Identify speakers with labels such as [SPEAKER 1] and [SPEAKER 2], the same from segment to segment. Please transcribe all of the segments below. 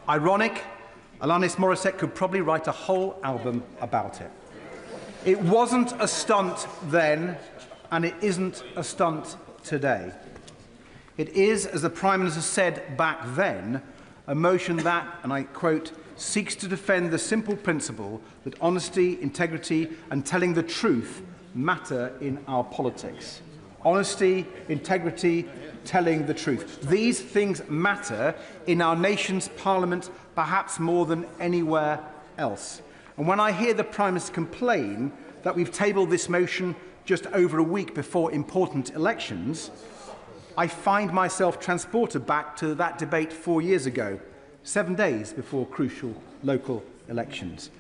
[SPEAKER 1] Ironic, Alanis Morissette could probably write a whole album about it. It wasn't a stunt then, and it isn't a stunt today. It is, as the Prime Minister said back then, a motion that, and I quote, seeks to defend the simple principle that honesty, integrity and telling the truth matter in our politics. Honesty, integrity, telling the truth. These things matter in our nation's parliament perhaps more than anywhere else. And when I hear the Prime Minister complain that we've tabled this motion just over a week before important elections, I find myself transported back to that debate 4 years ago, 7 days before crucial local elections.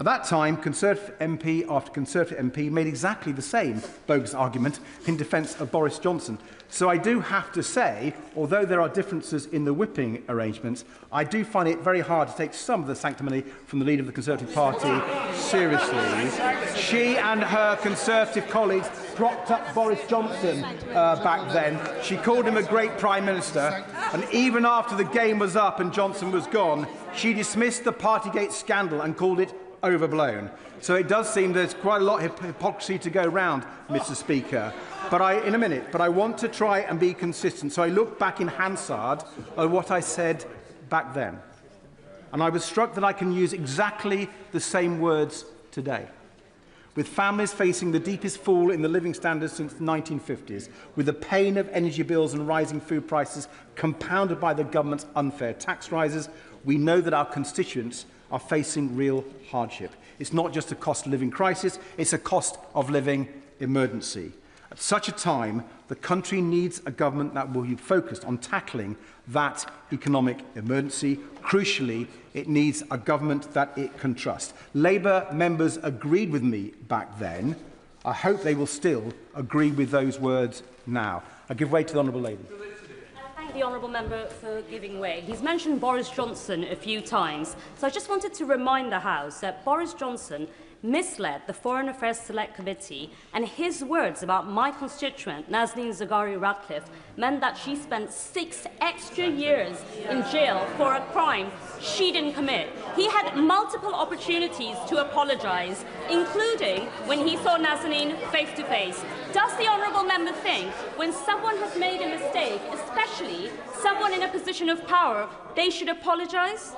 [SPEAKER 1] At that time, Conservative MP after Conservative MP made exactly the same bogus argument in defence of Boris Johnson. So I do have to say, although there are differences in the whipping arrangements, I do find it very hard to take some of the sanctimony from the leader of the Conservative Party seriously. She and her Conservative colleagues propped up Boris Johnson back then. She called him a great Prime Minister, and even after the game was up and Johnson was gone, she dismissed the Partygate scandal and called it overblown. So it does seem there's quite a lot of hypocrisy to go round, Mr. Speaker. But I want to try and be consistent. So I look back in Hansard at what I said back then. And I was struck that I can use exactly the same words today. With families facing the deepest fall in the living standards since the 1950s, with the pain of energy bills and rising food prices compounded by the government's unfair tax rises, we know that our constituents are facing real hardship. It's not just a cost of living crisis, it's a cost of living emergency. At such a time, the country needs a government that will be focused on tackling that economic emergency. Crucially, it needs a government that it can trust. Labour members agreed with me back then. I hope they will still agree with those words now. I give way to the Honourable Lady.
[SPEAKER 2] Thank the Honourable Member for giving way. He's mentioned Boris Johnson a few times, so I just wanted to remind the House that Boris Johnson misled the Foreign Affairs Select Committee, and his words about my constituent, Nazanin Zaghari-Ratcliffe, meant that she spent 6 extra years in jail for a crime she didn't commit. He had multiple opportunities to apologise, including when he saw Nazanin face-to-face. Does the Honourable Member think when someone has made a mistake, especially someone in a position of power, they should apologise?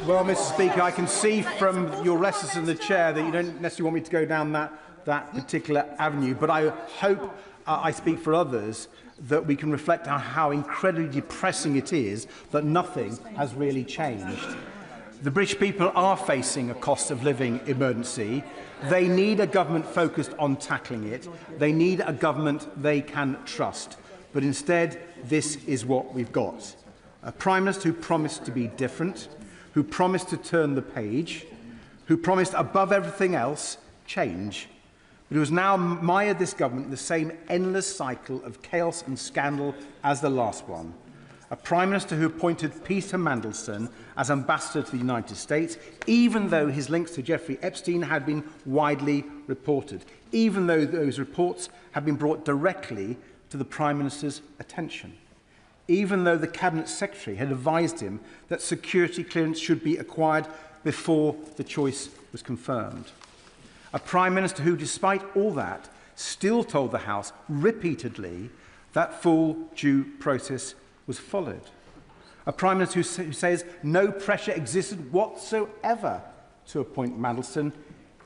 [SPEAKER 1] Well, Mr. Speaker, I can see from your restlessness in the chair that you don't necessarily want me to go down that particular avenue, but I hope I speak for others that we can reflect on how incredibly depressing it is that nothing has really changed. The British people are facing a cost of living emergency. They need a government focused on tackling it. They need a government they can trust. But instead, this is what we've got. A Prime Minister who promised to be different, who promised to turn the page, who promised above everything else change, but who has now mired this government in the same endless cycle of chaos and scandal as the last one. A Prime Minister who appointed Peter Mandelson as ambassador to the United States, even though his links to Jeffrey Epstein had been widely reported, even though those reports had been brought directly to the Prime Minister's attention, even though the Cabinet Secretary had advised him that security clearance should be acquired before the choice was confirmed. A Prime Minister who, despite all that, still told the House repeatedly that full due process was followed. A Prime Minister who says no pressure existed whatsoever to appoint Mandelson,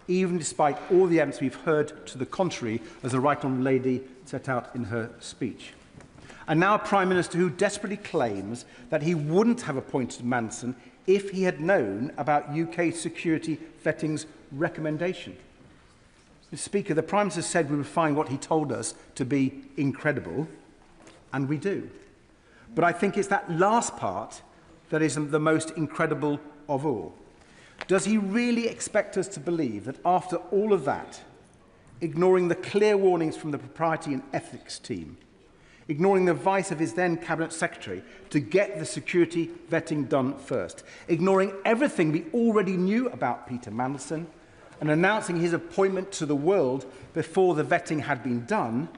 [SPEAKER 1] even despite all the evidence we've heard to the contrary, as the Right Honourable Lady set out in her speech. And now a Prime Minister who desperately claims that he wouldn't have appointed Mandelson if he had known about UK security vetting's recommendation. Mr. Speaker, the Prime Minister said we would find what he told us to be incredible, and we do. But I think it's that last part that is the most incredible of all. Does he really expect us to believe that after all of that, ignoring the clear warnings from the Propriety and Ethics team, ignoring the advice of his then Cabinet Secretary to get the security vetting done first, ignoring everything we already knew about Peter Mandelson, and announcing his appointment to the world before the vetting had been done,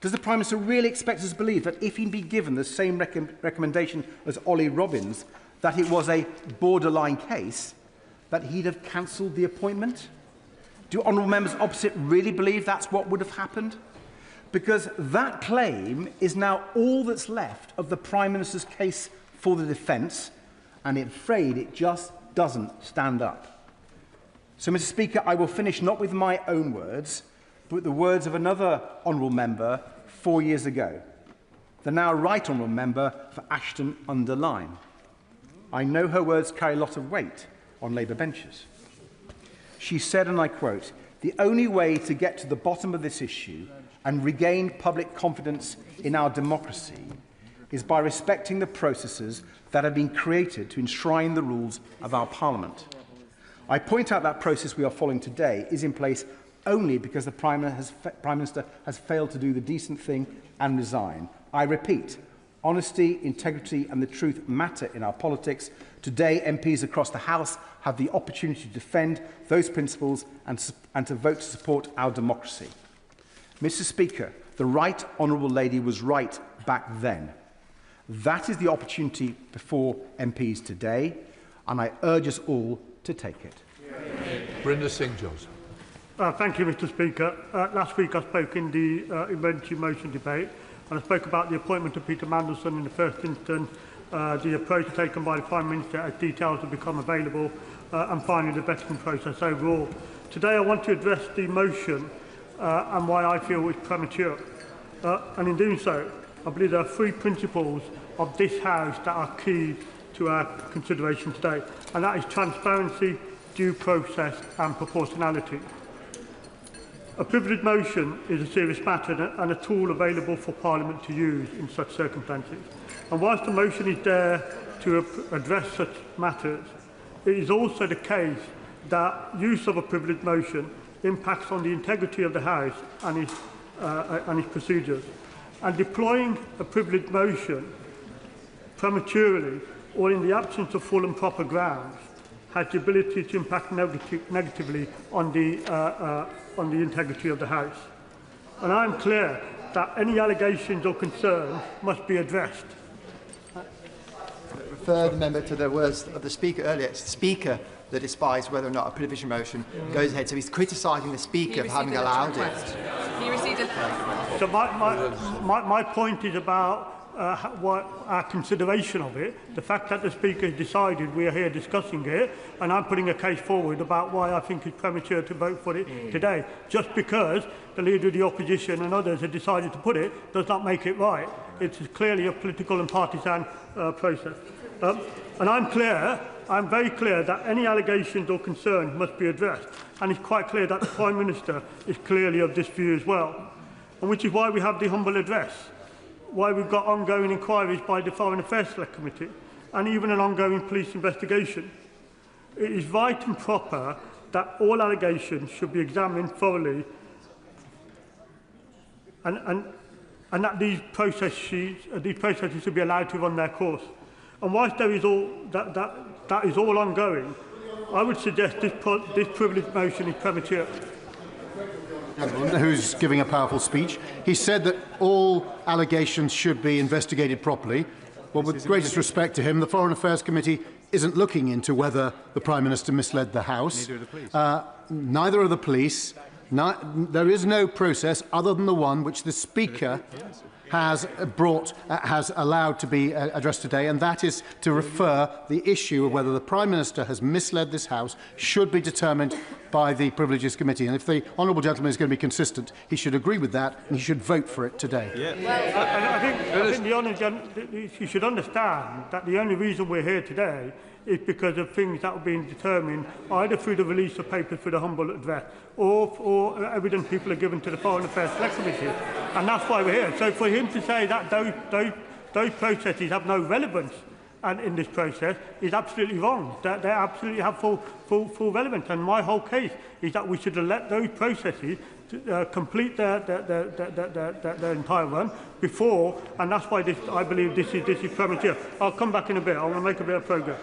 [SPEAKER 1] Does the Prime Minister really expect us to believe that if he'd been given the same recommendation as Ollie Robbins, that it was a borderline case, that he'd have cancelled the appointment? Do honourable members opposite really believe that's what would have happened? Because that claim is now all that's left of the Prime Minister's case for the defence, and I'm afraid it just doesn't stand up. So, Mr. Speaker, I will finish not with my own words, but with the words of another honourable member 4 years ago, the now right honourable member for Ashton-under-Lyne. I know her words carry a lot of weight on Labour benches. She said, and I quote, "The only way to get to the bottom of this issue and regain public confidence in our democracy is by respecting the processes that have been created to enshrine the rules of our Parliament. I point out that process we are following today is in place only because the Prime Minister has failed to do the decent thing and resign. I repeat, honesty, integrity and the truth matter in our politics. Today, MPs across the House have the opportunity to defend those principles and to vote to support our democracy." Mr. Speaker, the right honourable lady was right back then. That is the opportunity before MPs today, and I urge us all to take it.
[SPEAKER 3] Brenda Singh-Johnson.
[SPEAKER 4] Thank you, Mr. Speaker. Last week I spoke in the emergency motion debate, and I spoke about the appointment of Peter Mandelson in the first instance, the approach taken by the Prime Minister as details have become available, and finally the vetting process overall. Today I want to address the motion and why I feel it's premature. And in doing so, I believe there are three principles of this House that are key to our consideration today, and that is transparency, due process and proportionality. A privileged motion is a serious matter and a tool available for Parliament to use in such circumstances. And whilst the motion is there to address such matters, it is also the case that use of a privileged motion impacts on the integrity of the House and its procedures. And deploying a privileged motion prematurely or in the absence of full and proper grounds has the ability to impact negatively on the integrity of the House. And I am clear that any allegations or concerns must be addressed.
[SPEAKER 5] Refer the member to the words of the Speaker earlier. It's the Speaker that decides whether or not a privilege motion goes ahead. So he's criticising the Speaker for having allowed it.
[SPEAKER 6] He received a...
[SPEAKER 4] So my point is about what our consideration of it, the fact that the Speaker has decided we are here discussing it, and I'm putting a case forward about why I think it's premature to vote for it today. Just because the Leader of the Opposition and others have decided to put it does not make it right. It's clearly a political and partisan process. And I'm very clear that any allegations or concerns must be addressed, and it's quite clear that the Prime Minister is clearly of this view as well, and which is why we have the humble address, why we've got ongoing inquiries by the Foreign Affairs Select Committee, and even an ongoing police investigation. It is right and proper that all allegations should be examined thoroughly, and that these processes should be allowed to run their course. And whilst there is all that is all ongoing, I would suggest this privileged motion is premature.
[SPEAKER 7] Who's giving a powerful speech. He said that all allegations should be investigated properly. Well, with greatest respect to him, the Foreign Affairs Committee isn't looking into whether the Prime Minister misled the House.
[SPEAKER 3] Neither are the police.
[SPEAKER 7] Neither are the police. There is no process other than the one which the Speaker has allowed to be addressed today, and that is to refer the issue of whether the Prime Minister has misled this House should be determined by the Privileges Committee. And if the honourable gentleman is going to be consistent, he should agree with that and he should vote for it today.
[SPEAKER 4] I think the honourable gentleman, you should understand that the only reason we're here today is because of things that are being determined either through the release of papers for the humble address or evidence people are given to the Foreign Affairs Select Committee. And that's why we're here. So for him to say that those processes have no relevance in this process is absolutely wrong. They absolutely have full relevance. And my whole case is that we should let those processes complete their entire run before, and that's why I believe this is premature. I'll come back in a bit. I want to make a bit of progress.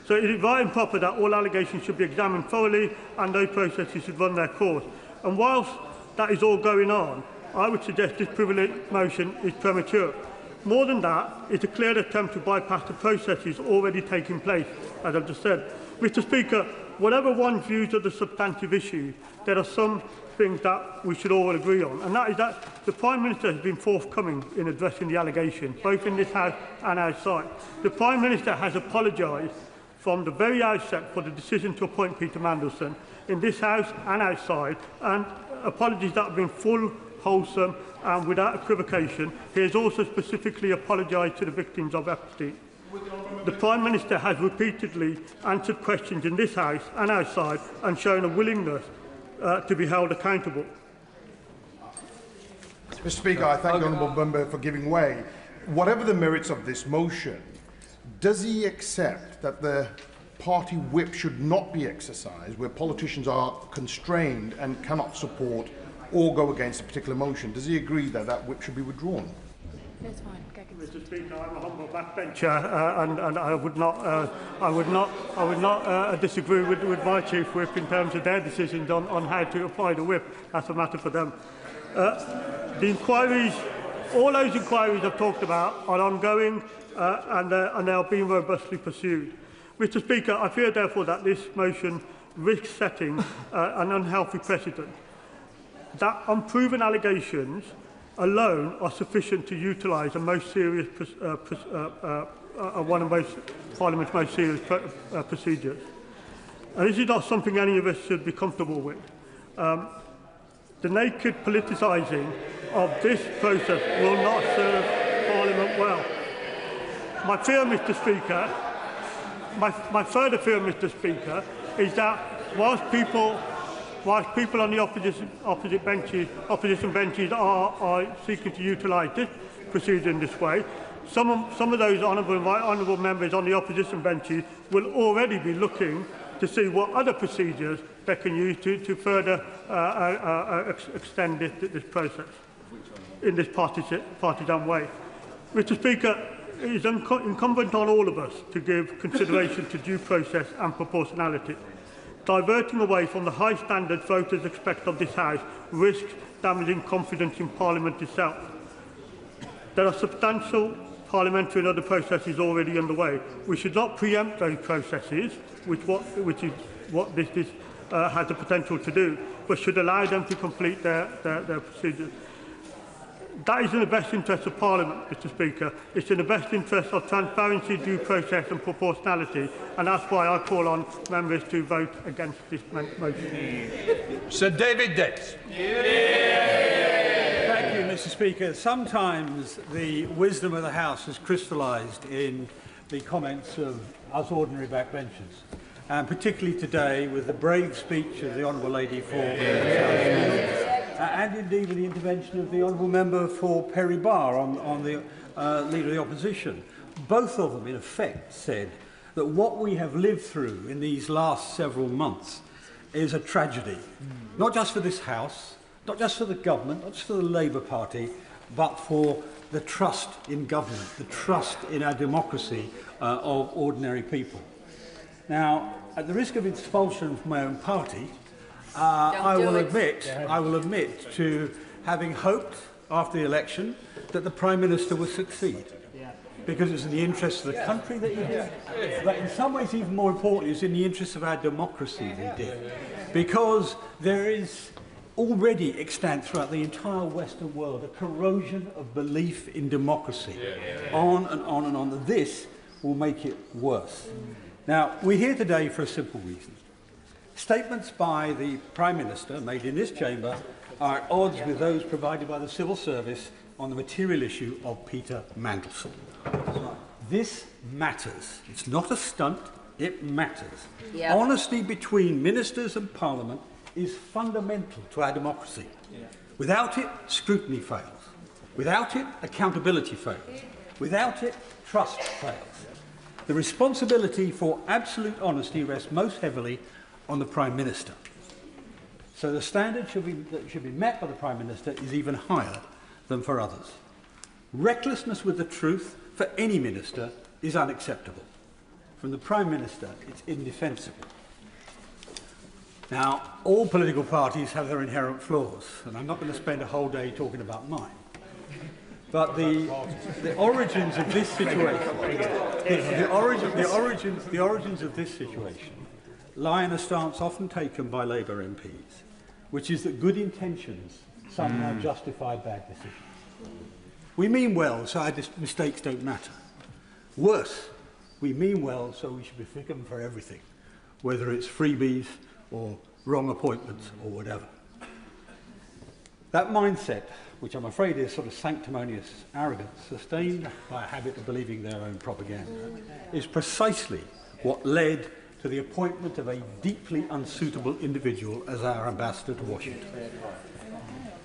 [SPEAKER 4] So it is right and proper that all allegations should be examined thoroughly and those processes should run their course. And whilst that is all going on, I would suggest this privilege motion is premature. More than that, it's a clear attempt to bypass the processes already taking place, as I've just said. Mr. Speaker, whatever one's views of the substantive issue, there are some things that we should all agree on, and that is that the Prime Minister has been forthcoming in addressing the allegations, both in this House and outside. The Prime Minister has apologised from the very outset for the decision to appoint Peter Mandelson in this House and outside, and apologies that have been full, wholesome and without equivocation. He has also specifically apologised to the victims of Epstein. The Prime Minister has repeatedly answered questions in this House and outside and shown a willingness to be held accountable.
[SPEAKER 8] Mr. Speaker, I thank the honourable member for giving way. Whatever the merits of this motion, does he accept that the party whip should not be exercised where politicians are constrained and cannot support or go against a particular motion? Does he agree that that whip should be withdrawn?
[SPEAKER 6] That's fine.
[SPEAKER 4] Mr. Speaker, I'm a humble backbencher, and I would not disagree with my chief whip in terms of their decisions on how to apply the whip. That's a matter for them. The inquiries, all those inquiries I've talked about, are ongoing and they are being robustly pursued. Mr. Speaker, I fear therefore that this motion risks setting an unhealthy precedent. That unproven allegations alone are sufficient to utilise a most serious, one of Parliament's most serious procedures. And this is not something any of us should be comfortable with. The naked politicising of this process will not serve Parliament well. My fear, Mr. Speaker, my further fear, Mr. Speaker, is that whilst people on the opposition benches are seeking to utilise this procedure in this way, some of those honourable members on the opposition benches will already be looking to see what other procedures they can use to further extend this process in this partisan way. Mr. Speaker, it is incumbent on all of us to give consideration to due process and proportionality. Diverting away from the high standards voters expect of this House risks damaging confidence in Parliament itself. There are substantial parliamentary and other processes already underway. We should not preempt those processes, which is what this has the potential to do, but should allow them to complete their procedures. That is in the best interest of Parliament, Mr. Speaker. It's in the best interest of transparency, due process and proportionality, and that's why I call on members to vote against this motion.
[SPEAKER 3] Sir David Dix.
[SPEAKER 9] Thank you, Mr. Speaker. Sometimes the wisdom of the House is crystallised in the comments of us ordinary backbenchers, and particularly today with the brave speech of the Honourable Lady for and indeed with the intervention of the Honourable Member for Perry Barr on the Leader of the Opposition. Both of them, in effect, said that what we have lived through in these last several months is a tragedy, not just for this House, not just for the government, not just for the Labour Party, but for the trust in government, the trust in our democracy of ordinary people. Now, at the risk of expulsion from my own party, I will admit to having hoped after the election that the Prime Minister would succeed, because it's in the interest of the country that he did, but in some ways even more importantly it's in the interest of our democracy that he did, because there is already extant throughout the entire Western world a corrosion of belief in democracy, on and on and on. This will make it worse. Now, we're here today for a simple reason. Statements by the Prime Minister made in this chamber are at odds with those provided by the civil service on the material issue of Peter Mandelson. This matters. It's not a stunt, it matters. Yep. Honesty between ministers and Parliament is fundamental to our democracy. Without it, scrutiny fails. Without it, accountability fails. Without it, trust fails. The responsibility for absolute honesty rests most heavily on the Prime Minister. So the standard that should be met by the Prime Minister is even higher than for others. Recklessness with the truth for any minister is unacceptable. From the Prime Minister, it's indefensible. Now, all political parties have their inherent flaws, and I'm not going to spend a whole day talking about mine. But the origins of this situation, the origins of this situation lie in a stance often taken by Labour MPs, which is that good intentions somehow justify bad decisions. We mean well, so our mistakes don't matter. Worse, we mean well, so we should be forgiven for everything, whether it's freebies or wrong appointments or whatever. That mindset, which I'm afraid is sort of sanctimonious arrogance, sustained by a habit of believing their own propaganda, is precisely what led to the appointment of a deeply unsuitable individual as our ambassador to Washington.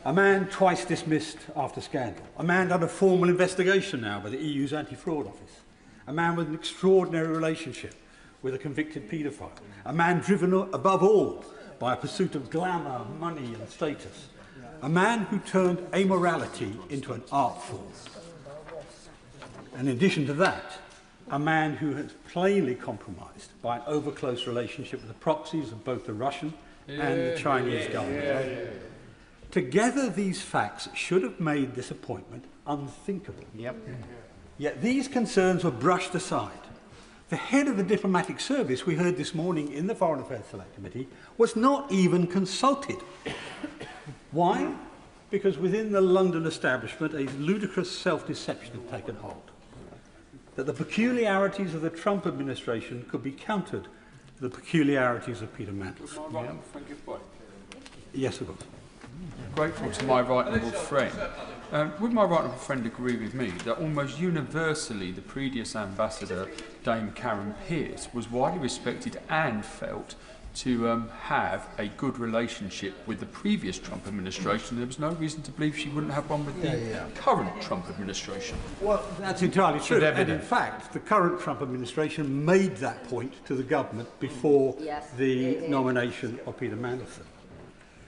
[SPEAKER 9] A man twice dismissed after scandal. A man under formal investigation now by the EU's anti-fraud office. A man with an extraordinary relationship with a convicted paedophile. A man driven above all by a pursuit of glamour, money and status. A man who turned amorality into an art form. And in addition to that, a man who has plainly compromised by an over-close relationship with the proxies of both the Russian and the Chinese government. Together, these facts should have made this appointment unthinkable. Yet these concerns were brushed aside. The head of the diplomatic service, we heard this morning in the Foreign Affairs Select Committee, was not even consulted. Why? Because within the London establishment, a ludicrous self-deception had taken hold. That the peculiarities of the Trump administration could be countered to the peculiarities of Peter Mandelson. Yes, of course.
[SPEAKER 10] Grateful to my right honourable friend. Would my right honourable friend agree with me that almost universally the previous ambassador, Dame Karen Pierce, was widely respected and felt to have a good relationship with the previous Trump administration? There was no reason to believe she wouldn't have one with the current Trump administration.
[SPEAKER 9] Well, that's entirely true. And in fact, the current Trump administration made that point to the government before the nomination of Peter Mandelson.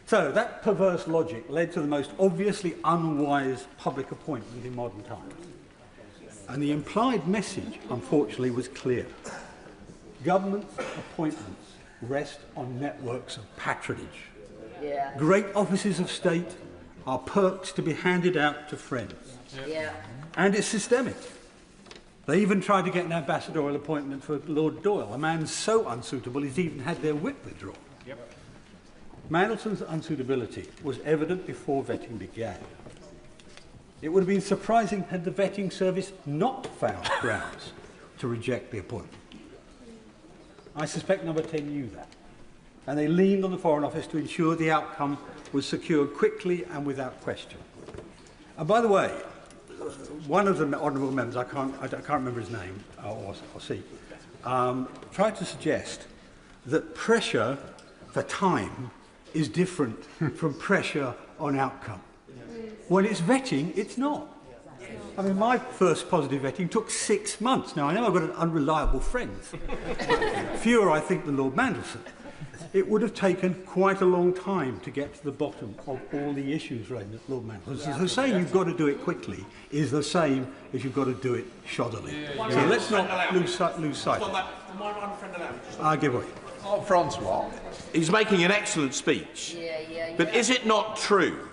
[SPEAKER 9] So that perverse logic led to the most obviously unwise public appointment in modern times. And the implied message, unfortunately, was clear. Government appointments rest on networks of patronage. Great offices of state are perks to be handed out to friends. And it's systemic. They even tried to get an ambassadorial appointment for Lord Doyle, a man so unsuitable he's even had their whip withdrawn. Mandelson's unsuitability was evident before vetting began. It would have been surprising had the vetting service not found grounds to reject the appointment. I suspect Number 10 knew that, and they leaned on the Foreign Office to ensure the outcome was secured quickly and without question. And by the way, one of the honourable members, I can't remember his name or seat, tried to suggest that pressure for time is different from pressure on outcome. When it's vetting, it's not. I mean, my first positive vetting took 6 months. Now, I know I've got an unreliable friends. Fewer, I think, than Lord Mandelson. It would have taken quite a long time to get to the bottom of all the issues raised at Lord Mandelson. So saying you've got to do it quickly is the same as you've got to do it shoddily. So let's not lose sight. I'll give way.
[SPEAKER 3] Oh, Francois.
[SPEAKER 11] He's making an excellent speech. But is it not true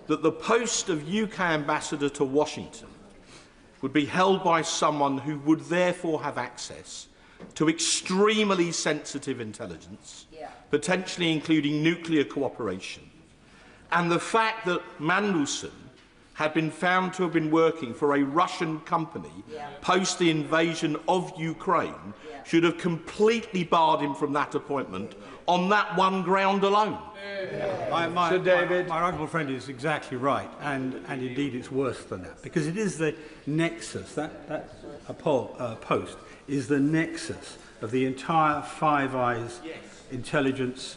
[SPEAKER 11] that the post of UK ambassador to Washington would be held by someone who would therefore have access to extremely sensitive intelligence, potentially including nuclear cooperation, and the fact that Mandelson had been found to have been working for a Russian company post the invasion of Ukraine should have completely barred him from that appointment on that one ground alone?
[SPEAKER 9] My honourable friend is exactly right, and indeed it's worse than that, because it is the nexus, that post is the nexus of the entire Five Eyes intelligence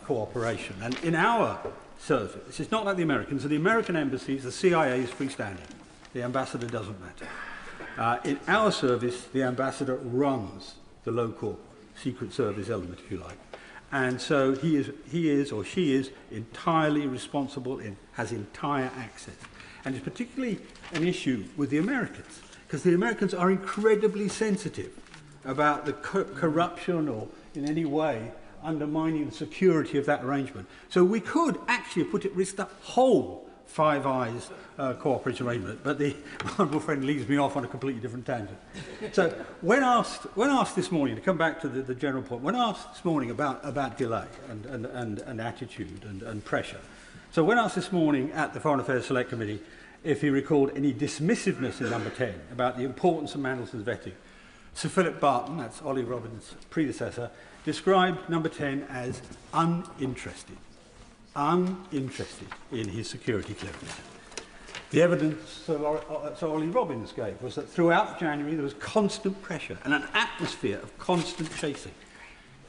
[SPEAKER 9] cooperation. And in our service, it's not like the Americans. In the American embassies, the CIA is freestanding. The ambassador doesn't matter. In our service, the ambassador runs the local secret service element, if you like. And so he is or she is entirely responsible, has entire access. And it's particularly an issue with the Americans, because the Americans are incredibly sensitive about the corruption or in any way undermining the security of that arrangement. So we could actually have put at risk the whole Five Eyes cooperation arrangement, but the honourable friend leads me off on a completely different tangent. So when asked this morning, to come back to the general point, when asked this morning about delay and attitude and pressure, so when asked this morning at the Foreign Affairs Select Committee if he recalled any dismissiveness in number 10 about the importance of Mandelson's vetting, Sir Philip Barton, that's Ollie Robbins' predecessor, described number 10 as uninterested in his security clearance. The evidence Sir Ollie Robbins gave was that throughout January there was constant pressure and an atmosphere of constant chasing.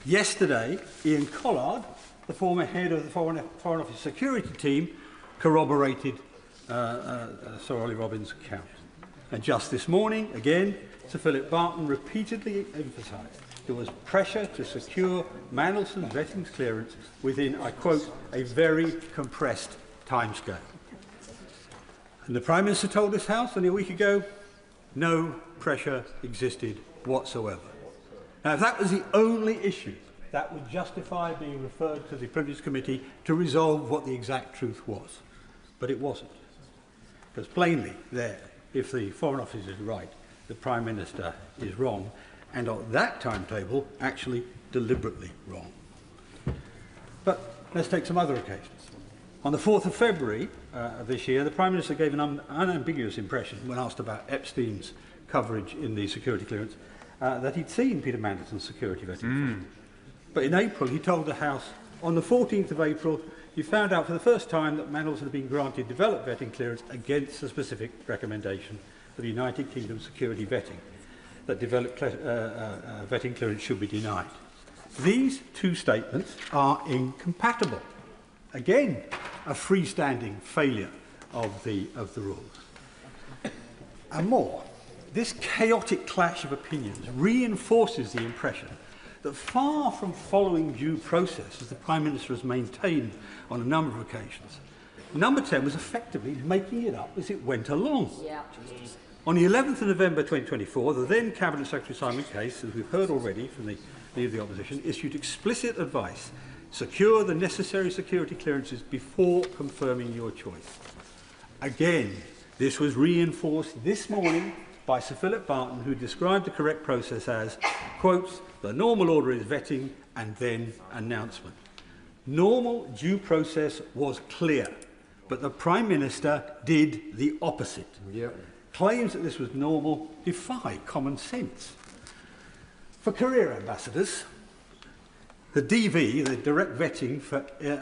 [SPEAKER 9] Yesterday, Ian Collard, the former head of the Foreign Office security team, corroborated Sir Ollie Robbins' account. And just this morning, again, Sir Philip Barton repeatedly emphasised there was pressure to secure Mandelson's vetting clearance within, I quote, a very compressed timescale. And the Prime Minister told this House only a week ago, no pressure existed whatsoever. Now, if that was the only issue, that would justify being referred to the Privileged Committee to resolve what the exact truth was. But it wasn't. Because plainly there, if the Foreign Office is right, the Prime Minister is wrong, and on that timetable, actually deliberately wrong. But let's take some other occasions. On the 4th of February of this year, the Prime Minister gave an unambiguous impression when asked about Epstein's coverage in the security clearance that he'd seen Peter Mandelson's security vetting. But in April, he told the House, on the 14th of April, you found out for the first time that Mandelson had been granted developed vetting clearance against a specific recommendation for the United Kingdom security vetting, that developed vetting clearance should be denied. These two statements are incompatible. Again, a freestanding failure of the rules. And more, this chaotic clash of opinions reinforces the impression that far from following due process, as the Prime Minister has maintained on a number of occasions, number 10 was effectively making it up as it went along. Yeah. On the 11th of November 2024, the then Cabinet Secretary Simon Case, as we've heard already from the Leader of the Opposition, issued explicit advice: secure the necessary security clearances before confirming your choice. Again, this was reinforced this morning by Sir Philip Barton, who described the correct process as, quotes, the normal order is vetting and then announcement. Normal due process was clear, but the Prime Minister did the opposite. Yep. Claims that this was normal defy common sense. For career ambassadors, the DV, the direct vetting,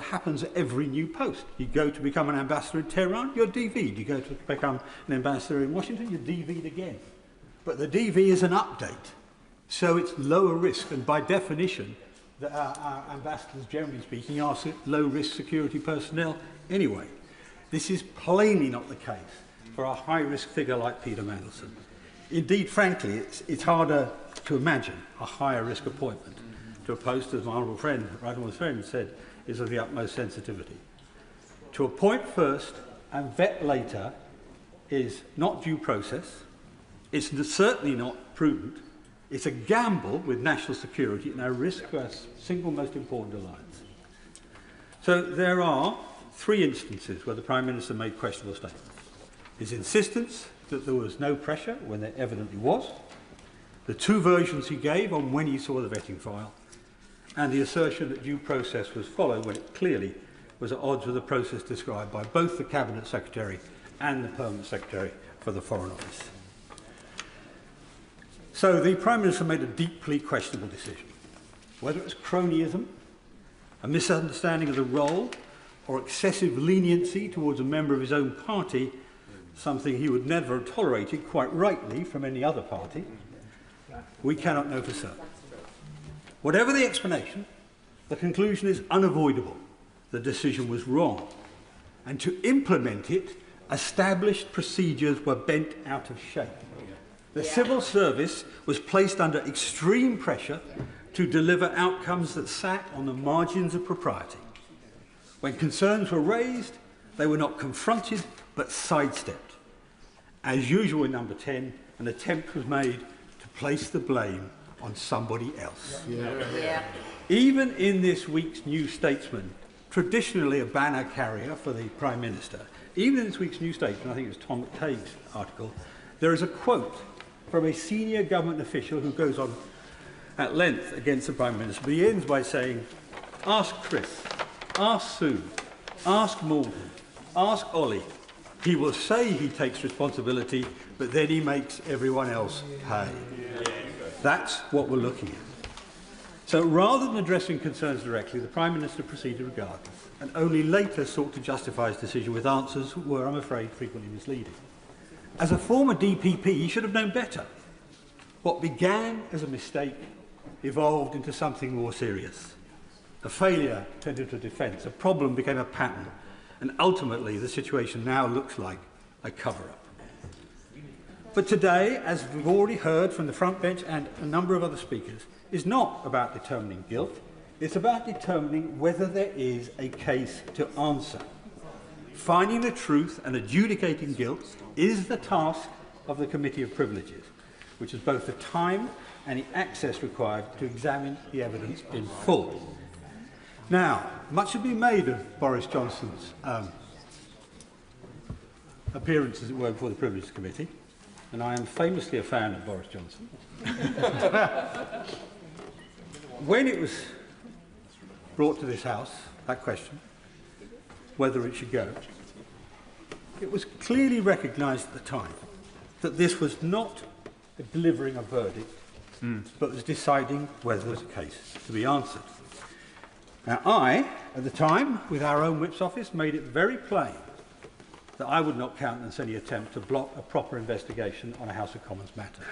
[SPEAKER 9] happens at every new post. You go to become an ambassador in Tehran, you're DV'd. You go to become an ambassador in Washington, you're DV'd again. But the DV is an update, so it's lower risk, and by definition, our ambassadors, generally speaking, are low-risk security personnel anyway. This is plainly not the case for a high-risk figure like Peter Mandelson. Indeed, frankly, it's harder to imagine a higher-risk appointment to a post, as my honourable friend, right honourable friend, said, is of the utmost sensitivity. To appoint first and vet later is not due process, it's certainly not prudent, it's a gamble with national security and a risk to our single most important alliance. So there are three instances where the Prime Minister made questionable statements. His insistence that there was no pressure when there evidently was, the two versions he gave on when he saw the vetting file, and the assertion that due process was followed when it clearly was at odds with the process described by both the Cabinet Secretary and the Permanent Secretary for the Foreign Office. So the Prime Minister made a deeply questionable decision. Whether it was cronyism, a misunderstanding of the role, or excessive leniency towards a member of his own party, something he would never have tolerated, quite rightly, from any other party, we cannot know for certain. Whatever the explanation, the conclusion is unavoidable. The decision was wrong. And to implement it, established procedures were bent out of shape. The civil service was placed under extreme pressure to deliver outcomes that sat on the margins of propriety. When concerns were raised, they were not confronted, but sidestepped. As usual in number 10, an attempt was made to place the blame on somebody else. Even in this week's New Statesman, traditionally a banner carrier for the Prime Minister, even in this week's New Statesman, I think it was Tom McTague's article, there is a quote from a senior government official who goes on at length against the Prime Minister, but he ends by saying, ask Chris, ask Sue, ask Morgan, ask Ollie. He will say he takes responsibility, but then he makes everyone else pay. That's what we're looking at. So rather than addressing concerns directly, the Prime Minister proceeded regardless, and only later sought to justify his decision with answers that were, I'm afraid, frequently misleading. As a former DPP, he should have known better. What began as a mistake evolved into something more serious. A failure turned into a defence, a problem became a pattern, and ultimately the situation now looks like a cover-up. But today, as we've already heard from the front bench and a number of other speakers, is not about determining guilt, it's about determining whether there is a case to answer. Finding the truth and adjudicating guilt is the task of the Committee of Privileges, which is both the time and the access required to examine the evidence in full. Now, much has been made of Boris Johnson's appearance, as it were, before the Privileges Committee, and I am famously a fan of Boris Johnson. When it was brought to this House, that question, whether it should go, it was clearly recognised at the time that this was not delivering a verdict, but was deciding whether there was a case to be answered. Now, I, at the time, with our own Whip's office, made it very plain that I would not countenance any attempt to block a proper investigation on a House of Commons matter.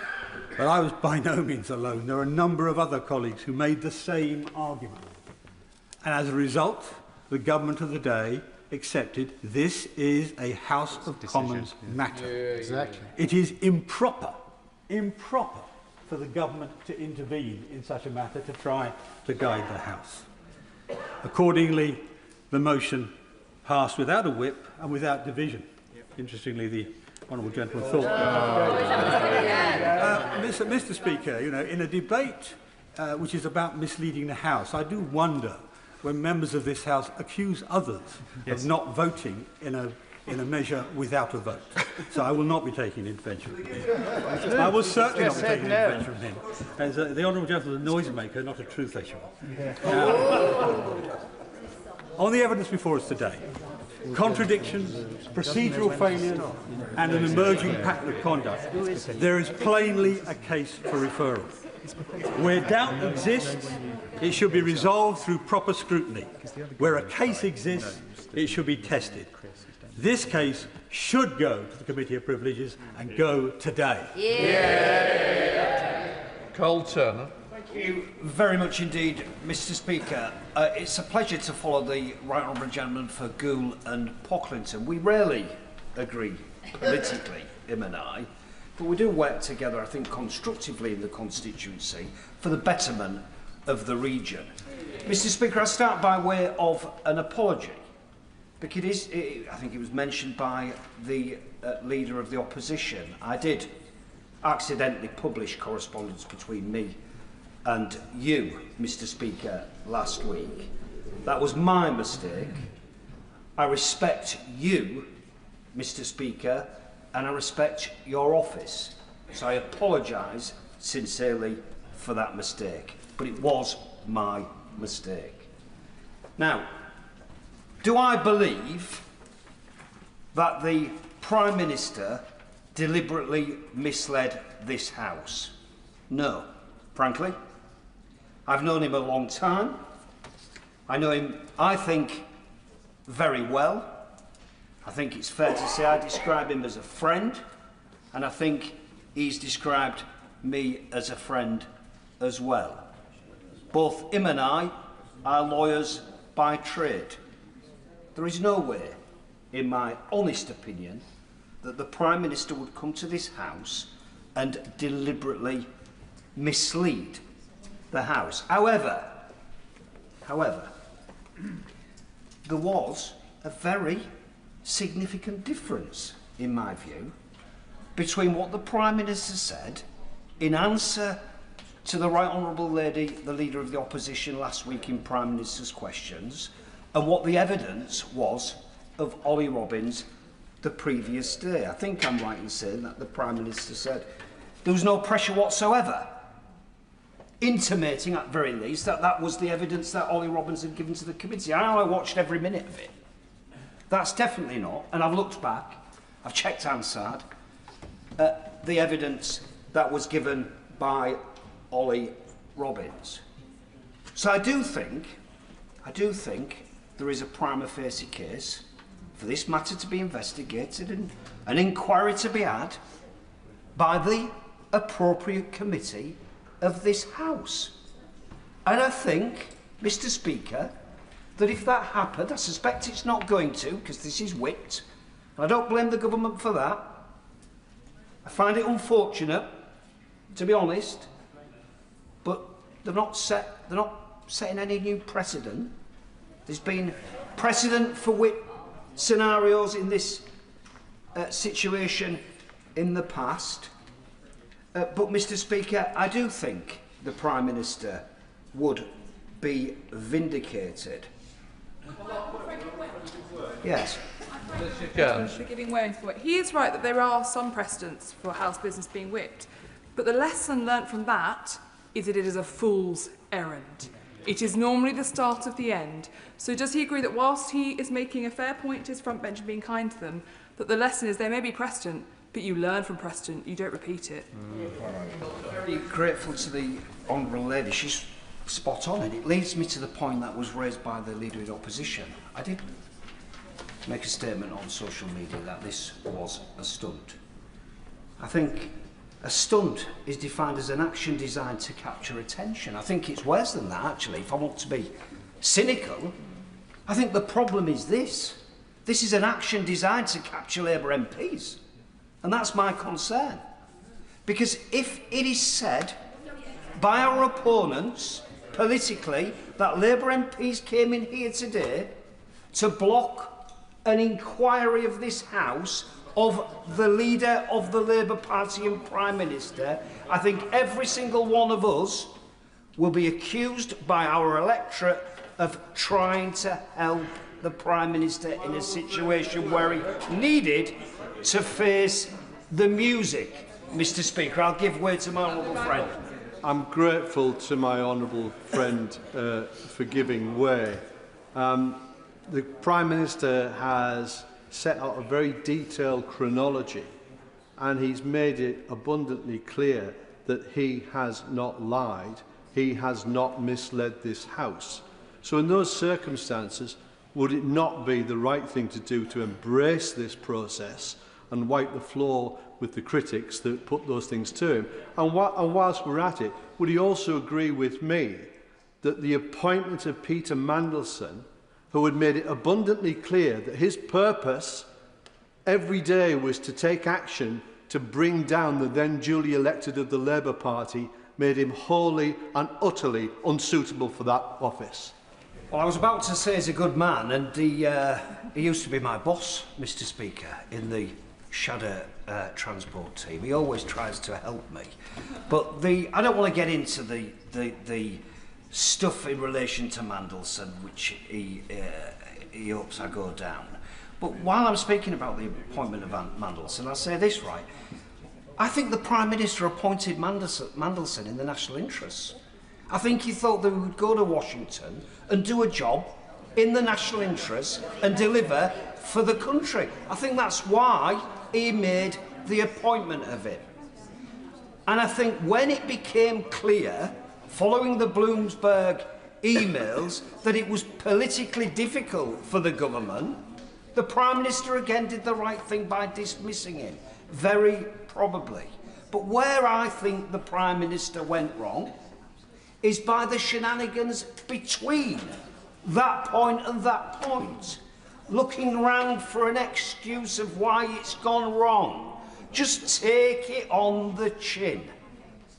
[SPEAKER 9] But I was by no means alone. There are a number of other colleagues who made the same argument. And as a result, the government of the day accepted this is a House of Commons matter. Exactly. It is improper for the government to intervene in such a matter to try to guide the House. Accordingly, the motion passed without a whip and without division. Interestingly, the honourable gentleman thought. Mr. Speaker, you know, in a debate which is about misleading the House, I do wonder when members of this House accuse others of not voting in a measure without a vote. So I will not be taking an intervention from him. I will certainly not be taking an intervention from him. As the honourable gentleman is a noisemaker, not a truth issuer. On the evidence before us today, contradictions, procedural failures and an emerging pattern of conduct, there is plainly a case for referral. Where doubt exists, it should be resolved through proper scrutiny. Where a case exists, it should be tested. This case should go to the Committee of Privileges and go today.
[SPEAKER 3] Cole Turner.
[SPEAKER 12] Thank you very much indeed, Mr. Speaker. It's a pleasure to follow the right honourable gentleman for Goole and Pocklington. We rarely agree politically, him and I, but we do work together, I think, constructively in the constituency for the betterment of the region. Mr. Speaker, I start by way of an apology, because I think it was mentioned by the Leader of the Opposition. I did accidentally publish correspondence between me and you, Mr. Speaker, last week. That was my mistake. I respect you, Mr. Speaker, and I respect your office. So I apologise sincerely for that mistake. But it was my mistake. Now, do I believe that the Prime Minister deliberately misled this House? No, frankly. I've known him a long time. I know him, I think, very well. I think it's fair to say I describe him as a friend, and I think he's described me as a friend as well. Both him and I are lawyers by trade. There is no way, in my honest opinion, that the Prime Minister would come to this House and deliberately mislead the House. However, there was a very significant difference, in my view, between what the Prime Minister said in answer to the Right Honourable Lady, the Leader of the Opposition, last week in Prime Minister's Questions, and what the evidence was of Ollie Robbins the previous day. I think I'm right in saying that the Prime Minister said there was no pressure whatsoever, intimating at very least that that was the evidence that Ollie Robbins had given to the committee. I watched every minute of it. That's definitely not, and I've looked back, I've checked Hansard, the evidence that was given by Ollie Robbins. So I do think there is a prima facie case for this matter to be investigated and an inquiry to be had by the appropriate committee of this House. And I think, Mr. Speaker, that if that happened, I suspect it's not going to, because this is whipped, and I don't blame the government for that. I find it unfortunate, to be honest, but they're not setting any new precedent. There's been precedent for whip scenarios in this situation in the past. But, Mr. Speaker, I do think the Prime Minister would be vindicated. Yes.
[SPEAKER 6] For giving way for it. He is right that there are some precedents for House business being whipped, but the lesson learnt from that is that it is a fool's errand. It is normally the start of the end. So does he agree that whilst he is making a fair point to his front bench and being kind to them, that the lesson is there may be precedent, but you learn from precedent, you don't repeat it?
[SPEAKER 12] Very grateful to the Honourable Lady. She's spot on, and it leads me to the point that was raised by the Leader of the Opposition. I did make a statement on social media that this was a stunt. I think a stunt is defined as an action designed to capture attention. I think it's worse than that, actually. If I want to be cynical, I think the problem is this. This is an action designed to capture Labour MPs. And that's my concern. Because if it is said by our opponents politically that Labour MPs came in here today to block an inquiry of this House of the leader of the Labour Party and Prime Minister, I think every single one of us will be accused by our electorate of trying to help the Prime Minister in a situation where he needed to face the music. Mr. Speaker, I'll give way to my honourable friend.
[SPEAKER 13] I'm grateful to my honourable friend for giving way. The Prime Minister has set out a very detailed chronology, and he's made it abundantly clear that he has not lied, he has not misled this House. So in those circumstances, would it not be the right thing to do to embrace this process and wipe the floor with the critics that put those things to him? And whilst we're at it, would he also agree with me that the appointment of Peter Mandelson, who had made it abundantly clear that his purpose every day was to take action to bring down the then duly elected of the Labour Party, made him wholly and utterly unsuitable for that office?
[SPEAKER 12] Well, I was about to say he's a good man, and he used to be my boss, Mr. Speaker, in the shadow transport team. He always tries to help me. But I don't want to get into the stuff in relation to Mandelson, which he hopes I go down. But while I'm speaking about the appointment of Mandelson, I'll say this, right? I think the Prime Minister appointed Mandelson in the national interests. I think he thought that we would go to Washington and do a job in the national interest and deliver for the country. I think that's why he made the appointment of it. And I think when it became clear, following the Bloomberg emails, that it was politically difficult for the government, the Prime Minister again did the right thing by dismissing him, very probably. But where I think the Prime Minister went wrong is by the shenanigans between that point and that point, looking round for an excuse of why it's gone wrong. Just take it on the chin.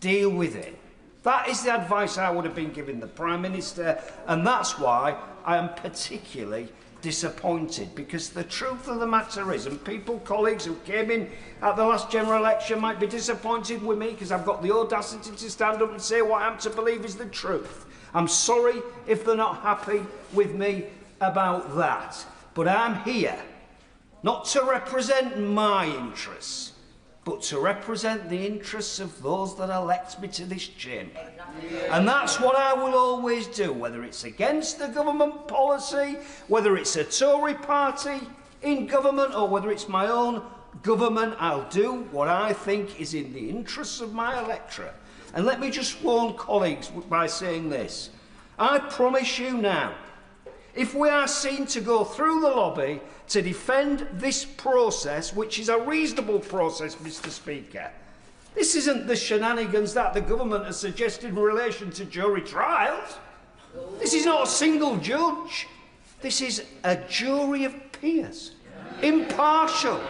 [SPEAKER 12] Deal with it. That is the advice I would have been giving the Prime Minister, and that's why I am particularly disappointed, because the truth of the matter is, and people, colleagues who came in at the last general election might be disappointed with me because I've got the audacity to stand up and say what I'm to believe is the truth. I'm sorry if they're not happy with me about that, but I'm here not to represent my interests, but to represent the interests of those that elect me to this chamber. And that's what I will always do, whether it's against the government policy, whether it's a Tory party in government, or whether it's my own government. I'll do what I think is in the interests of my electorate. And let me just warn colleagues by saying this. I promise you now, if we are seen to go through the lobby to defend this process, which is a reasonable process, Mr. Speaker, this isn't the shenanigans that the government has suggested in relation to jury trials. This is not a single judge. This is a jury of peers, impartial,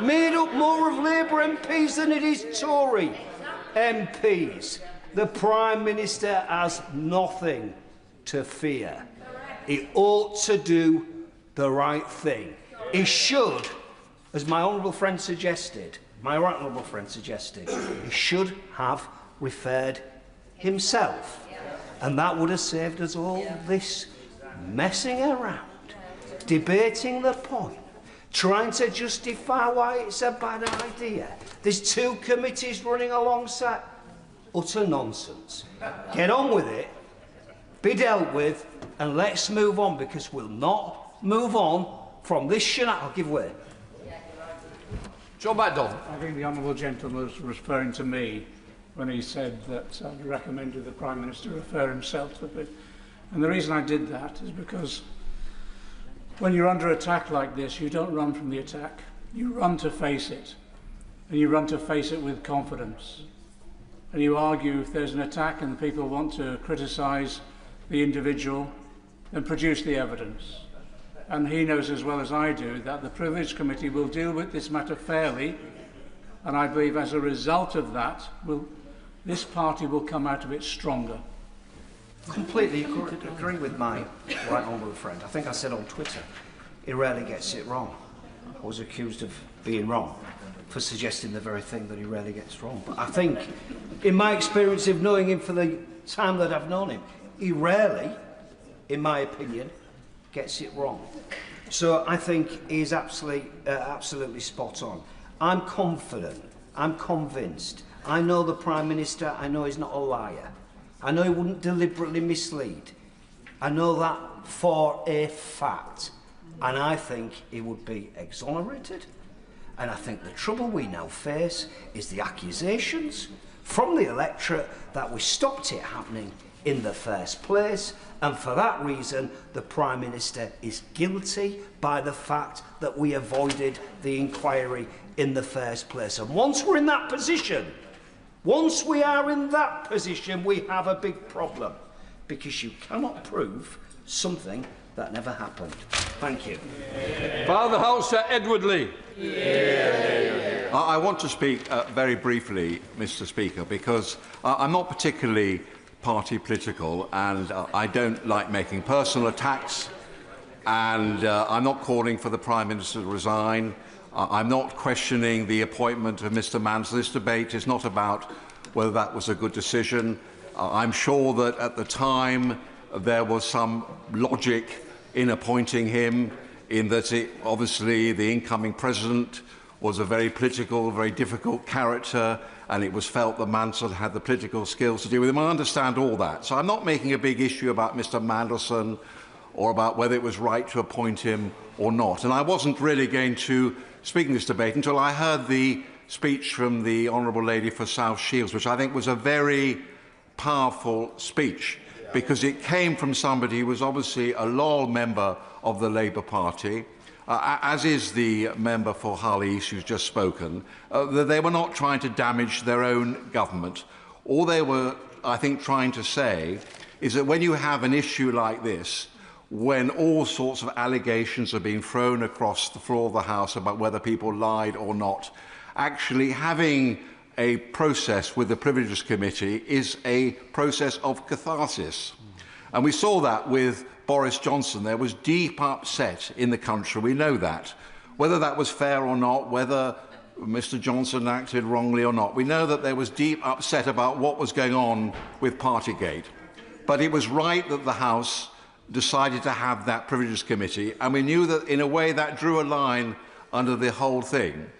[SPEAKER 12] made up more of Labour MPs than it is Tory MPs. The Prime Minister has nothing to fear. He ought to do the right thing. He should, as my honourable friend suggested, he should have referred himself. And that would have saved us all this messing around, debating the point, trying to justify why it's a bad idea. There's two committees running alongside. Utter nonsense. Get on with it, be dealt with, and let's move on, because we'll not move on from this shenanigans. I'll give way.
[SPEAKER 3] John Mandelson.
[SPEAKER 14] I think the honourable gentleman was referring to me when he said that I'd recommended the Prime Minister refer himself to it. And the reason I did that is because when you're under attack like this, you don't run from the attack. You run to face it. And you run to face it with confidence. And you argue if there's an attack and people want to criticise the individual, then produce the evidence. And he knows as well as I do that the Privilege Committee will deal with this matter fairly, and I believe as a result of that, this party will come out of it stronger.
[SPEAKER 12] Completely agree with my right honourable friend. I think I said on Twitter, he rarely gets it wrong. I was accused of being wrong for suggesting the very thing that he rarely gets wrong. But I think, in my experience of knowing him for the time that I've known him, he rarely, in my opinion, gets it wrong. So I think he's absolutely spot on. I'm confident, I'm convinced. I know the Prime Minister, I know he's not a liar. I know he wouldn't deliberately mislead. I know that for a fact. And I think he would be exonerated. And I think the trouble we now face is the accusations from the electorate that we stopped it happening in the first place, and for that reason the Prime Minister is guilty by the fact that we avoided the inquiry in the first place. And once we're in that position, once we are in that position, we have a big problem, because you cannot prove something that never happened. Thank you.
[SPEAKER 3] Father House, Edward Lee.
[SPEAKER 11] I want to speak very briefly, Mr. Speaker, because I'm not particularly party political, and I don't like making personal attacks, and I'm not calling for the Prime Minister to resign. I'm not questioning the appointment of Mr. Mandelson. This debate is not about whether that was a good decision. I'm sure that at the time there was some logic in appointing him, in that obviously the incoming president was a very political, very difficult character, and it was felt that Mandelson had the political skills to deal with him. I understand all that. So I'm not making a big issue about Mr. Mandelson or about whether it was right to appoint him or not. And I wasn't really going to speak in this debate until I heard the speech from the Honourable Lady for South Shields, which I think was a very powerful speech, because it came from somebody who was obviously a loyal member of the Labour Party, as is the member for Hull East who's just spoken, that they were not trying to damage their own government. All they were, I think, trying to say is that when you have an issue like this, when all sorts of allegations are being thrown across the floor of the House about whether people lied or not, actually having a process with the Privileges Committee is a process of catharsis. And we saw that with Boris Johnson, there was deep upset in the country. We know that. Whether that was fair or not, whether Mr. Johnson acted wrongly or not, we know that there was deep upset about what was going on with Partygate. But it was right that the House decided to have that Privileges Committee, and we knew that in a way that drew a line under the whole thing.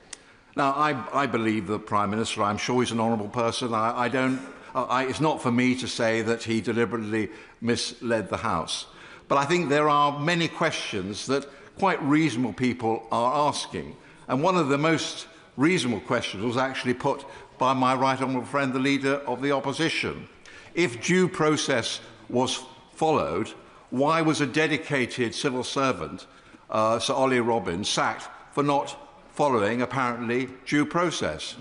[SPEAKER 11] Now, I believe the Prime Minister, I'm sure he's an honourable person. It's not for me to say that he deliberately misled the House. But I think there are many questions that quite reasonable people are asking. And one of the most reasonable questions was actually put by my right honourable friend, the Leader of the Opposition. If due process was followed, why was a dedicated civil servant, Sir Ollie Robbins, sacked for not following, apparently, due process?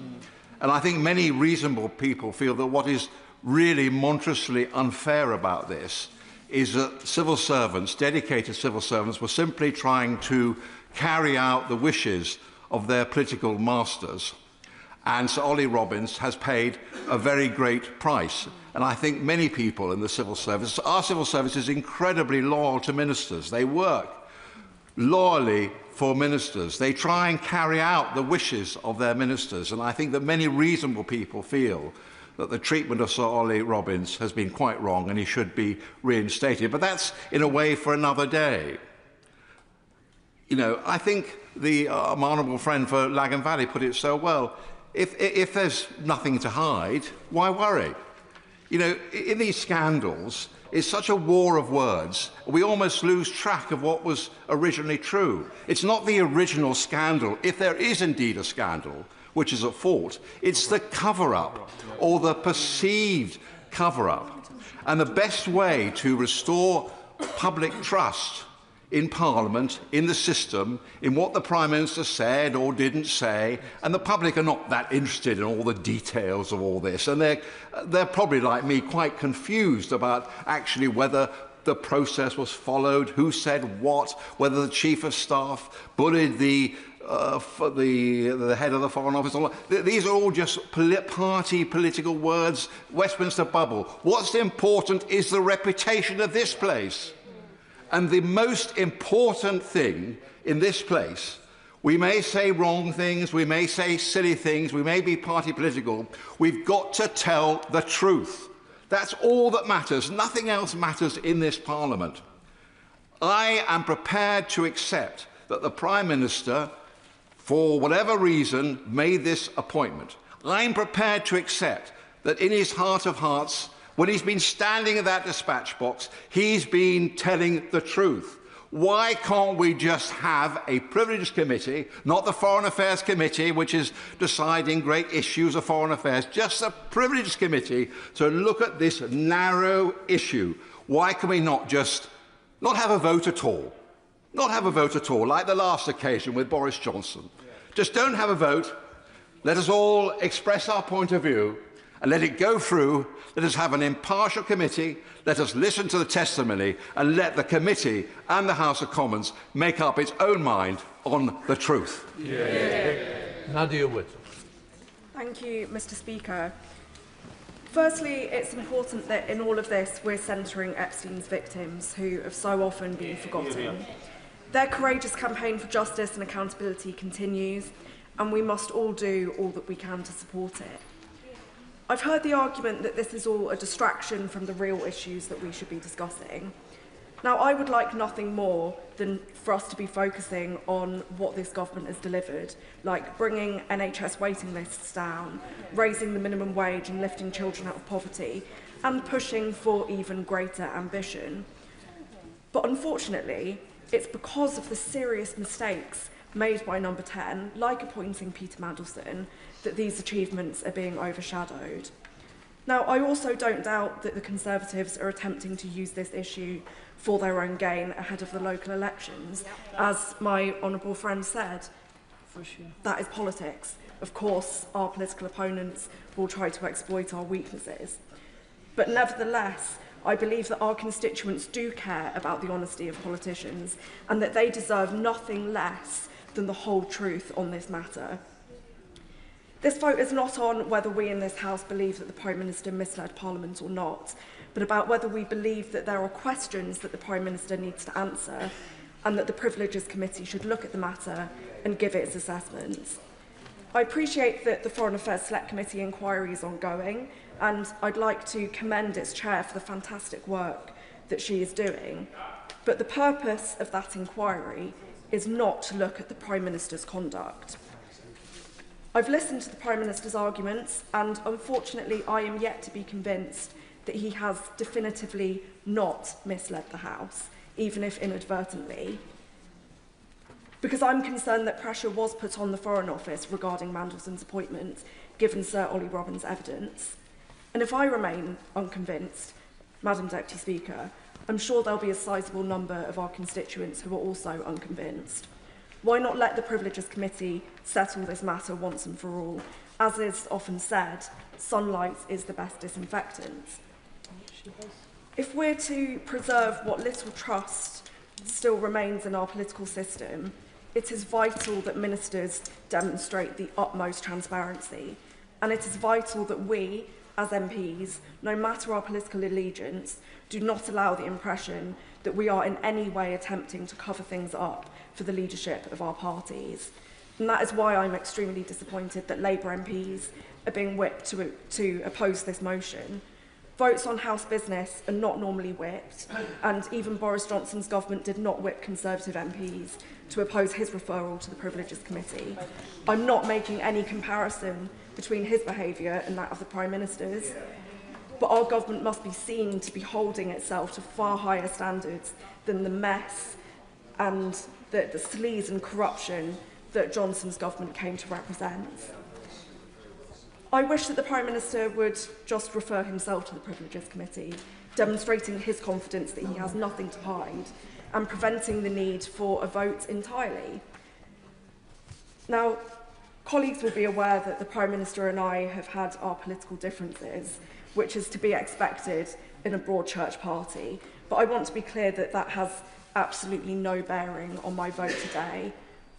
[SPEAKER 11] And I think many reasonable people feel that what is really monstrously unfair about this is that civil servants, dedicated civil servants, were simply trying to carry out the wishes of their political masters. And Sir Ollie Robbins has paid a very great price. And I think many people in the civil service, our civil service is incredibly loyal to ministers. They work loyally for ministers. They try and carry out the wishes of their ministers. And I think that many reasonable people feel that the treatment of Sir Ollie Robbins has been quite wrong and he should be reinstated. But that's, in a way, for another day. You know, I think my honourable friend for Lagan Valley put it so well. If there's nothing to hide, why worry? You know, in these scandals, it's such a war of words, we almost lose track of what was originally true. It's not the original scandal, if there is indeed a scandal, which is at fault. It's the cover-up, or the perceived cover-up. And the best way to restore public trust in Parliament, in the system, in what the Prime Minister said or didn't say, and the public are not that interested in all the details of all this, and they're probably, like me, quite confused about actually whether the process was followed, who said what, whether the Chief of Staff bullied the head of the Foreign Office. These are all just party political words, Westminster bubble. What's important is the reputation of this place. And the most important thing in this place, we may say wrong things, we may say silly things, we may be party political, we've got to tell the truth. That's all that matters. Nothing else matters in this Parliament. I am prepared to accept that the Prime Minister, for whatever reason, made this appointment. I'm prepared to accept that in his heart of hearts, when he's been standing at that dispatch box, he's been telling the truth. Why can't we just have a Privileges Committee, not the Foreign Affairs Committee, which is deciding great issues of foreign affairs, just a Privileges Committee to look at this narrow issue? Why can we not just not have a vote at all? Not have a vote at all, like the last occasion with Boris Johnson. Just don't have a vote. Let us all express our point of view and let it go through. Let us have an impartial committee, let us listen to the testimony, and let the committee and the House of Commons make up its own mind on the truth.
[SPEAKER 3] Nadia Whittle.
[SPEAKER 15] Thank you, Mr. Speaker. Firstly, it's important that in all of this we're centring Epstein's victims, who have so often been forgotten. Their courageous campaign for justice and accountability continues, and we must all do all that we can to support it. I've heard the argument that this is all a distraction from the real issues that we should be discussing. Now, I would like nothing more than for us to be focusing on what this government has delivered, like bringing NHS waiting lists down, raising the minimum wage and lifting children out of poverty, and pushing for even greater ambition. But unfortunately, it's because of the serious mistakes made by Number 10, like appointing Peter Mandelson, that these achievements are being overshadowed. Now, I also don't doubt that the Conservatives are attempting to use this issue for their own gain ahead of the local elections. As my honourable friend said, that is politics. Of course, our political opponents will try to exploit our weaknesses. But nevertheless, I believe that our constituents do care about the honesty of politicians and that they deserve nothing less than the whole truth on this matter. This vote is not on whether we in this House believe that the Prime Minister misled Parliament or not, but about whether we believe that there are questions that the Prime Minister needs to answer and that the Privileges Committee should look at the matter and give its assessments. I appreciate that the Foreign Affairs Select Committee inquiry is ongoing, and I'd like to commend its chair for the fantastic work that she is doing. But the purpose of that inquiry is not to look at the Prime Minister's conduct. I've listened to the Prime Minister's arguments, and unfortunately I am yet to be convinced that he has definitively not misled the House, even if inadvertently. Because I'm concerned that pressure was put on the Foreign Office regarding Mandelson's appointment, given Sir Ollie Robbins' evidence. And if I remain unconvinced, Madam Deputy Speaker, I'm sure there'll be a sizable number of our constituents who are also unconvinced. Why not let the Privileges Committee settle this matter once and for all? As is often said, sunlight is the best disinfectant. If we're to preserve what little trust still remains in our political system, it is vital that ministers demonstrate the utmost transparency, and it is vital that we, as MPs, no matter our political allegiance, do not allow the impression that we are in any way attempting to cover things up for the leadership of our parties. And that is why I'm extremely disappointed that Labour MPs are being whipped to oppose this motion. Votes on House business are not normally whipped, and even Boris Johnson's government did not whip Conservative MPs to oppose his referral to the Privileges Committee. I'm not making any comparison between his behaviour and that of the Prime Minister's, but our government must be seen to be holding itself to far higher standards than the mess and the sleaze and corruption that Johnson's government came to represent. I wish that the Prime Minister would just refer himself to the Privileges Committee, demonstrating his confidence that he has nothing to hide and preventing the need for a vote entirely. Now, colleagues will be aware that the Prime Minister and I have had our political differences, which is to be expected in a broad church party, but I want to be clear that that has absolutely no bearing on my vote today.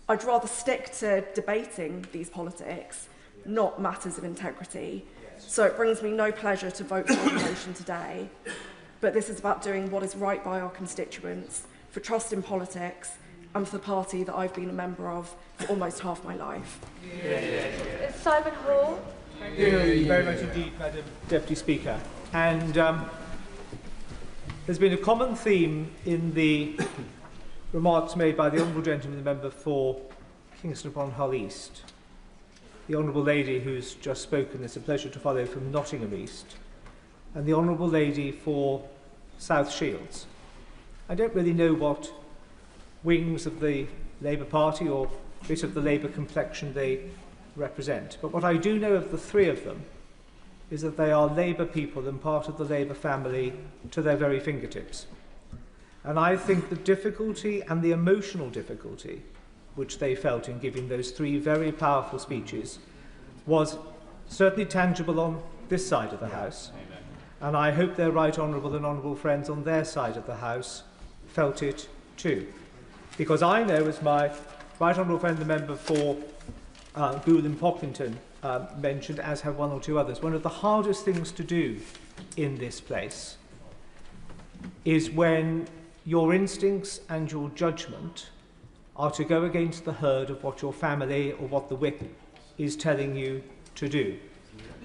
[SPEAKER 15] I'd rather stick to debating these politics, not matters of integrity. So it brings me no pleasure to vote for the motion today, but this is about doing what is right by our constituents, for trust in politics, and for the party that I've been a member of for almost half my life.
[SPEAKER 16] Simon Hall.
[SPEAKER 17] Thank you very much indeed, Madam Deputy Speaker. And there's been a common theme in the remarks made by the Honourable Gentleman, the member for Kingston upon Hull East. The Honourable Lady who's just spoken, it's a pleasure to follow, from Nottingham East, and the Honourable Lady for South Shields. I don't really know what wings of the Labour Party or bit of the Labour complexion they represent, but what I do know of the three of them is that they are Labour people and part of the Labour family to their very fingertips. And I think the difficulty and the emotional difficulty which they felt in giving those three very powerful speeches was certainly tangible on this side of the House. And I hope their right honourable and honourable friends on their side of the House felt it too. Because I know, as my right honourable friend, the member for Goole and Pocklington mentioned, as have one or two others, one of the hardest things to do in this place is when your instincts and your judgment are to go against the herd of what your family or what the whip is telling you to do.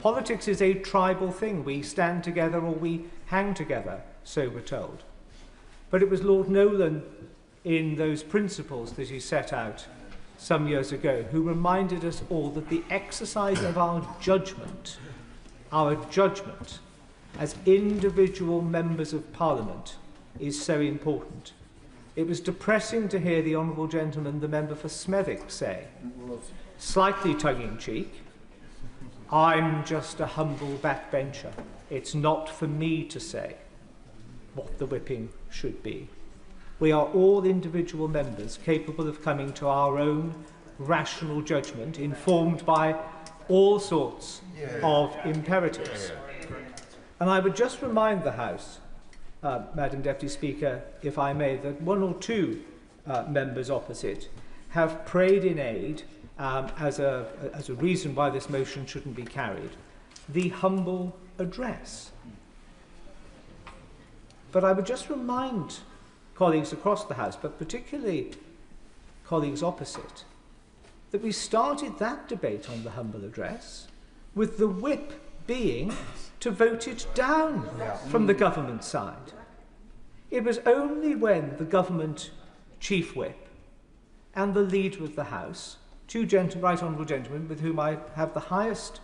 [SPEAKER 17] Politics is a tribal thing. We stand together or we hang together, so we're told. But it was Lord Nolan, in those principles that he set out some years ago, who reminded us all that the exercise of our judgment as individual members of Parliament is so important. It was depressing to hear the Honourable Gentleman, the member for Smethwick, say, slightly tongue-in-cheek, I'm just a humble backbencher. It's not for me to say what the whipping should be. We are all individual members capable of coming to our own rational judgment, informed by all sorts of imperatives. And I would just remind the House, Madam Deputy Speaker, if I may, that one or two members opposite have prayed in aid as a reason why this motion shouldn't be carried, the humble address. But I would just remind colleagues across the House, but particularly colleagues opposite, that we started that debate on the humble address with the whip being to vote it down from the government side. It was only when the government chief whip and the leader of the House, two right honourable gentlemen with whom I have the highest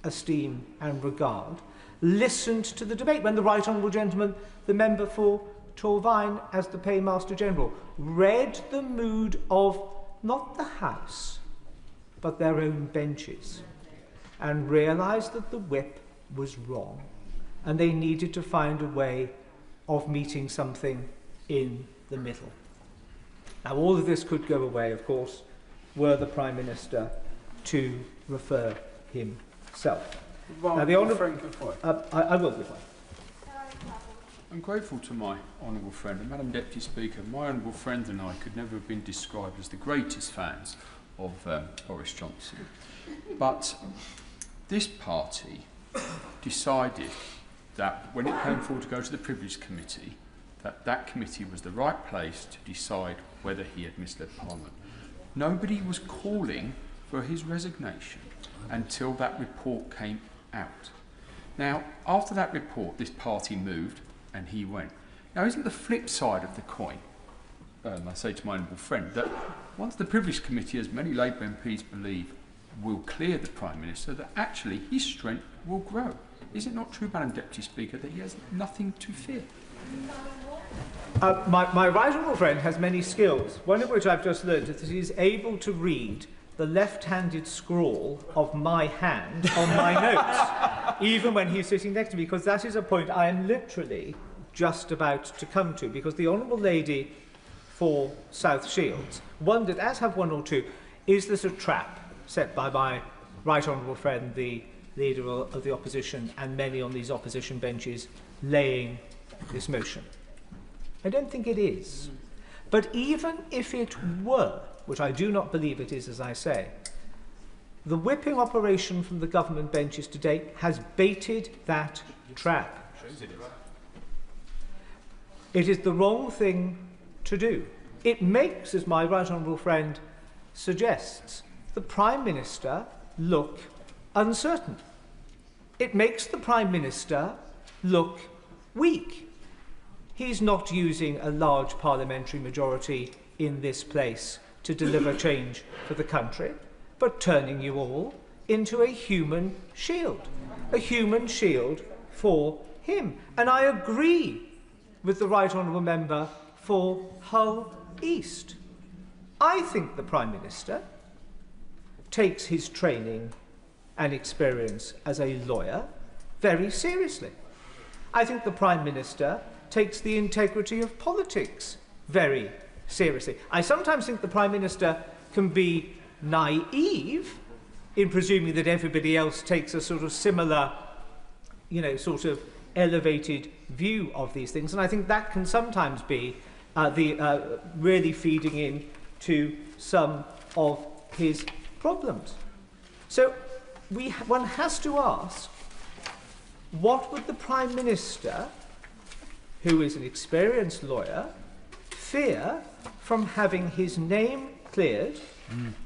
[SPEAKER 17] esteem and regard, listened to the debate when the right honourable gentleman, the member for Torvine as the Paymaster General, read the mood of not the House but their own benches and realised that the whip was wrong and they needed to find a way of meeting something in the middle. Now, all of this could go away, of course, were the Prime Minister to refer himself. Now, the honourable I will be fine.
[SPEAKER 10] I'm grateful to my honourable friend, and Madam Deputy Speaker, my honourable friend and I could never have been described as the greatest fans of Boris Johnson. But this party decided that when it came forward to go to the Privilege Committee, that committee was the right place to decide whether he had misled Parliament. Nobody was calling for his resignation until that report came out. Now, after that report, this party moved and he went. Now, isn't the flip side of the coin, I say to my honourable friend, that once the Privilege Committee, as many Labour MPs believe, will clear the Prime Minister, that actually his strength will grow? Is it not true, Madam Deputy Speaker, that he has nothing to fear?
[SPEAKER 17] My right honourable friend has many skills, one of which I've just learned is that he is able to read the left-handed scrawl of my hand on my notes, even when he's sitting next to me, because that is a point I am literally just about to come to, because the Honourable Lady for South Shields wondered, as have one or two, is this a trap set by my right honourable friend, the Leader of the Opposition, and many on these opposition benches laying this motion? I don't think it is. But even if it were, which I do not believe it is, as I say, the whipping operation from the government benches today has baited that trap. It is the wrong thing to do. It makes, as my right honourable friend suggests, the Prime Minister look uncertain. It makes the Prime Minister look weak. He's not using a large parliamentary majority in this place to deliver change for the country, but turning you all into a human shield for him. And I agree with the right honourable member for Hull East. I think the Prime Minister takes his training and experience as a lawyer very seriously. I think the Prime Minister takes the integrity of politics very seriously. I sometimes think the Prime Minister can be naive in presuming that everybody else takes a sort of similar, sort of elevated view of these things, and I think that can sometimes be really feeding in to some of his problems. So one has to ask, what would the Prime Minister, who is an experienced lawyer, fear from having his name cleared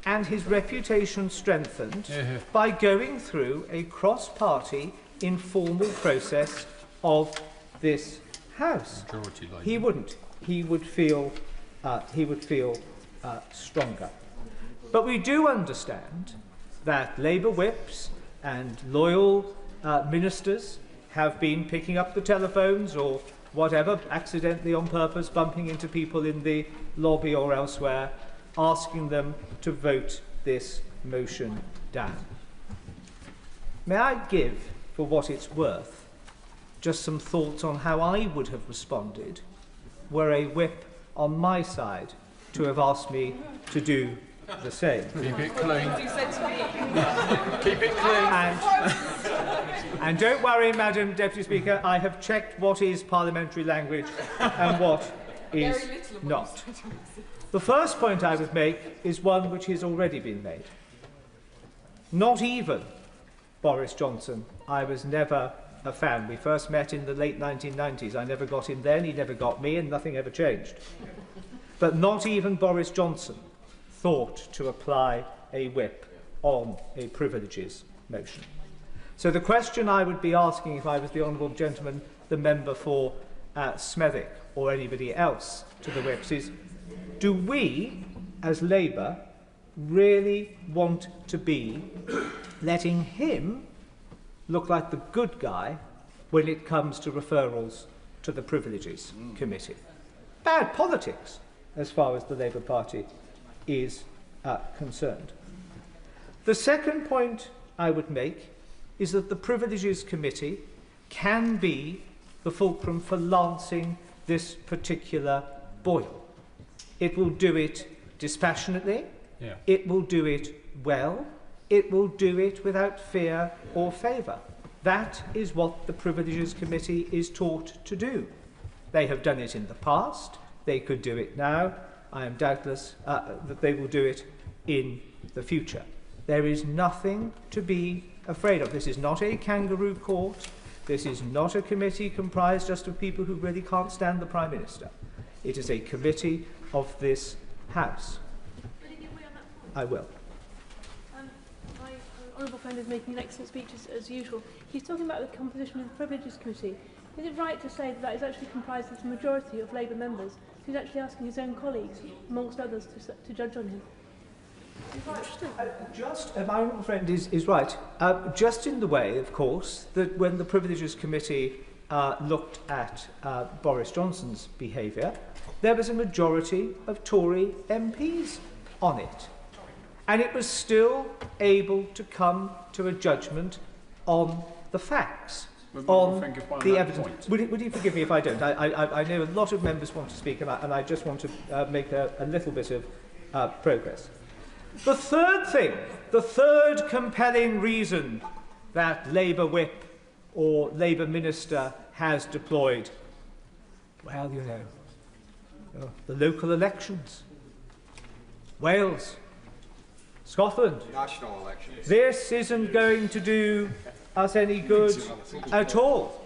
[SPEAKER 17] and his reputation strengthened by going through a cross-party informal process of this House? He wouldn't. He would feel stronger. But we do understand that Labour whips and loyal ministers have been picking up the telephones or whatever, accidentally on purpose, bumping into people in the lobby or elsewhere, asking them to vote this motion down. May I give, for what it's worth, just some thoughts on how I would have responded were a whip on my side to have asked me to do the same.
[SPEAKER 10] Keep it clean.
[SPEAKER 17] Keep it clean. And don't worry, Madam Deputy Speaker, I have checked what is parliamentary language and what is not. The first point I would make is one which has already been made. Not even Boris Johnson. I was never a fan. We first met in the late 1990s. I never got him then, he never got me, and nothing ever changed. But not even Boris Johnson thought to apply a whip on a privileges motion. So the question I would be asking if I was the honourable gentleman, the member for Smethwick, or anybody else to the whips is, do we, as Labour, really want to be letting him look like the good guy when it comes to referrals to the Privileges Committee? Bad politics, as far as the Labour Party is concerned. The second point I would make is that the Privileges Committee can be the fulcrum for lancing this particular boil. It will do it dispassionately, it will do it well, it will do it without fear or favour. That is what the Privileges Committee is taught to do. They have done it in the past, they could do it now. I am doubtless that they will do it in the future. There is nothing to be afraid of. This is not a kangaroo court. This is not a committee comprised just of people who really can't stand the Prime Minister. It is a committee of this House. I will.
[SPEAKER 18] My honourable friend is making an excellent speech as usual. He's talking about the composition of the Privileges Committee. Is it right to say that that is actually comprised of the majority of Labour members? He's actually asking his own colleagues, amongst others, to judge on him.
[SPEAKER 17] My honourable friend is right. Just in the way, of course, that when the Privileges Committee looked at Boris Johnson's behaviour, there was a majority of Tory MPs on it. And it was still able to come to a judgment on the facts, on the evidence. Would you forgive me if I don't? I know a lot of members want to speak, and I just want to make a little bit of progress. The third thing, the third compelling reason that Labour whip or Labour minister has deployed, well, you know, the local elections, Wales, Scotland.
[SPEAKER 19] National elections.
[SPEAKER 17] This isn't going to do us any good at all.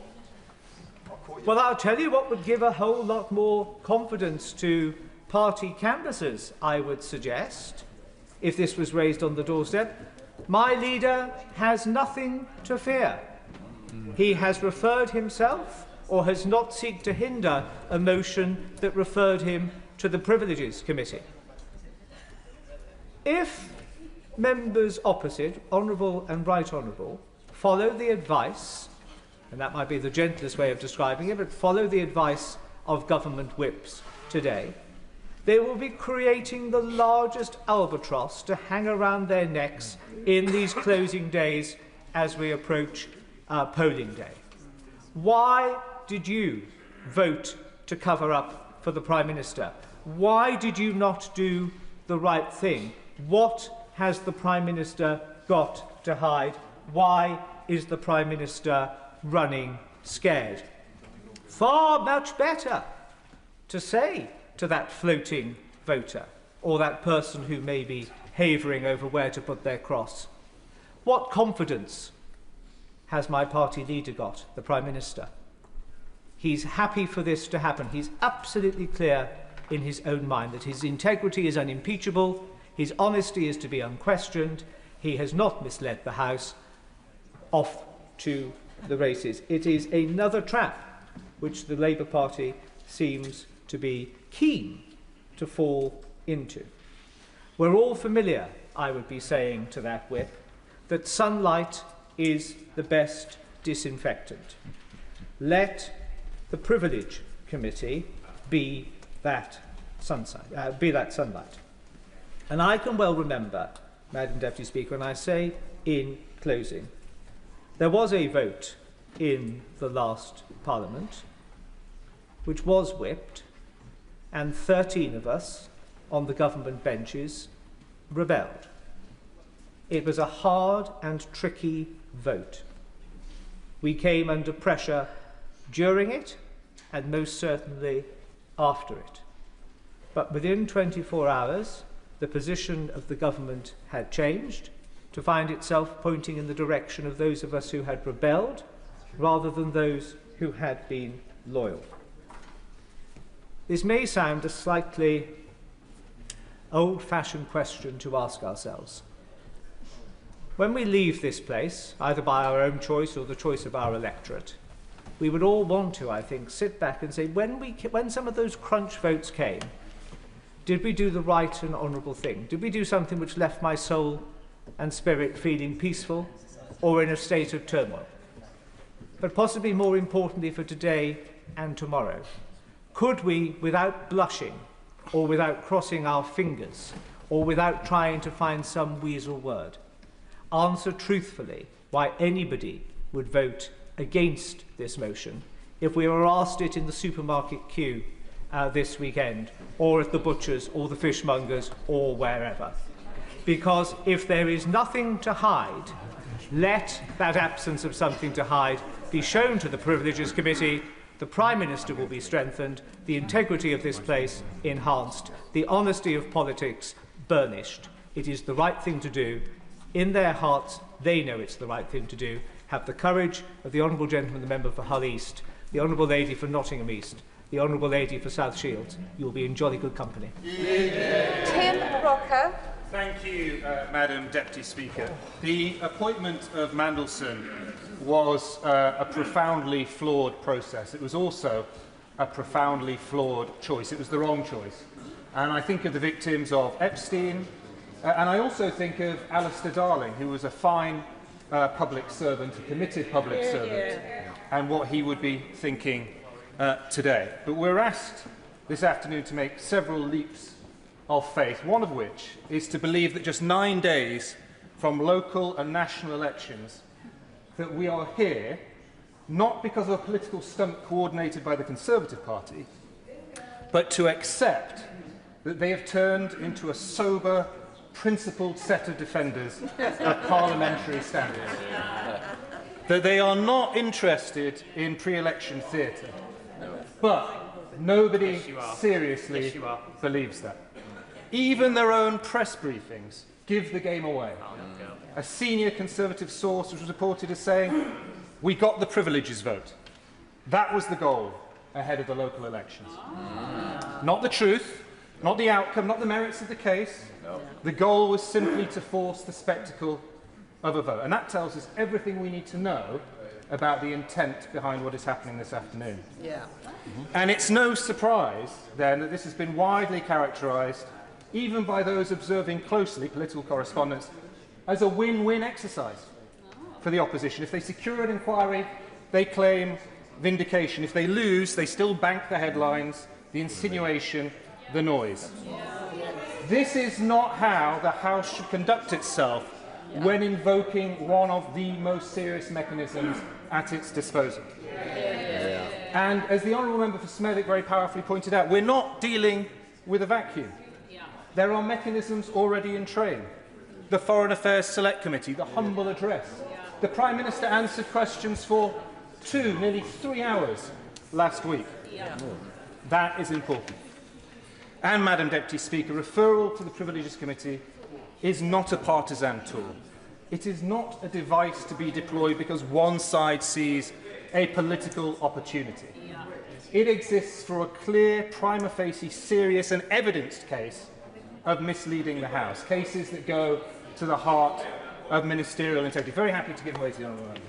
[SPEAKER 17] Well, I'll tell you what would give a whole lot more confidence to party canvassers, I would suggest, if this was raised on the doorstep. My leader has nothing to fear. He has referred himself, or has not sought to hinder, a motion that referred him to the Privileges Committee. If members opposite, honourable and right honourable, follow the advice, and that might be the gentlest way of describing it, but follow the advice of government whips today, they will be creating the largest albatross to hang around their necks in these closing days as we approach polling day. Why did you vote to cover up for the Prime Minister? Why did you not do the right thing? What has the Prime Minister got to hide? Why is the Prime Minister running scared? Far much better to say to that floating voter, or that person who may be havering over where to put their cross, what confidence has my party leader got, the Prime Minister? He's happy for this to happen. He's absolutely clear in his own mind that his integrity is unimpeachable, his honesty is to be unquestioned, he has not misled the House. Off to the races. It is another trap which the Labour Party seems to be keen to fall into. We're all familiar, I would be saying to that whip, that sunlight is the best disinfectant. Let the Privilege Committee be that sunlight. And I can well remember, Madam Deputy Speaker, and I say in closing, there was a vote in the last Parliament which was whipped, and 13 of us on the government benches rebelled. It was a hard and tricky vote. We came under pressure during it and most certainly after it. But within 24 hours, the position of the government had changed to find itself pointing in the direction of those of us who had rebelled rather than those who had been loyal. This may sound a slightly old-fashioned question to ask ourselves. When we leave this place, either by our own choice or the choice of our electorate, we would all want to, I think, sit back and say, when some of those crunch votes came, did we do the right and honourable thing? Did we do something which left my soul and spirit feeling peaceful or in a state of turmoil? But possibly more importantly for today and tomorrow, could we, without blushing or without crossing our fingers or without trying to find some weasel word, answer truthfully why anybody would vote against this motion if we were asked it in the supermarket queue this weekend, or at the butcher's or the fishmonger's or wherever? Because if there is nothing to hide, let that absence of something to hide be shown to the Privileges Committee. The Prime Minister will be strengthened, the integrity of this place enhanced, the honesty of politics burnished. It is the right thing to do. In their hearts, they know it's the right thing to do. Have the courage of the Honourable Gentleman, the Member for Hull East, the Honourable Lady for Nottingham East, the Honourable Lady for South Shields. You will be in jolly good company.
[SPEAKER 16] Tim Rocker.
[SPEAKER 19] Thank you, Madam Deputy Speaker. The appointment of Mandelson was a profoundly flawed process. It was also a profoundly flawed choice. It was the wrong choice. And I think of the victims of Epstein, and I also think of Alistair Darling, who was a fine public servant, a committed public servant, and what he would be thinking today. But we're asked this afternoon to make several leaps of faith, one of which is to believe that just 9 days from local and national elections, that we are here not because of a political stunt coordinated by the Conservative Party, but to accept that they have turned into a sober, principled set of defenders of parliamentary standards. That they are not interested in pre-election theatre. But nobody seriously believes that. Even their own press briefings give the game away. A senior Conservative source was reported as saying, "We got the privileges vote." That was the goal ahead of the local elections. Not the truth, not the outcome, not the merits of the case. The goal was simply to force the spectacle of a vote. And that tells us everything we need to know about the intent behind what is happening this afternoon. And it's no surprise, then, that this has been widely characterised, even by those observing closely political correspondence, as a win-win exercise for the opposition. If they secure an inquiry, they claim vindication. If they lose, they still bank the headlines, the insinuation, the noise. This is not how the House should conduct itself when invoking one of the most serious mechanisms at its disposal. And as the Honourable Member for Smethwick very powerfully pointed out, we're not dealing with a vacuum. There are mechanisms already in train. The Foreign Affairs Select Committee, the humble address. The Prime Minister answered questions for nearly 3 hours last week. That is important. And, Madam Deputy Speaker, referral to the Privileges Committee is not a partisan tool. It is not a device to be deployed because one side sees a political opportunity. It exists for a clear, prima facie, serious and evidenced case of misleading the House, cases that go to the heart of ministerial integrity. Very happy to give way to the Honourable Member.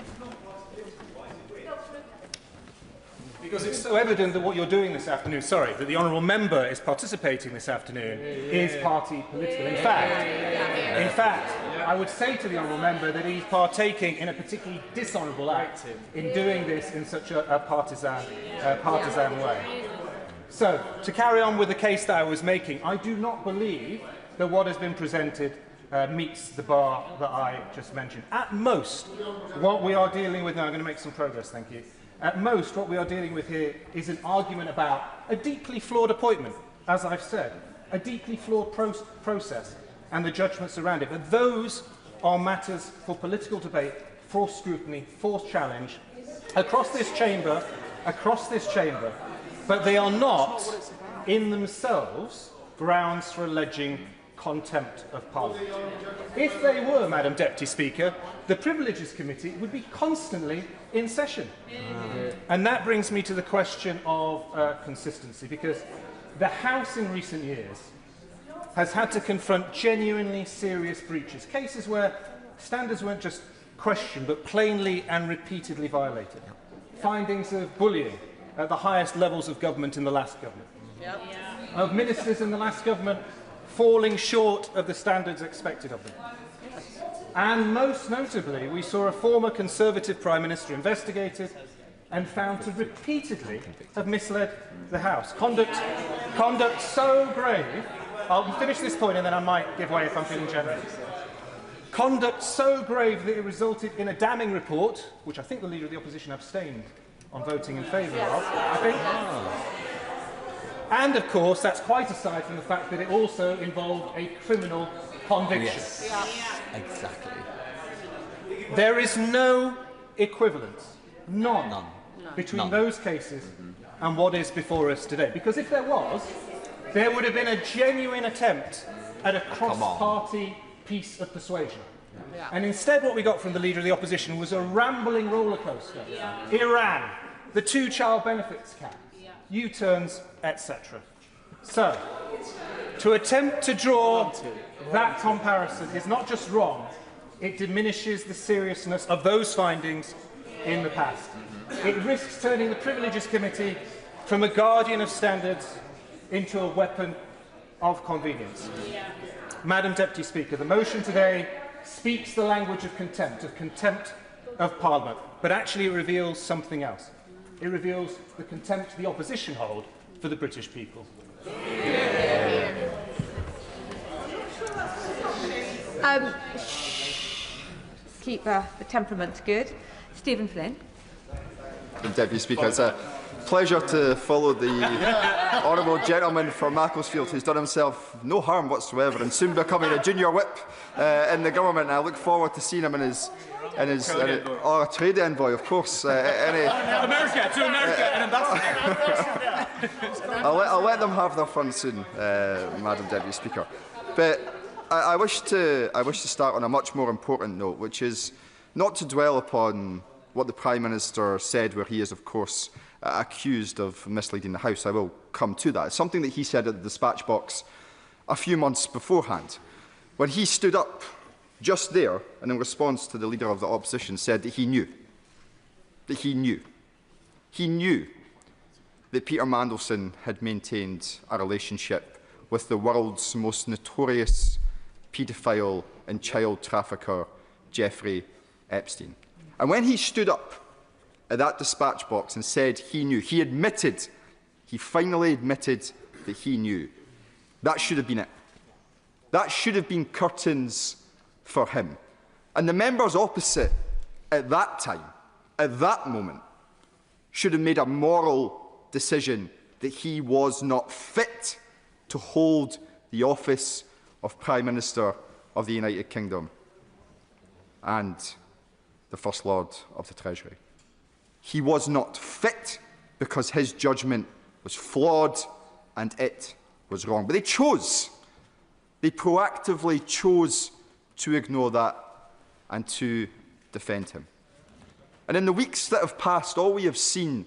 [SPEAKER 19] Because it's so evident that what you're doing this afternoon, that the Honourable Member is participating this afternoon, is party political. In fact, I would say to the Honourable Member that he's partaking in a particularly dishonourable act in doing this in such a partisan way. So, to carry on with the case that I was making, I do not believe that what has been presented meets the bar that I just mentioned. At most, what we are dealing with now, I'm going to make some progress, thank you. At most, what we are dealing with here is an argument about a deeply flawed appointment, as I've said, a deeply flawed process and the judgments around it. But those are matters for political debate, for scrutiny, for challenge, across this chamber, but they are not, in themselves, grounds for alleging contempt of Parliament. If they were, Madam Deputy Speaker, the Privileges Committee would be constantly in session. And that brings me to the question of consistency, because the House in recent years has had to confront genuinely serious breaches, cases where standards weren't just questioned but plainly and repeatedly violated. Findings of bullying at the highest levels of government in the last government. Of ministers in the last government falling short of the standards expected of them. And most notably, we saw a former Conservative Prime Minister investigated and found to repeatedly have misled the House. Conduct so grave. I'll finish this point and then I might give way if I'm feeling generous. Conduct so grave that it resulted in a damning report, which I think the Leader of the Opposition abstained on voting in favour of, I think. And, of course, that's quite aside from the fact that it also involved a criminal conviction.
[SPEAKER 20] Yes, exactly.
[SPEAKER 19] There is no equivalence, none. Between those cases and what is before us today. Because if there was, there would have been a genuine attempt at a cross-party piece of persuasion. And instead what we got from the Leader of the Opposition was a rambling roller coaster. Iran, the two-child benefits cap, U-turns, etc. So, to attempt to draw that comparison is not just wrong, it diminishes the seriousness of those findings in the past. It risks turning the Privileges Committee from a guardian of standards into a weapon of convenience. Madam Deputy Speaker, the motion today speaks the language of contempt of Parliament, but actually it reveals something else. It reveals the contempt the opposition hold for the British people.
[SPEAKER 16] Keep the temperament good. Stephen Flynn.
[SPEAKER 5] Deputy Speaker, it's a pleasure to follow the honourable gentleman from Macclesfield who's done himself no harm whatsoever and soon becoming a junior whip in the government. I look forward to seeing him in his a trade envoy, of course.
[SPEAKER 20] America, an ambassador.
[SPEAKER 5] I'll let them have their fun soon, Madam Deputy Speaker. But I wish to start on a much more important note, which is not to dwell upon what the Prime Minister said, where he is, of course, accused of misleading the House. I will come to that. It's something that he said at the dispatch box a few months beforehand, when he stood up just there and in response to the Leader of the Opposition said that he knew that Peter Mandelson had maintained a relationship with the world's most notorious paedophile and child trafficker, Jeffrey Epstein. And when he stood up at that dispatch box and said he knew, he finally admitted that he knew. That should have been it. That should have been curtains for him. And the members opposite at that time, at that moment, should have made a moral decision that he was not fit to hold the office of Prime Minister of the United Kingdom and the First Lord of the Treasury. He was not fit because his judgment was flawed and it was wrong. But they proactively chose to ignore that and to defend him. And in the weeks that have passed, all we have seen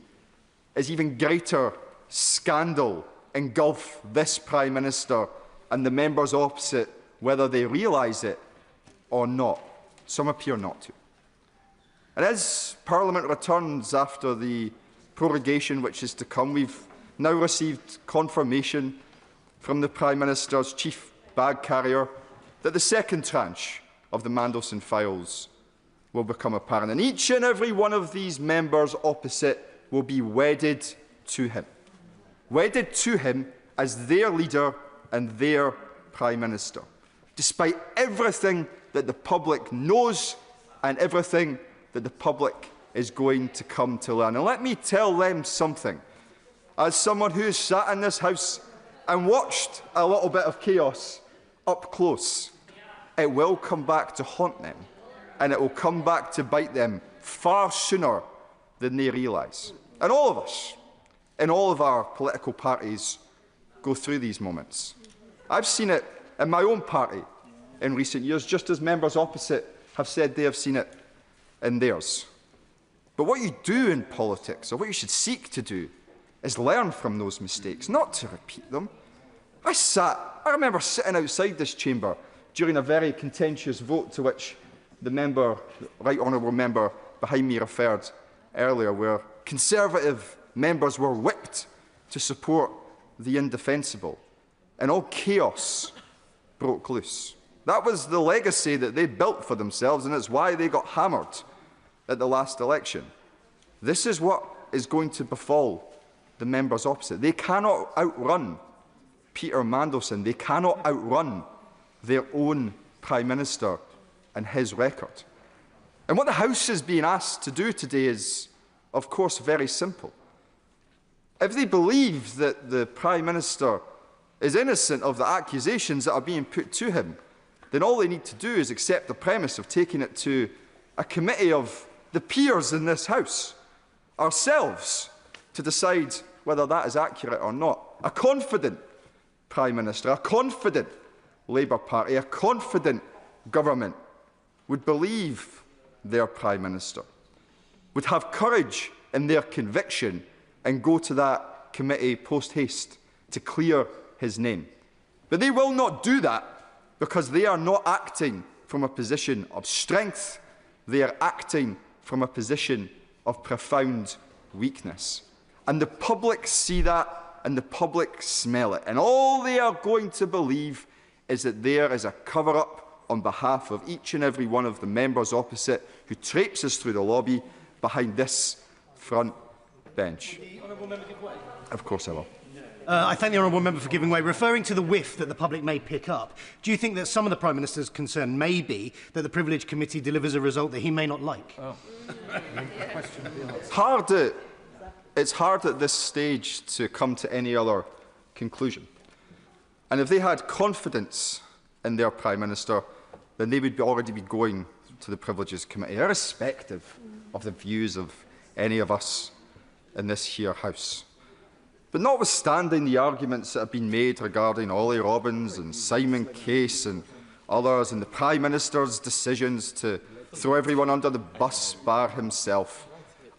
[SPEAKER 5] is even greater scandal engulf this Prime Minister and the members opposite, whether they realise it or not. Some appear not to. And as Parliament returns after the prorogation which is to come, we've now received confirmation from the Prime Minister's chief bag carrier that the second tranche of the Mandelson files will become apparent. And each and every one of these members opposite will be wedded to him as their leader and their Prime Minister, despite everything that the public knows and everything that the public is going to come to learn. And let me tell them something. As someone who has sat in this House and watched a little bit of chaos up close, it will come back to haunt them, and it will come back to bite them far sooner than they realise. And all of us, in all of our political parties, go through these moments. I've seen it in my own party in recent years, just as members opposite have said they have seen it in theirs. But what you do in politics, or what you should seek to do, is learn from those mistakes, not to repeat them. I remember sitting outside this chamber during a very contentious vote to which the right honourable member behind me referred earlier, where Conservative members were whipped to support the indefensible, and all chaos broke loose. That was the legacy that they built for themselves, and it's why they got hammered at the last election. This is what is going to befall the members opposite. They cannot outrun Peter Mandelson. They cannot outrun their own Prime Minister and his record. And what the House is being asked to do today is, of course, very simple. If they believe that the Prime Minister is innocent of the accusations that are being put to him, then all they need to do is accept the premise of taking it to a committee of the peers in this House, ourselves, to decide whether that is accurate or not. A confident Prime Minister, a confident Labour Party, a confident government would believe their Prime Minister, would have courage in their conviction and go to that committee post-haste to clear his name. But they will not do that because they are not acting from a position of strength. They are acting from a position of profound weakness. And the public see that, and the public smell it. And all they are going to believe is that there is a cover-up on behalf of each and every one of the members opposite who traipses through the lobby behind this front bench. Of course I will.
[SPEAKER 21] I thank the honourable member for giving way. Referring to the whiff that the public may pick up, do you think that some of the Prime Minister's concern may be that the Privilege Committee delivers a result that he may not like? Oh.
[SPEAKER 5] It's hard at this stage to come to any other conclusion. And if they had confidence in their Prime Minister, then they would already be going to the Privileges Committee, irrespective of the views of any of us in this here House. But notwithstanding the arguments that have been made regarding Ollie Robbins and Simon Case and others, and the Prime Minister's decisions to throw everyone under the bus bar himself,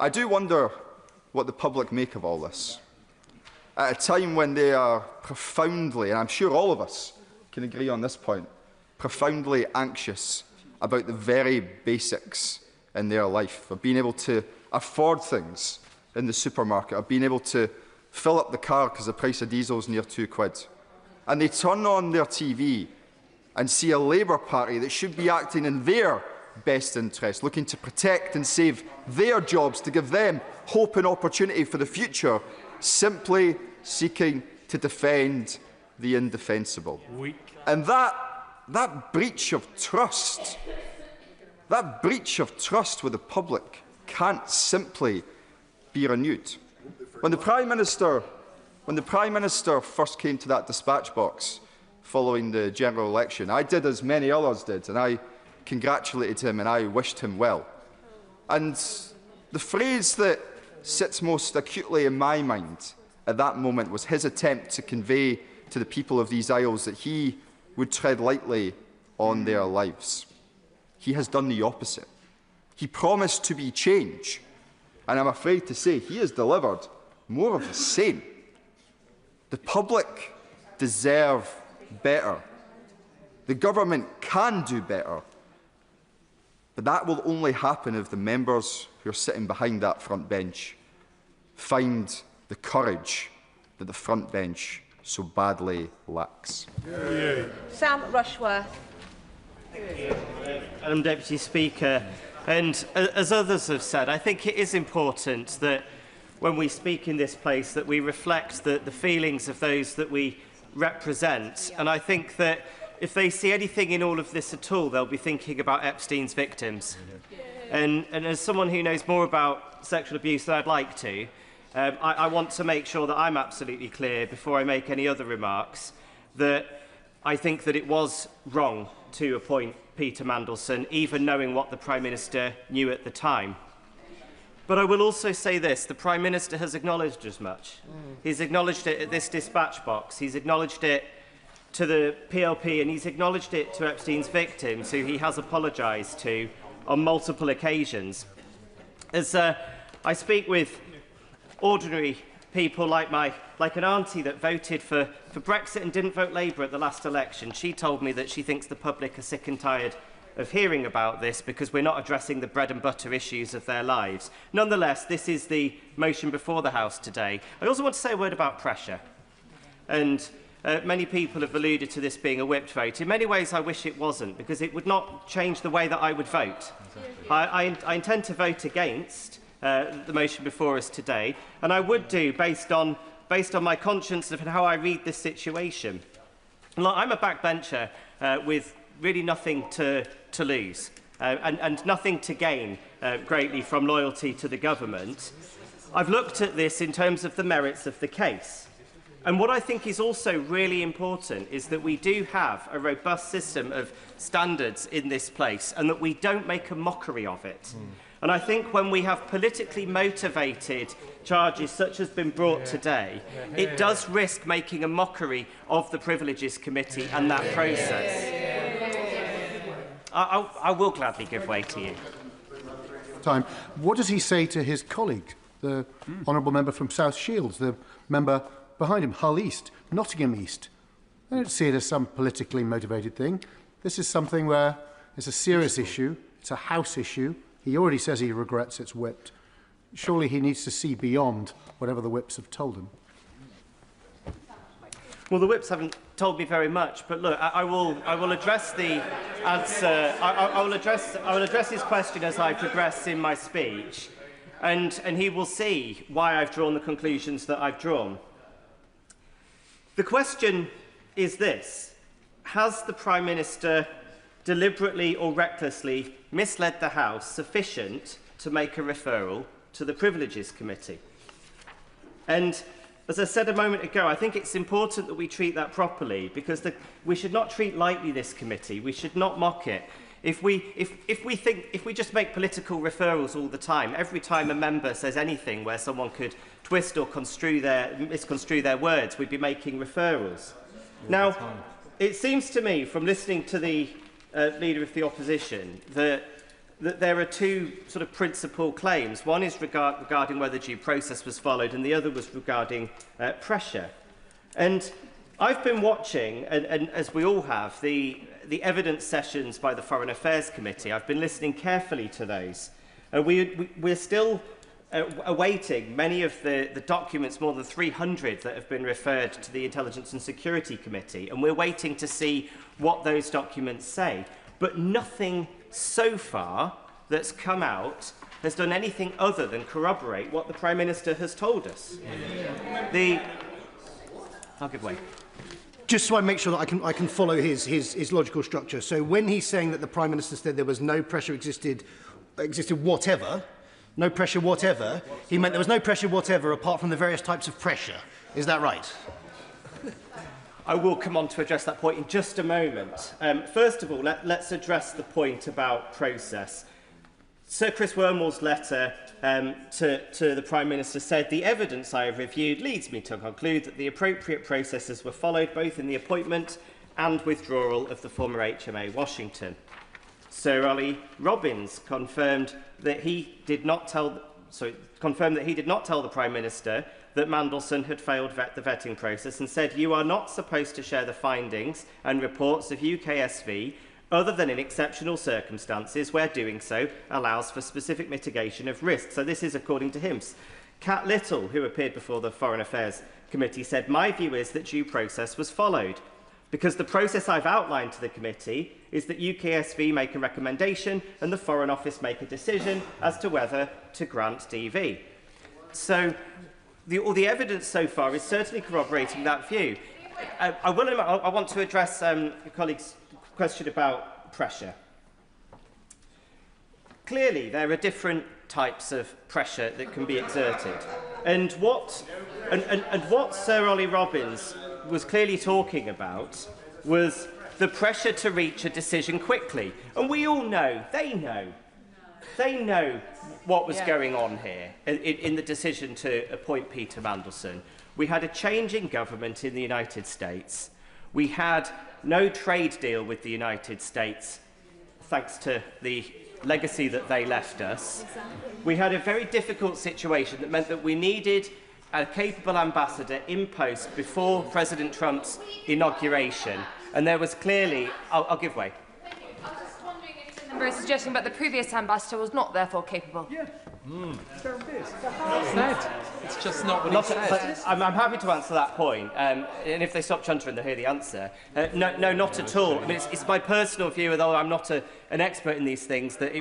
[SPEAKER 5] I do wonder what the public make of all this. At a time when they are profoundly, and I'm sure all of us can agree on this point, profoundly anxious about the very basics in their life, of being able to afford things in the supermarket, of being able to fill up the car because the price of diesel is near £2. And they turn on their TV and see a Labour Party that should be acting in their best interest, looking to protect and save their jobs, to give them hope and opportunity for the future, simply seeking to defend the indefensible. And that breach of trust, with the public can't simply be renewed. When the Prime Minister first came to that dispatch box following the general election, I did as many others did, and I congratulated him and I wished him well. And the phrase that sits most acutely in my mind at that moment was his attempt to convey to the people of these isles that he would tread lightly on their lives. He has done the opposite. He promised to be change, and I'm afraid to say he has delivered more of the same. The public deserve better. The government can do better. But that will only happen if the members who are sitting behind that front bench find the courage that the front bench so badly lacks.
[SPEAKER 16] Sam Rushworth.
[SPEAKER 22] Madam Deputy Speaker, and as others have said, I think it is important that when we speak in this place that we reflect the feelings of those that we represent. And I think that if they see anything in all of this at all, they'll be thinking about Epstein's victims. And as someone who knows more about sexual abuse than I'd like to, I want to make sure that I'm absolutely clear before I make any other remarks that I think that it was wrong to appoint Peter Mandelson, even knowing what the Prime Minister knew at the time. But I will also say this, the Prime Minister has acknowledged as much. He's acknowledged it at this dispatch box. He's acknowledged it to the PLP, and he's acknowledged it to Epstein's victims, who he has apologised to on multiple occasions. As I speak with ordinary people like an auntie that voted for Brexit and didn't vote Labour at the last election, she told me that she thinks the public are sick and tired of hearing about this because we're not addressing the bread and butter issues of their lives. Nonetheless, this is the motion before the House today. I also want to say a word about pressure. And many people have alluded to this being a whipped vote. In many ways, I wish it wasn't, because it would not change the way that I would vote. I intend to vote against the motion before us today, and I would do based on my conscience of how I read this situation. Look, I'm a backbencher with really nothing to lose and nothing to gain greatly from loyalty to the government. I've looked at this in terms of the merits of the case. And what I think is also really important is that we do have a robust system of standards in this place and that we don't make a mockery of it. And I think when we have politically motivated charges such as has been brought today, it does risk making a mockery of the Privileges Committee and that process. I will gladly give way to you.
[SPEAKER 7] Time. What does he say to his colleague, the honourable member from South Shields, the member behind him, Hull East, Nottingham East? I don't see it as some politically motivated thing. This is something where it's a serious issue, it's a House issue. He already says he regrets it's whipped. Surely he needs to see beyond whatever the whips have told him.
[SPEAKER 22] Well, the whips haven't told me very much, but look, I will address the answer. I will address his question as I progress in my speech, and he will see why I've drawn the conclusions that I've drawn. The question is this: has the Prime Minister deliberately or recklessly misled the House sufficient to make a referral to the Privileges Committee? And as I said a moment ago, I think it's important that we treat that properly, because we should not treat lightly this committee. We should not mock it. If we just make political referrals all the time, every time a member says anything where someone could twist or misconstrue their words, we'd be making referrals. Now, it seems to me, from listening to the Leader of the Opposition, that there are two sort of principal claims. One is regarding whether due process was followed, and the other was regarding pressure. And I've been watching, and as we all have, the evidence sessions by the Foreign Affairs Committee. I've been listening carefully to those. We're still awaiting many of the documents, more than 300, that have been referred to the Intelligence and Security Committee, and we're waiting to see what those documents say. But nothing so far that's come out has done anything other than corroborate what the Prime Minister has told us. I'll give way.
[SPEAKER 21] Just so I make sure that I can follow his logical structure. So when he's saying that the Prime Minister said there was no pressure existed whatever, no pressure whatever, he meant there was no pressure whatever apart from the various types of pressure. Is that right?
[SPEAKER 22] I will come on to address that point in just a moment. First of all, let's address the point about process. Sir Chris Wormall's letter to the Prime Minister said, "The evidence I have reviewed leads me to conclude that the appropriate processes were followed both in the appointment and withdrawal of the former HMA Washington." Sir Ollie Robbins confirmed that he did not tell the Prime Minister that Mandelson had failed the vetting process, and said, "You are not supposed to share the findings and reports of UKSV other than in exceptional circumstances where doing so allows for specific mitigation of risk." So this is according to him. Kat Little, who appeared before the Foreign Affairs Committee, said, "My view is that due process was followed, because the process I've outlined to the committee is that UKSV make a recommendation and the Foreign Office make a decision as to whether to grant DV." So all the evidence so far is certainly corroborating that view. I want to address your colleague's question about pressure. Clearly, there are different types of pressure that can be exerted. And what Sir Ollie Robbins was clearly talking about was the pressure to reach a decision quickly. And we all know, they know what was going on here in the decision to appoint Peter Mandelson. We had a change in government in the United States. We had no trade deal with the United States, thanks to the legacy that they left us. We had a very difficult situation that meant that we needed a capable ambassador in post before President Trump's inauguration. And there was clearly... I'll give way.
[SPEAKER 1] I'm just wondering if the member is suggesting that the previous ambassador was not therefore capable. Yeah.
[SPEAKER 10] It's just not what he said.
[SPEAKER 22] I'm happy to answer that point, and if they stop chuntering, they'll hear the answer. No, not at all. I mean, it's my personal view, although I'm not an expert in these things, that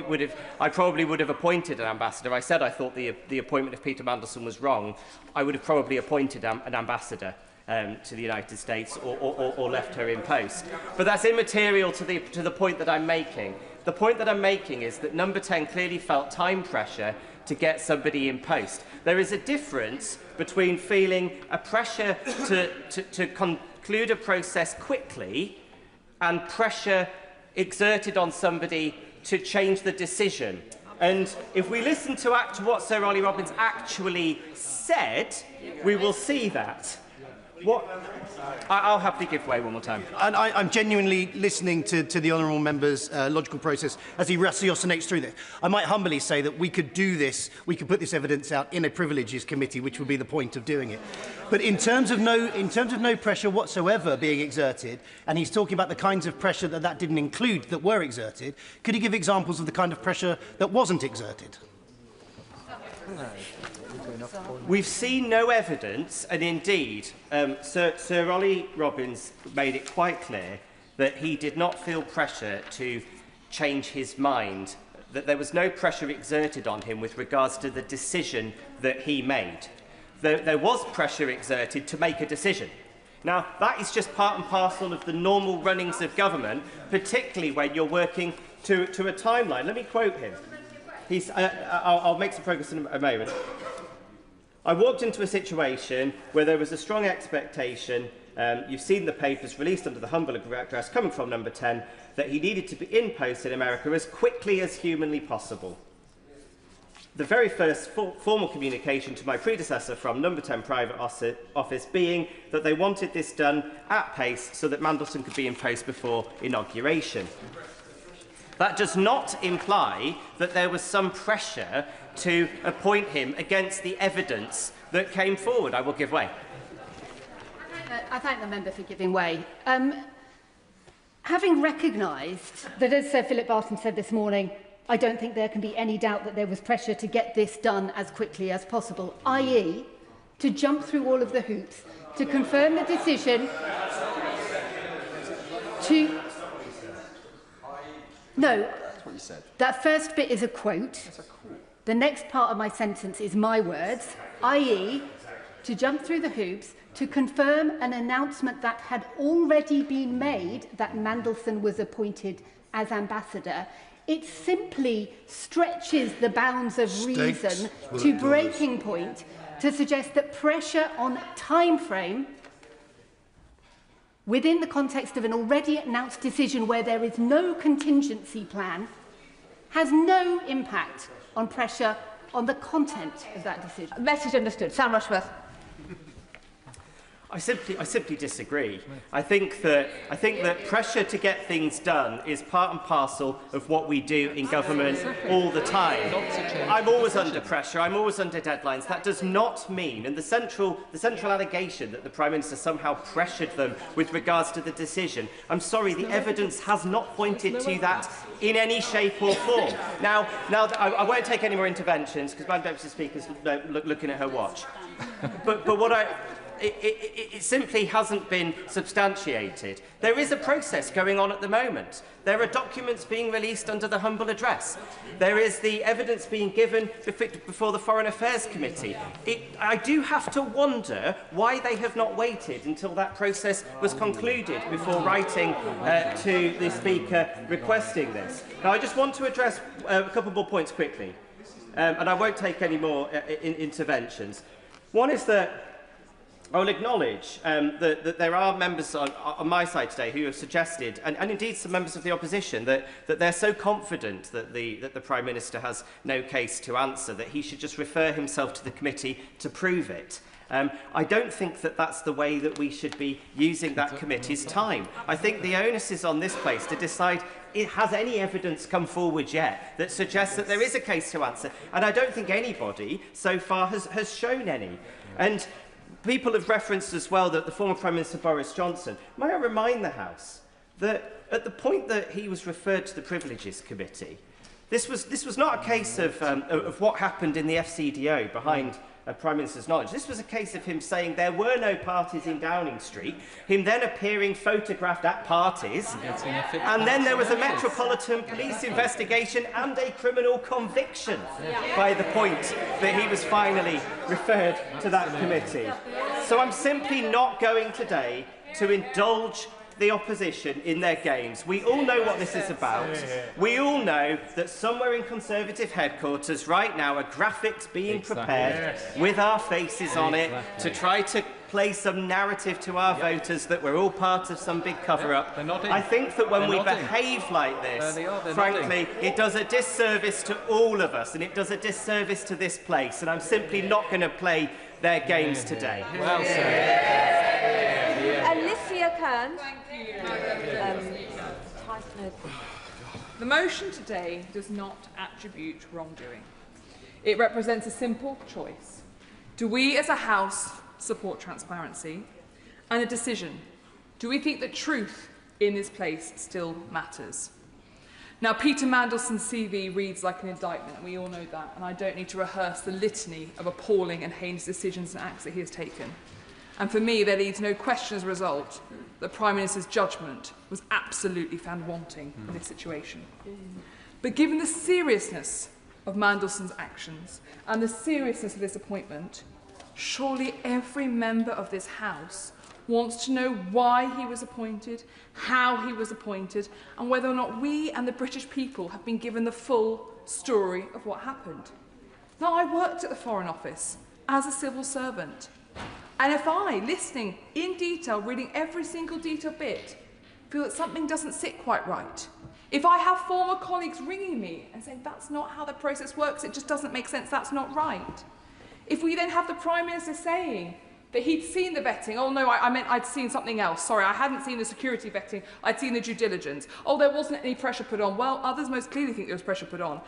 [SPEAKER 22] I probably would have appointed an ambassador. I said I thought the appointment of Peter Mandelson was wrong. I would have probably appointed an ambassador to the United States or left her in post. But that's immaterial to the point that I'm making. The point that I'm making is that Number 10 clearly felt time pressure to get somebody in post. There is a difference between feeling a pressure to conclude a process quickly and pressure exerted on somebody to change the decision. And if we listen to what Sir Ollie Robbins actually said, we will see that. I'll happily give way one more time.
[SPEAKER 21] And I'm genuinely listening to the honourable member's logical process as he ratiocinates through this. I might humbly say that we could do this, we could put this evidence out in a privileges committee, which would be the point of doing it. But in terms of no pressure whatsoever being exerted, and he's talking about the kinds of pressure that didn't include that were exerted, could he give examples of the kind of pressure that wasn't exerted?
[SPEAKER 22] We've seen no evidence, and indeed, Sir Ollie Robbins made it quite clear that he did not feel pressure to change his mind, that there was no pressure exerted on him with regards to the decision that he made. There was pressure exerted to make a decision. Now, that is just part and parcel of the normal runnings of government, particularly when you're working to a timeline. Let me quote him. I'll make some progress in a moment. I walked into a situation where there was a strong expectation, you've seen the papers released under the humble address coming from Number 10, that he needed to be in post in America as quickly as humanly possible. The very first formal communication to my predecessor from Number 10 Private Office being that they wanted this done at pace so that Mandelson could be in post before inauguration. That does not imply that there was some pressure to appoint him against the evidence that came forward. I will give way.
[SPEAKER 2] I thank the member for giving way. Having recognised that, as Sir Philip Barton said this morning, I don't think there can be any doubt that there was pressure to get this done as quickly as possible, i.e. to jump through all of the hoops, to confirm the decision, to... No, that's what you said. That first bit is a quote. The next part of my sentence is my words, i.e. to jump through the hoops to confirm an announcement that had already been made that Mandelson was appointed as ambassador. It simply stretches the bounds of reason to breaking point to suggest that pressure on time frame within the context of an already announced decision where there is no contingency plan has no impact on pressure on the content of that decision.
[SPEAKER 1] Message understood. Sam Rushworth.
[SPEAKER 22] I simply disagree. I think that pressure to get things done is part and parcel of what we do in government all the time. I'm always under pressure. I'm always under deadlines. That does not mean, and the central allegation that the Prime Minister somehow pressured them with regards to the decision. I'm sorry, the evidence has not pointed to that in any shape or form. Now I won't take any more interventions because Madam Deputy Speaker's looking at her watch. But what it simply hasn't been substantiated. There is a process going on at the moment. There are documents being released under the humble address. There is the evidence being given before the Foreign Affairs Committee. I do have to wonder why they have not waited until that process was concluded before writing to the Speaker requesting this. Now, I just want to address a couple more points quickly, and I won't take any more interventions. One is that I will acknowledge that there are members on my side today who have suggested, and indeed some members of the opposition, that they're so confident that the Prime Minister has no case to answer, that he should just refer himself to the committee to prove it. I don't think that that's the way that we should be using that committee's time. I think the onus is on this place to decide has any evidence come forward yet that suggests that there is a case to answer. And I don't think anybody so far has shown any. And people have referenced as well that the former Prime Minister Boris Johnson, may I remind the House that at the point that he was referred to the Privileges Committee, this was not a case of what happened in the FCDO behind Prime Minister's knowledge. This was a case of him saying there were no parties in Downing Street, him then appearing photographed at parties, and then there was a Metropolitan Police investigation and a criminal conviction by the point that he was finally referred to that committee. So I'm simply not going today to indulge the opposition in their games. We all know what this is about. We all know that somewhere in Conservative headquarters right now are graphics being prepared with our faces on it to try to play some narrative to our voters that we're all part of some big cover-up. I think that when we behave like this, frankly, it does a disservice to all of us, and it does a disservice to this place, and I'm simply not going to play their games today.
[SPEAKER 16] Well Alicia Kern.
[SPEAKER 6] The motion today does not attribute wrongdoing. It represents a simple choice. Do we as a House support transparency? And a decision. Do we think that truth in this place still matters? Now, Peter Mandelson's CV reads like an indictment, and we all know that, and I don't need to rehearse the litany of appalling and heinous decisions and acts that he has taken. And for me, there leaves no question as a result that Prime Minister's judgment was absolutely found wanting in this situation. But given the seriousness of Mandelson's actions and the seriousness of this appointment, surely every member of this House wants to know why he was appointed, how he was appointed, and whether or not we and the British people have been given the full story of what happened. Now, I worked at the Foreign Office as a civil servant. And if I, listening in detail, reading every single detail bit, feel that something doesn't sit quite right, if I have former colleagues ringing me and saying that's not how the process works, it just doesn't make sense, that's not right, if we then have the Prime Minister saying that he'd seen the vetting, oh no, I meant I'd seen something else, sorry, I hadn't seen the security vetting, I'd seen the due diligence, oh, there wasn't any pressure put on, well, others most clearly think there was pressure put on.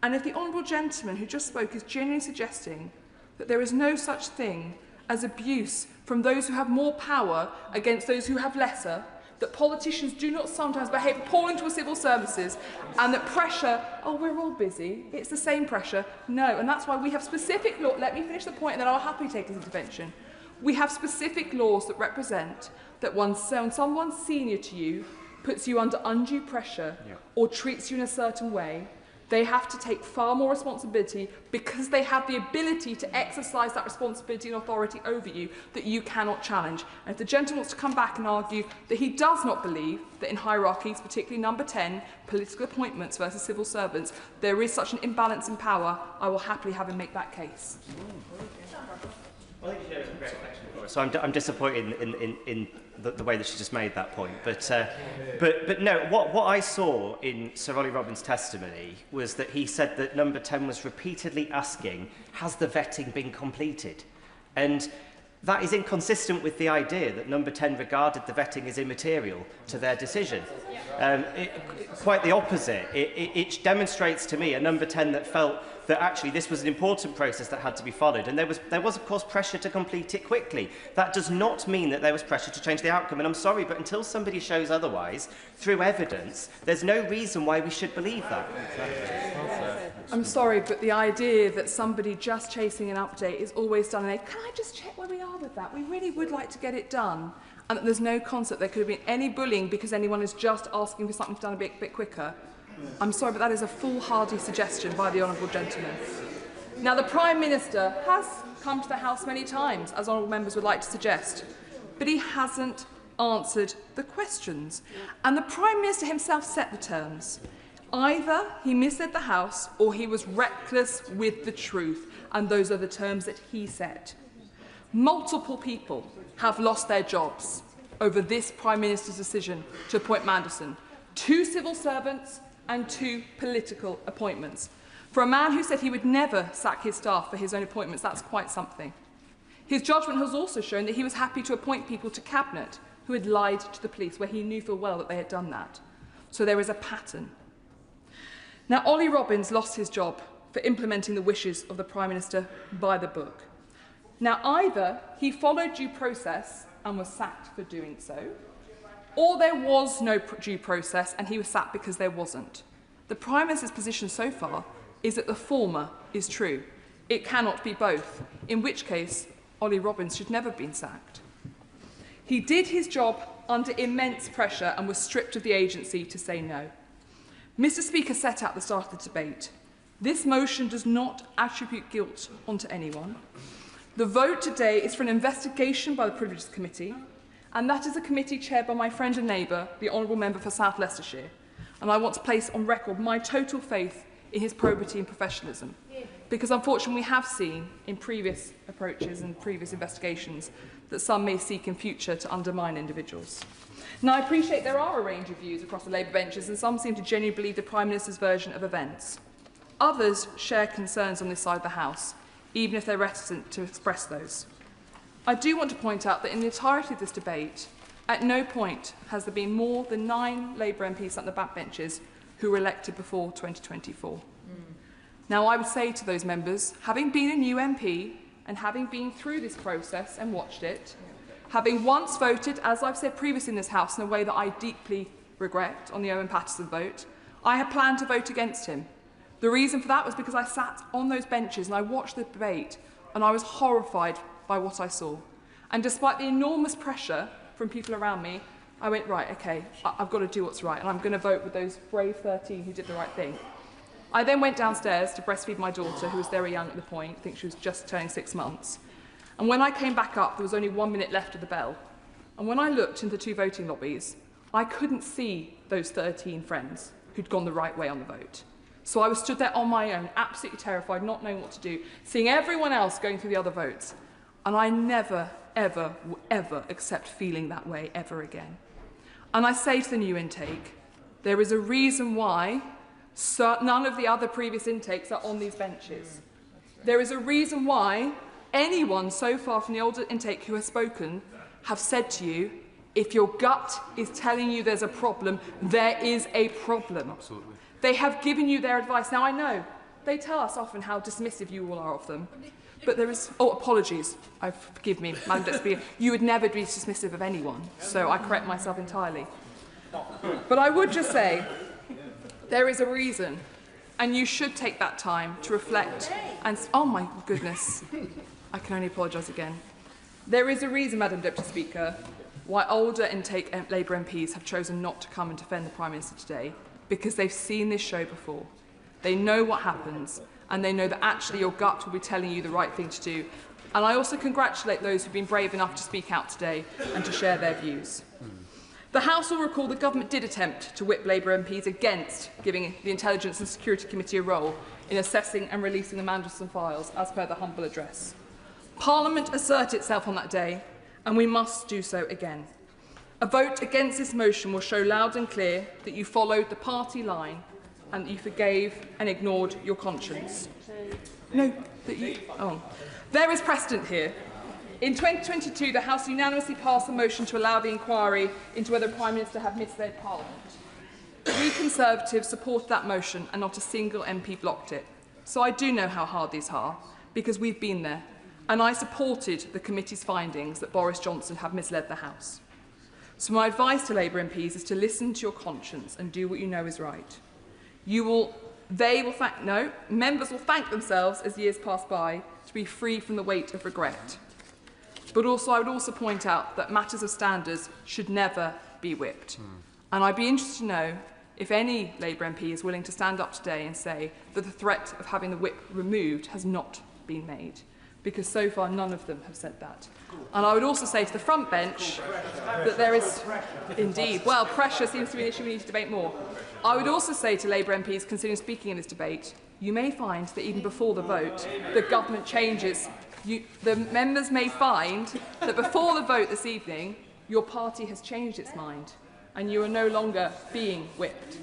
[SPEAKER 6] And if the honourable gentleman who just spoke is genuinely suggesting that there is no such thing as abuse from those who have more power against those who have lesser, that politicians do not sometimes behave appalling to civil services, and that pressure, oh, we're all busy, it's the same pressure. No, and that's why we have specific law. Let me finish the point and then I'll happily take his intervention. We have specific laws that represent that when someone senior to you puts you under undue pressure or treats you in a certain way, they have to take far more responsibility because they have the ability to exercise that responsibility and authority over you that you cannot challenge. And if the gentleman wants to come back and argue that he does not believe that in hierarchies, particularly number 10, political appointments versus civil servants, there is such an imbalance in power, I will happily have him make that case.
[SPEAKER 22] So I'm disappointed in the way that she just made that point. But no, what I saw in Sir Ollie Robbins' testimony was that he said that number 10 was repeatedly asking, has the vetting been completed? And that is inconsistent with the idea that number 10 regarded the vetting as immaterial to their decision. Quite the opposite. It demonstrates to me a number 10 that felt that actually this was an important process that had to be followed, and there was of course pressure to complete it quickly. That does not mean that there was pressure to change the outcome, and I'm sorry, but until somebody shows otherwise through evidence, there's no reason why we should believe that.
[SPEAKER 6] I'm sorry, but the idea that somebody just chasing an update is always done, and can I just check where we are with that? We really would like to get it done, and that there's no concept there could have been any bullying because anyone is just asking for something done a bit quicker. I'm sorry, but that is a foolhardy suggestion by the honourable gentleman. Now, the Prime Minister has come to the House many times, as honourable members would like to suggest, but he hasn't answered the questions. And the Prime Minister himself set the terms. Either he misled the House or he was reckless with the truth, and those are the terms that he set. Multiple people have lost their jobs over this Prime Minister's decision to appoint Mandelson. 2 civil servants and 2 political appointments. For a man who said he would never sack his staff for his own appointments, that's quite something. His judgment has also shown that he was happy to appoint people to Cabinet who had lied to the police, where he knew full well that they had done that. So there is a pattern. Now, Ollie Robbins lost his job for implementing the wishes of the Prime Minister by the book. Now, either he followed due process and was sacked for doing so, or there was no due process and he was sacked because there wasn't. The Prime Minister's position so far is that the former is true. It cannot be both, in which case Ollie Robbins should never have been sacked. He did his job under immense pressure and was stripped of the agency to say no. Mr. Speaker set out at the start of the debate. This motion does not attribute guilt onto anyone. The vote today is for an investigation by the Privileges Committee, and that is a committee chaired by my friend and neighbour, the Honourable Member for South Leicestershire. And I want to place on record my total faith in his probity and professionalism, because unfortunately we have seen in previous approaches and previous investigations that some may seek in future to undermine individuals. Now, I appreciate there are a range of views across the Labour benches, and some seem to genuinely believe the Prime Minister's version of events. Others share concerns on this side of the House, even if they're reticent to express those. I do want to point out that in the entirety of this debate, at no point has there been more than 9 Labour MPs at the backbenches who were elected before 2024. Now, I would say to those members, having been a new MP and having been through this process and watched it, having once voted, as I've said previously in this House, in a way that I deeply regret on the Owen Paterson vote, I had planned to vote against him. The reason for that was because I sat on those benches and I watched the debate and I was horrified by what I saw. And despite the enormous pressure from people around me, I went, right, okay, I've got to do what's right, and I'm going to vote with those brave 13 who did the right thing. I then went downstairs to breastfeed my daughter, who was very young at the point. I think she was just turning 6 months. And when I came back up, there was only 1 minute left of the bell. And when I looked into the 2 voting lobbies, I couldn't see those 13 friends who'd gone the right way on the vote. So I was stood there on my own, absolutely terrified, not knowing what to do, seeing everyone else going through the other votes. And I never, ever, ever accept feeling that way ever again. And I say to the new intake, there is a reason why none of the other previous intakes are on these benches. There is a reason why anyone so far from the older intake who has spoken have said to you, if your gut is telling you there's a problem, there is a problem.
[SPEAKER 10] Absolutely. They
[SPEAKER 6] They have given you their advice. Now, I know they tell us often how dismissive you all are of them, but there is... Oh, apologies. Forgive me, Madam Deputy Speaker. You would never be dismissive of anyone, so I correct myself entirely. But I would just say there is a reason, and you should take that time to reflect and... Oh, my goodness. I can only apologise again. There is a reason, Madam Deputy Speaker, why older intake Labour MPs have chosen not to come and defend the Prime Minister today, because they've seen this show before. They know what happens, and they know that actually your gut will be telling you the right thing to do. And I also congratulate those who've been brave enough to speak out today and to share their views. The House will recall the government did attempt to whip Labour MPs against giving the Intelligence and Security Committee a role in assessing and releasing the Mandelson files, as per the humble address. Parliament asserted itself on that day, and we must do so again. A vote against this motion will show loud and clear that you followed the party line and that you forgave and ignored your conscience. No, that you... Oh. There is precedent here. In 2022, the House unanimously passed a motion to allow the inquiry into whether the Prime Minister had misled Parliament. We Conservatives supported that motion and not a single MP blocked it. So I do know how hard these are, because we've been there, and I supported the committee's findings that Boris Johnson had misled the House. So my advice to Labour MPs is to listen to your conscience and do what you know is right. Members will thank themselves as years pass by to be free from the weight of regret. But also, I would also point out that matters of standards should never be whipped. And I'd be interested to know if any Labour MP is willing to stand up today and say that the threat of having the whip removed has not been made, because so far none of them have said that. And I would also say to the front bench that there is indeed, well, pressure seems to be an issue we need to debate more. I would also say to Labour MPs considering speaking in this debate, you may find that even before the vote, the government changes. The members may find that before the vote this evening, your party has changed its mind and you are no longer being whipped.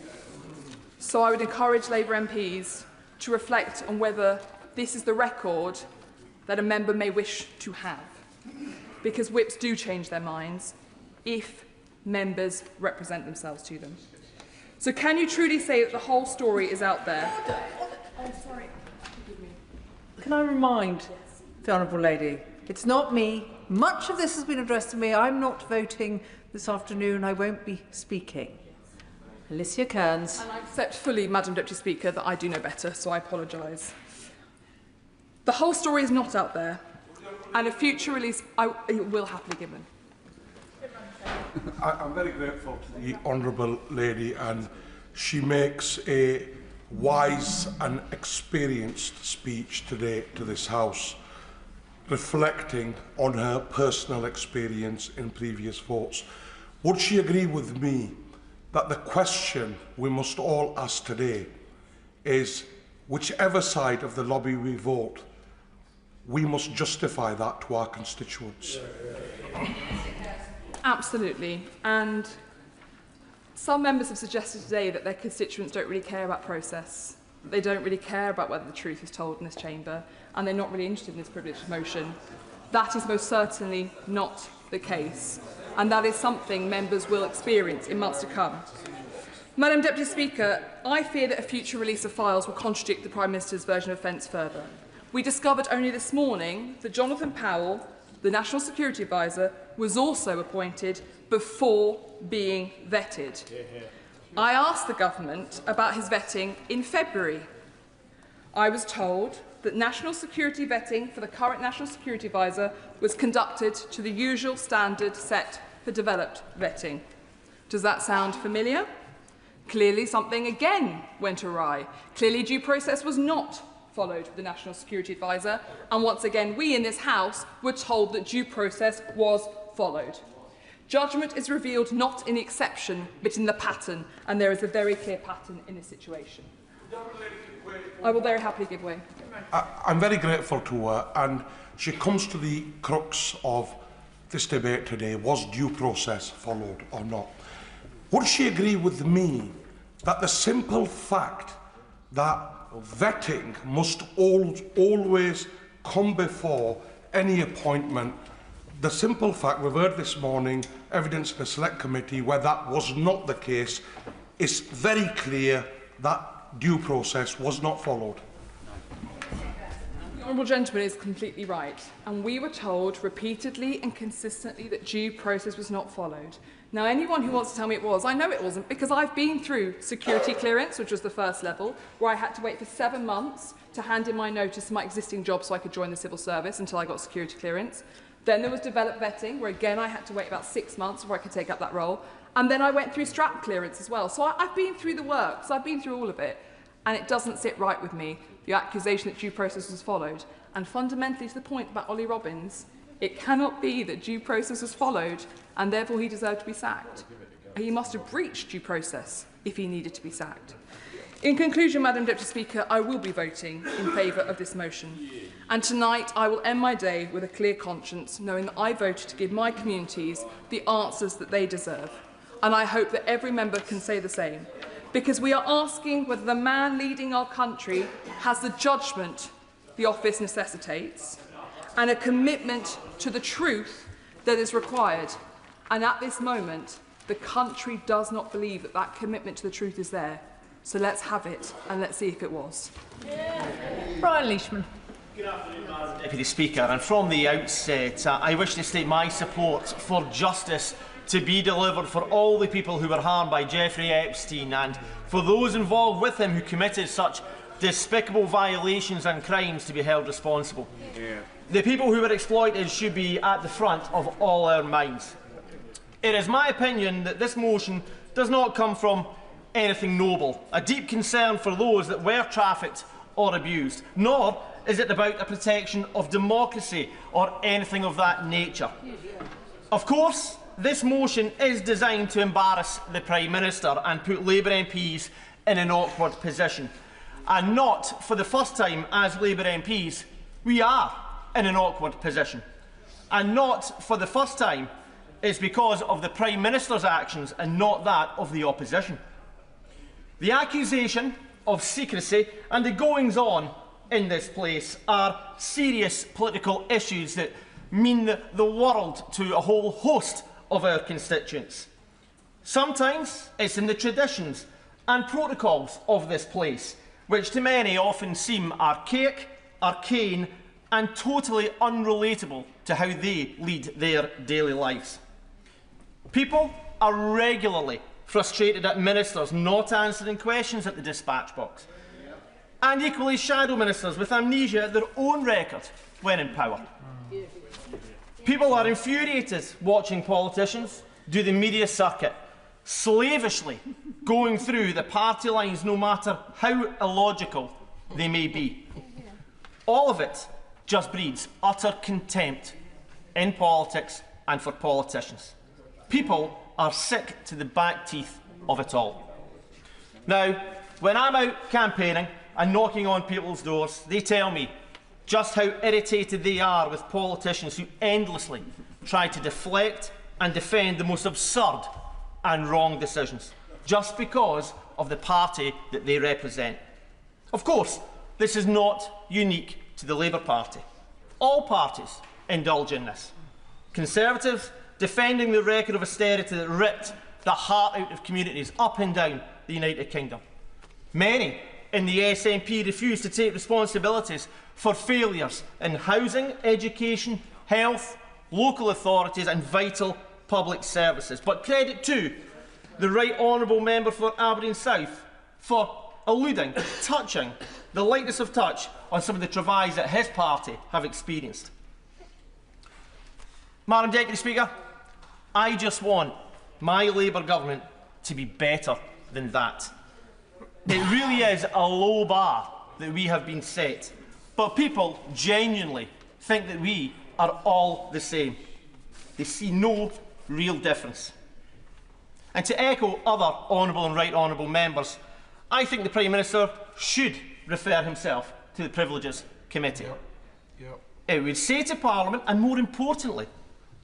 [SPEAKER 6] So I would encourage Labour MPs to reflect on whether this is the record that a member may wish to have. because whips do change their minds if members represent themselves to them. So can you truly say that the whole story is out there?
[SPEAKER 4] I'm sorry. Can I remind the Honourable Lady, it's not me. Much of this has been addressed to me. I'm not voting this afternoon. I won't be speaking. Alicia Kearns.
[SPEAKER 6] And I accept fully, Madam Deputy Speaker, that I do know better, so I apologise. The whole story is not out there, and a future release it will happily be given.
[SPEAKER 8] I'm very grateful to the Honourable Lady, and she makes a wise and experienced speech today to this House, reflecting on her personal experience in previous votes. Would she agree with me that the question we must all ask today is, whichever side of the lobby we vote, we must justify that to our constituents?
[SPEAKER 6] Absolutely. And some members have suggested today that their constituents don't really care about process. They don't really care about whether the truth is told in this chamber, and they're not really interested in this privileged motion. That is most certainly not the case, and that is something members will experience in months to come. Madam Deputy Speaker, I fear that a future release of files will contradict the Prime Minister's version of events further. We discovered only this morning that Jonathan Powell, the National Security Advisor, was also appointed before being vetted. I asked the government about his vetting in February. I was told that national security vetting for the current National Security Advisor was conducted to the usual standard set for developed vetting. Does that sound familiar? Clearly something again went awry. Clearly due process was not followed with the National Security Advisor, and once again we in this House were told that due process was followed. Judgment is revealed not in the exception but in the pattern, and there is a very clear pattern in this situation. I will very happily give way.
[SPEAKER 8] I'm very grateful to her, and she comes to the crux of this debate today: was due process followed or not? Would she agree with me that the simple fact that vetting must always come before any appointment, the simple fact, we've heard this morning evidence in the Select Committee where that was not the case, is very clear that due process was not followed?
[SPEAKER 6] The Honourable Gentleman is completely right, and we were told repeatedly and consistently that due process was not followed. Now, anyone who wants to tell me it was, I know it wasn't, because I've been through security clearance, which was the first level, where I had to wait for 7 months to hand in my notice to my existing job so I could join the civil service until I got security clearance. Then there was developed vetting, where again I had to wait about 6 months before I could take up that role. And then I went through strap clearance as well. So I've been through the work, so I've been through all of it. And it doesn't sit right with me, the accusation that due process was followed. And fundamentally to the point about Ollie Robbins, it cannot be that due process was followed and therefore he deserved to be sacked. He must have breached due process if he needed to be sacked. In conclusion, Madam Deputy Speaker, I will be voting in favour of this motion. And tonight I will end my day with a clear conscience, knowing that I voted to give my communities the answers that they deserve. And I hope that every member can say the same. Because we are asking whether the man leading our country has the judgment the office necessitates and a commitment to the truth that is required. And at this moment, the country does not believe that that commitment to the truth is there. So let's have it, and let's see if it was.
[SPEAKER 4] Brian Leishman.
[SPEAKER 23] Good afternoon, Madam Deputy Speaker. And from the outset, I wish to state my support for justice to be delivered for all the people who were harmed by Jeffrey Epstein and for those involved with him who committed such despicable violations and crimes to be held responsible. The people who were exploited should be at the front of all our minds. It is my opinion that this motion does not come from anything noble, a deep concern for those that were trafficked or abused, nor is it about a protection of democracy or anything of that nature. Of course, this motion is designed to embarrass the Prime Minister and put Labour MPs in an awkward position. And not for the first time as Labour MPs, we are in an awkward position. And not for the first time is because of the Prime Minister's actions and not that of the opposition. The accusation of secrecy and the goings-on in this place are serious political issues that mean the world to a whole host of our constituents. Sometimes it's in the traditions and protocols of this place, which to many often seem archaic, arcane, and totally unrelatable to how they lead their daily lives. People are regularly frustrated at ministers not answering questions at the dispatch box, and equally shadow ministers with amnesia at their own record when in power. People are infuriated watching politicians do the media circuit, slavishly going through the party lines no matter how illogical they may be. All of it just breeds utter contempt in politics and for politicians. People are sick to the back teeth of it all. Now, when I'm out campaigning and knocking on people's doors, they tell me just how irritated they are with politicians who endlessly try to deflect and defend the most absurd and wrong decisions, just because of the party that they represent. Of course, this is not unique to the Labour Party. All parties indulge in this. Conservatives defending the record of austerity that ripped the heart out of communities up and down the United Kingdom. Many in the SNP refuse to take responsibilities for failures in housing, education, health, local authorities and vital public services. But credit to the Right Honourable Member for Aberdeen South for alluding, touching the lightness of touch on some of the travails that his party have experienced. Madam Deputy Speaker, I just want my Labour government to be better than that. It really is a low bar that we have been set, but people genuinely think that we are all the same. They see no real difference. And to echo other honourable and right honourable members, I think the Prime Minister should refer himself to the Privileges Committee. It would say to Parliament, and more importantly,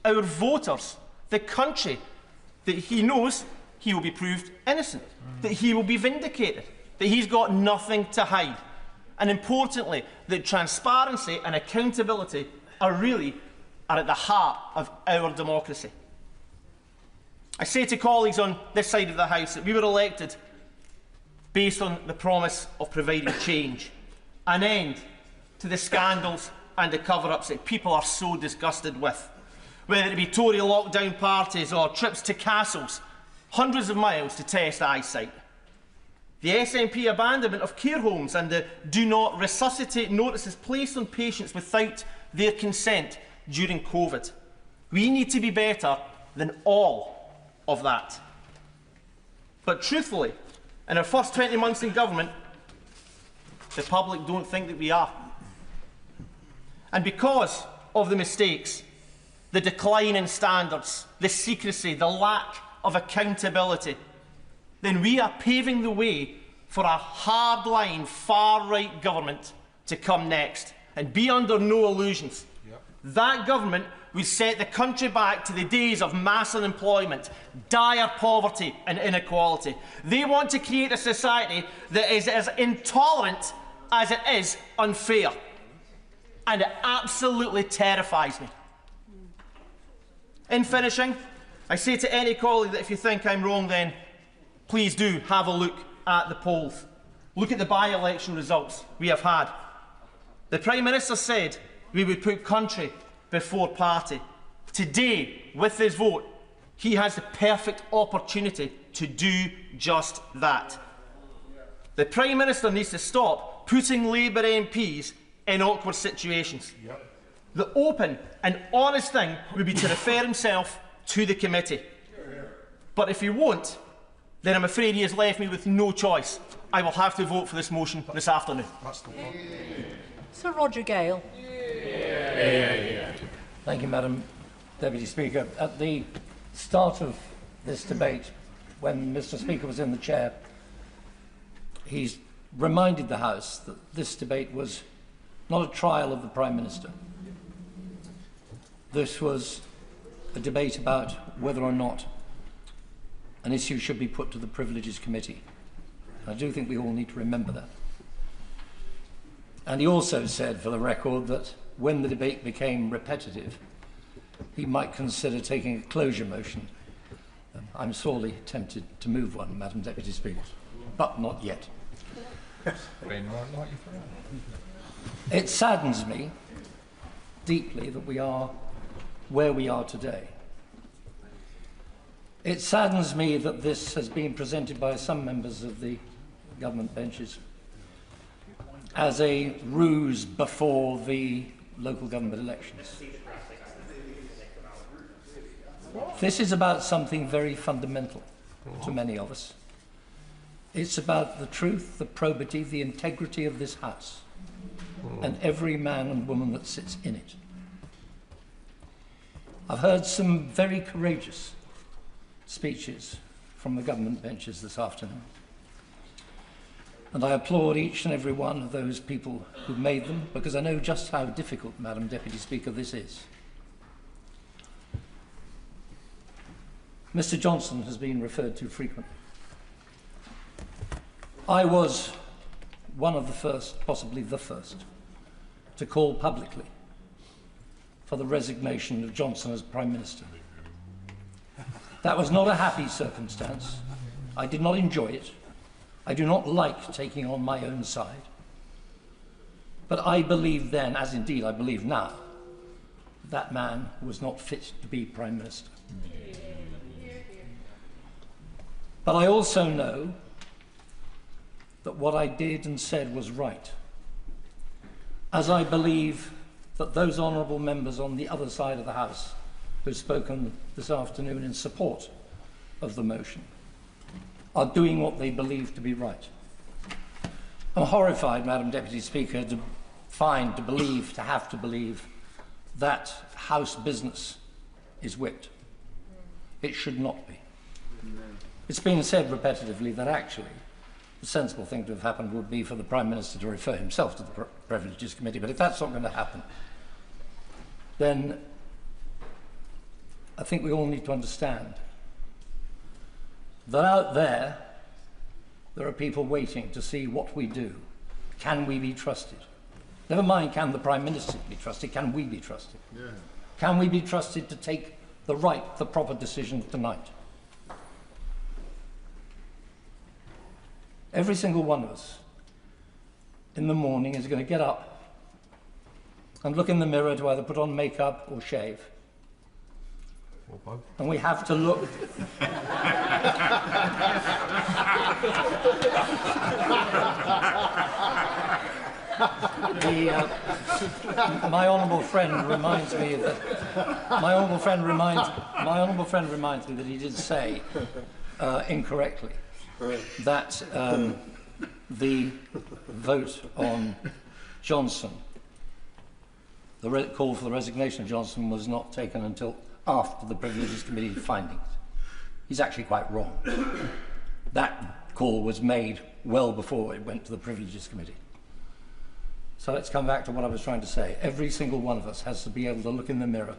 [SPEAKER 23] our voters, the country, that he knows he will be proved innocent, that he will be vindicated, that he's got nothing to hide, and importantly, that transparency and accountability are at the heart of our democracy. I say to colleagues on this side of the House that we were elected based on the promise of providing change, an end to the scandals and the cover-ups that people are so disgusted with, whether it be Tory lockdown parties or trips to castles, hundreds of miles to test eyesight. The SNP abandonment of care homes and the do not resuscitate notices placed on patients without their consent during COVID. We need to be better than all of that. But truthfully, in our first 20 months in government, the public don't think that we are. And because of the mistakes, the decline in standards, the secrecy, the lack of accountability, then we are paving the way for a hardline, far-right government to come next. And be under no illusions. That government would set the country back to the days of mass unemployment, dire poverty and inequality. They want to create a society that is as intolerant as it is unfair. And it absolutely terrifies me. In finishing, I say to any colleague that if you think I'm wrong, then please do have a look at the polls. Look at the by-election results we have had. The Prime Minister said we would put country before party. Today, with his vote, he has the perfect opportunity to do just that. The Prime Minister needs to stop putting Labour MPs in awkward situations. The open and honest thing would be to refer himself to the committee. But if he won't, then I'm afraid he has left me with no choice. I will have to vote for this motion this afternoon.
[SPEAKER 4] Sir Roger Gale.
[SPEAKER 9] Thank you, Madam Deputy Speaker. At the start of this debate, when Mr. Speaker was in the chair, he's reminded the House that this debate was not a trial of the Prime Minister. This was a debate about whether or not an issue should be put to the Privileges Committee. I do think we all need to remember that. And he also said, for the record, that when the debate became repetitive, he might consider taking a closure motion. I'm sorely tempted to move one, Madam Deputy Speaker, but not yet. It saddens me deeply that we are where we are today. It saddens me that this has been presented by some members of the government benches as a ruse before the local government elections. This is about something very fundamental to many of us. It's about the truth, the probity, the integrity of this House and every man and woman that sits in it. I've heard some very courageous speeches from the government benches this afternoon, and I applaud each and every one of those people who made them, because I know just how difficult, Madam Deputy Speaker, this is. Mr. Johnson has been referred to frequently. I was one of the first, possibly the first, to call publicly for the resignation of Johnson as Prime Minister. That was not a happy circumstance. I did not enjoy it. I do not like taking on my own side. But I believed then, as indeed I believe now, that man was not fit to be Prime Minister. But I also know that what I did and said was right, as I believe that those honourable members on the other side of the House who've spoken this afternoon in support of the motion are doing what they believe to be right. I'm horrified, Madam Deputy Speaker, to have to believe that House business is whipped. It should not be. It's been said repetitively that actually the sensible thing to have happened would be for the Prime Minister to refer himself to the Privileges Committee, but if that's not going to happen, then I think we all need to understand that out there are people waiting to see what we do. Can we be trusted? Never mind can the Prime Minister be trusted, can we be trusted? Yeah. Can we be trusted to take the proper decision tonight? Every single one of us in the morning is going to get up and look in the mirror to either put on makeup or shave. And we have to look. My honourable friend reminds me that my honourable friend reminds me that he did say incorrectly that the vote on Johnson, the call for the resignation of Johnson, was not taken until after the Privileges Committee findings. He's actually quite wrong. That call was made well before it went to the Privileges Committee. So let's come back to what I was trying to say. Every single one of us has to be able to look in the mirror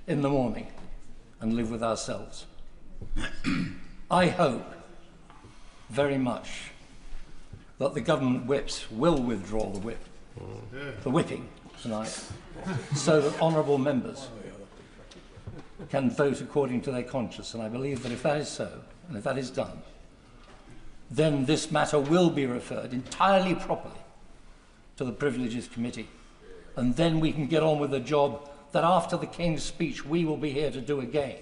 [SPEAKER 9] in the morning and live with ourselves. I hope very much that the government whips will withdraw the whipping tonight, so that honourable members can vote according to their conscience. And I believe that if that is so, and if that is done, then this matter will be referred entirely properly to the Privileges Committee, and then we can get on with the job that after the King's speech we will be here to do again,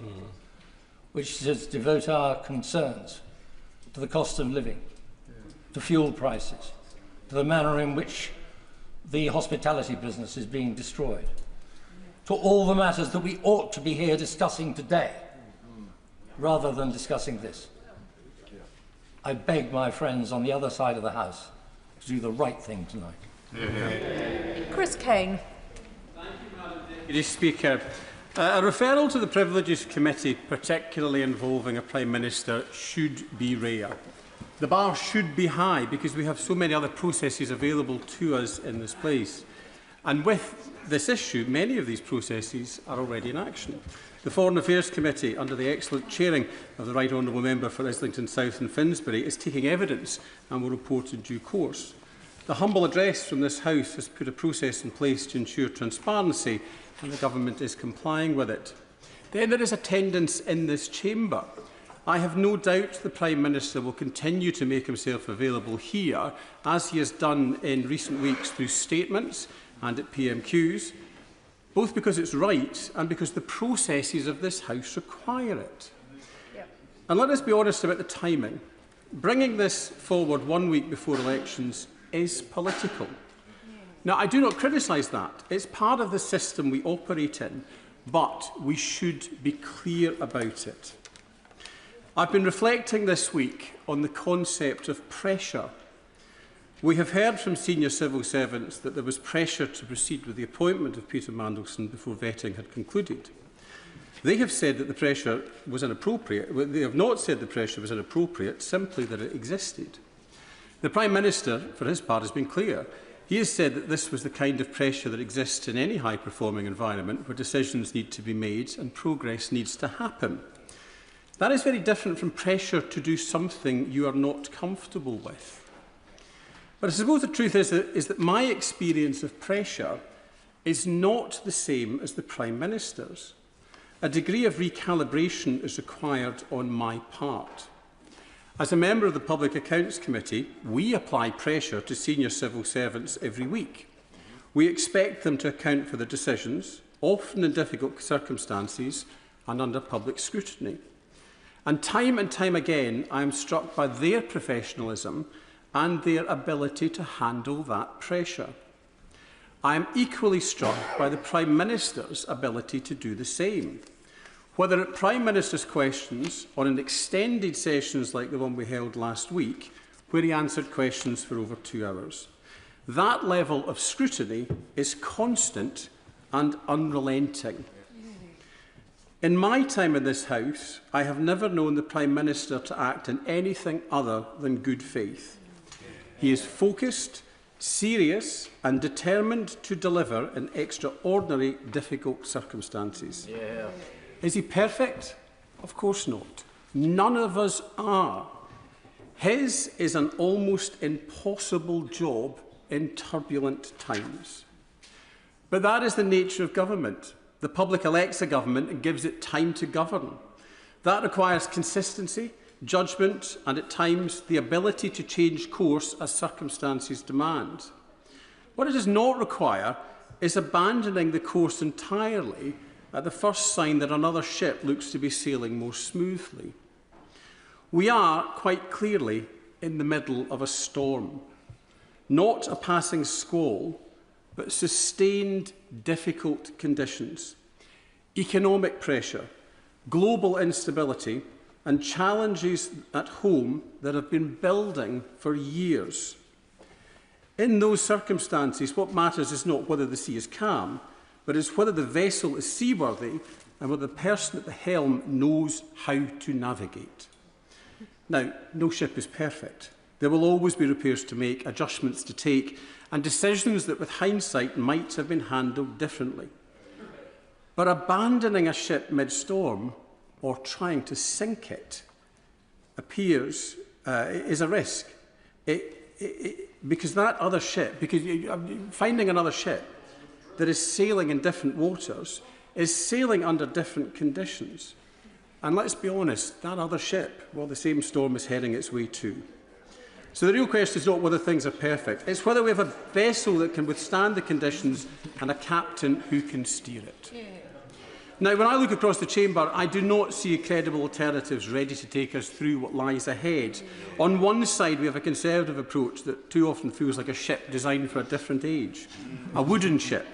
[SPEAKER 9] which is to devote our concerns to the cost of living, to fuel prices, to the manner in which the hospitality business is being destroyed, to all the matters that we ought to be here discussing today, rather than discussing this. I beg my friends on the other side of the House to do the right thing tonight.
[SPEAKER 16] Chris Kane.
[SPEAKER 12] Deputy Speaker, a referral to the Privileges Committee, particularly involving a Prime Minister, should be rare. The bar should be high because we have so many other processes available to us in this place. And with this issue, many of these processes are already in action. The Foreign Affairs Committee, under the excellent chairing of the Right Honourable Member for Islington South and Finsbury, is taking evidence and will report in due course. The humble address from this House has put a process in place to ensure transparency, and the Government is complying with it. Then there is attendance in this chamber. I have no doubt the Prime Minister will continue to make himself available here, as he has done in recent weeks through statements and at PMQs, both because it's right and because the processes of this House require it. And let us be honest about the timing. Bringing this forward 1 week before elections is political. Now, I do not criticise that. It's part of the system we operate in, but we should be clear about it. I've been reflecting this week on the concept of pressure. We have heard from senior civil servants that there was pressure to proceed with the appointment of Peter Mandelson before vetting had concluded. They have said that the pressure was inappropriate. They have not said the pressure was inappropriate, simply that it existed. The Prime Minister, for his part, has been clear. He has said that this was the kind of pressure that exists in any high-performing environment where decisions need to be made and progress needs to happen. That is very different from pressure to do something you are not comfortable with. But I suppose the truth is that my experience of pressure is not the same as the Prime Minister's. A degree of recalibration is required on my part. As a member of the Public Accounts Committee, we apply pressure to senior civil servants every week. We expect them to account for their decisions, often in difficult circumstances and under public scrutiny. And time again, I am struck by their professionalism and their ability to handle that pressure. I am equally struck by the Prime Minister's ability to do the same. Whether at Prime Minister's questions or in extended sessions like the one we held last week, where he answered questions for over 2 hours. That level of scrutiny is constant and unrelenting. In my time in this House, I have never known the Prime Minister to act in anything other than good faith. He is focused, serious and determined to deliver in extraordinary, difficult circumstances.
[SPEAKER 20] Yeah.
[SPEAKER 12] Is he perfect? Of course not. None of us are. His is an almost impossible job in turbulent times. But that is the nature of government. The public elects a government and gives it time to govern. That requires consistency, judgment and, at times, the ability to change course as circumstances demand. What it does not require is abandoning the course entirely at the first sign that another ship looks to be sailing more smoothly. We are, quite clearly, in the middle of a storm. Not a passing squall, but sustained, difficult conditions. Economic pressure, global instability, and challenges at home that have been building for years. In those circumstances, what matters is not whether the sea is calm, but is whether the vessel is seaworthy and whether the person at the helm knows how to navigate. Now, no ship is perfect. There will always be repairs to make, adjustments to take, and decisions that with hindsight might have been handled differently. But abandoning a ship mid-storm or trying to sink it is a risk. Because that other ship, finding another ship that is sailing in different waters is sailing under different conditions. And let's be honest, that other ship, well, the same storm is heading its way too. So the real question is not whether things are perfect, it's whether we have a vessel that can withstand the conditions and a captain who can steer it. Yeah. Now, when I look across the chamber, I do not see credible alternatives ready to take us through what lies ahead. On one side, we have a Conservative approach that too often feels like a ship designed for a different age. A wooden ship,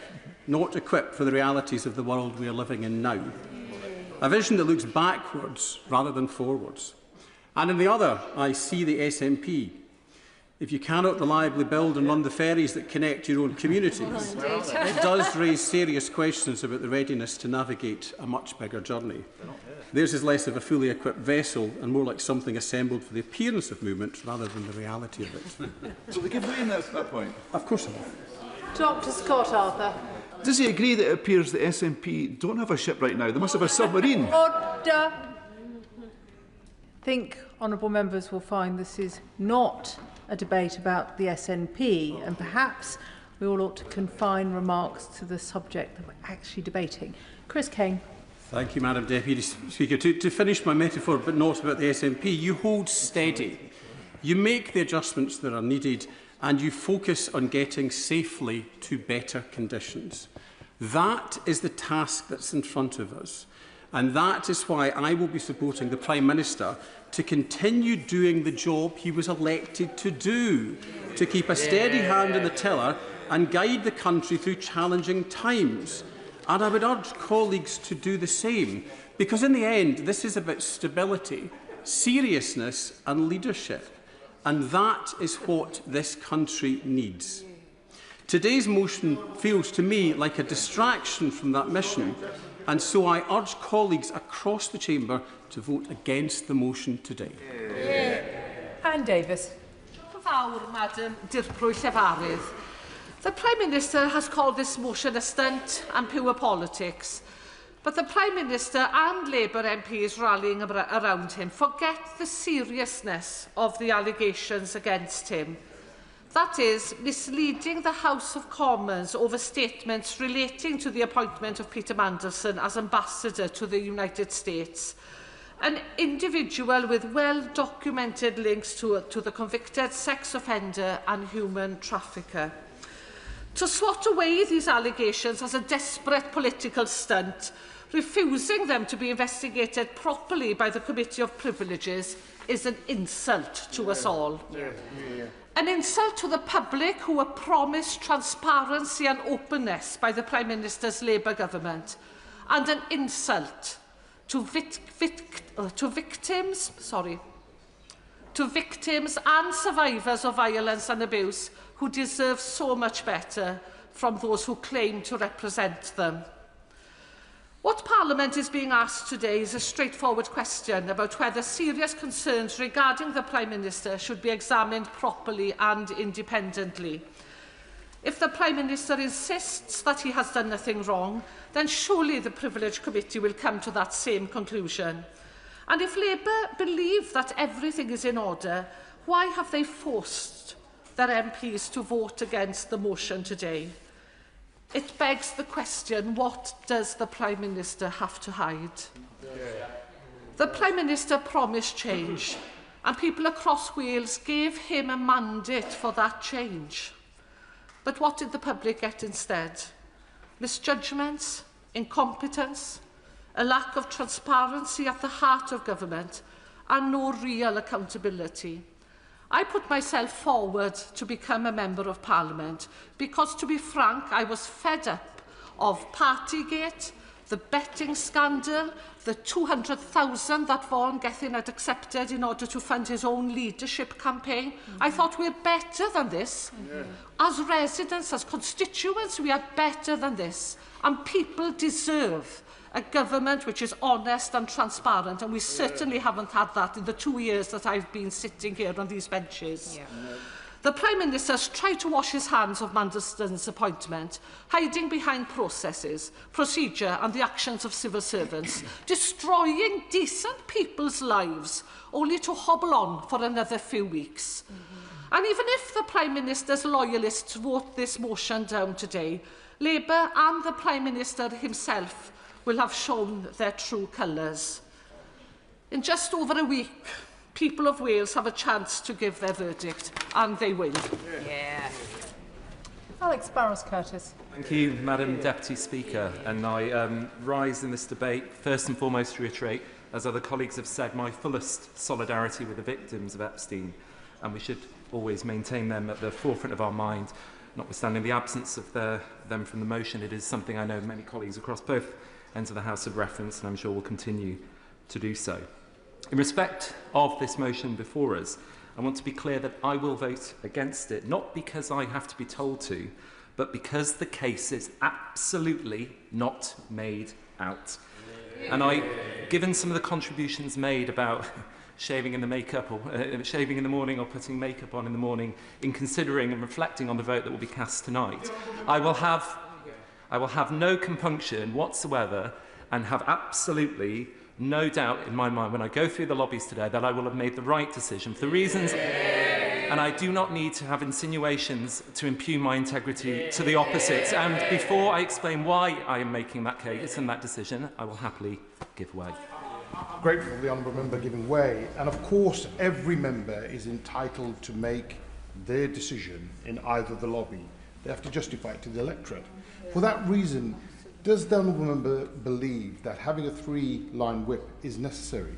[SPEAKER 12] not equipped for the realities of the world we are living in now. A vision that looks backwards rather than forwards. And in the other, I see the SNP. If you cannot reliably build and run the ferries that connect your own communities, it does raise serious questions about the readiness to navigate a much bigger journey. Theirs is less of a fully equipped vessel and more like something assembled for the appearance of movement rather than the reality of it.
[SPEAKER 20] So they give way in that point?
[SPEAKER 12] Of course I will.
[SPEAKER 4] Dr. Scott Arthur.
[SPEAKER 20] Does he agree that it appears the SNP don't have a ship right now? They must have a submarine.
[SPEAKER 4] Order. I think honourable members will find this is not a debate about the SNP, and perhaps we all ought to confine remarks to the subject that we're actually debating. Chris Kane.
[SPEAKER 12] Thank you, Madam Deputy Speaker. To finish my metaphor, but not about the SNP, you hold steady. You make the adjustments that are needed, and you focus on getting safely to better conditions. That is the task that's in front of us. And that is why I will be supporting the Prime Minister to continue doing the job he was elected to do, to keep a steady hand on the tiller and guide the country through challenging times. And I would urge colleagues to do the same, because in the end, this is about stability, seriousness and leadership. And that is what this country needs. Today's motion feels to me like a distraction from that mission, and so I urge colleagues across the chamber to vote against the motion today.
[SPEAKER 4] Anne Davis.
[SPEAKER 11] Madam Llefarydd. The Prime Minister has called this motion a stunt and pure politics. But the Prime Minister and Labour MPs rallying around him forget the seriousness of the allegations against him. That is, misleading the House of Commons over statements relating to the appointment of Peter Mandelson as ambassador to the United States, an individual with well-documented links to the convicted sex offender and human trafficker. To swat away these allegations as a desperate political stunt, refusing them to be investigated properly by the Committee of Privileges, is an insult to us all. An insult to the public who were promised transparency and openness by the Prime Minister's Labour government, and an insult to victims and survivors of violence and abuse who deserve so much better from those who claim to represent them. What Parliament is being asked today is a straightforward question about whether serious concerns regarding the Prime Minister should be examined properly and independently. If the Prime Minister insists that he has done nothing wrong, then surely the Privilege Committee will come to that same conclusion. And if Labour believe that everything is in order, why have they forced their MPs to vote against the motion today? It begs the question, what does the Prime Minister have to hide? The Prime Minister promised change, and people across Wales gave him a mandate for that change. But what did the public get instead? Misjudgments, incompetence, a lack of transparency at the heart of government, and no real accountability. I put myself forward to become a Member of Parliament because, to be frank, I was fed up of Partygate, the betting scandal, the 200,000 that Vaughan Gethin had accepted in order to fund his own leadership campaign. I thought we're better than this. As residents, as constituents, we are better than this. And people deserve a government which is honest and transparent, and we certainly haven't had that in the 2 years that I've been sitting here on these benches. The Prime Minister has tried to wash his hands of Mandelson's appointment, hiding behind processes, procedure and the actions of civil servants, destroying decent people's lives, only to hobble on for another few weeks. And even if the Prime Minister's loyalists vote this motion down today, Labour and the Prime Minister himself will have shown their true colours. In just over a week, people of Wales have a chance to give their verdict, and they will.
[SPEAKER 4] Alex Barros-Curtis.
[SPEAKER 13] Thank you, Madam Deputy Speaker. And I rise in this debate, first and foremost, to reiterate, as other colleagues have said, my fullest solidarity with the victims of Epstein. And we should always maintain them at the forefront of our mind, notwithstanding the absence of them from the motion. It is something I know many colleagues across both ends of the House have referenced, and I'm sure will continue to do so. In respect of this motion before us, I want to be clear that I will vote against it, not because I have to be told to, but because the case is absolutely not made out. And given some of the contributions made about shaving in the makeup, or shaving in the morning, or putting makeup on in the morning, in considering and reflecting on the vote that will be cast tonight, I will have no compunction whatsoever and have absolutely no doubt in my mind when I go through the lobbies today that I will have made the right decision for the reasons and I do not need to have insinuations to impugn my integrity to the opposite. And before I explain why I am making that case and that decision, I will happily give way.
[SPEAKER 8] Grateful for the honourable member giving way, and of course every member is entitled to make their decision in either the lobby. They have to justify it to the electorate. For that reason, does the honourable member believe that having a 3-line whip is necessary?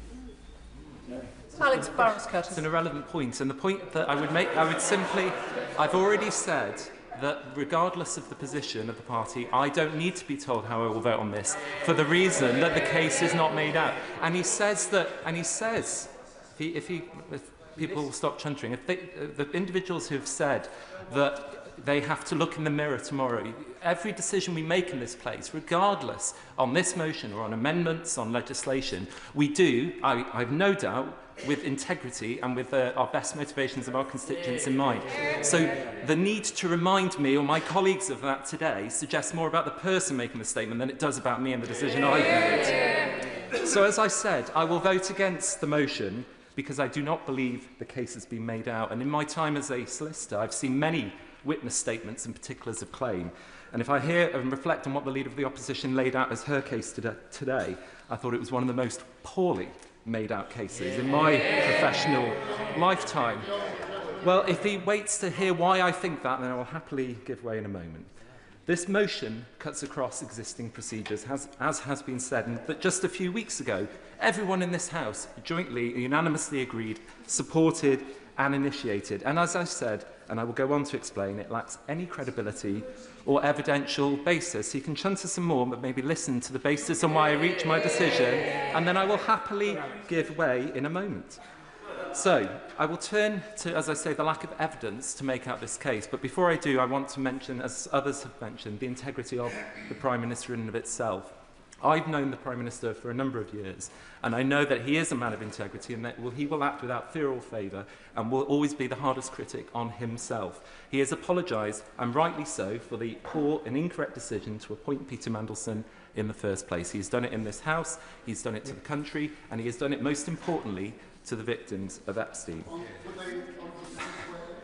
[SPEAKER 4] Alex Barros-Curtis.
[SPEAKER 13] It's an irrelevant point, and the point that I would make, I've already said that regardless of the position of the party, I don't need to be told how I will vote on this for the reason that the case is not made out. And he says that, if people will stop chuntering, the individuals who have said that they have to look in the mirror tomorrow, every decision we make in this place, regardless on this motion or on amendments, on legislation, we do, I have no doubt, with integrity and with our best motivations of our constituents in mind. So the need to remind me or my colleagues of that today suggests more about the person making the statement than it does about me and the decision I've made. So as I said, I will vote against the motion because I do not believe the case has been made out. And in my time as a solicitor, I've seen many witness statements and particulars of claim. And if I hear and reflect on what the Leader of the Opposition laid out as her case today, I thought it was one of the most poorly made out cases in my professional lifetime. Well, if he waits to hear why I think that, then I will happily give way in a moment. This motion cuts across existing procedures, as has been said, and that just a few weeks ago, everyone in this House jointly, unanimously agreed, supported and initiated. And as I said, and I will go on to explain, it lacks any credibility or evidential basis. He can chunter some more, but maybe listen to the basis on why I reach my decision, and then I will happily give way in a moment. So, I will turn to, as I say, the lack of evidence to make out this case. But before I do, I want to mention, as others have mentioned, the integrity of the Prime Minister in and of itself. I've known the Prime Minister for a number of years, and I know that he is a man of integrity and that he will act without fear or favour and will always be the hardest critic on himself. He has apologised, and rightly so, for the poor and incorrect decision to appoint Peter Mandelson in the first place. He's done it in this House, he's done it to the country, and he has done it, most importantly, to the victims of Epstein.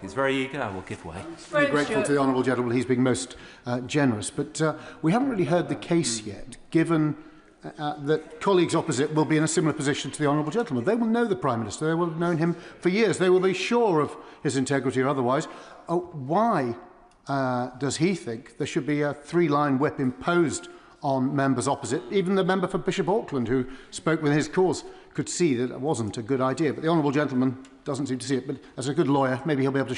[SPEAKER 13] He's very eager. I will give way.
[SPEAKER 7] Very grateful to the honourable gentleman. He's been most generous. But we haven't really heard the case yet, given that colleagues opposite will be in a similar position to the honourable gentleman. They will know the Prime Minister. They will have known him for years. They will be sure of his integrity or otherwise. Why does he think there should be a 3-line whip imposed on members opposite? Even the member for Bishop Auckland, who spoke with his cause, could see that it wasn't a good idea. But the honourable gentleman doesn't seem to see it. But as a good lawyer, maybe he'll be able to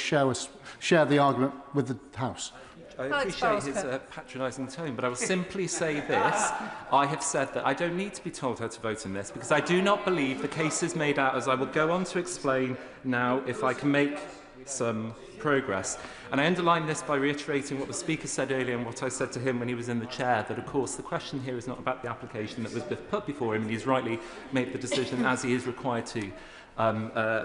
[SPEAKER 7] share the argument with the House.
[SPEAKER 13] I appreciate his patronising tone, but I will simply say this. I have said that I don't need to be told how to vote in this because I do not believe the case is made out, as I will go on to explain now if I can make some progress. And I underline this by reiterating what the Speaker said earlier and what I said to him when he was in the chair, that of course the question here is not about the application that was put before him, and he's rightly made the decision as he is required to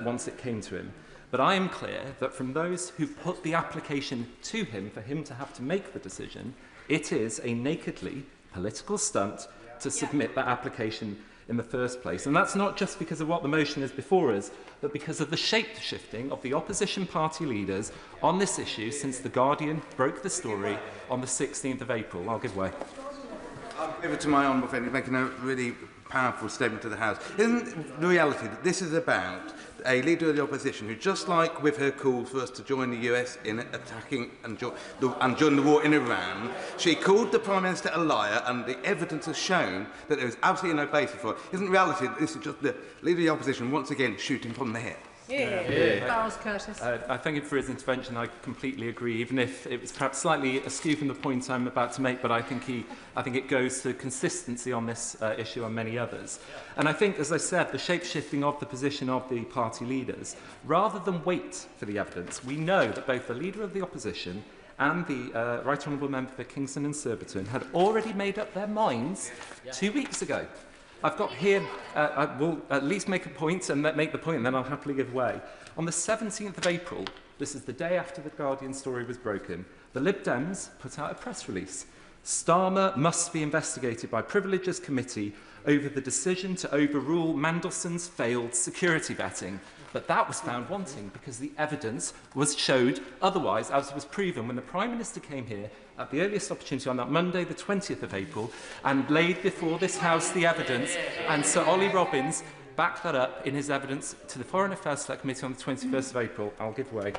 [SPEAKER 13] once it came to him. But I am clear that from those who put the application to him for him to have to make the decision, it is a nakedly political stunt to submit that application in the first place. And that's not just because of what the motion is before us, but because of the shape-shifting of the opposition party leaders on this issue since The Guardian broke the story on the 16th of April. I'll give way.
[SPEAKER 3] I'll give it to my honourable friend, making a really powerful statement to the House. Isn't the reality that this is about a leader of the opposition who, just like with her call for us to join the US in attacking and join the war in Iran, she called the Prime Minister a liar, and the evidence has shown that there is absolutely no basis for it. Isn't reality that this is just the leader of the opposition once again shooting from the hip?
[SPEAKER 13] I thank him for his intervention. I completely agree, even if it was perhaps slightly askew from the point I'm about to make, but I think it goes to consistency on this issue and many others. And I think, as I said, the shape-shifting of the position of the party leaders, rather than wait for the evidence, we know that both the Leader of the Opposition and the Right Honourable Member for Kingston and Surbiton had already made up their minds 2 weeks ago. I've got here, I will at least make a point and make the point, and then I'll happily give way. On the 17th of April, this is the day after the Guardian story was broken, the Lib Dems put out a press release Starmer must be investigated by Privileges Committee over the decision to overrule Mandelson's failed security vetting. But that was found wanting because the evidence was showed otherwise, as was proven when the Prime Minister came here at the earliest opportunity on that Monday, the 20th of April, and laid before this House the evidence, and Sir Ollie Robbins backed that up in his evidence to the Foreign Affairs Select Committee on the 21st of April. I'll give way.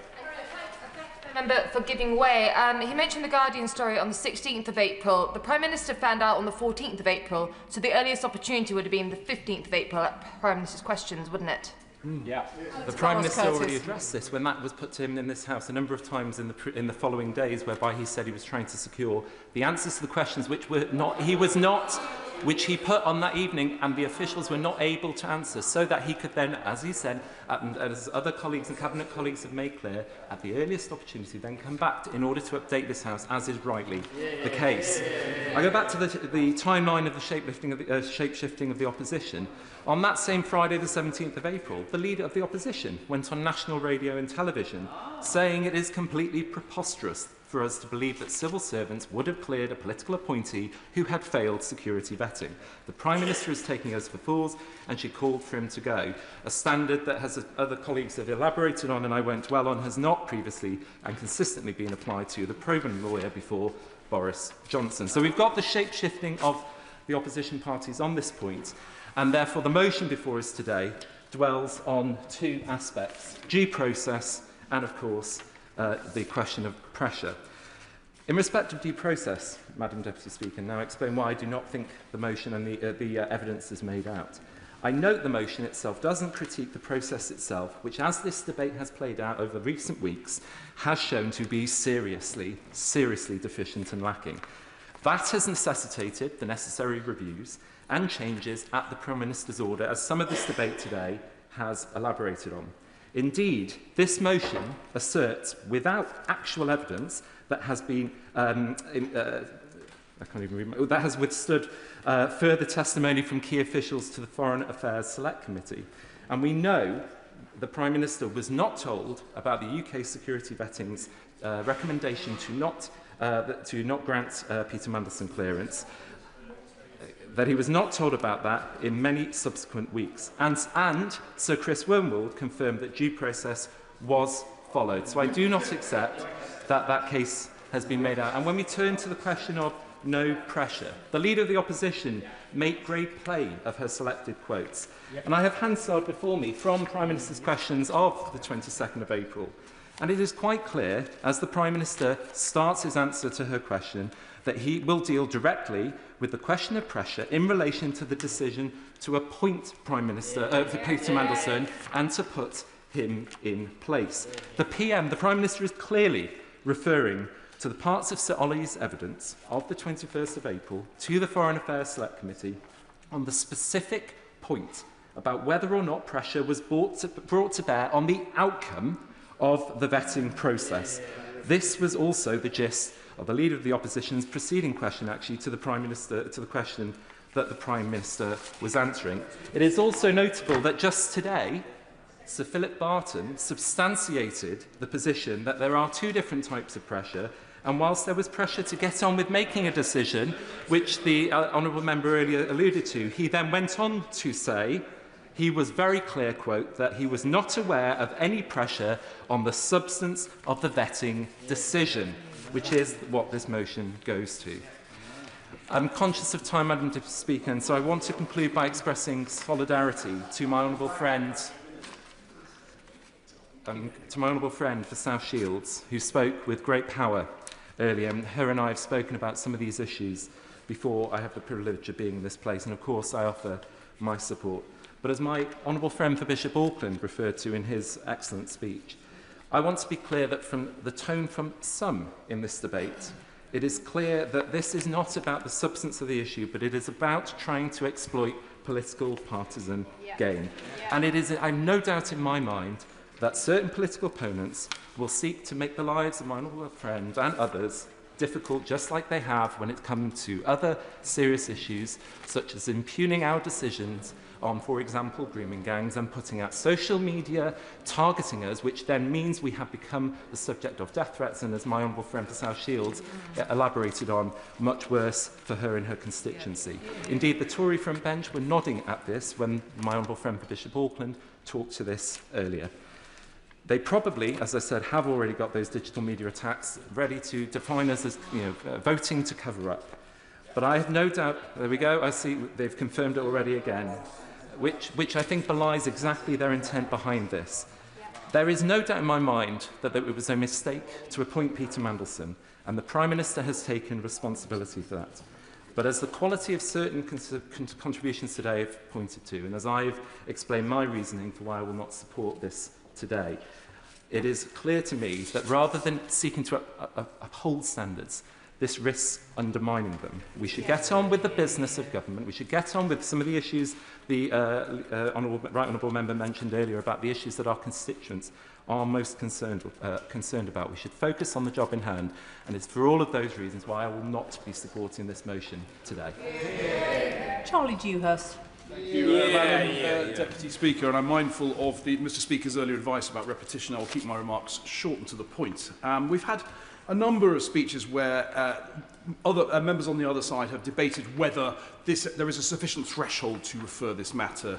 [SPEAKER 1] Member for giving way. He mentioned the Guardian story on the 16th of April. The Prime Minister found out on the 14th of April, so the earliest opportunity would have been the 15th of April at Prime Minister's questions, wouldn't it?
[SPEAKER 13] Yeah. The Prime Minister already addressed this when that was put to him in this House a number of times in the following days, whereby he said he was trying to secure the answers to the questions which he put on that evening and the officials were not able to answer, so that he could then, as he said, and as other colleagues and cabinet colleagues have made clear, at the earliest opportunity then come back in order to update this House, as is rightly the case. I go back to the timeline of the shape-shifting of the opposition. On that same Friday, the 17th of April, the leader of the opposition went on national radio and television saying it is completely preposterous for us to believe that civil servants would have cleared a political appointee who had failed security vetting. The Prime Minister is taking us for fools, and she called for him to go. A standard that, as other colleagues have elaborated on and I won't dwell on, has not previously and consistently been applied to the proven lawyer before Boris Johnson. So we've got the shape-shifting of the opposition parties on this point, and therefore the motion before us today dwells on two aspects: due process and, of course, the question of pressure. In respect of due process, Madam Deputy Speaker, now explain why I do not think the motion and the evidence is made out. I note the motion itself doesn't critique the process itself, which, as this debate has played out over recent weeks, has shown to be seriously deficient and lacking. That has necessitated the necessary reviews and changes at the Prime Minister's order, as some of this debate today has elaborated on. Indeed, this motion asserts, without actual evidence, that has been that has withstood further testimony from key officials to the Foreign Affairs Select Committee. And we know the Prime Minister was not told about the UK security vetting's recommendation to not grant Peter Mandelson clearance, that he was not told about that in many subsequent weeks. And Sir Chris Wormwood confirmed that due process was followed. So I do not accept that that case has been made out. And when we turn to the question of no pressure, the Leader of the Opposition made great play of her selected quotes. And I have Hansard before me from Prime Minister's questions of the 22nd of April. And it is quite clear, as the Prime Minister starts his answer to her question, that he will deal directly with the question of pressure in relation to the decision to appoint Prime Minister Peter Mandelson and to put him in place. The Prime Minister, is clearly referring to the parts of Sir Ollie's evidence of the 21st of April to the Foreign Affairs Select Committee on the specific point about whether or not pressure was brought to bear on the outcome of the vetting process. This was also the gist of the Leader of the Opposition's preceding question, actually, to the Prime Minister, to the question that the Prime Minister was answering. It is also notable that just today, Sir Philip Barton substantiated the position that there are two different types of pressure, and whilst there was pressure to get on with making a decision, which the honourable member earlier alluded to, he then went on to say he was very clear, quote, that he was not aware of any pressure on the substance of the vetting decision, which is what this motion goes to. I'm conscious of time, Madam Deputy Speaker, and so I want to conclude by expressing solidarity to my honourable friend, for South Shields, who spoke with great power earlier. And her and I have spoken about some of these issues before I have the privilege of being in this place, and of course I offer my support. But as my honourable friend for Bishop Auckland referred to in his excellent speech, I want to be clear that from the tone from some in this debate, it is clear that this is not about the substance of the issue, but it is about trying to exploit political partisan gain. And it is, I have no doubt in my mind, that certain political opponents will seek to make the lives of my honourable friend and others difficult, just like they have when it comes to other serious issues, such as impugning our decisions on, for example, grooming gangs and putting out social media, targeting us, which then means we have become the subject of death threats and, as my honourable friend for South Shields elaborated on, much worse for her and her constituency. Indeed, the Tory front bench were nodding at this when my honourable friend for Bishop Auckland talked to this earlier. They probably, as I said, have already got those digital media attacks ready to define us as voting to cover up. But I have no doubt, there we go, I see they've confirmed it already again, which I think belies exactly their intent behind this. There is no doubt in my mind that it was a mistake to appoint Peter Mandelson, and the Prime Minister has taken responsibility for that. But as the quality of certain contributions today have pointed to, and as I've explained my reasoning for why I will not support this today, it is clear to me that rather than seeking to uphold standards, this risks undermining them. We should get on with the business of government. We should get on with some of the issues the Right Honourable Member mentioned earlier about the issues that our constituents are most concerned about. We should focus on the job in hand, and it's for all of those reasons why I will not be supporting this motion today.
[SPEAKER 4] Charlie Dewhurst.
[SPEAKER 14] Thank you, Madam Deputy Speaker, and I'm mindful of Mr Speaker's earlier advice about repetition. I will keep my remarks short and to the point. We've had a number of speeches where other members on the other side have debated whether there is a sufficient threshold to refer this matter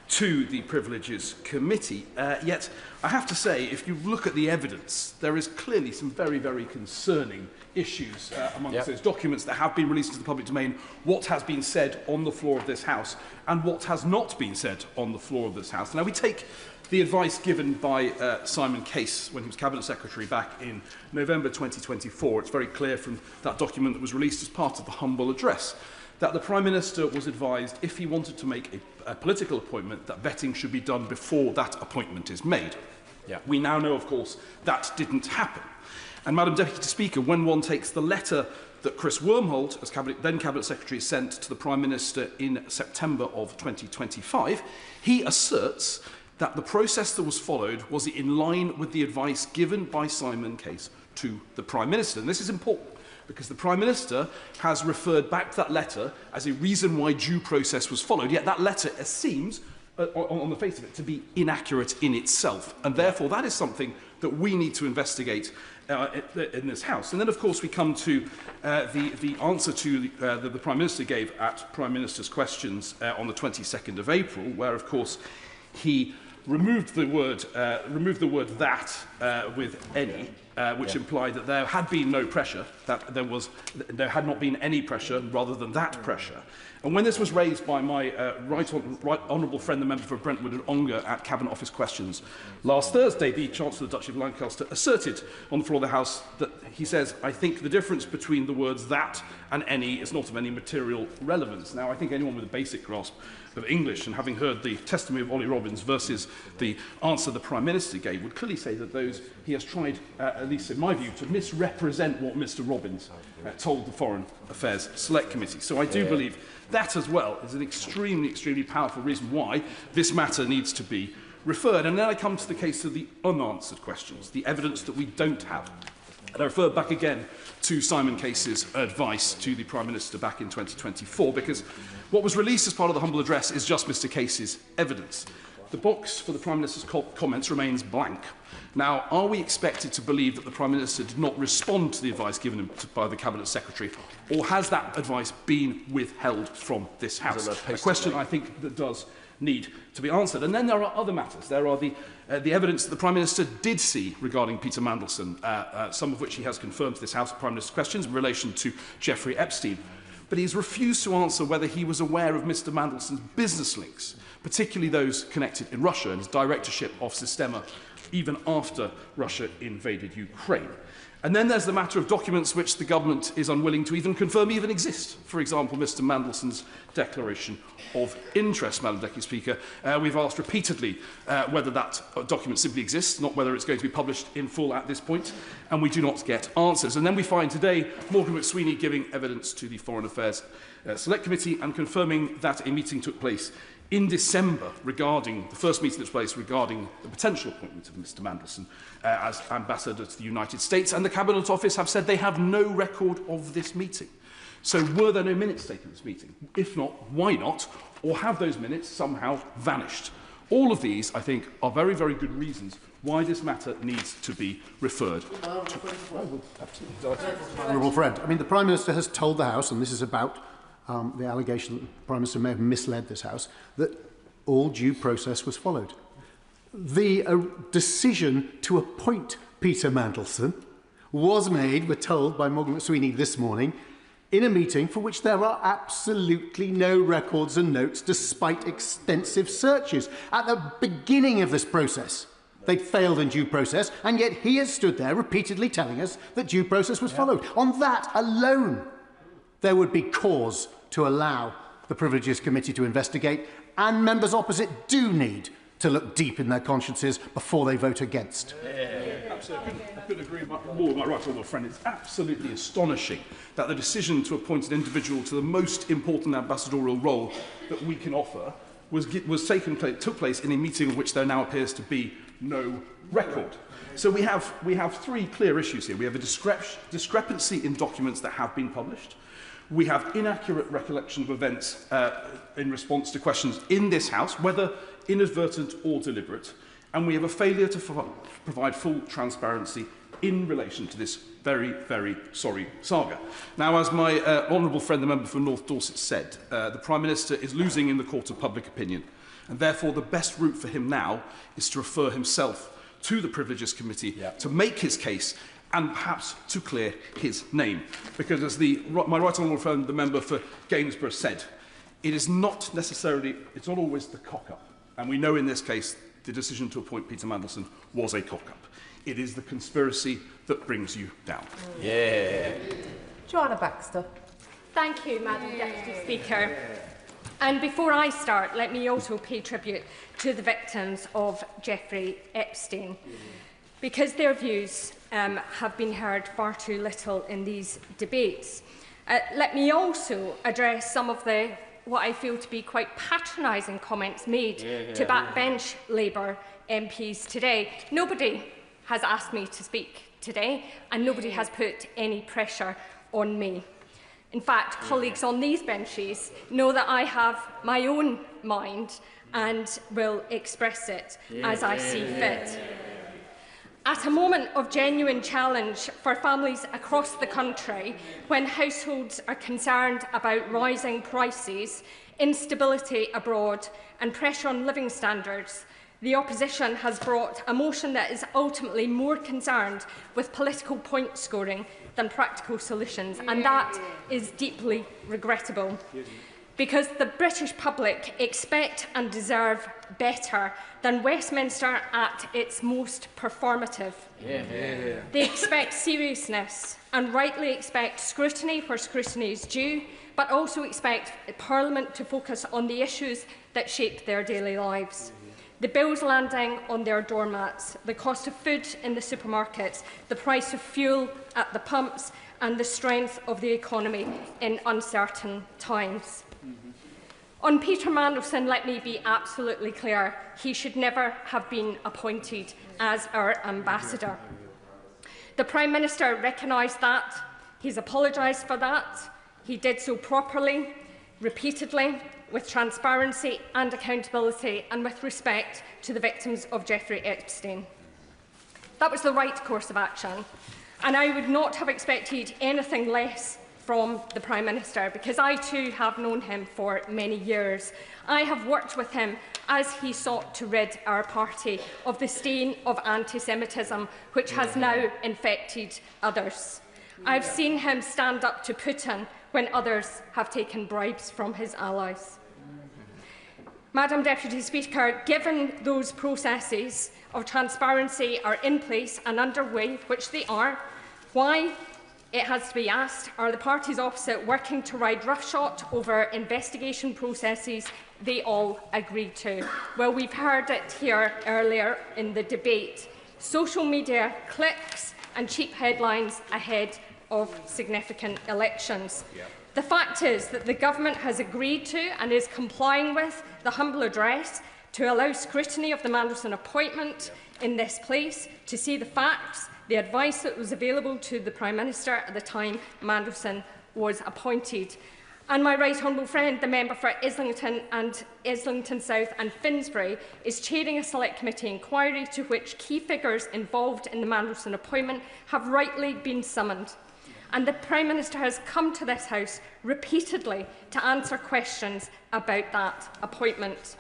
[SPEAKER 14] to the Privileges Committee. Yet, I have to say, if you look at the evidence, there is clearly some very, very concerning issues amongst those documents that have been released to the public domain, what has been said on the floor of this House and what has not been said on the floor of this House. Now, we take the advice given by Simon Case when he was Cabinet Secretary back in November 2024. It's very clear from that document that was released as part of the humble address that the Prime Minister was advised, if he wanted to make a political appointment, that vetting should be done before that appointment is made. We now know, of course, that didn't happen. And, Madam Deputy Speaker, when one takes the letter that Chris Wormholt, as then Cabinet Secretary, sent to the Prime Minister in September of 2025, he asserts that the process that was followed was in line with the advice given by Simon Case to the Prime Minister. And this is important, because the Prime Minister has referred back to that letter as a reason why due process was followed, yet that letter seems, on the face of it, to be inaccurate in itself. And therefore, that is something that we need to investigate in this House. And then, of course, we come to the answer to the Prime Minister gave at Prime Minister's questions on the 22nd of April, where, of course, he removed the word that with any, which implied that there had been no pressure, that there had not been any pressure rather than that pressure. And when this was raised by my right honourable friend, the member for Brentwood and Ongar, at Cabinet Office questions last Thursday, the Chancellor of the Duchy of Lancaster asserted on the floor of the House that he says, "I think the difference between the words that and any is not of any material relevance." Now, I think anyone with a basic grasp of English, and having heard the testimony of Ollie Robbins versus the answer the Prime Minister gave, would clearly say that he has tried, at least in my view, to misrepresent what Mr Robbins told the Foreign Affairs Select Committee. So I do believe that as well is an extremely, extremely powerful reason why this matter needs to be referred. And then I come to the case of the unanswered questions, the evidence that we don't have. And I refer back again to Simon Case's advice to the Prime Minister back in 2024, because what was released as part of the humble address is just Mr Case's evidence. The box for the Prime Minister's comments remains blank. Now, are we expected to believe that the Prime Minister did not respond to the advice given him by the Cabinet Secretary, or has that advice been withheld from this House? A question I think that does need to be answered. And then there are other matters. There are the evidence that the Prime Minister did see regarding Peter Mandelson, some of which he has confirmed to this House of Prime Minister's questions in relation to Jeffrey Epstein. But he has refused to answer whether he was aware of Mr Mandelson's business links, particularly those connected in Russia and his directorship of Sistema, even after Russia invaded Ukraine. And then there's the matter of documents which the government is unwilling to even confirm even exist. For example, Mr Mandelson's declaration of interest, Madam Deputy Speaker. We've asked repeatedly whether that document simply exists, not whether it's going to be published in full at this point, and we do not get answers. And then we find today Morgan McSweeney giving evidence to the Foreign Affairs Select Committee and confirming that a meeting took place in December regarding the first meeting that took place regarding the potential appointment of Mr Mandelson as ambassador to the United States, and the Cabinet Office have said they have no record of this meeting. So were there no minutes taken at this meeting? If not, why not? Or have those minutes somehow vanished? All of these, I think, are very, very good reasons why this matter needs to be referred.
[SPEAKER 7] Honourable friend, I mean, the Prime Minister has told the House, and this is about the allegation that the Prime Minister may have misled this House, that all due process was followed. The decision to appoint Peter Mandelson was made, we're told, by Morgan McSweeney this morning, in a meeting for which there are absolutely no records and notes, despite extensive searches. At the beginning of this process, they'd failed in due process, and yet he has stood there repeatedly telling us that due process was followed. On that alone, there would be cause to allow the Privileges Committee to investigate, and members opposite do need to look deep in their consciences before they vote against.
[SPEAKER 14] Absolutely. I couldn't agree more with my right honourable friend. It's absolutely astonishing that the decision to appoint an individual to the most important ambassadorial role that we can offer took place in a meeting of which there now appears to be no record. So we have three clear issues here. We have a discrepancy in documents that have been published. We have inaccurate recollection of events in response to questions in this House, whether inadvertent or deliberate. And we have a failure to provide full transparency in relation to this very, very sorry saga. Now, as my honourable friend, the member for North Dorset, said, the Prime Minister is losing in the court of public opinion, and therefore the best route for him now is to refer himself to the Privileges Committee to make his case and perhaps to clear his name. Because as my right honourable friend, the member for Gainsborough, said, it's not always the cock-up. And we know in this case the decision to appoint Peter Mandelson was a cock-up. It is the conspiracy that brings you down.
[SPEAKER 15] Yeah.
[SPEAKER 17] Joanna Baxter. Thank you, Madam Deputy Speaker. And before I start, let me also pay tribute to the victims of Jeffrey Epstein, because their views have been heard far too little in these debates. Let me also address some of what I feel to be quite patronising comments made to backbench Labour MPs today. Nobody has asked me to speak today, and nobody has put any pressure on me. In fact, colleagues on these benches know that I have my own mind and will express it as I see fit. At a moment of genuine challenge for families across the country, when households are concerned about rising prices, instability abroad and pressure on living standards, the opposition has brought a motion that is ultimately more concerned with political point scoring than practical solutions, and that is deeply regrettable. Because the British public expect and deserve better than Westminster at its most performative. They expect seriousness and rightly expect scrutiny where scrutiny is due, but also expect Parliament to focus on the issues that shape their daily lives. The bills landing on their doormats, the cost of food in the supermarkets, the price of fuel at the pumps, and the strength of the economy in uncertain times. On Peter Mandelson, let me be absolutely clear. He should never have been appointed as our ambassador. The Prime Minister recognised that. He's apologised for that. He did so properly, repeatedly, with transparency and accountability, and with respect to the victims of Jeffrey Epstein. That was the right course of action, and I would not have expected anything less from the Prime Minister, because I too have known him for many years. I have worked with him as he sought to rid our party of the stain of anti-Semitism which has now infected others. I've seen him stand up to Putin when others have taken bribes from his allies. Madam Deputy Speaker, given those processes of transparency are in place and underway, which they are, why, it has to be asked, are the parties opposite working to ride roughshod over investigation processes they all agreed to? Well, we've heard it here earlier in the debate. Social media clicks and cheap headlines ahead of significant elections. The fact is that the government has agreed to and is complying with the humble address to allow scrutiny of the Mandelson appointment in this place, to see the facts, the advice that was available to the Prime Minister at the time Mandelson was appointed. And my right honourable friend, the member for Islington and Islington South and Finsbury, is chairing a select committee inquiry to which key figures involved in the Mandelson appointment have rightly been summoned. And the Prime Minister has come to this House repeatedly to answer questions about that appointment.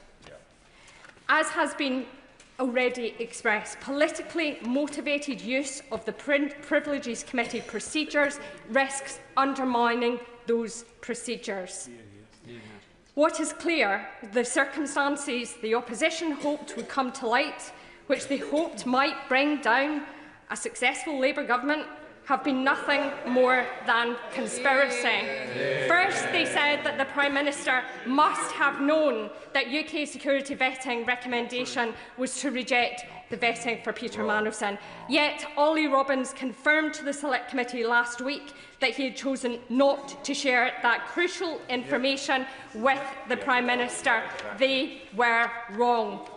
[SPEAKER 17] As has been already expressed, politically motivated use of the Privileges Committee procedures risks undermining those procedures. What is clear, the circumstances the opposition hoped would come to light, which they hoped might bring down a successful Labour government, have been nothing more than conspiracy. First, they said that the Prime Minister must have known that UK security vetting recommendation was to reject the vetting for Peter Mandelson. Yet Ollie Robbins confirmed to the Select Committee last week that he had chosen not to share that crucial information with the Prime Minister. They were wrong.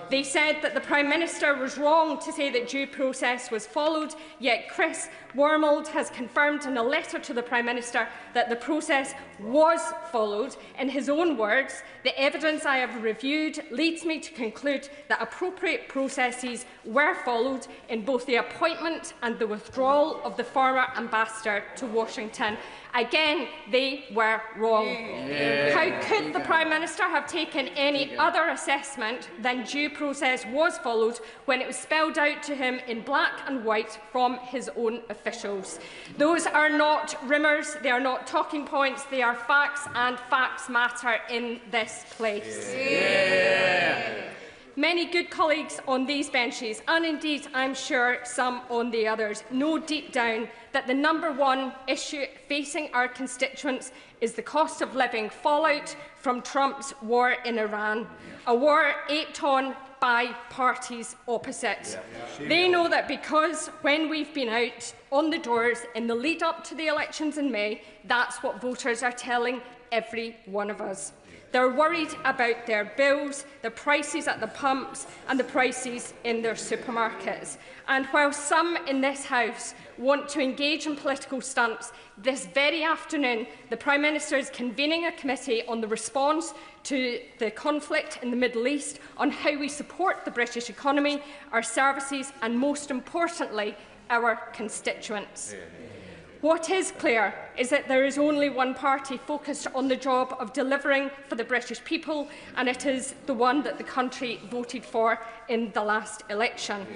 [SPEAKER 17] They said that the Prime Minister was wrong to say that due process was followed, yet Chris Wormold has confirmed in a letter to the Prime Minister that the process was followed. In his own words, the evidence I have reviewed leads me to conclude that appropriate processes were followed in both the appointment and the withdrawal of the former ambassador to Washington. Again, they were wrong. How could the Prime Minister have taken any other assessment than due process was followed when it was spelled out to him in black and white from his own officials? Those are not rumours, they are not talking points, they are facts, and facts matter in this place. Many good colleagues on these benches, and indeed I'm sure some on the others, know deep down that the #1 issue facing our constituents is the cost of living fallout from Trump's war in Iran, a war aped on by parties opposite. They know that because when we've been out on the doors in the lead up to the elections in May, that's what voters are telling every one of us. They're worried about their bills, the prices at the pumps and the prices in their supermarkets. And while some in this House want to engage in political stunts, this very afternoon the Prime Minister is convening a committee on the response to the conflict in the Middle East, on how we support the British economy, our services and, most importantly, our constituents. What is clear is that there is only one party focused on the job of delivering for the British people, and it is the one that the country voted for in the last election.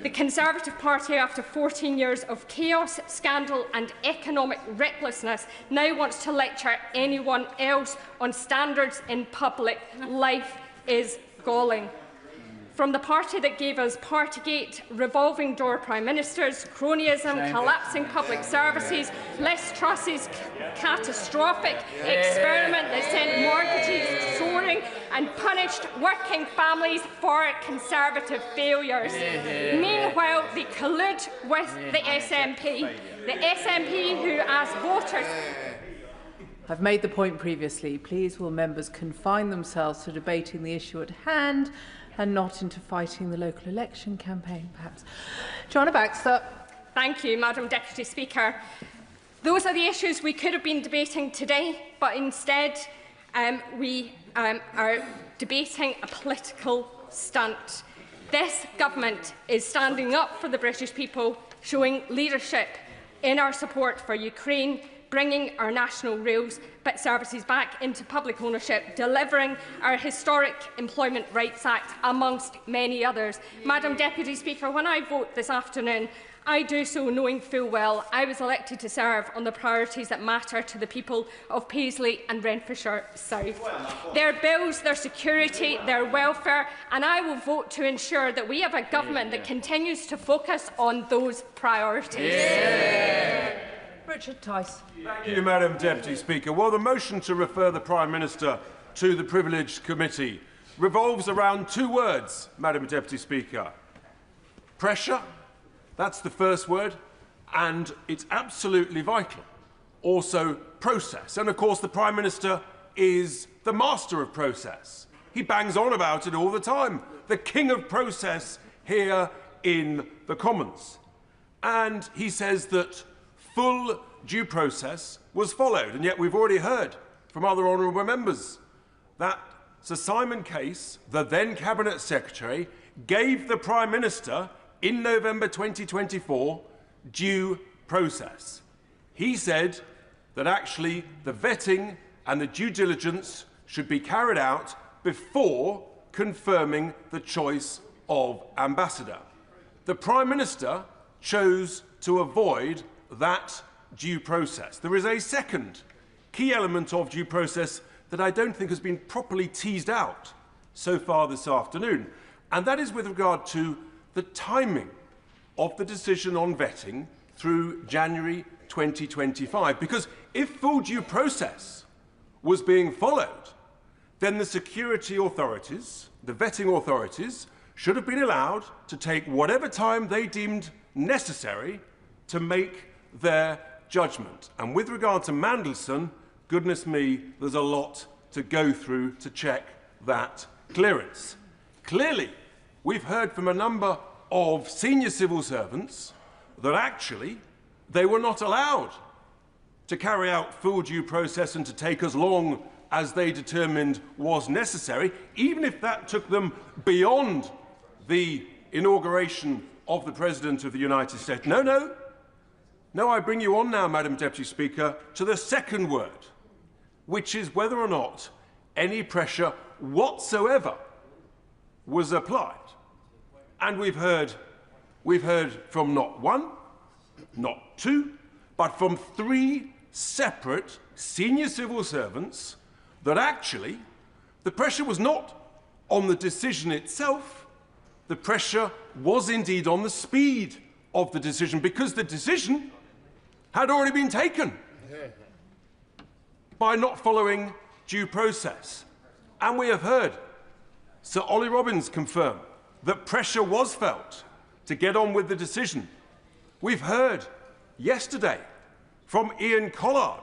[SPEAKER 17] The Conservative Party, after 14 years of chaos, scandal and economic recklessness, now wants to lecture anyone else on standards in public life is galling. From the party that gave us Partygate, revolving door Prime Ministers, cronyism, collapsing public services, Liz Truss's catastrophic experiment that sent mortgages soaring and punished working families for Conservative failures. Meanwhile, they collude with the SNP who asked voters...
[SPEAKER 4] I've made the point previously. Please will members confine themselves to debating the issue at hand and not into fighting the local election campaign, perhaps. Joanna Baxter.
[SPEAKER 17] Thank you, Madam Deputy Speaker. Those are the issues we could have been debating today, but instead we are debating a political stunt. This government is standing up for the British people, showing leadership in our support for Ukraine, bringing our national rails services back into public ownership, delivering our historic Employment Rights Act, amongst many others. Madam Deputy Speaker, when I vote this afternoon, I do so knowing full well I was elected to serve on the priorities that matter to the people of Paisley and Renfrewshire South. Their bills, their security, their welfare, and I will vote to ensure that we have a government that continues to focus on those priorities.
[SPEAKER 4] Richard Tice.
[SPEAKER 15] Thank you, Madam Deputy Speaker. Well, the motion to refer the Prime Minister to the Privileged Committee revolves around two words, Madam Deputy Speaker. Pressure, that's the first word, and it's absolutely vital. Also, process. And, of course, the Prime Minister is the master of process. He bangs on about it all the time. The king of process here in the Commons. And he says that full due process was followed. And yet we've already heard from other honourable members that Sir Simon Case, the then Cabinet Secretary, gave the Prime Minister in November 2024 due process. He said that actually the vetting and the due diligence should be carried out before confirming the choice of ambassador. The Prime Minister chose to avoid that due process. There is a second key element of due process that I don't think has been properly teased out so far this afternoon, and that is with regard to the timing of the decision on vetting through January 2025. Because if full due process was being followed, then the security authorities, the vetting authorities, should have been allowed to take whatever time they deemed necessary to make their judgment. And with regard to Mandelson, goodness me, there's a lot to go through to check that clearance. Clearly, we've heard from a number of senior civil servants that actually they were not allowed to carry out full due process and to take as long as they determined was necessary, even if that took them beyond the inauguration of the President of the United States. No, I bring you on now, Madam Deputy Speaker, to the second word, which is whether or not any pressure whatsoever was applied. And we've heard from not one, not two, but from three separate senior civil servants that actually the pressure was not on the decision itself, the pressure was indeed on the speed of the decision, because the decision had already been taken by not following due process. And we have heard Sir Ollie Robbins confirm that pressure was felt to get on with the decision. We've heard yesterday from Ian Collard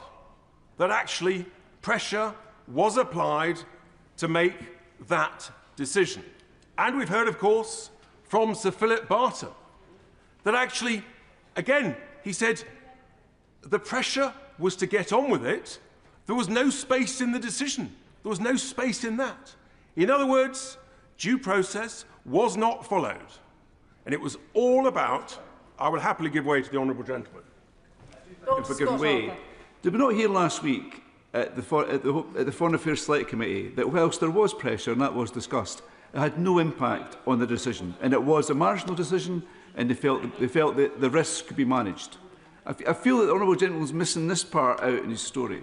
[SPEAKER 15] that actually pressure was applied to make that decision. And we've heard, of course, from Sir Philip Barton that actually, again, he said the pressure was to get on with it. There was no space in the decision. There was no space in that. In other words, due process was not followed. And it was all about, I will happily give way to the honourable gentleman.
[SPEAKER 20] If I give way. Did we not hear last week at the Foreign Affairs Select Committee that whilst there was pressure, and that was discussed, it had no impact on the decision, and it was a marginal decision, and they felt that the risks could be managed? I feel that the honourable gentleman is missing this part out in his story.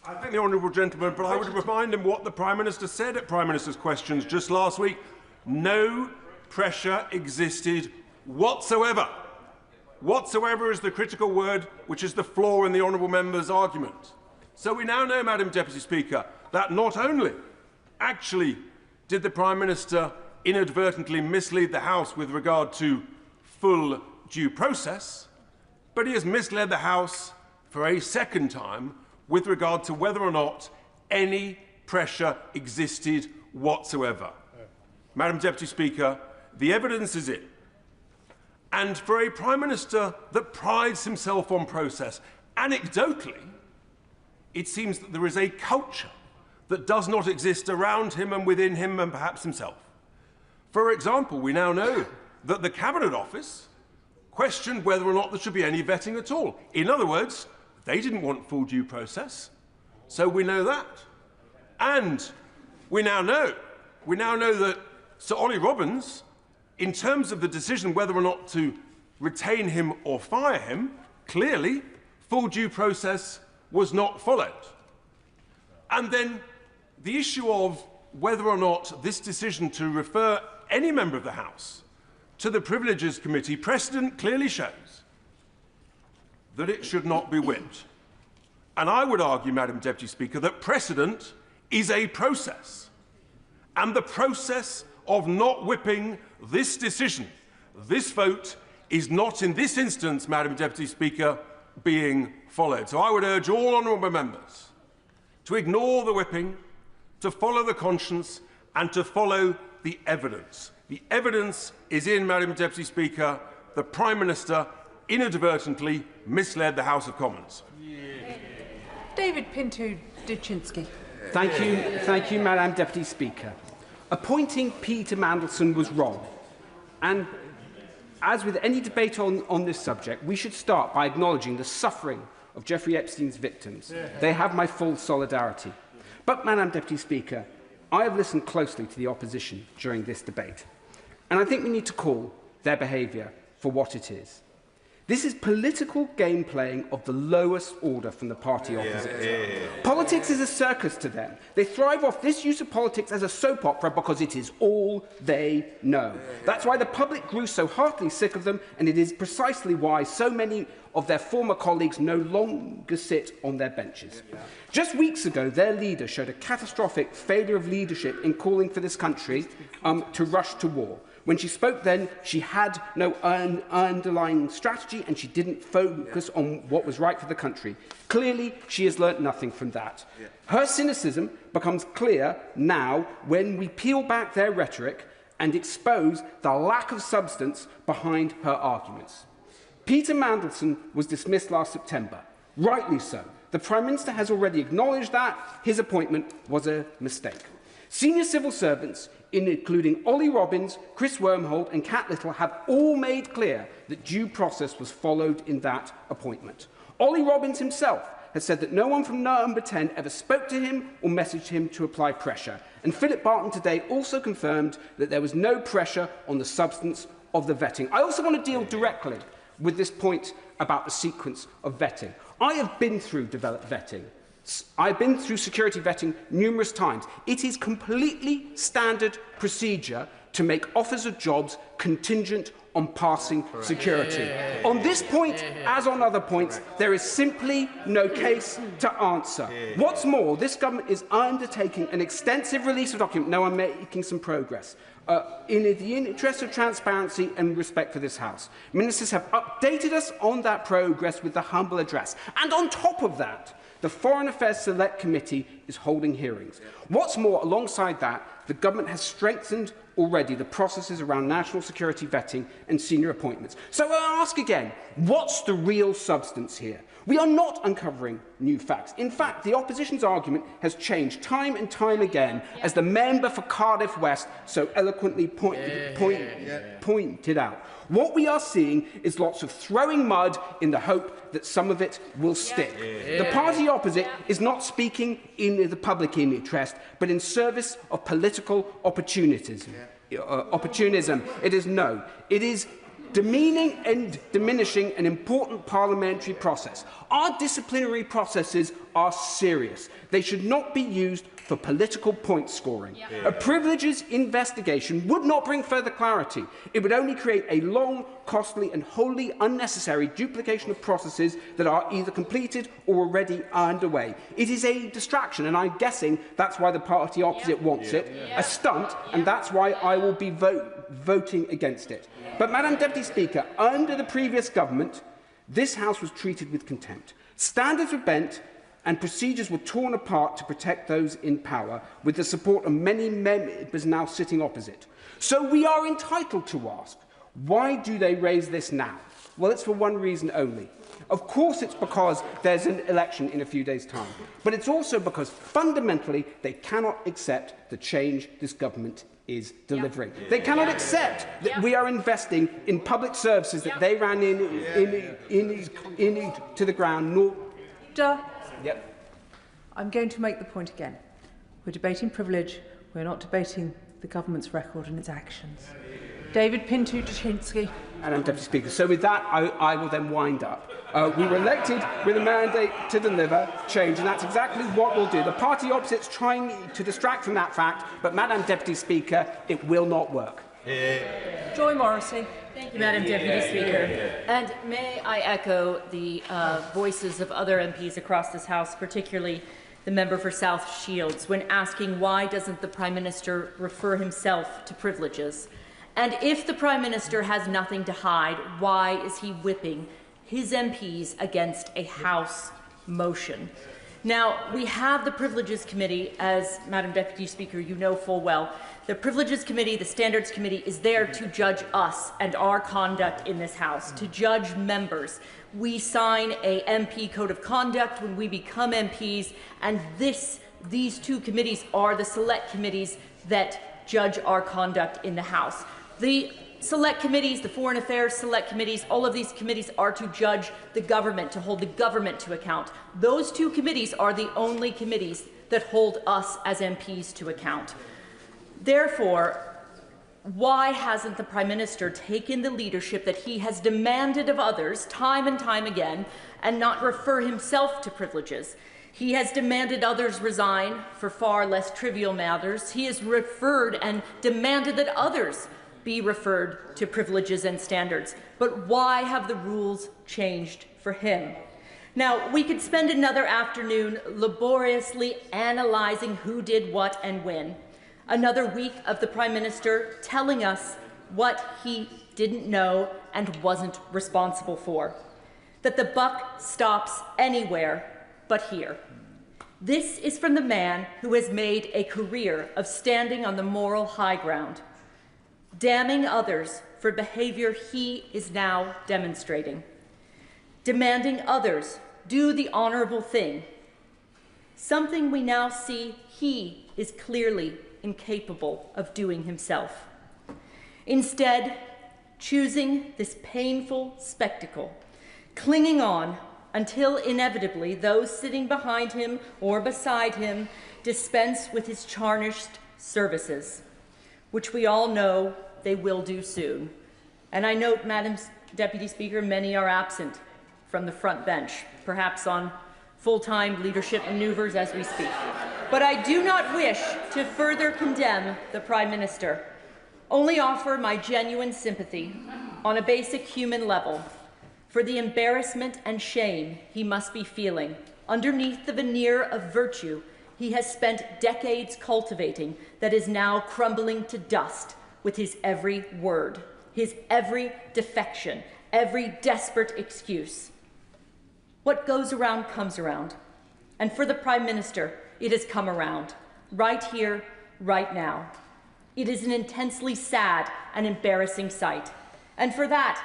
[SPEAKER 15] I think the honourable gentleman, but I would remind him what the Prime Minister said at Prime Minister's questions just last week. No pressure existed whatsoever. Whatsoever is the critical word, which is the flaw in the honourable member's argument. So we now know, Madam Deputy Speaker, that not only actually did the Prime Minister inadvertently mislead the House with regard to full due process, but he has misled the House for a second time with regard to whether or not any pressure existed whatsoever. Madam Deputy Speaker, the evidence is in. And for a Prime Minister that prides himself on process, anecdotally, it seems that there is a culture that does not exist around him and within him and perhaps himself. For example, we now know that the Cabinet Office questioned whether or not there should be any vetting at all. In other words, they didn't want full due process, so we know that. And we now know that Sir Ollie Robbins, in terms of the decision whether or not to retain him or fire him, clearly full due process was not followed. And then the issue of whether or not this decision to refer any member of the House to the Privileges Committee, precedent clearly shows that it should not be whipped. And I would argue, Madam Deputy Speaker, that precedent is a process. And the process of not whipping this decision, this vote, is not in this instance, Madam Deputy Speaker, being followed. So I would urge all honourable members to ignore the whipping, to follow the conscience and to follow the evidence. The evidence is in, Madam Deputy Speaker. The Prime Minister inadvertently misled the House of Commons.
[SPEAKER 4] David Pinto-Duchinsky.
[SPEAKER 5] Thank you, Madam Deputy Speaker. Appointing Peter Mandelson was wrong. And as with any debate on this subject, we should start by acknowledging the suffering of Jeffrey Epstein's victims. They have my full solidarity. But, Madam Deputy Speaker, I have listened closely to the opposition during this debate, and I think we need to call their behaviour for what it is. This is political game playing of the lowest order from the party opposite. Politics is a circus to them. They thrive off this use of politics as a soap opera because it is all they know. That's why the public grew so heartily sick of them, and it is precisely why so many of their former colleagues no longer sit on their benches. Just weeks ago, their leader showed a catastrophic failure of leadership in calling for this country to rush to war. When she spoke then, she had no underlying strategy and she didn't focus on what was right for the country. Clearly, she has learnt nothing from that. Her cynicism becomes clear now when we peel back their rhetoric and expose the lack of substance behind her arguments. Peter Mandelson was dismissed last September. Rightly so. The Prime Minister has already acknowledged that his appointment was a mistake. Senior civil servants, including Ollie Robbins, Chris Wormholt and Cat Little, have all made clear that due process was followed in that appointment. Ollie Robbins himself has said that no one from Number 10 ever spoke to him or messaged him to apply pressure. And Philip Barton today also confirmed that there was no pressure on the substance of the vetting. I also want to deal directly with this point about the sequence of vetting. I have been through developed vetting. I've been through security vetting numerous times. It is completely standard procedure to make offers of jobs contingent on passing security. On this point, as on other points, there is simply no case to answer. What's more, this government is undertaking an extensive release of documents. No, I'm making some progress. In the interest of transparency and respect for this House, ministers have updated us on that progress with the humble address. And on top of that, the Foreign Affairs Select Committee is holding hearings. What's more, alongside that, the government has strengthened already the processes around national security vetting and senior appointments. So I'll ask again, what's the real substance here? We are not uncovering new facts. In fact, the opposition's argument has changed time and time again, as the member for Cardiff West so eloquently pointed out. What we are seeing is lots of throwing mud in the hope that some of it will stick. The party opposite is not speaking in the public interest, but in service of political opportunism. It is demeaning and diminishing an important parliamentary process. Our disciplinary processes are serious. They should not be used for political point scoring. A privileges investigation would not bring further clarity. It would only create a long, costly and wholly unnecessary duplication of processes that are either completed or already underway. It is a distraction, and I'm guessing that's why the party opposite wants it, a stunt, and that's why I will be voting against it. But, Madam Deputy Speaker, under the previous government, this House was treated with contempt. Standards were bent and procedures were torn apart to protect those in power, with the support of many members now sitting opposite. So we are entitled to ask, why do they raise this now? Well, it's for one reason only. Of course it's because there's an election in a few days' time, but it's also because fundamentally they cannot accept the change this government is delivering. They cannot accept that we are investing in public services that they ran into the ground.
[SPEAKER 4] I'm going to make the point again. We're debating privilege. We're not debating the government's record and its actions. David Pinto-Duchinsky.
[SPEAKER 5] Madam Deputy Speaker, so with that, I will then wind up. We were elected with a mandate to deliver change, and that's exactly what we'll do. The party opposite's trying to distract from that fact, but, Madam Deputy Speaker, it will not work.
[SPEAKER 4] Joy Morrissey.
[SPEAKER 18] Thank you, Madam Deputy Speaker. And may I echo the voices of other MPs across this House, particularly the member for South Shields, when asking why doesn't the Prime Minister refer himself to privileges? And if the Prime Minister has nothing to hide, why is he whipping his MPs against a House motion? Now, we have the Privileges Committee, as Madam Deputy Speaker, you know full well. The Privileges Committee, the Standards Committee, is there to judge us and our conduct in this House, to judge members. We sign a MP Code of Conduct when we become MPs, and these two committees are the select committees that judge our conduct in the House. The select committees, the Foreign Affairs select committees, all of these committees are to judge the government, to hold the government to account. Those two committees are the only committees that hold us as MPs to account. Therefore, why hasn't the Prime Minister taken the leadership that he has demanded of others time and time again and not refer himself to privileges? He has demanded others resign for far less trivial matters. He has referred and demanded that others be referred to privileges and standards. But why have the rules changed for him? Now, we could spend another afternoon laboriously analysing who did what and when. Another week of the Prime Minister telling us what he didn't know and wasn't responsible for. That the buck stops anywhere but here. This is from the man who has made a career of standing on the moral high ground, damning others for behaviour he is now demonstrating, demanding others do the honourable thing, something we now see he is clearly incapable of doing himself. Instead, choosing this painful spectacle, clinging on until inevitably those sitting behind him or beside him dispense with his tarnished services, which we all know they will do soon. And I note, Madam Deputy Speaker, many are absent from the front bench, perhaps on full-time leadership manoeuvres as we speak. But I do not wish to further condemn the Prime Minister, only offer my genuine sympathy on a basic human level for the embarrassment and shame he must be feeling underneath the veneer of virtue he has spent decades cultivating that is now crumbling to dust with his every word, his every defection, every desperate excuse. What goes around comes around. And for the Prime Minister, it has come around, right here, right now. It is an intensely sad and embarrassing sight. And for that,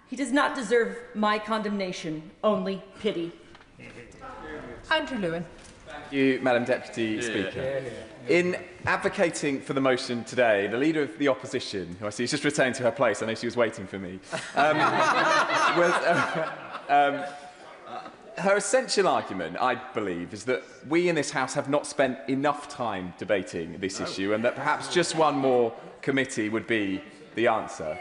[SPEAKER 18] he does not deserve my condemnation, only pity.
[SPEAKER 4] Andrew Lewin.
[SPEAKER 2] Thank you, Madam Deputy Speaker. In advocating for the motion today, the Leader of the Opposition, who I see is just returning to her place, I know she was waiting for me, her essential argument, I believe, is that we in this House have not spent enough time debating this issue and that perhaps just one more committee would be the answer.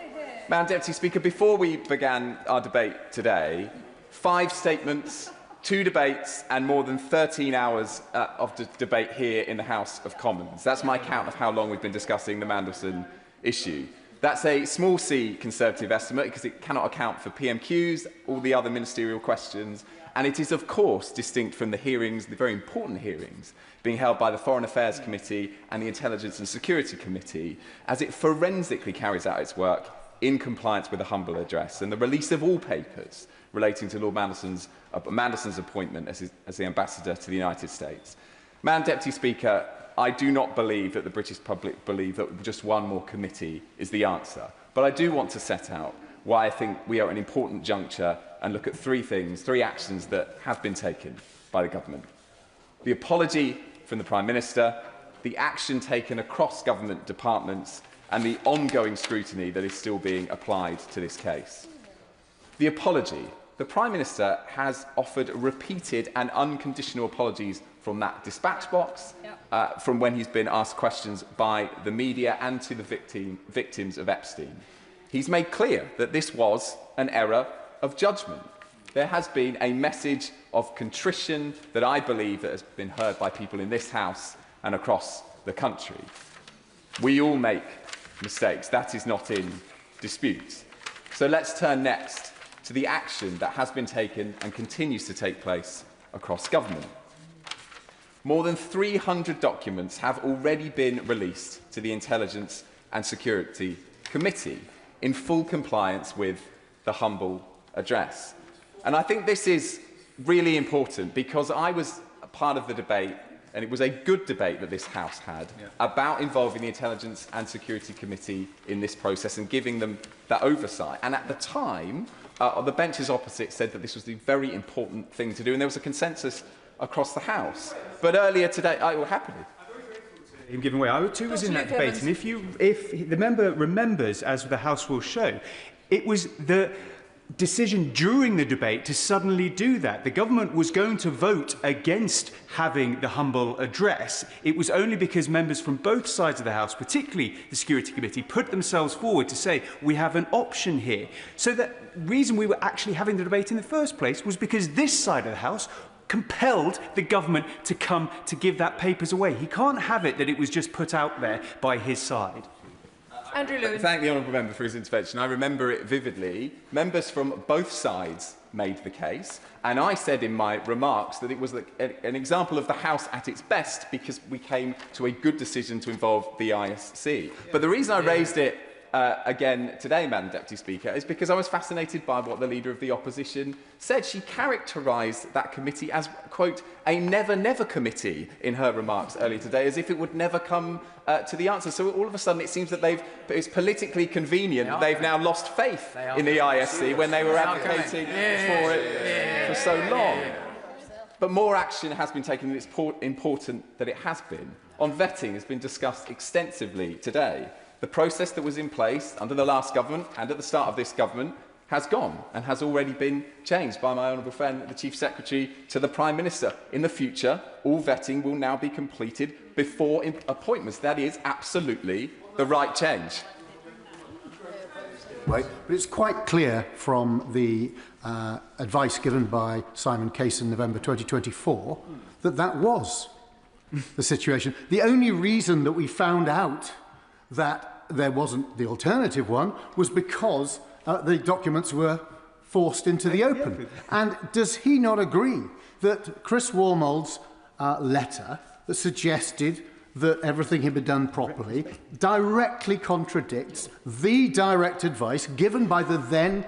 [SPEAKER 2] Madam Deputy Speaker, before we began our debate today, 5 statements, 2 debates and more than 13 hours of debate here in the House of Commons. That's my count of how long we've been discussing the Mandelson issue. That's a small c Conservative estimate because it cannot account for PMQs, all the other ministerial questions, and it is of course distinct from the hearings, the very important hearings, being held by the Foreign Affairs Committee and the Intelligence and Security Committee, as it forensically carries out its work in compliance with the humble address and the release of all papers relating to Lord Mandelson's appointment as the ambassador to the United States. Madam Deputy Speaker, I do not believe that the British public believe that just one more committee is the answer. But I do want to set out why I think we are at an important juncture and look at 3 things, 3 actions that have been taken by the government. The apology from the Prime Minister, the action taken across government departments, and the ongoing scrutiny that is still being applied to this case. The apology. The Prime Minister has offered repeated and unconditional apologies from that dispatch box, from when he's been asked questions by the media and to the victims of Epstein. He's made clear that this was an error of judgment. There has been a message of contrition that I believe that has been heard by people in this House and across the country. We all make mistakes. That is not in dispute. So let's turn next to the action that has been taken and continues to take place across government. More than 300 documents have already been released to the Intelligence and Security Committee in full compliance with the humble address. And I think this is really important because I was part of the debate, and it was a good debate that this House had, about involving the Intelligence and Security Committee in this process and giving them that oversight. And at the time, the benches opposite said that this was the very important thing to do, and there was a consensus across the House. But earlier today, I will happily.
[SPEAKER 5] Him giving way. I too was in that debate, and if the member remembers, as the House will show, it was the decision during the debate to suddenly do that. The government was going to vote against having the humble address. It was only because members from both sides of the House, particularly the Security Committee, put themselves forward to say, we have an option here. So the reason we were actually having the debate in the first place was because this side of the House compelled the government to come to give that papers away. He can't have it that it was just put out there by his side.
[SPEAKER 16] Andrew Lewin.
[SPEAKER 2] Thank the honourable member for his intervention. I remember it vividly. Members from both sides made the case, and I said in my remarks that it was an example of the House at its best because we came to a good decision to involve the ISC. But the reason I raised it again today, Madam Deputy Speaker, is because I was fascinated by what the Leader of the Opposition said. She characterised that committee as, quote, a never-never committee in her remarks earlier today, as if it would never come to the answer. So all of a sudden it seems that it's politically convenient that they've now lost faith in the ISC when they were advocating for it for so long. But more action has been taken, and it's important that it has been. On vetting has been discussed extensively today. The process that was in place under the last government and at the start of this government has gone and has already been changed by my honourable friend, the Chief Secretary, to the Prime Minister. In the future, all vetting will now be completed before appointments. That is absolutely the right change.
[SPEAKER 7] Right, but it's quite clear from the advice given by Simon Case in November 2024 that that was the situation. The only reason that we found out that there wasn't the alternative one was because the documents were forced into the open. And does he not agree that Chris Warmold's letter that suggested that everything had been done properly directly contradicts the direct advice given by the then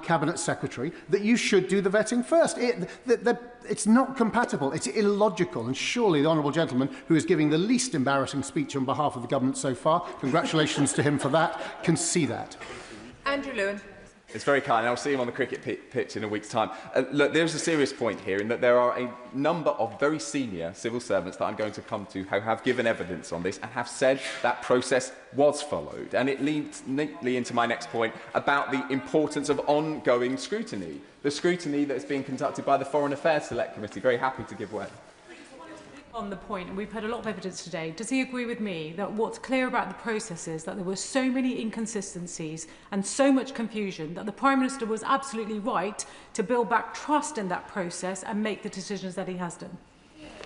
[SPEAKER 7] Cabinet Secretary that you should do the vetting first? It's not compatible. It's illogical. And surely the honourable gentleman, who is giving the least embarrassing speech on behalf of the government so far, congratulations to him for that, can see that.
[SPEAKER 16] Andrew Lewin.
[SPEAKER 2] It's very kind. I'll see him on the cricket pitch in a week's time. Look, there's a serious point here in that there are a number of very senior civil servants that I'm going to come to who have given evidence on this and have said that process was followed. And it leads neatly into my next point about the importance of ongoing scrutiny. The scrutiny that is being conducted by the Foreign Affairs Select Committee. Very happy to give way.
[SPEAKER 19] On the point, and we've heard a lot of evidence today, does he agree with me that what's clear about the process is that there were so many inconsistencies and so much confusion that the Prime Minister was absolutely right to build back trust in that process and make the decisions that he has done?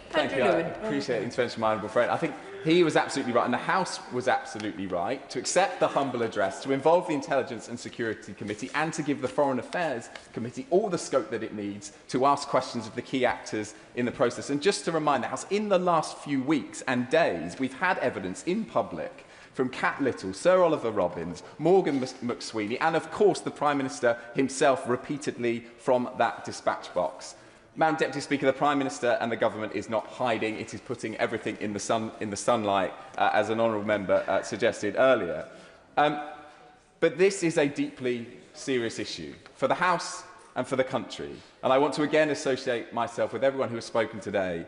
[SPEAKER 2] Thank you. I appreciate the intervention of my honourable friend. I think he was absolutely right, and the House was absolutely right, to accept the humble address, to involve the Intelligence and Security Committee, and to give the Foreign Affairs Committee all the scope that it needs to ask questions of the key actors in the process. And just to remind the House, in the last few weeks and days, we've had evidence in public from Cat Little, Sir Oliver Robbins, Morgan McSweeney, and of course the Prime Minister himself repeatedly from that dispatch box. Madam Deputy Speaker, the Prime Minister and the Government is not hiding. It is putting everything in the sunlight, as an honourable member suggested earlier. But this is a deeply serious issue for the House and for the country. And I want to again associate myself with everyone who has spoken today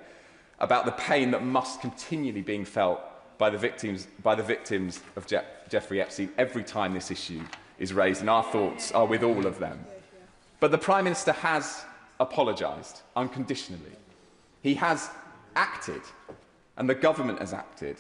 [SPEAKER 2] about the pain that must continually be felt by the victims of Jeffrey Epstein every time this issue is raised. And our thoughts are with all of them. But the Prime Minister has apologised unconditionally. He has acted, and the government has acted,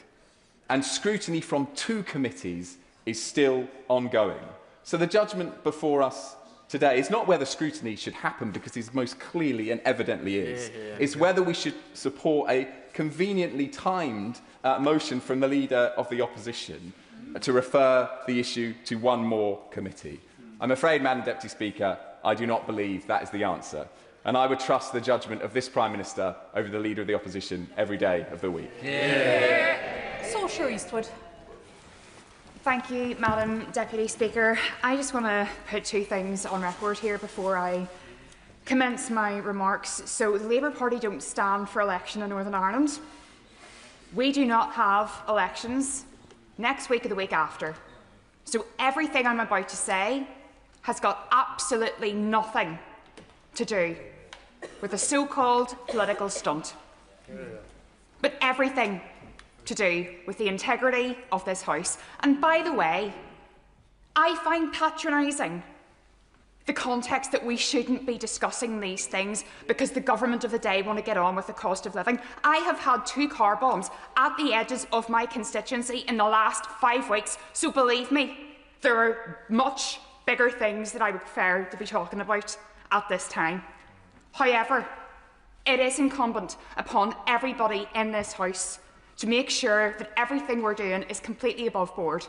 [SPEAKER 2] and scrutiny from 2 committees is still ongoing. So the judgment before us today is not whether scrutiny should happen, because it most clearly and evidently is. It's whether we should support a conveniently timed motion from the Leader of the Opposition to refer the issue to one more committee. I'm afraid, Madam Deputy Speaker, I do not believe that is the answer. And I would trust the judgment of this Prime Minister over the Leader of the Opposition every day of the week.
[SPEAKER 16] Saoirse Eastwood.
[SPEAKER 21] Thank you, Madam Deputy Speaker. I just want to put 2 things on record here before I
[SPEAKER 6] commence my remarks. So the Labour Party don't stand for election in Northern Ireland. We do not have elections next week or the week after. So everything I'm about to say has got absolutely nothing to do with a so-called political stunt, but everything to do with the integrity of this House. And by the way, I find patronising the context that we shouldn't be discussing these things because the government of the day want to get on with the cost of living. I have had 2 car bombs at the edges of my constituency in the last 5 weeks, so believe me, there are much bigger things that I would prefer to be talking about at this time. However, it is incumbent upon everybody in this House to make sure that everything we're doing is completely above board.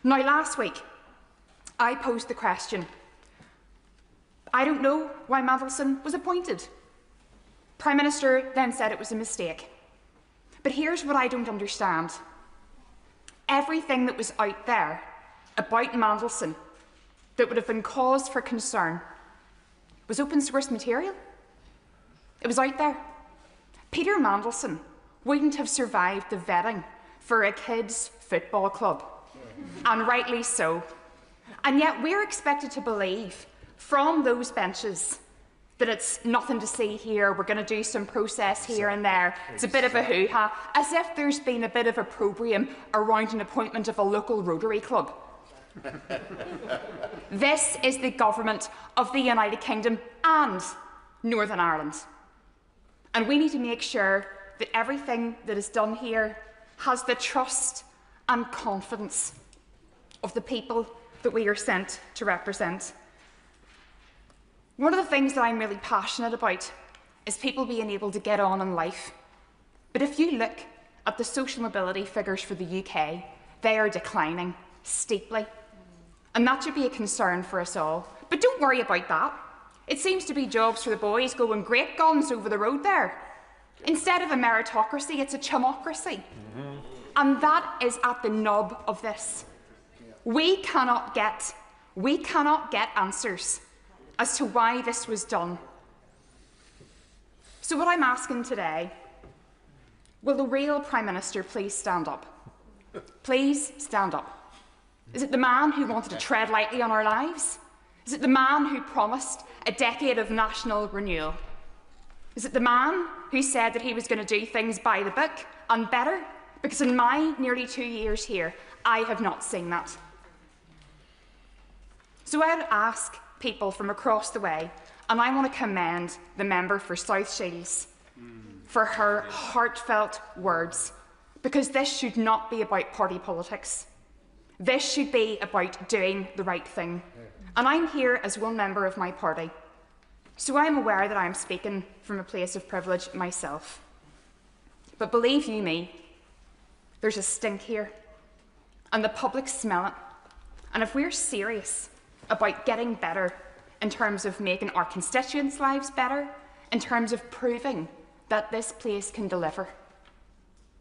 [SPEAKER 6] Now, last week, I posed the question, I don't know why Mandelson was appointed. Prime Minister then said it was a mistake. But here's what I don't understand. Everything that was out there about Mandelson that would have been cause for concern was open source material. It was out there. Peter Mandelson wouldn't have survived the vetting for a kids' football club, and rightly so. And yet we're expected to believe from those benches that it's nothing to see here, we're going to do some process here and there, it's a bit of a hoo-ha, as if there's been a bit of opprobrium around an appointment of a local Rotary club. This is the government of the United Kingdom and Northern Ireland. And we need to make sure that everything that is done here has the trust and confidence of the people that we are sent to represent. One of the things that I'm really passionate about is people being able to get on in life. But if you look at the social mobility figures for the UK, they are declining steeply. And that should be a concern for us all. But don't worry about that. It seems to be jobs for the boys going great guns over the road there. Instead of a meritocracy, it's a chumocracy. And that is at the nub of this. We cannot get answers as to why this was done. So what I'm asking today, will the real Prime Minister please stand up? Please stand up. Is it the man who wanted to tread lightly on our lives? Is it the man who promised a decade of national renewal? Is it the man who said that he was going to do things by the book and better? Because in my nearly 2 years here, I have not seen that. So I would ask people from across the way, and I want to commend the member for South Shields for her heartfelt words, because this should not be about party politics. This should be about doing the right thing. And I'm here as one member of my party, so I'm aware that I'm speaking from a place of privilege myself. But believe you me, there's a stink here, and the public smell it. And if we're serious about getting better in terms of making our constituents' lives better, in terms of proving that this place can deliver,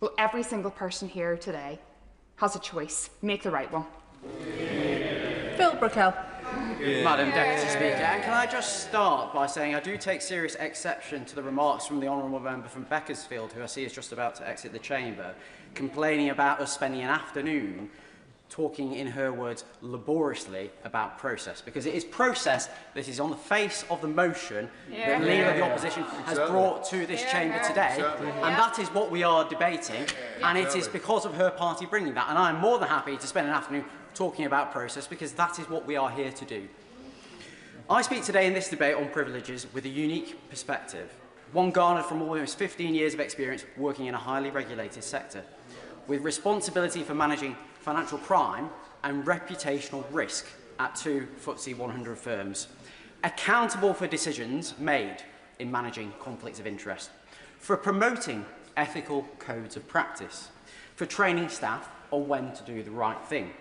[SPEAKER 6] well, every single person here today has a choice. Make the right one.
[SPEAKER 4] Phil Brookell.
[SPEAKER 10] Madam Deputy Speaker, and can I just start by saying I do take serious exception to the remarks from the honourable member from Beaconsfield, who I see is just about to exit the chamber, complaining about us spending an afternoon talking, in her words, laboriously about process, because it is process that is on the face of the motion that Leader of the Opposition has brought to this chamber today, and that is what we are debating, and it is because of her party bringing that, and I am more than happy to spend an afternoon talking about process, because that is what we are here to do. I speak today in this debate on privileges with a unique perspective, one garnered from almost 15 years of experience working in a highly regulated sector, with responsibility for managing financial crime and reputational risk at 2 FTSE 100 firms, accountable for decisions made in managing conflicts of interest, for promoting ethical codes of practice, for training staff on when to do the right thing,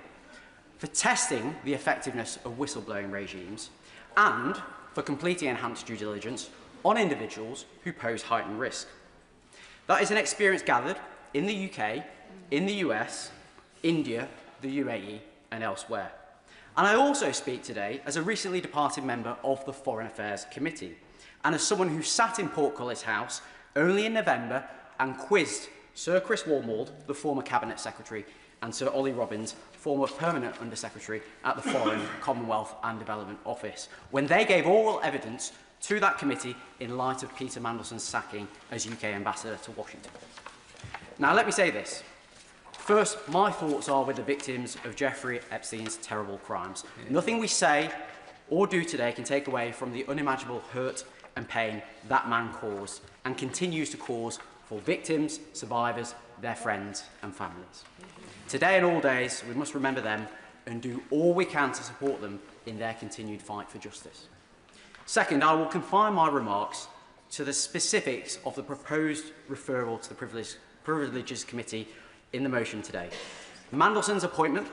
[SPEAKER 10] for testing the effectiveness of whistleblowing regimes, and for completing enhanced due diligence on individuals who pose heightened risk. That is an experience gathered in the UK, in the US, India, the UAE, and elsewhere. And I also speak today as a recently departed member of the Foreign Affairs Committee, and as someone who sat in Portcullis House only in November and quizzed Sir Chris Walmald, the former Cabinet Secretary, and Sir Ollie Robbins, former Permanent Under-Secretary at the Foreign, Commonwealth and Development Office, when they gave oral evidence to that committee in light of Peter Mandelson's sacking as UK Ambassador to Washington. Now, let me say this. First, my thoughts are with the victims of Jeffrey Epstein's terrible crimes. Nothing we say or do today can take away from the unimaginable hurt and pain that man caused and continues to cause for victims, survivors, their friends and families. Today and all days, we must remember them and do all we can to support them in their continued fight for justice. Second, I will confine my remarks to the specifics of the proposed referral to the Privileges Committee in the motion today. Mandelson's appointment,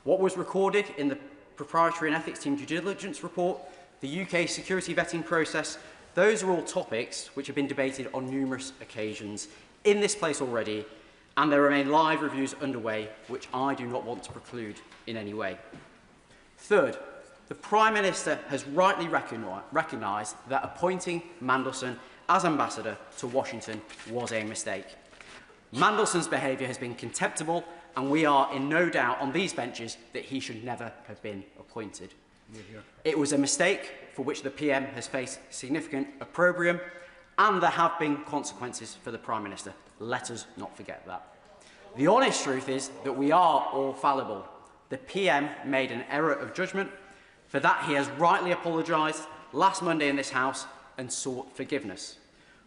[SPEAKER 10] what was recorded in the Proprietary and Ethics Team due diligence report, the UK security vetting process, those are all topics which have been debated on numerous occasions in this place already, and there remain live reviews underway which I do not want to preclude in any way. Third, the Prime Minister has rightly recognised that appointing Mandelson as Ambassador to Washington was a mistake. Mandelson's behaviour has been contemptible, and we are in no doubt on these benches that he should never have been appointed. It was a mistake for which the PM has faced significant opprobrium, and there have been consequences for the Prime Minister. Let us not forget that. The honest truth is that we are all fallible. The PM made an error of judgment. For that, he has rightly apologised last Monday in this House and sought forgiveness.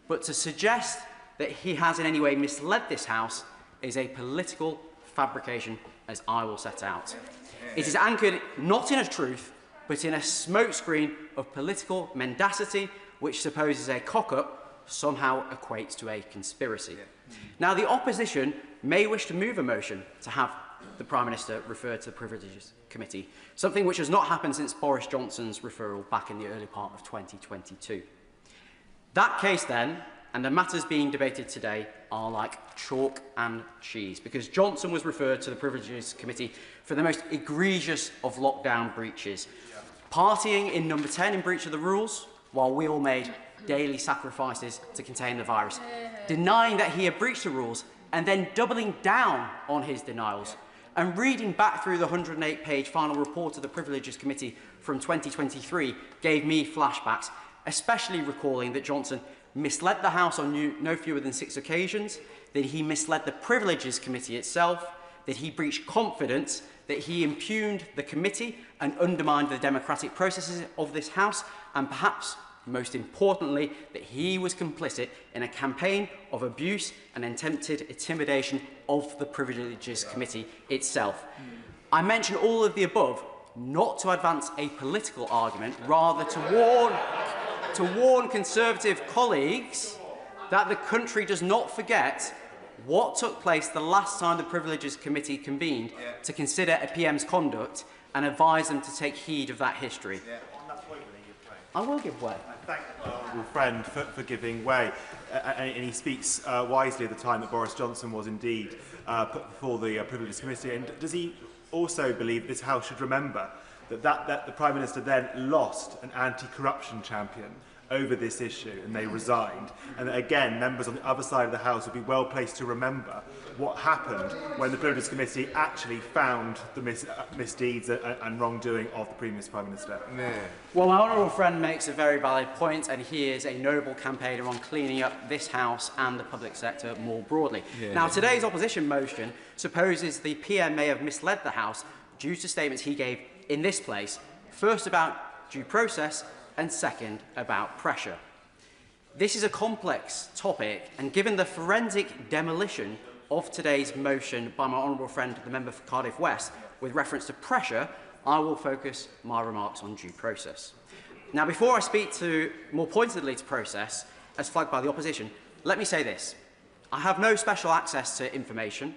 [SPEAKER 10] But to suggest that he has in any way misled this House is a political fabrication, as I will set out. It is anchored not in a truth, but in a smokescreen of political mendacity, which supposes a cock-up somehow equates to a conspiracy. Now, the opposition may wish to move a motion to have the Prime Minister referred to the Privileges Committee, something which has not happened since Boris Johnson's referral back in the early part of 2022. That case then, and the matters being debated today, are like chalk and cheese, because Johnson was referred to the Privileges Committee for the most egregious of lockdown breaches, partying in number 10 in breach of the rules, while we all made daily sacrifices to contain the virus, denying that he had breached the rules, and then doubling down on his denials. And reading back through the 108-page final report of the Privileges Committee from 2023 gave me flashbacks, especially recalling that Johnson misled the House on no fewer than 6 occasions, that he misled the Privileges Committee itself, that he breached confidence, that he impugned the committee and undermined the democratic processes of this House, and perhaps most importantly, that he was complicit in a campaign of abuse and attempted intimidation of the Privileges Committee itself. I mention all of the above not to advance a political argument, rather to warn Conservative colleagues that the country does not forget what took place the last time the Privileges Committee convened to consider a PM's conduct and advise them to take heed of that history. I will give way.
[SPEAKER 9] I thank my honourable friend for giving way. And he speaks wisely at the time that Boris Johnson was indeed put before the Privileges Committee. And does he also believe this House should remember that the Prime Minister then lost an anti-corruption champion over this issue and they resigned, and that again members on the other side of the House would be well placed to remember what happened when the Privileges Committee actually found the misdeeds and wrongdoing of the previous Prime Minister?
[SPEAKER 10] Well, my honourable friend makes a very valid point, and he is a noble campaigner on cleaning up this House and the public sector more broadly. Now, today's opposition motion supposes the PM may have misled the House due to statements he gave in this place, first about due process and second about pressure. This is a complex topic, and given the forensic demolition of today's motion by my honourable friend, the member for Cardiff West, with reference to pressure, I will focus my remarks on due process. Now, before I speak more pointedly to process, as flagged by the opposition, let me say this. I have no special access to information.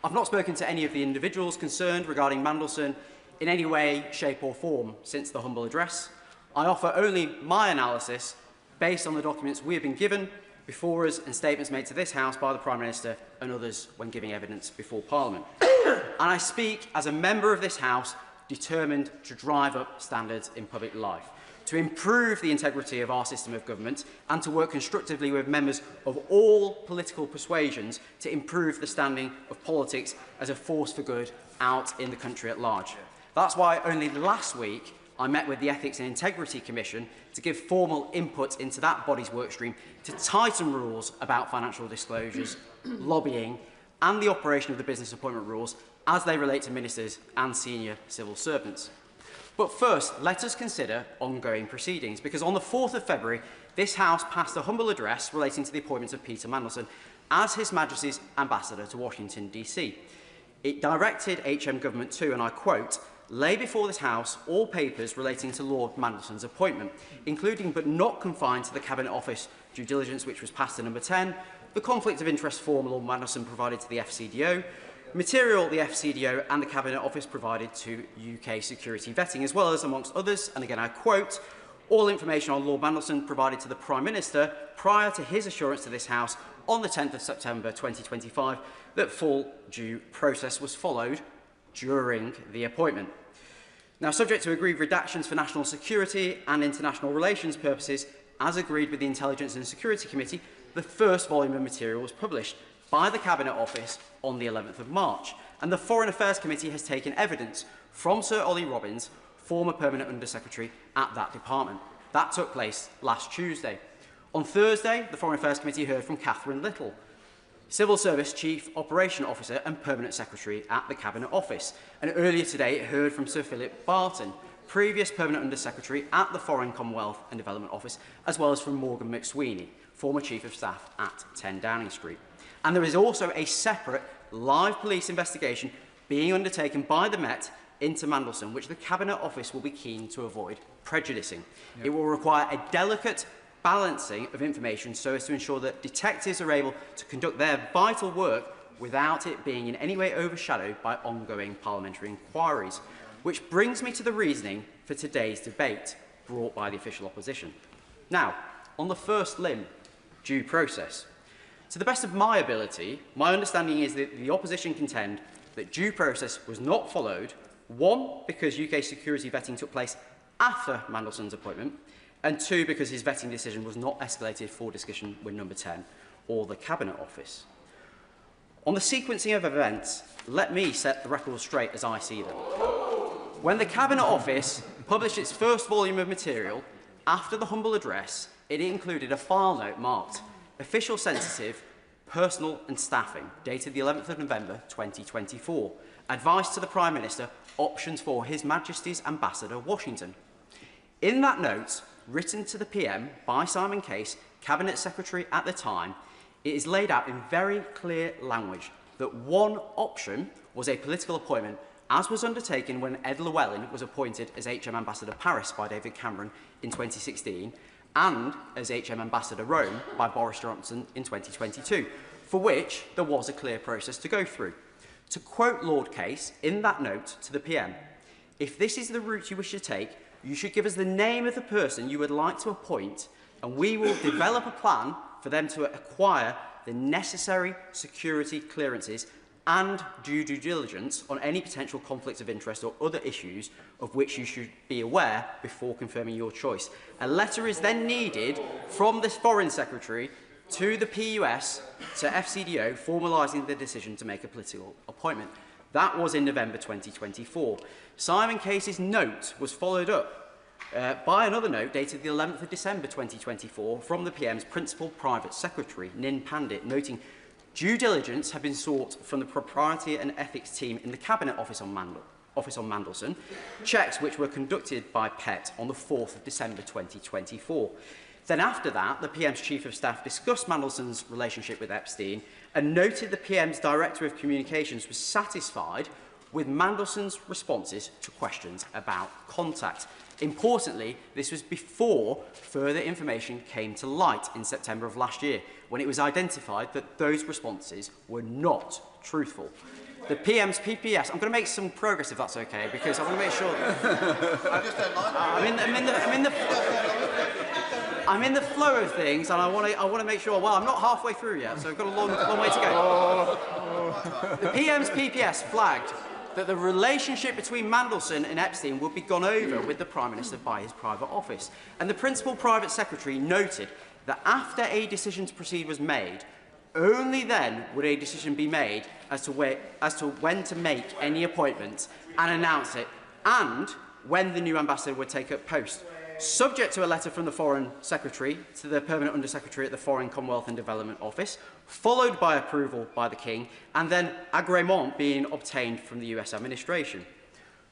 [SPEAKER 10] I've not spoken to any of the individuals concerned regarding Mandelson in any way, shape or form since the humble address. I offer only my analysis based on the documents we have been given before us and statements made to this House by the Prime Minister and others when giving evidence before Parliament. And I speak as a member of this House determined to drive up standards in public life, to improve the integrity of our system of government and to work constructively with members of all political persuasions to improve the standing of politics as a force for good out in the country at large. That's why only last week I met with the Ethics and Integrity Commission to give formal input into that body's workstream to tighten rules about financial disclosures, lobbying and the operation of the business appointment rules as they relate to ministers and senior civil servants. But first, let us consider ongoing proceedings, because on the 4th of February, this House passed a humble address relating to the appointment of Peter Mandelson as His Majesty's Ambassador to Washington, DC. It directed HM Government to, and I quote, lay before this House all papers relating to Lord Mandelson's appointment, including but not confined to the Cabinet Office due diligence which was passed to number 10, the conflict of interest form Lord Mandelson provided to the FCDO, material the FCDO and the Cabinet Office provided to UK security vetting, as well as, amongst others, and again I quote, all information on Lord Mandelson provided to the Prime Minister prior to his assurance to this House on the 10th of September 2025 that full due process was followed during the appointment. Now, subject to agreed redactions for national security and international relations purposes, as agreed with the Intelligence and Security Committee, the first volume of material was published by the Cabinet Office on the 11th of March, and the Foreign Affairs Committee has taken evidence from Sir Ollie Robbins, former Permanent Under-Secretary at that department. That took place last Tuesday. On Thursday, the Foreign Affairs Committee heard from Catherine Little, Civil Service Chief Operation Officer and Permanent Secretary at the Cabinet Office. And earlier today, it heard from Sir Philip Barton, previous Permanent Under-Secretary at the Foreign, Commonwealth and Development Office, as well as from Morgan McSweeney, former Chief of Staff at 10 Downing Street. And there is also a separate live police investigation being undertaken by the Met into Mandelson, which the Cabinet Office will be keen to avoid prejudicing. Yep. It will require a delicate balancing of information so as to ensure that detectives are able to conduct their vital work without it being in any way overshadowed by ongoing parliamentary inquiries. Which brings me to the reasoning for today's debate brought by the official opposition. Now, on the first limb, due process. To the best of my ability, my understanding is that the opposition contend that due process was not followed, one, because UK security vetting took place after Mandelson's appointment, and two, because his vetting decision was not escalated for discussion with number 10 or the Cabinet Office. On the sequencing of events, let me set the record straight as I see them. When the Cabinet Office published its first volume of material, after the humble address, it included a file note marked Official Sensitive, Personal and Staffing, dated the 11th of November 2024. Advice to the Prime Minister, options for His Majesty's Ambassador, Washington. In that note, written to the PM by Simon Case, Cabinet Secretary at the time, it is laid out in very clear language that one option was a political appointment, as was undertaken when Ed Llewellyn was appointed as HM Ambassador Paris by David Cameron in 2016, and as HM Ambassador Rome by Boris Johnson in 2022, for which there was a clear process to go through. To quote Lord Case in that note to the PM, if this is the route you wish to take, you should give us the name of the person you would like to appoint, and we will develop a plan for them to acquire the necessary security clearances and due diligence on any potential conflicts of interest or other issues of which you should be aware before confirming your choice. A letter is then needed from the Foreign Secretary to the PUS to FCDO formalising the decision to make a political appointment. That was in November 2024. Simon Case's note was followed up by another note dated the 11th of December 2024 from the PM's Principal Private Secretary, Nin Pandit, noting due diligence had been sought from the Propriety and Ethics team in the Cabinet Office on Mandelson, checks which were conducted by PET on the 4th of December 2024. Then after that, the PM's Chief of Staff discussed Mandelson's relationship with Epstein and noted the PM's Director of Communications was satisfied with Mandelson's responses to questions about contact. Importantly, this was before further information came to light in September of last year, when it was identified that those responses were not truthful. The PM's PPS, I'm going to make some progress if that's okay, because I want to make sure I just don't like I'm in the flow of things, and I want to make sure, well, I'm not halfway through yet, so I've got a long way to go. The PM's PPS flagged that the relationship between Mandelson and Epstein would be gone over with the Prime Minister by his private office. And the Principal Private Secretary noted that after a decision to proceed was made, only then would a decision be made as to when to make any appointments and announce it, and when the new ambassador would take up post, subject to a letter from the Foreign Secretary to the Permanent Under-Secretary at the Foreign, Commonwealth and Development Office, followed by approval by the King, and then agreement being obtained from the US administration.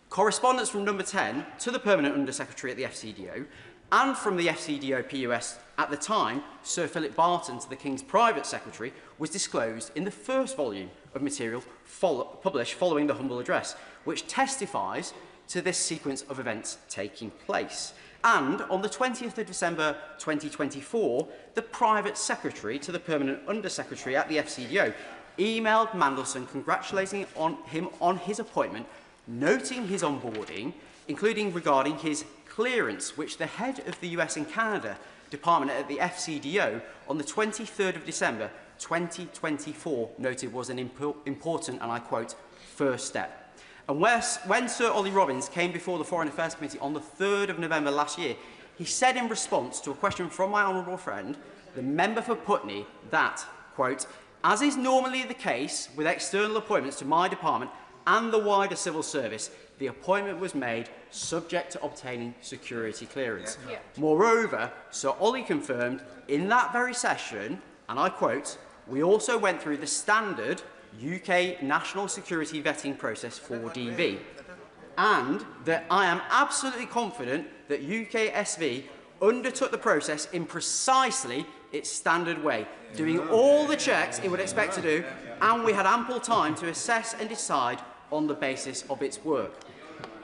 [SPEAKER 10] Correspondence from number 10 to the Permanent Under-Secretary at the FCDO, and from the FCDO PUS at the time, Sir Philip Barton to the King's Private Secretary, was disclosed in the first volume of material published following the humble address, which testifies to this sequence of events taking place. And on the 20th of December 2024, the Private Secretary to the Permanent Under-Secretary at the FCDO emailed Mandelson congratulating him on his appointment, noting his onboarding, including regarding his clearance, which the head of the US and Canada Department at the FCDO on the 23rd of December 2024 noted was an important, and I quote, first step. And when Sir Ollie Robbins came before the Foreign Affairs Committee on the 3rd of November last year, he said in response to a question from my honourable friend, the member for Putney, that, quote, as is normally the case with external appointments to my department and the wider civil service, the appointment was made subject to obtaining security clearance. Yeah. Moreover, Sir Ollie confirmed in that very session, and I quote, we also went through the standard UK national security vetting process for DV, and that I am absolutely confident that UKSV undertook the process in precisely its standard way, doing all the checks it would expect to do, and we had ample time to assess and decide on the basis of its work.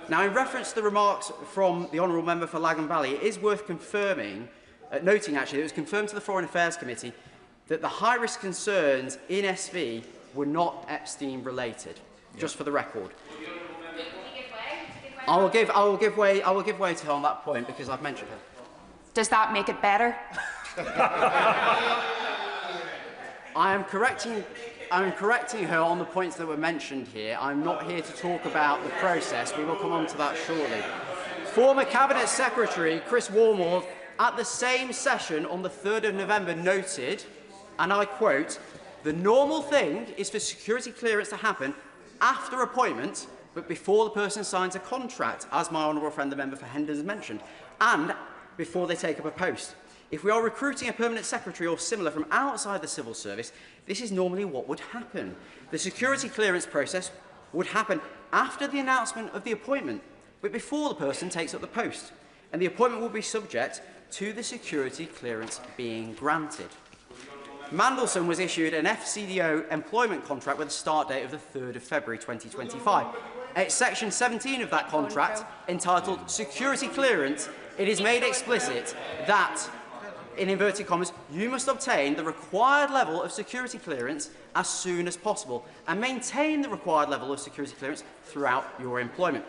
[SPEAKER 10] Now, in reference to the remarks from the Honourable Member for Lagan Valley, it is worth noting actually, it was confirmed to the Foreign Affairs Committee that the high-risk concerns in SV were not Epstein-related, just for the record. I will give way to her on that point because I've mentioned her.
[SPEAKER 6] Does that make it better?
[SPEAKER 10] I am correcting her on the points that were mentioned here. I'm not here to talk about the process. We will come on to that shortly. Former Cabinet Secretary Chris Warmore, at the same session on the 3rd of November, noted, and I quote, the normal thing is for security clearance to happen after appointment, but before the person signs a contract, as my honourable friend, the member for Hendon, has mentioned, and before they take up a post. If we are recruiting a permanent secretary or similar from outside the civil service, this is normally what would happen. The security clearance process would happen after the announcement of the appointment, but before the person takes up the post, and the appointment will be subject to the security clearance being granted. Mandelson was issued an FCDO employment contract with a start date of the 3rd of February 2025. At section 17 of that contract, entitled Security Clearance, it is made explicit that, in inverted commas, you must obtain the required level of security clearance as soon as possible and maintain the required level of security clearance throughout your employment.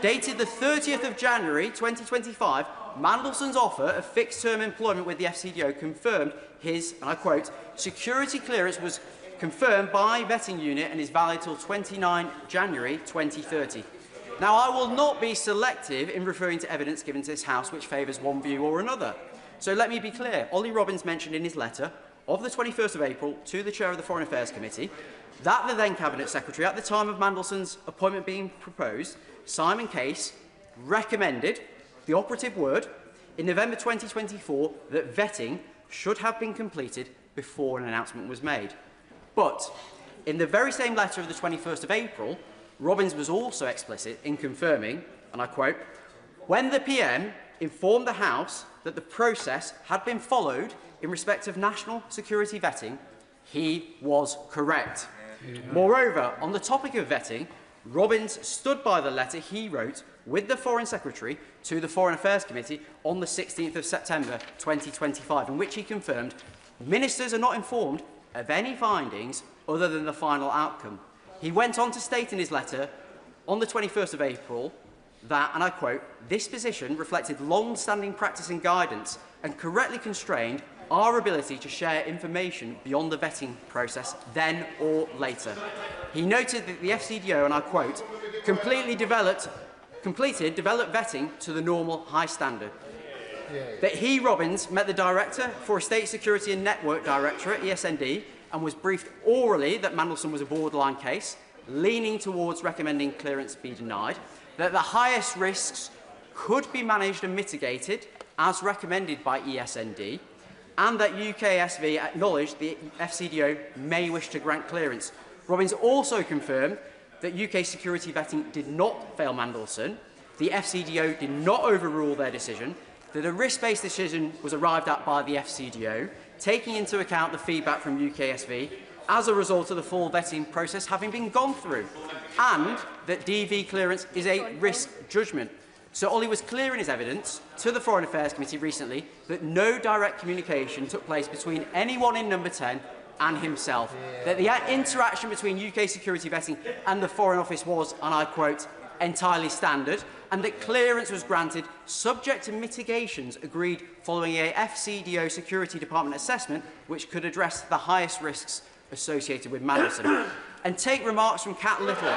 [SPEAKER 10] Dated the 30th of January 2025, Mandelson's offer of fixed-term employment with the FCDO confirmed his, and I quote, security clearance was confirmed by vetting unit and is valid till 29 January 2030. Now, I will not be selective in referring to evidence given to this House which favours one view or another. So let me be clear. Ollie Robbins mentioned in his letter of the 21st of April to the Chair of the Foreign Affairs Committee that the then Cabinet Secretary, at the time of Mandelson's appointment being proposed, Simon Case, recommended, the operative word, in November 2024 that vetting should have been completed before an announcement was made. But in the very same letter of the 21st of April, Robbins was also explicit in confirming, and I quote, when the PM informed the House that the process had been followed in respect of national security vetting, he was correct. Moreover, on the topic of vetting, Robbins stood by the letter he wrote with the Foreign Secretary to the Foreign Affairs Committee on the 16th of September 2025, in which he confirmed ministers are not informed of any findings other than the final outcome. He went on to state in his letter on the 21st of April that, and I quote, this position reflected long-standing practice and guidance and correctly constrained our ability to share information beyond the vetting process then or later. He noted that the FCDO, and I quote, completed developed vetting to the normal high standard. That he, Robbins, met the Director for Estate Security and Network Directorate, ESND, and was briefed orally that Mandelson was a borderline case, leaning towards recommending clearance be denied, that the highest risks could be managed and mitigated as recommended by ESND, and that UKSV acknowledged the FCDO may wish to grant clearance. Robbins also confirmed that UK security vetting did not fail Mandelson, the FCDO did not overrule their decision, that a risk-based decision was arrived at by the FCDO, taking into account the feedback from UKSV as a result of the full vetting process having been gone through, and that DV clearance is a risk judgment. So Ollie was clear in his evidence to the Foreign Affairs Committee recently that no direct communication took place between anyone in Number 10 and himself, that the interaction between UK security vetting and the Foreign Office was, and I quote, entirely standard, and that clearance was granted subject to mitigations agreed following a FCDO Security Department assessment which could address the highest risks associated with Mandelson. And take remarks from Kat Little,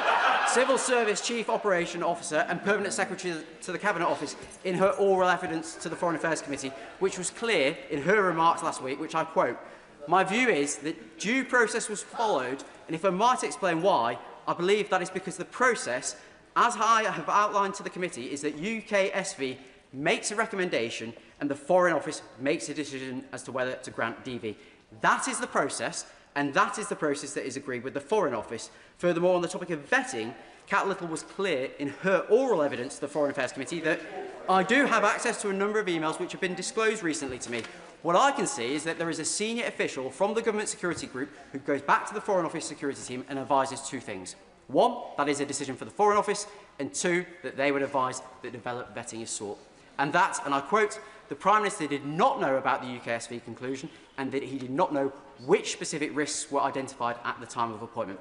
[SPEAKER 10] Civil Service Chief Operation Officer and Permanent Secretary to the Cabinet Office, in her oral evidence to the Foreign Affairs Committee, which was clear in her remarks last week, which I quote, "My view is that due process was followed, and if I might explain why, I believe that is because the process, as I have outlined to the committee, is that UKSV makes a recommendation and the Foreign Office makes a decision as to whether to grant DV. That is the process, and that is the process that is agreed with the Foreign Office. Furthermore, on the topic of vetting, Kat Little was clear in her oral evidence to the Foreign Affairs Committee that I do have access to a number of emails which have been disclosed recently to me. What I can see is that there is a senior official from the Government Security Group who goes back to the Foreign Office security team and advises two things. One, that is a decision for the Foreign Office, and two, that they would advise that developed vetting is sought. And that, and I quote, the Prime Minister did not know about the UKSV conclusion and that he did not know which specific risks were identified at the time of appointment.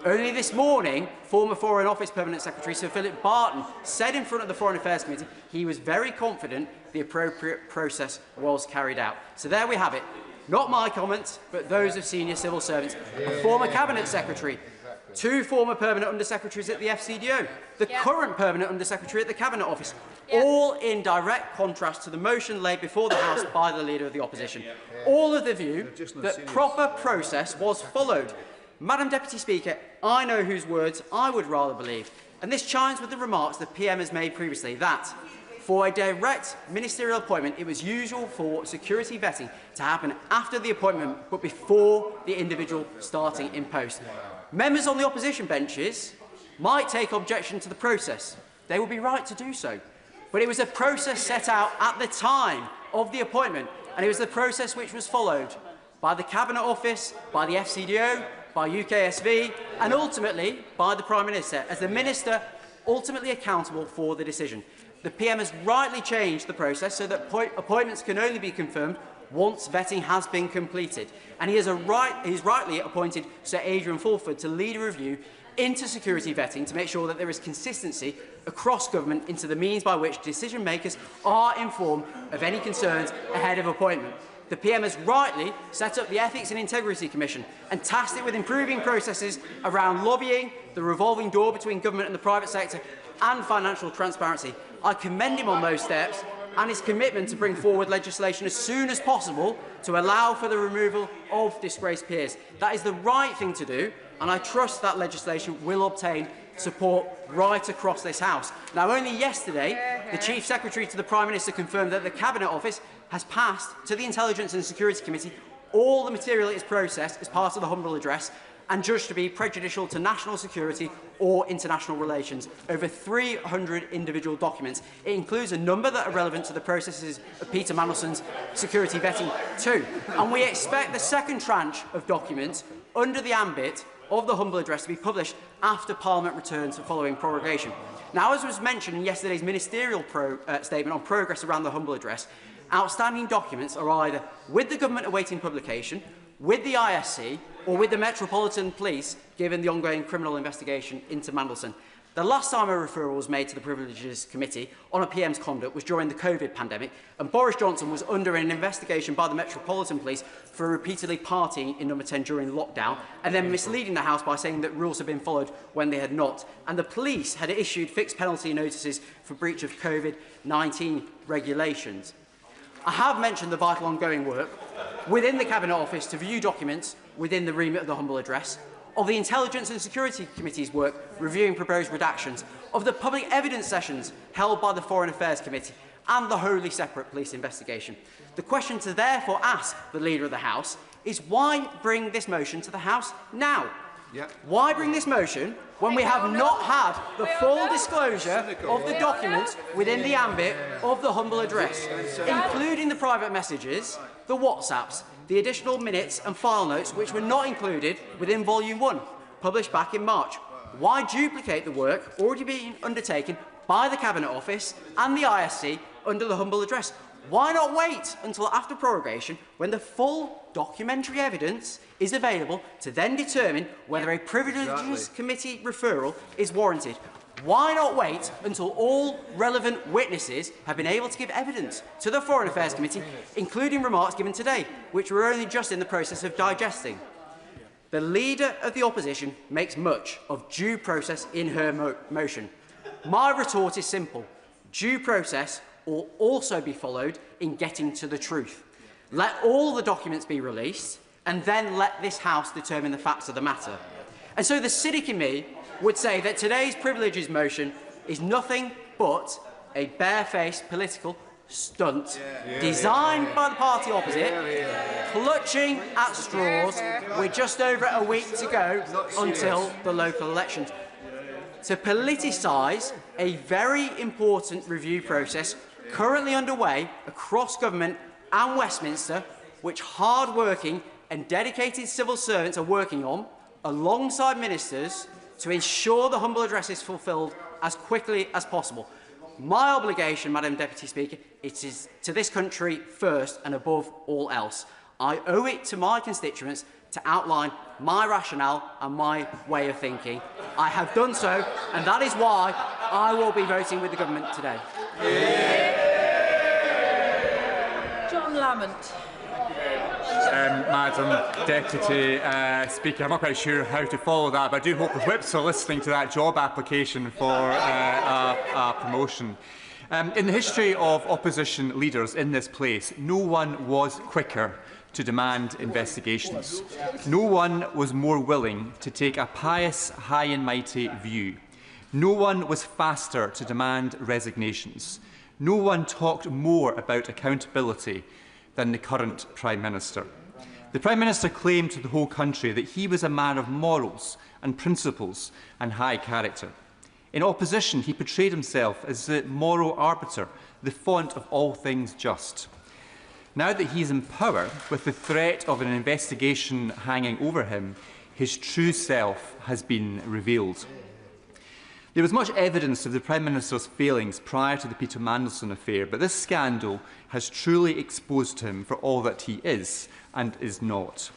[SPEAKER 10] Only this morning, former Foreign Office Permanent Secretary Sir Philip Barton said in front of the Foreign Affairs Committee he was very confident the appropriate process was carried out. So there we have it. Not my comments, but those of senior civil servants, a former Cabinet Secretary, two former Permanent Under-Secretaries at the FCDO, the current Permanent Under-Secretary at the Cabinet Office, all in direct contrast to the motion laid before the House by the Leader of the Opposition. All of the view that proper process was followed. Madam Deputy Speaker, I know whose words I would rather believe, and this chimes with the remarks the PM has made previously that, for a direct ministerial appointment, it was usual for security vetting to happen after the appointment but before the individual starting in post. Members on the opposition benches might take objection to the process. They would be right to do so. But it was a process set out at the time of the appointment, and it was the process which was followed by the Cabinet Office, by the FCDO, by UKSV, and ultimately by the Prime Minister, as the Minister ultimately accountable for the decision. The PM has rightly changed the process so that appointments can only be confirmed once vetting has been completed. And he's rightly appointed Sir Adrian Fulford to lead a review into security vetting to make sure that there is consistency across government into the means by which decision makers are informed of any concerns ahead of appointment. The PM has rightly set up the Ethics and Integrity Commission and tasked it with improving processes around lobbying, the revolving door between government and the private sector, and financial transparency. I commend him on those steps and his commitment to bring forward legislation as soon as possible to allow for the removal of disgraced peers. That is the right thing to do, and I trust that legislation will obtain support right across this House. Now, only yesterday, the Chief Secretary to the Prime Minister confirmed that the Cabinet Office has passed to the Intelligence and Security Committee all the material it has processed as part of the Humble Address and judged to be prejudicial to national security or international relations. Over 300 individual documents. It includes a number that are relevant to the processes of Peter Mandelson's security vetting too. And we expect the second tranche of documents under the ambit of the Humble Address to be published after Parliament returns following prorogation. Now, as was mentioned in yesterday's ministerial statement on progress around the Humble Address, outstanding documents are either with the government awaiting publication, with the ISC, or with the Metropolitan Police, given the ongoing criminal investigation into Mandelson. The last time a referral was made to the Privileges Committee on a PM's conduct was during the COVID pandemic, and Boris Johnson was under an investigation by the Metropolitan Police for repeatedly partying in Number 10 during lockdown, and then misleading the House by saying that rules had been followed when they had not. And the police had issued fixed penalty notices for breach of COVID-19 regulations. I have mentioned the vital ongoing work within the Cabinet Office to view documents within the remit of the humble address, of the Intelligence and Security Committee's work reviewing proposed redactions, of the public evidence sessions held by the Foreign Affairs Committee, and the wholly separate police investigation. The question to therefore ask the Leader of the House is why bring this motion to the House now? Why bring this motion when we have not had the full disclosure of the documents within the ambit of the humble address, including the private messages, the WhatsApps, the additional minutes and file notes which were not included within Volume 1, published back in March? Why duplicate the work already being undertaken by the Cabinet Office and the ISC under the humble address? Why not wait until after prorogation, when the full documentary evidence is available, to then determine whether a Privileges Committee referral is warranted? Why not wait until all relevant witnesses have been able to give evidence to the Foreign Affairs Committee, including remarks given today, which we're only just in the process of digesting? The Leader of the Opposition makes much of due process in her motion. My retort is simple. Due process will also be followed in getting to the truth. Let all the documents be released, and then let this House determine the facts of the matter. And so the cynic in me would say that today's privileges motion is nothing but a barefaced political stunt designed by the party opposite, clutching at straws with just over a week to go until the local elections, to politicise a very important review process currently underway across government and Westminster, which hard-working and dedicated civil servants are working on, alongside ministers, to ensure the humble address is fulfilled as quickly as possible. My obligation, Madam Deputy Speaker, it is to this country first and above all else. I owe it to my constituents to outline my rationale and my way of thinking. I have done so, and that is why I will be voting with the government today.
[SPEAKER 4] John Lamont.
[SPEAKER 12] Madam Deputy Speaker, I'm not quite sure how to follow that, but I do hope the whips are listening to that job application for a promotion. In the history of opposition leaders in this place, no one was quicker to demand investigations. No one was more willing to take a pious, high and mighty view. No one was faster to demand resignations. No one talked more about accountability than the current Prime Minister. The Prime Minister claimed to the whole country that he was a man of morals and principles and high character. In opposition, he portrayed himself as the moral arbiter, the font of all things just. Now that he is in power, with the threat of an investigation hanging over him, his true self has been revealed. There was much evidence of the Prime Minister's failings prior to the Peter Mandelson affair, but this scandal has truly exposed him for all that he is and is not.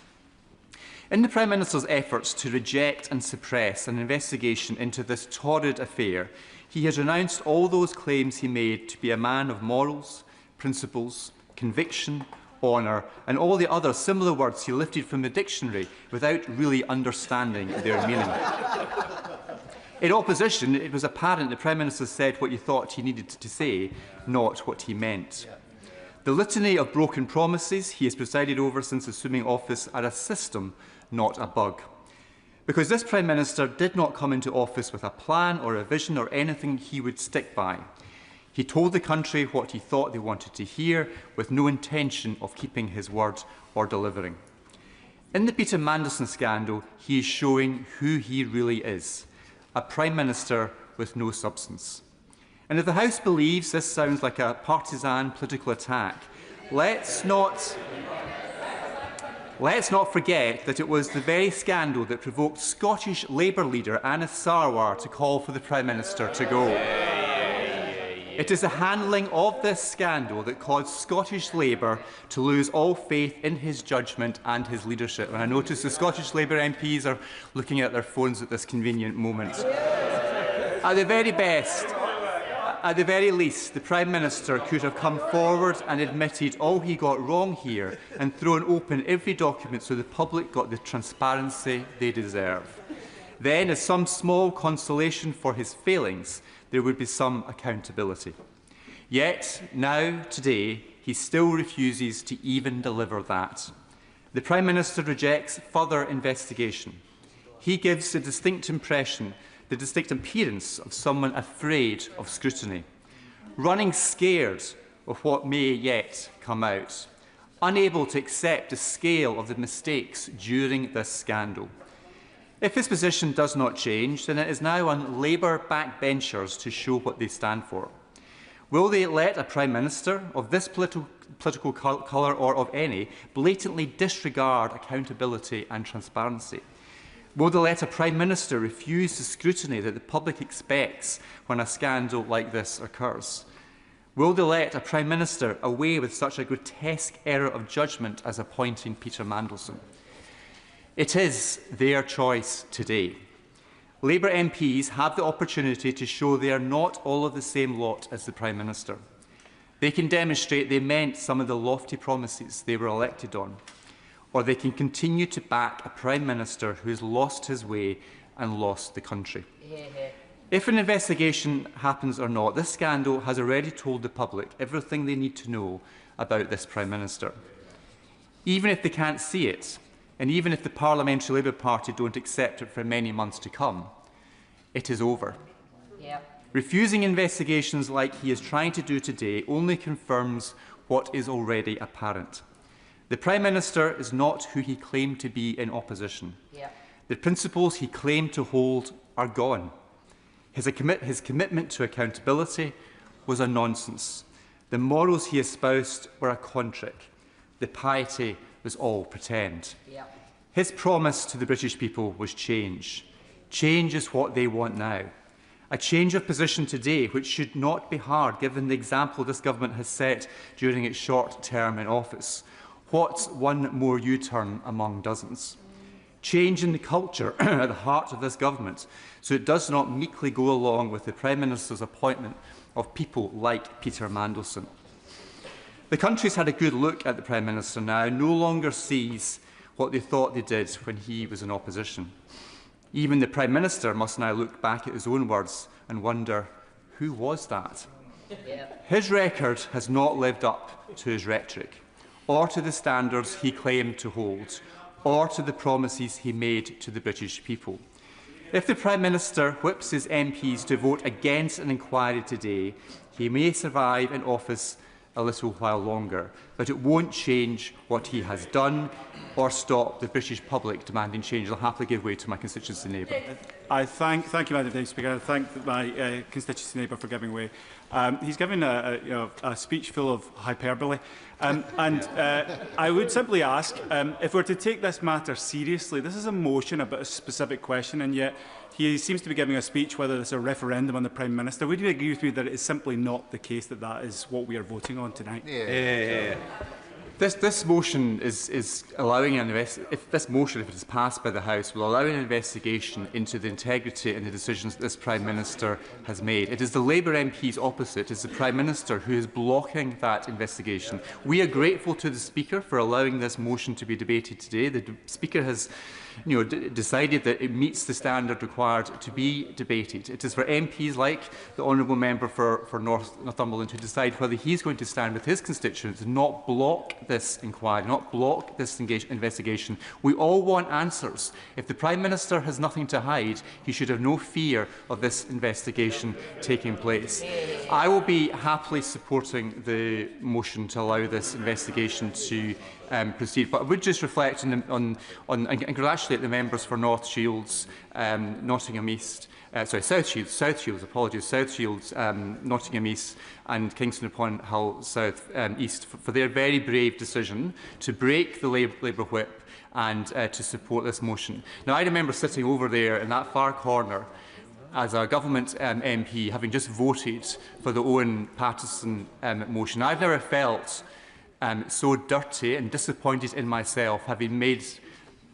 [SPEAKER 12] In the Prime Minister's efforts to reject and suppress an investigation into this torrid affair, he has renounced all those claims he made to be a man of morals, principles, conviction, honour, and all the other similar words he lifted from the dictionary without really understanding their meaning. In opposition, it was apparent the Prime Minister said what he thought he needed to say, not what he meant. The litany of broken promises he has presided over since assuming office are a system, not a bug. Because this Prime Minister did not come into office with a plan or a vision or anything he would stick by. He told the country what he thought they wanted to hear, with no intention of keeping his word or delivering. In the Peter Mandelson scandal, he is showing who he really is. A Prime Minister with no substance. And if the House believes this sounds like a partisan political attack, let's not forget that it was the very scandal that provoked Scottish Labour leader Anas Sarwar to call for the Prime Minister to go. It is the handling of this scandal that caused Scottish Labour to lose all faith in his judgment and his leadership. And I notice the Scottish Labour MPs are looking at their phones at this convenient moment. At the very best, at the very least, the Prime Minister could have come forward and admitted all he got wrong here and thrown open every document so the public got the transparency they deserve. Then, as some small consolation for his failings, there would be some accountability. Yet, now, today, he still refuses to even deliver that. The Prime Minister rejects further investigation. He gives the distinct appearance of someone afraid of scrutiny, running scared of what may yet come out, unable to accept the scale of the mistakes during this scandal. If his position does not change, then it is now on Labour backbenchers to show what they stand for. Will they let a Prime Minister of this political colour or of any blatantly disregard accountability and transparency? Will they let a Prime Minister refuse the scrutiny that the public expects when a scandal like this occurs? Will they let a Prime Minister away with such a grotesque error of judgment as appointing Peter Mandelson? It is their choice today. Labour MPs have the opportunity to show they are not all of the same lot as the Prime Minister. They can demonstrate they meant some of the lofty promises they were elected on, or they can continue to back a Prime Minister who has lost his way and lost the country. If an investigation happens or not, this scandal has already told the public everything they need to know about this Prime Minister. Even if they can't see it, and even if the Parliamentary Labour Party don't accept it for many months to come, it is over. Refusing investigations like he is trying to do today only confirms what is already apparent. The Prime Minister is not who he claimed to be in opposition. The principles he claimed to hold are gone. His commitment to accountability was a nonsense. The morals he espoused were a contrick. The piety was all pretend. His promise to the British people was change. Change is what they want now. A change of position today, which should not be hard given the example this government has set during its short term in office. What's one more U-turn among dozens? Change in the culture at the heart of this government, so it does not meekly go along with the Prime Minister's appointment of people like Peter Mandelson. The country's had a good look at the Prime Minister now, no longer sees what they thought they did when he was in opposition. Even the Prime Minister must now look back at his own words and wonder, who was that? His record has not lived up to his rhetoric, or to the standards he claimed to hold, or to the promises he made to the British people. If the Prime Minister whips his MPs to vote against an inquiry today, he may survive in office a little while longer, but it won't change what he has done or stop the British public demanding change. I'll happily give way to my constituency neighbour.
[SPEAKER 9] I thank you, Madam Deputy Speaker. I thank my constituency neighbour for giving way. He's given a speech full of hyperbole, and I would simply ask, if we're to take this matter seriously, this is a motion about a specific question, and yet he seems to be giving a speech whether it's a referendum on the Prime Minister. Would you agree with me that it is simply not the case that that is what we are voting on tonight?
[SPEAKER 12] This motion is allowing an if this motion, if it is passed by the House, will allow an investigation into the integrity and the decisions that this Prime Minister has made. It is the Labour MPs opposite, it is the Prime Minister who is blocking that investigation. We are grateful to the Speaker for allowing this motion to be debated today. The Speaker has decided that it meets the standard required to be debated. It is for MPs like the honourable member for Northumberland to decide whether he is going to stand with his constituents and not block this inquiry, not block this investigation. We all want answers. If the Prime Minister has nothing to hide, he should have no fear of this investigation taking place. I will be happily supporting the motion to allow this investigation to proceed, but I would just reflect on and congratulate the members for North Shields, Nottingham East, South Shields, apologies, South Shields, Nottingham East and Kingston upon Hull South East for their very brave decision to break the Labour whip and to support this motion. Now, I remember sitting over there in that far corner as a government MP, having just voted for the Owen Paterson motion. I've never felt so dirty and disappointed in myself having made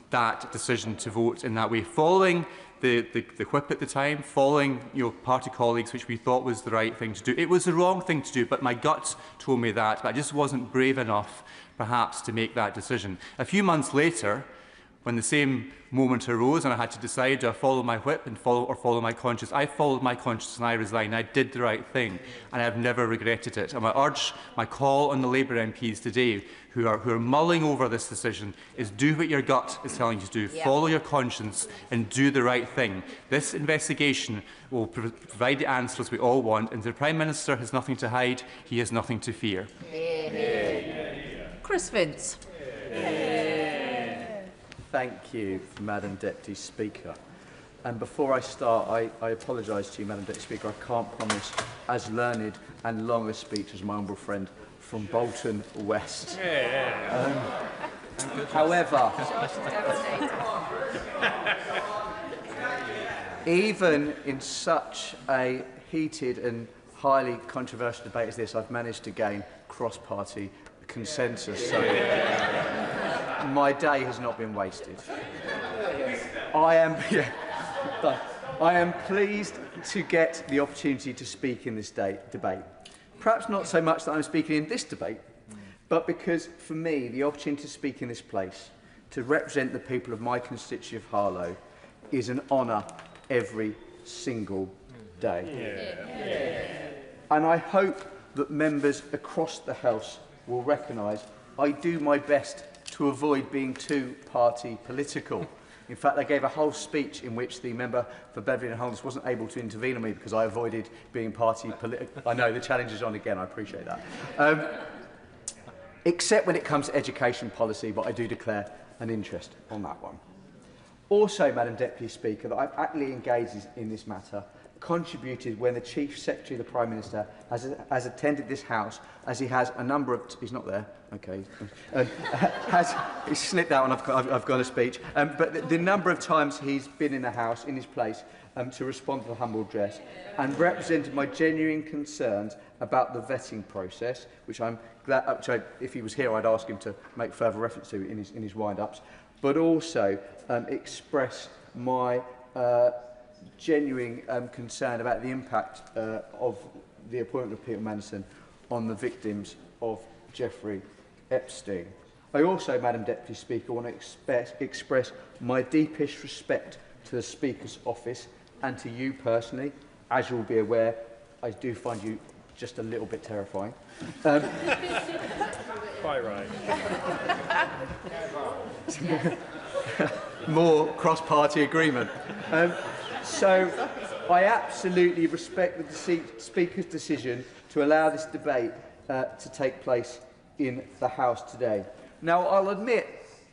[SPEAKER 12] that decision to vote in that way. Following the whip at the time, following party colleagues, which we thought was the right thing to do. It was the wrong thing to do, but my gut told me that, but I just wasn't brave enough, perhaps, to make that decision. A few months later, when the same moment arose and I had to decide, do I follow my whip and follow my conscience, I followed my conscience and I resigned. I did the right thing, and I've never regretted it. And my call on the Labour MPs today, who are mulling over this decision, is do what your gut is telling you to do. Yeah. Follow your conscience and do the right thing. This investigation will provide the answers we all want, and the Prime Minister has nothing to hide. He has nothing to fear.
[SPEAKER 4] Chris Vince.
[SPEAKER 11] Thank you, Madam Deputy Speaker. And before I start, I apologise to you, Madam Deputy Speaker. I can't promise as learned and long a speech as my humble friend from Bolton West. However, even in such a heated and highly controversial debate as this, I've managed to gain cross-party consensus. So my day has not been wasted. I am pleased to get the opportunity to speak in this debate. Perhaps not so much that I'm speaking in this debate, but because, for me, the opportunity to speak in this place, to represent the people of my constituency of Harlow, is an honour every single day. And I hope that members across the House will recognise I do my best to avoid being too party political. In fact, I gave a whole speech in which the member for Beverley and Holmes wasn't able to intervene on me because I avoided being party political. I know, the challenge is on again, I appreciate that. Except when it comes to education policy, but I do declare an interest on that one. Also, Madam Deputy Speaker, that I've actively engaged in this matter, contributed when the Chief Secretary of the Prime Minister has attended this House, as he has a number of... He's not there. Okay. He's slipped out and I've got a speech. But the number of times he's been in the House, in his place, to respond to the humble address, and represented my genuine concerns about the vetting process, which I'm glad, if he was here, I'd ask him to make further reference to in his wind-ups, but also express my genuine concern about the impact of the appointment of Peter Mandelson on the victims of Jeffrey Epstein. I also, Madam Deputy Speaker, want to express my deepest respect to the Speaker's office and to you personally. As you'll be aware, I do find you just a little bit terrifying.
[SPEAKER 15] Quite right.
[SPEAKER 11] More cross-party agreement. So I absolutely respect the Speaker's decision to allow this debate to take place in the House today. Now, I'll admit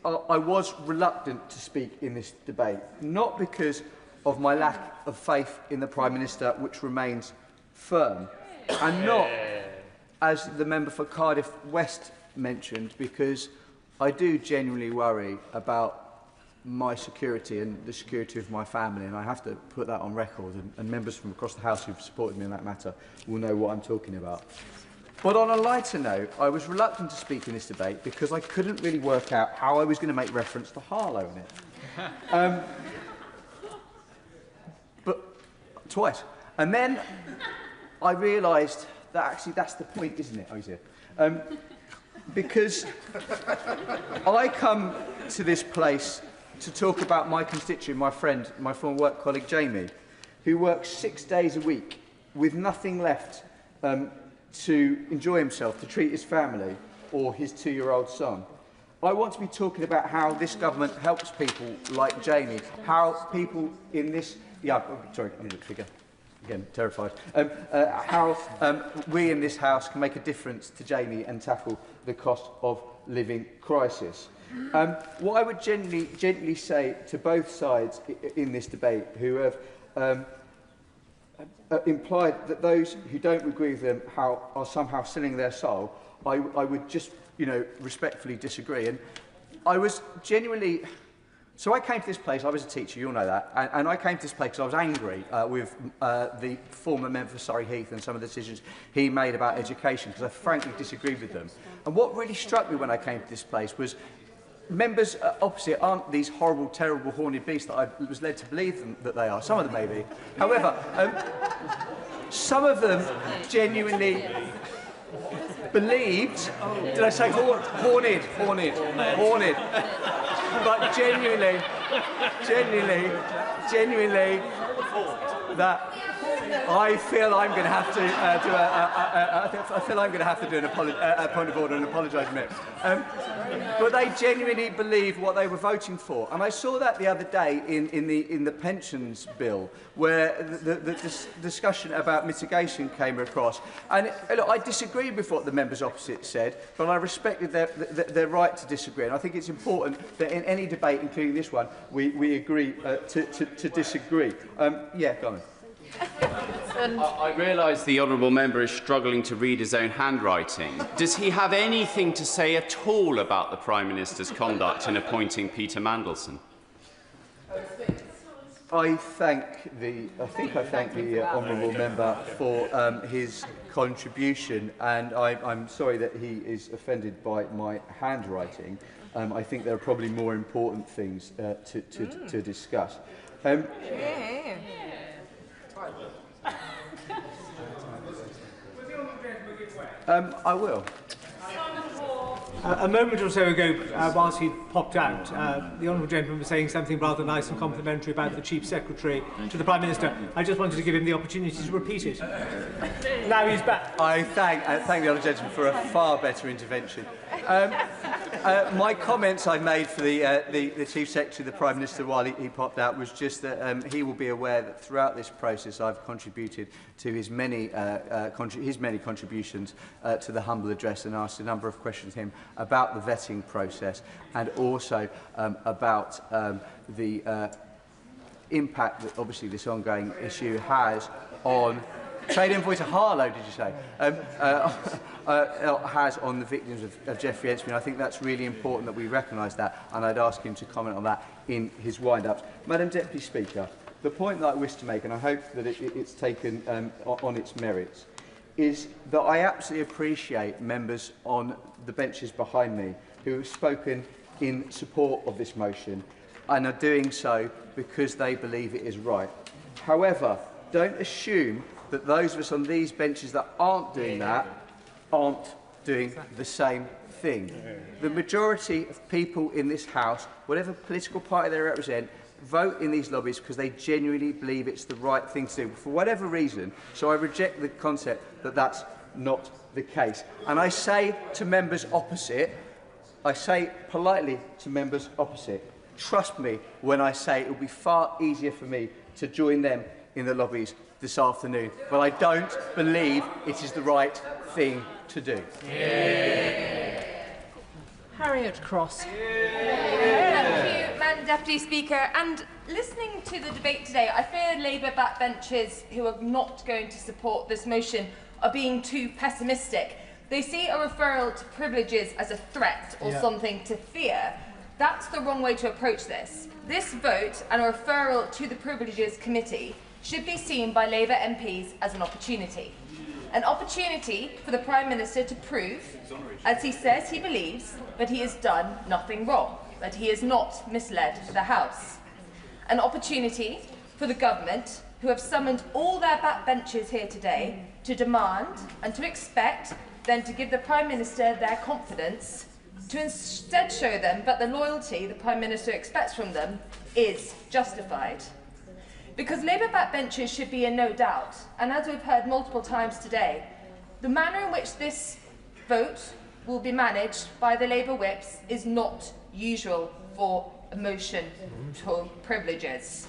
[SPEAKER 11] I was reluctant to speak in this debate, not because of my lack of faith in the Prime Minister, which remains firm, and not, as the member for Cardiff West mentioned, because I do genuinely worry about my security and the security of my family, and I have to put that on record, and members from across the House who've supported me in that matter will know what I'm talking about. But on a lighter note, I was reluctant to speak in this debate because I couldn't really work out how I was going to make reference to Harlow in it. But twice. And then I realised that actually that's the point, isn't it? Oh, he's here. Because I come to this place to talk about my constituent, my friend, my former work colleague Jamie, who works 6 days a week with nothing left to enjoy himself, to treat his family or his 2-year-old son. I want to be talking about how this government helps people like Jamie, how people in this... Yeah, sorry, I need a figure. Again, terrified. How we in this House can make a difference to Jamie and tackle the cost of living crisis. What I would gently say to both sides in this debate who have implied that those who don't agree with them are somehow selling their soul, I would just, respectfully disagree. And I was genuinely... So I came to this place, I was a teacher, you all know that, and I came to this place because I was angry with the former member for Surrey Heath and some of the decisions he made about education, because I frankly disagreed with them. And what really struck me when I came to this place was members opposite aren't these horrible, terrible, horny beasts that I was led to believe that they are. Some of them maybe. However, some of them genuinely believed, did I say horned, but genuinely, that I feel I'm going to have to do a point of order and apologise a minute. But they genuinely believed what they were voting for, and I saw that the other day in the pensions bill, where the discussion about mitigation came across. And look, I disagreed with what the members opposite said, but I respected their right to disagree. And I think it's important that in any debate, including this one, we agree to disagree. Yeah, go on.
[SPEAKER 8] I realise the honourable member is struggling to read his own handwriting. Does he have anything to say at all about the Prime Minister's conduct in appointing Peter Mandelson?
[SPEAKER 11] I thank the honourable member for his contribution, and I'm sorry that he is offended by my handwriting. I think there are probably more important things to discuss. I will.
[SPEAKER 22] A moment or so ago, whilst he popped out, the honourable gentleman was saying something rather nice and complimentary about the Chief Secretary to the Prime Minister. I just wanted to give him the opportunity to repeat it. Now he's back.
[SPEAKER 11] I thank the honourable gentleman for a far better intervention. My comments I made for the Chief Secretary, the Prime Minister, while he popped out, was just that he will be aware that throughout this process I've contributed to his many contributions to the humble address, and asked a number of questions to him about the vetting process, and also about the impact that obviously this ongoing issue has on trade envoy to Harlow, did you say? Has on the victims of Jeffrey Epstein. I think that's really important that we recognise that, and I'd ask him to comment on that in his wind-ups. Madam Deputy Speaker, the point that I wish to make, and I hope that it's taken on its merits, is that I absolutely appreciate members on the benches behind me who have spoken in support of this motion and are doing so because they believe it is right. However, don't assume that those of us on these benches that aren't doing that aren't doing the same thing. The majority of people in this House, whatever political party they represent, vote in these lobbies because they genuinely believe it's the right thing to do, for whatever reason. So I reject the concept that that's not the case. And I say to members opposite, I say politely to members opposite, trust me when I say it will be far easier for me to join them in the lobbies this afternoon, but I don't believe it is the right thing to do.
[SPEAKER 4] Harriet Cross.
[SPEAKER 1] Thank you, Madam Deputy Speaker. And listening to the debate today, I fear Labour backbenchers who are not going to support this motion are being too pessimistic. They see a referral to privileges as a threat or something to fear. That's the wrong way to approach this. This vote and a referral to the Privileges Committee should be seen by Labour MPs as an opportunity. An opportunity for the Prime Minister to prove, as he says he believes, that he has done nothing wrong, that he has not misled the House. An opportunity for the government, who have summoned all their backbenchers here today, to demand and to expect them to give the Prime Minister their confidence, to instead show them that the loyalty the Prime Minister expects from them is justified. Because Labour backbenchers should be in no doubt, and as we've heard multiple times today, the manner in which this vote will be managed by the Labour whips is not usual for a motion to privileges.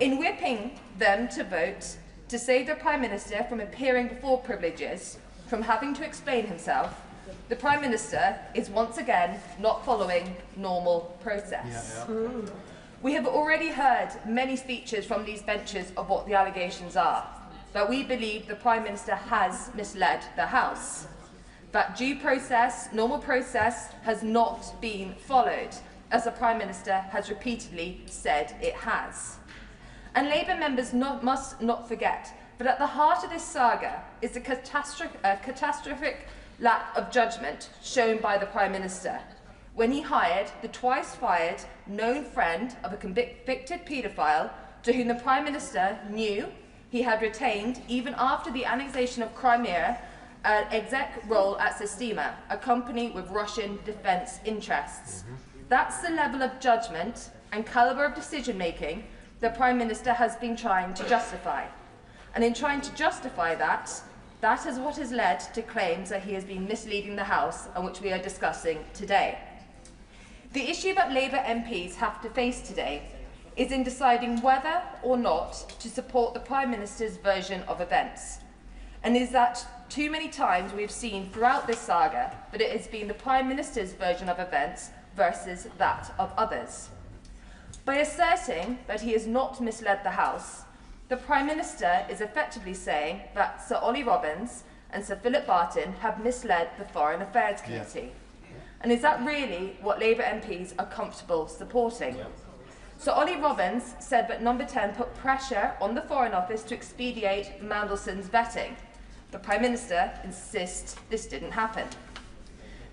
[SPEAKER 1] In whipping them to vote to save the Prime Minister from appearing before privileges, from having to explain himself, the Prime Minister is once again not following normal process. We have already heard many speeches from these benches of what the allegations are, that we believe the Prime Minister has misled the House, that due process, normal process, has not been followed, as the Prime Minister has repeatedly said it has. And Labour members must not forget that at the heart of this saga is the catastrophic lack of judgment shown by the Prime Minister. when he hired the twice-fired known friend of a convicted paedophile to whom the Prime Minister knew he had retained, even after the annexation of Crimea, an exec role at Sistema, a company with Russian defence interests. That's the level of judgment and calibre of decision-making the Prime Minister has been trying to justify. And in trying to justify that, that is what has led to claims that he has been misleading the House, and which we are discussing today. The issue that Labour MPs have to face today is in deciding whether or not to support the Prime Minister's version of events, and is that too many times we have seen throughout this saga that it has been the Prime Minister's version of events versus that of others. By asserting that he has not misled the House, the Prime Minister is effectively saying that Sir Ollie Robbins and Sir Philip Barton have misled the Foreign Affairs Committee. And is that really what Labour MPs are comfortable supporting? Sir Ollie Robbins said that Number 10 put pressure on the Foreign Office to expedite Mandelson's vetting. The Prime Minister insists this didn't happen.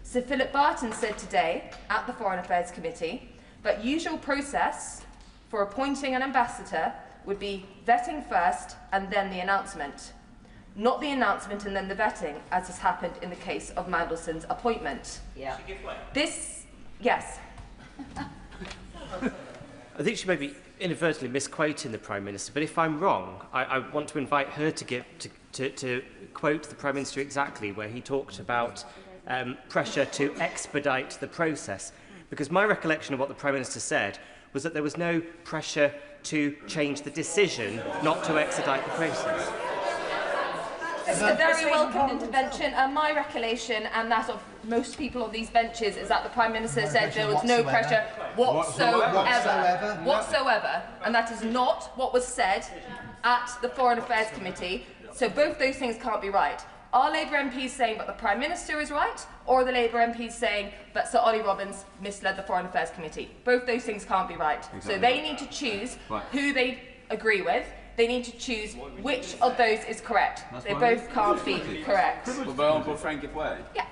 [SPEAKER 1] Sir Philip Barton said today at the Foreign Affairs Committee that usual process for appointing an ambassador would be vetting first and then the announcement. Not the announcement and then the vetting, as has happened in the case of Mandelson's appointment.
[SPEAKER 3] Yeah.
[SPEAKER 1] This, yes.
[SPEAKER 3] I think she may be inadvertently misquoting the Prime Minister, but if I'm wrong, I want to invite her to quote the Prime Minister exactly where he talked about pressure to expedite the process. Because my recollection of what the Prime Minister said was that there was no pressure to change the decision not to expedite the process.
[SPEAKER 1] It's a very welcome intervention, and my recollection and that of most people on these benches is that the Prime Minister said there was no pressure whatsoever, and that is not what was said at the Foreign Affairs Committee, so both those things can't be right. Are Labour MPs saying that the Prime Minister is right, or are the Labour MPs saying that Sir Ollie Robbins misled the Foreign Affairs Committee? Both those things can't be right. Exactly. So they need to choose who they agree with. They need to choose which of those is correct. They both can't be correct.
[SPEAKER 8] Yeah.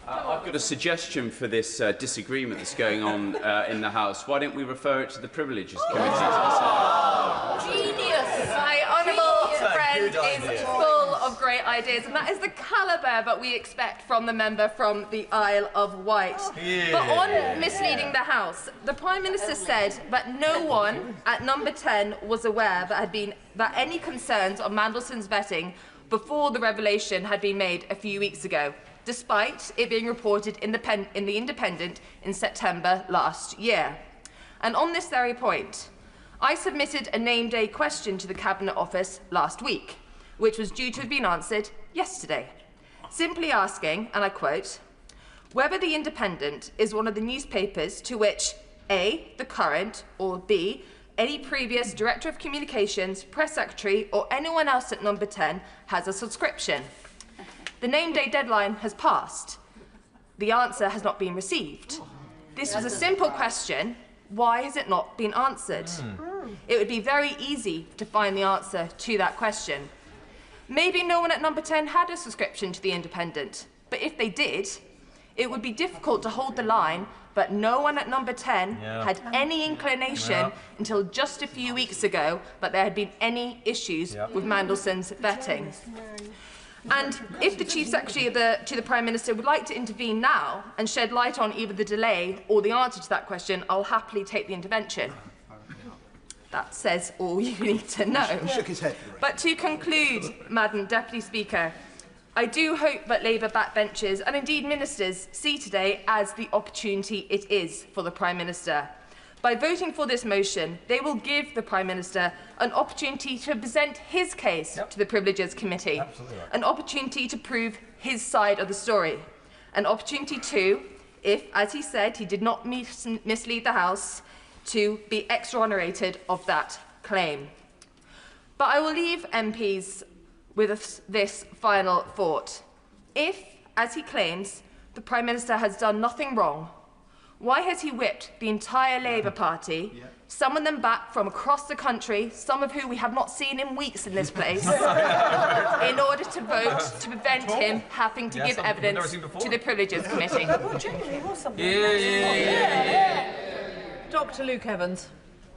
[SPEAKER 8] I've got a suggestion for this disagreement that's going on in the House. Why don't we refer it to the Privileges Committee to decide?
[SPEAKER 1] Genius! My honourable friend is full of great ideas, and that is the calibre that we expect from the member from the Isle of Wight. Yeah. But on misleading the House, the Prime Minister said that no one at Number 10 was aware that any concerns on Mandelson's vetting before the revelation had been made a few weeks ago, despite it being reported in the Independent in September last year. And on this very point, I submitted a name-day question to the Cabinet Office last week, which was due to have been answered yesterday, simply asking, and I quote, whether the Independent is one of the newspapers to which A, the current, or B, any previous Director of Communications, Press Secretary, or anyone else at Number 10 has a subscription. The name-day deadline has passed. The answer has not been received. This was a simple question. Why has it not been answered? It would be very easy to find the answer to that question. Maybe no one at Number 10 had a subscription to The Independent, but if they did, it would be difficult to hold the line, but no one at Number 10 had any inclination until just a few weeks ago that there had been any issues with Mandelson's vetting. And if the Chief Secretary to the Prime Minister would like to intervene now and shed light on either the delay or the answer to that question, I'll happily take the intervention. That says all you need to know.
[SPEAKER 13] He shook his head.
[SPEAKER 1] But to conclude, Madam Deputy Speaker, I do hope that Labour backbenchers and indeed ministers see today as the opportunity it is for the Prime Minister. By voting for this motion, they will give the Prime Minister an opportunity to present his case to the Privileges Committee, an opportunity to prove his side of the story, an opportunity to, if, as he said, he did not mislead the House, to be exonerated of that claim. But I will leave MPs with this final thought. If, as he claims, the Prime Minister has done nothing wrong, Why has he whipped the entire Labour Party, summoned them back from across the country, some of who we have not seen in weeks in this place, in order to vote to prevent him having to give evidence to the Privileges Committee?
[SPEAKER 4] Dr. Luke Evans.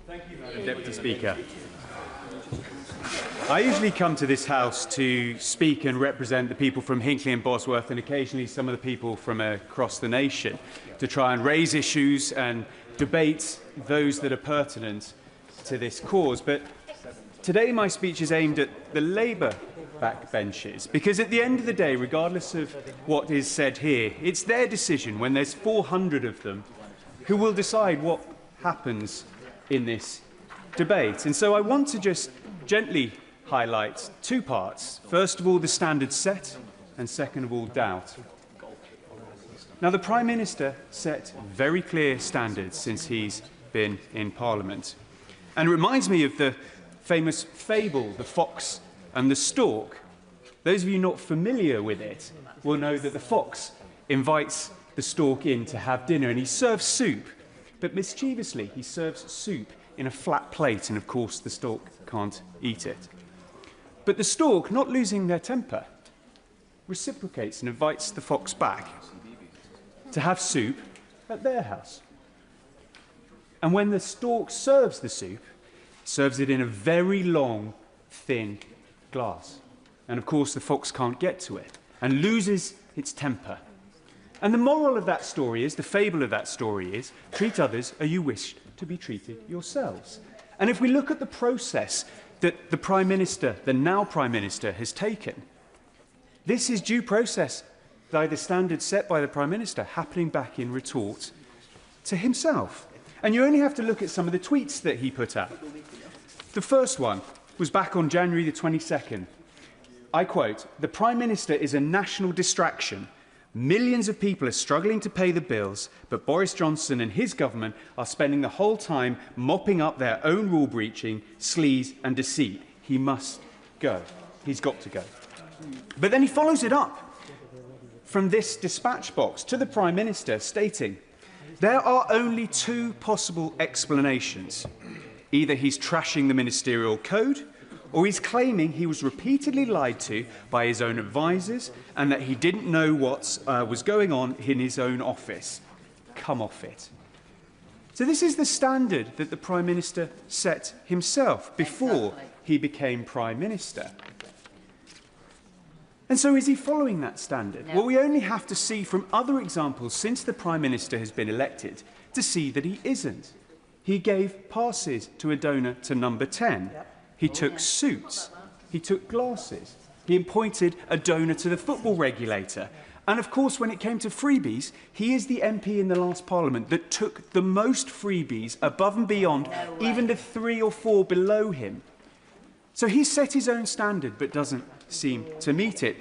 [SPEAKER 13] Thank you, Madam Deputy Speaker. I usually come to this House to speak and represent the people from Hinckley and Bosworth, and occasionally some of the people from across the nation, to try and raise issues and debate those that are pertinent to this cause. But today my speech is aimed at the Labour backbenchers, because at the end of the day, regardless of what is said here, it's their decision, when there's 400 of them, who will decide what happens in this debate. And so I want to just gently highlight two parts. First of all, the standards set, and second of all, doubt. Now, the Prime Minister set very clear standards since he's been in Parliament. And it reminds me of the famous fable, The Fox and the Stork. Those of you not familiar with it will know that the fox invites the stork in to have dinner, and he serves soup. But mischievously, he serves soup in a flat plate, and of course the stork can't eat it. But the stork, not losing their temper, reciprocates and invites the fox back to have soup at their house. And when the stork serves the soup, serves it in a very long, thin glass. And of course the fox can't get to it and loses its temper. And the moral of that story is, the fable of that story is, treat others as you wish to be treated yourselves. And if we look at the process that the Prime Minister, the now Prime Minister, has taken, this is due process by the standards set by the Prime Minister happening back in retort to himself. And you only have to look at some of the tweets that he put out. The first one was back on January the 22nd. I quote, "The Prime Minister is a national distraction. Millions of people are struggling to pay the bills, but Boris Johnson and his government are spending the whole time mopping up their own rule-breaching, sleaze and deceit. He must go. He's got to go." But then he follows it up from this dispatch box to the Prime Minister, stating, "There are only two possible explanations. Either he's trashing the ministerial code, or he's claiming he was repeatedly lied to by his own advisers and that he didn't know what was going on in his own office. Come off it." So this is the standard that the Prime Minister set himself before he became Prime Minister. And so is he following that standard? No. Well, we only have to see from other examples since the Prime Minister has been elected to see that he isn't. He gave passes to a donor to number 10. He took suits. He took glasses. He appointed a donor to the football regulator. And of course, when it came to freebies, he is the MP in the last Parliament that took the most freebies above and beyond, even the 3 or 4 below him. So he set his own standard, but doesn't seem to meet it.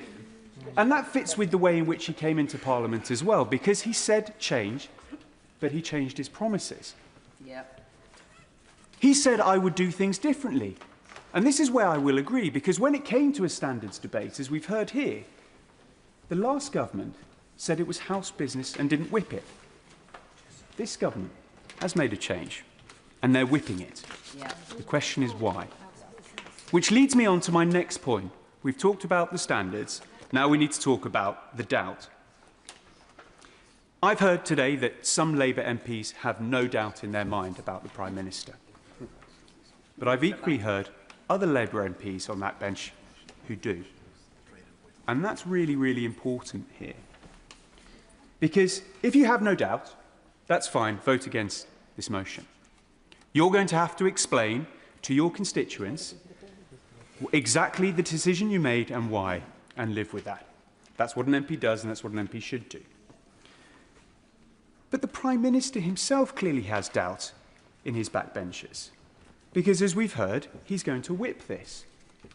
[SPEAKER 13] And that fits with the way in which he came into Parliament as well, because he said change, but he changed his promises. He said, "I would do things differently." And this is where I will agree, because when it came to a standards debate, as we've heard here, the last government said it was house business and didn't whip it. This government has made a change, and they're whipping it. The question is why. Which leads me on to my next point. We've talked about the standards, now we need to talk about the doubt. I've heard today that some Labour MPs have no doubt in their mind about the Prime Minister. But I've equally heard other Labour MPs on that bench who do. And that's really, really important here. Because if you have no doubt, that's fine, vote against this motion. You're going to have to explain to your constituents exactly the decision you made and why, and live with that. That's what an MP does, and that's what an MP should do. But the Prime Minister himself clearly has doubt in his backbenchers. Because, as we've heard, he's going to whip this.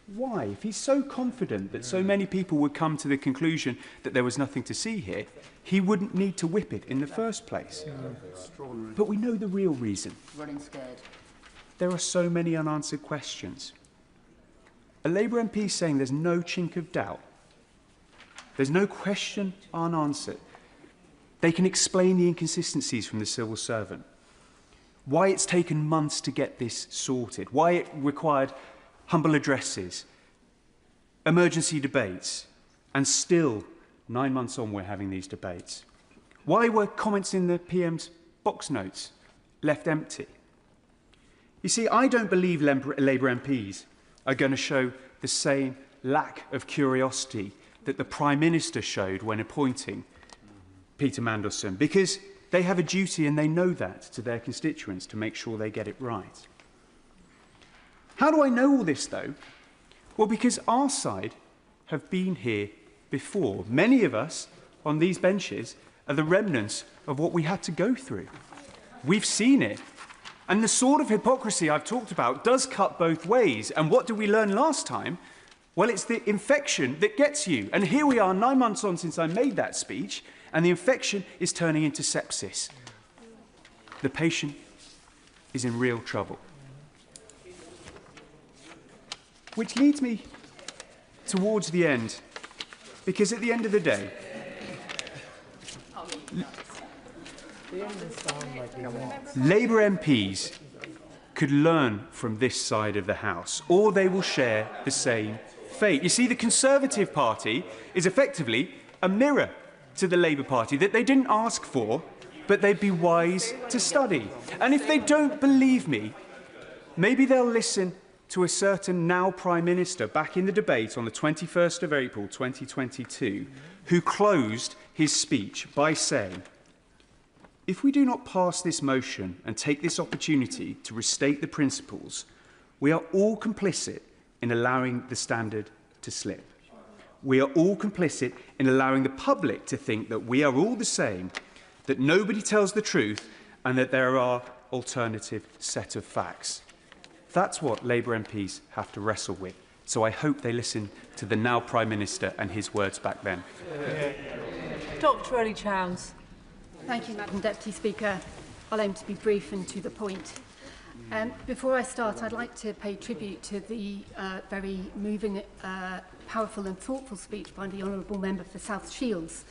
[SPEAKER 13] Why? If he's so confident that so many people would come to the conclusion that there was nothing to see here, he wouldn't need to whip it in the first place. But we know the real reason.
[SPEAKER 18] Running scared.
[SPEAKER 13] There are so many unanswered questions. A Labour MP is saying there's no chink of doubt. There's no question unanswered. They can explain the inconsistencies from the civil servant, why it's taken months to get this sorted, why it required humble addresses, emergency debates, and still 9 months on we're having these debates. Why were comments in the PM's box notes left empty? You see, I don't believe Labour MPs are going to show the same lack of curiosity that the Prime Minister showed when appointing Peter Mandelson, because they have a duty, and they know that, to their constituents to make sure they get it right. How do I know all this, though? Well, because our side have been here before. Many of us on these benches are the remnants of what we had to go through. We've seen it. And the sort of hypocrisy I've talked about does cut both ways. And what did we learn last time? Well, it's the infection that gets you. And here we are 9 months on since I made that speech, and the infection is turning into sepsis. The patient is in real trouble. Which leads me towards the end, because at the end of the day, Labour MPs could learn from this side of the House, or they will share the same fate. You see, the Conservative Party is effectively a mirror to the Labour Party that they didn't ask for, but they'd be wise to study. And if they don't believe me, maybe they'll listen to a certain now Prime Minister back in the debate on the 21st of April 2022, who closed his speech by saying, "If we do not pass this motion and take this opportunity to restate the principles, we are all complicit in allowing the standard to slip. We are all complicit in allowing the public to think that we are all the same, that nobody tells the truth, and that there are alternative set of facts." That's what Labour MPs have to wrestle with. So I hope they listen to the now Prime Minister and his words back then.
[SPEAKER 4] Dr. Ellie Chowns.
[SPEAKER 14] Thank you, Madam Deputy Speaker. I'll aim to be brief and to the point. Before I start, I'd like to pay tribute to the very moving, powerful and thoughtful speech by the Honourable Member for South Shields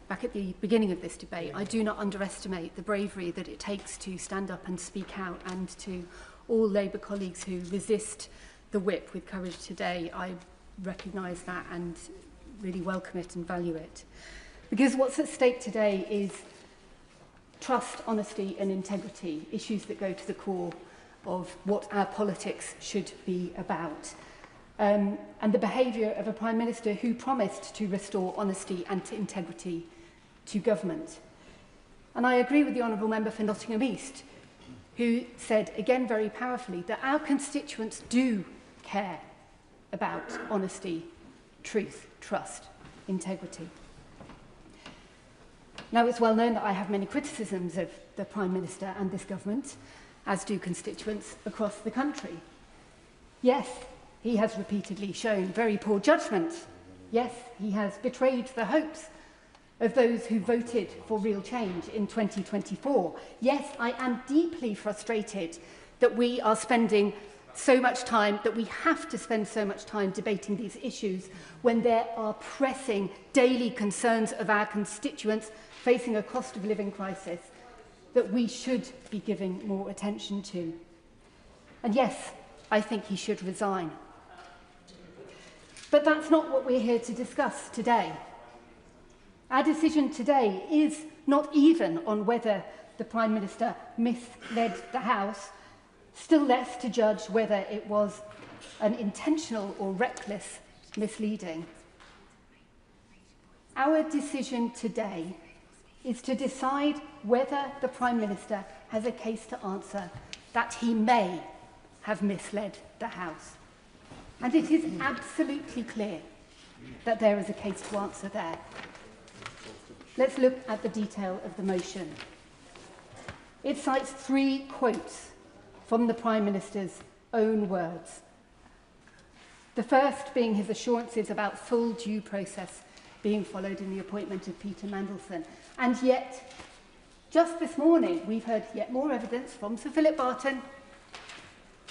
[SPEAKER 14] back at the beginning of this debate. I do not underestimate the bravery that it takes to stand up and speak out, and to all Labour colleagues who resist the whip with courage today, I recognise that and really welcome it and value it. Because what's at stake today is trust, honesty and integrity, issues that go to the core of what our politics should be about. And the behaviour of a Prime Minister who promised to restore honesty and integrity to government. And I agree with the Honourable Member for Nottingham East, who said, again very powerfully, that our constituents do care about honesty, truth, trust, integrity. Now, it's well known that I have many criticisms of the Prime Minister and this government, as do constituents across the country. Yes, he has repeatedly shown very poor judgment. Yes, he has betrayed the hopes of those who voted for real change in 2024. Yes, I am deeply frustrated that we are spending so much time, that we have to spend so much time debating these issues when there are pressing daily concerns of our constituents facing a cost of living crisis that we should be giving more attention to. And yes, I think he should resign. But that's not what we're here to discuss today. Our decision today is not even on whether the Prime Minister misled the House, still less to judge whether it was an intentional or reckless misleading. Our decision today is to decide whether the Prime Minister has a case to answer that he may have misled the House. And it is absolutely clear that there is a case to answer there. Let's look at the detail of the motion. It cites 3 quotes from the Prime Minister's own words. The first being his assurances about full due process being followed in the appointment of Peter Mandelson. And yet, just this morning, we've heard yet more evidence from Sir Philip Barton,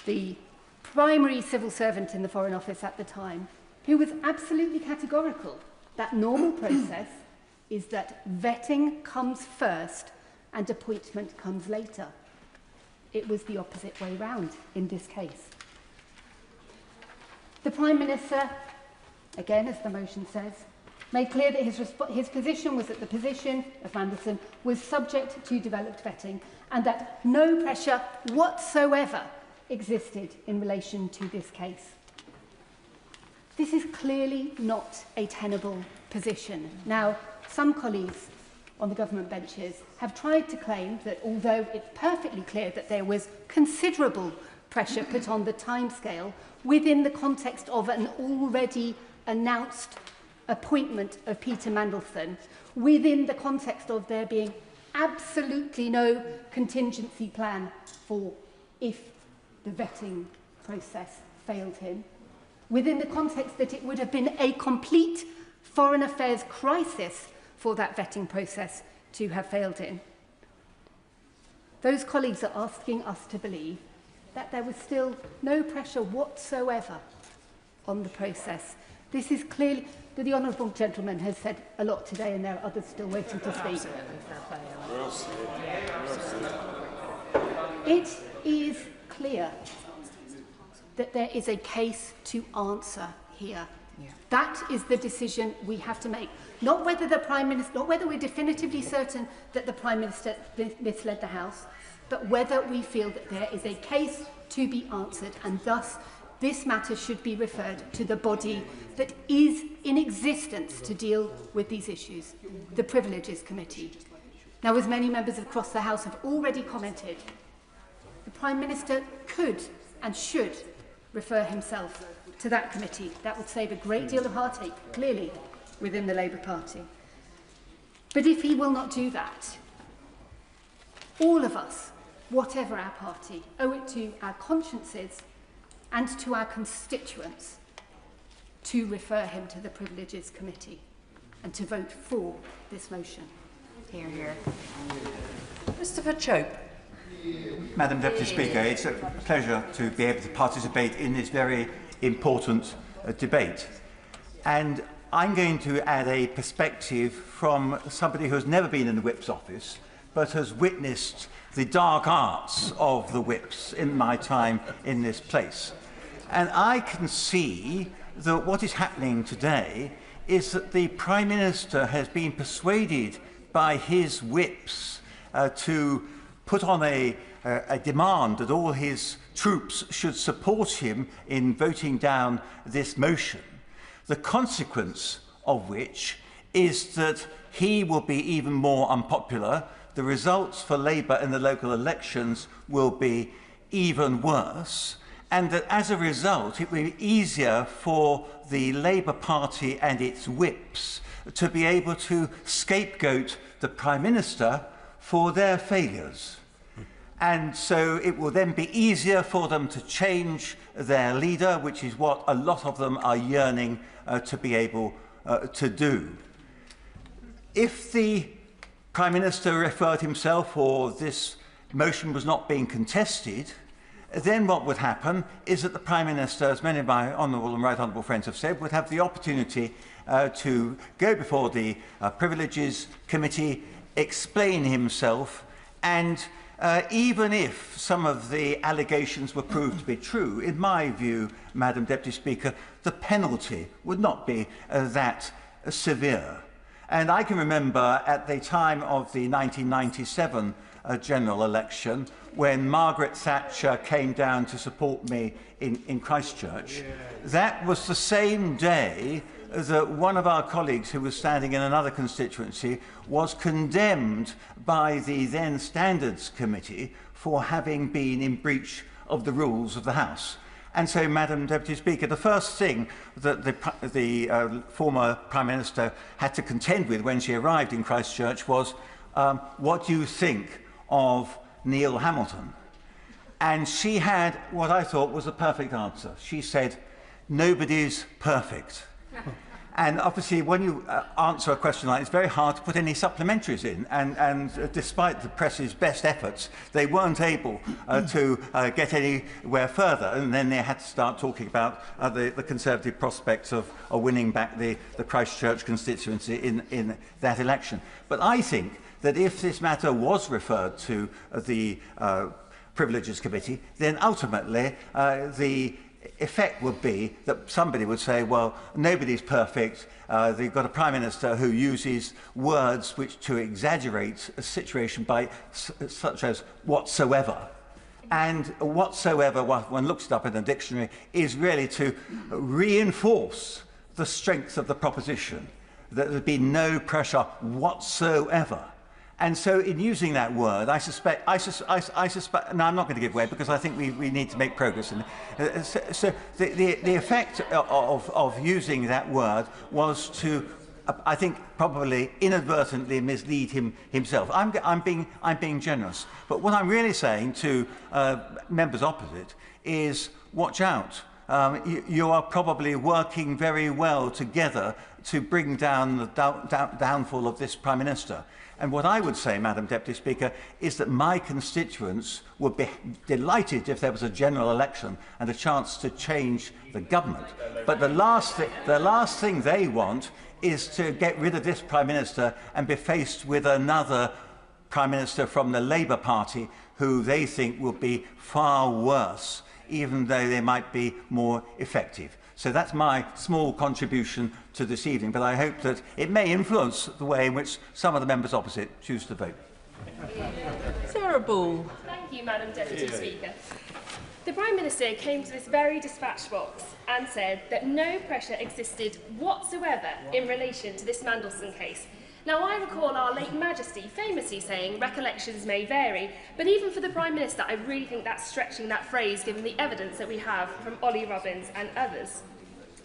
[SPEAKER 14] the primary civil servant in the Foreign Office at the time, who was absolutely categorical that normal process is that vetting comes first and appointment comes later. It was the opposite way round in this case. The Prime Minister, again as the motion says, made clear that his position was that the position of Mandelson was subject to developed vetting and that no pressure whatsoever existed in relation to this case. This is clearly not a tenable position. Now, some colleagues on the government benches have tried to claim that although it's perfectly clear that there was considerable pressure put on the timescale within the context of an already announced appointment of Peter Mandelson, within the context of there being absolutely no contingency plan for if the vetting process failed him, within the context that it would have been a complete foreign affairs crisis for that vetting process to have failed in. Those colleagues are asking us to believe that there was still no pressure whatsoever on the process. This is clearly, the honourable gentleman has said a lot today and there are others still waiting to speak. It is clear that there is a case to answer here. That is the decision we have to make. Not whether the Prime Minister, not whether we're definitively certain that the Prime Minister misled the House, but whether we feel that there is a case to be answered, and thus this matter should be referred to the body that is in existence to deal with these issues, the Privileges Committee. Now, as many members across the House have already commented, the Prime Minister could and should refer himself to that committee. That would save a great deal of heartache, clearly, within the Labour Party. But if he will not do that, all of us, whatever our party, owe it to our consciences and to our constituents to refer him to the Privileges Committee and to vote for this motion. Hear, hear.
[SPEAKER 17] Christopher Chope.
[SPEAKER 20] Madam Deputy Speaker, it's a pleasure to be able to participate in this very important debate. And I'm going to add a perspective from somebody who has never been in the Whip's office, but has witnessed the dark arts of the Whips in my time in this place. And I can see that what is happening today is that the Prime Minister has been persuaded by his Whips to put on a demand that all his troops should support him in voting down this motion, the consequence of which is that he will be even more unpopular, the results for Labour in the local elections will be even worse, and that as a result it will be easier for the Labour Party and its whips to be able to scapegoat the Prime Minister for their failures. And so it will then be easier for them to change their leader, which is what a lot of them are yearning to be able to do. If the Prime Minister referred himself or this motion was not being contested, then what would happen is that the Prime Minister, as many of my honourable and right honourable friends have said, would have the opportunity to go before the Privileges Committee, explain himself, and even if some of the allegations were proved to be true, in my view, Madam Deputy Speaker, the penalty would not be that severe. And I can remember at the time of the 1997 general election, when Margaret Thatcher came down to support me in Christchurch, that was the same day that one of our colleagues who was standing in another constituency was condemned by the then Standards Committee for having been in breach of the rules of the House. And so, Madam Deputy Speaker, the first thing that the former Prime Minister had to contend with when she arrived in Christchurch was, what do you think of Neil Hamilton? And she had what I thought was a perfect answer. She said, nobody's perfect. And obviously, when you answer a question like this, it's very hard to put any supplementaries in. And despite the press's best efforts, they weren't able to get anywhere further. And then they had to start talking about the Conservative prospects of winning back the Christchurch constituency in that election. But I think that if this matter was referred to the Privileges Committee, then ultimately the effect would be that somebody would say, well, nobody's perfect. They've got a Prime Minister who uses words which to exaggerate a situation by such as whatsoever. And whatsoever, one looks it up in a dictionary, is really to reinforce the strength of the proposition that there'd be no pressure whatsoever. And so in using that word, I suspect, no, I'm not going to give way because I think we need to make progress. So the effect of using that word was to, I think, probably inadvertently mislead himself. I'm being generous. But what I'm really saying to members opposite is watch out. You are probably working very well together to bring down the downfall of this Prime Minister. And what I would say, Madam Deputy Speaker, is that my constituents would be delighted if there was a general election and a chance to change the government. But the last thing they want is to get rid of this Prime Minister and be faced with another Prime Minister from the Labour Party who they think will be far worse, even though they might be more effective. So that's my small contribution to this evening, but I hope that it may influence the way in which some of the members opposite choose to vote.
[SPEAKER 16] Sarah Ball.
[SPEAKER 5] Thank you, Madam Deputy Speaker. The Prime Minister came to this very dispatch box and said that no pressure existed whatsoever in relation to this Mandelson case. Now, I recall our late Majesty famously saying recollections may vary, but even for the Prime Minister, I really think that's stretching that phrase given the evidence that we have from Ollie Robbins and others.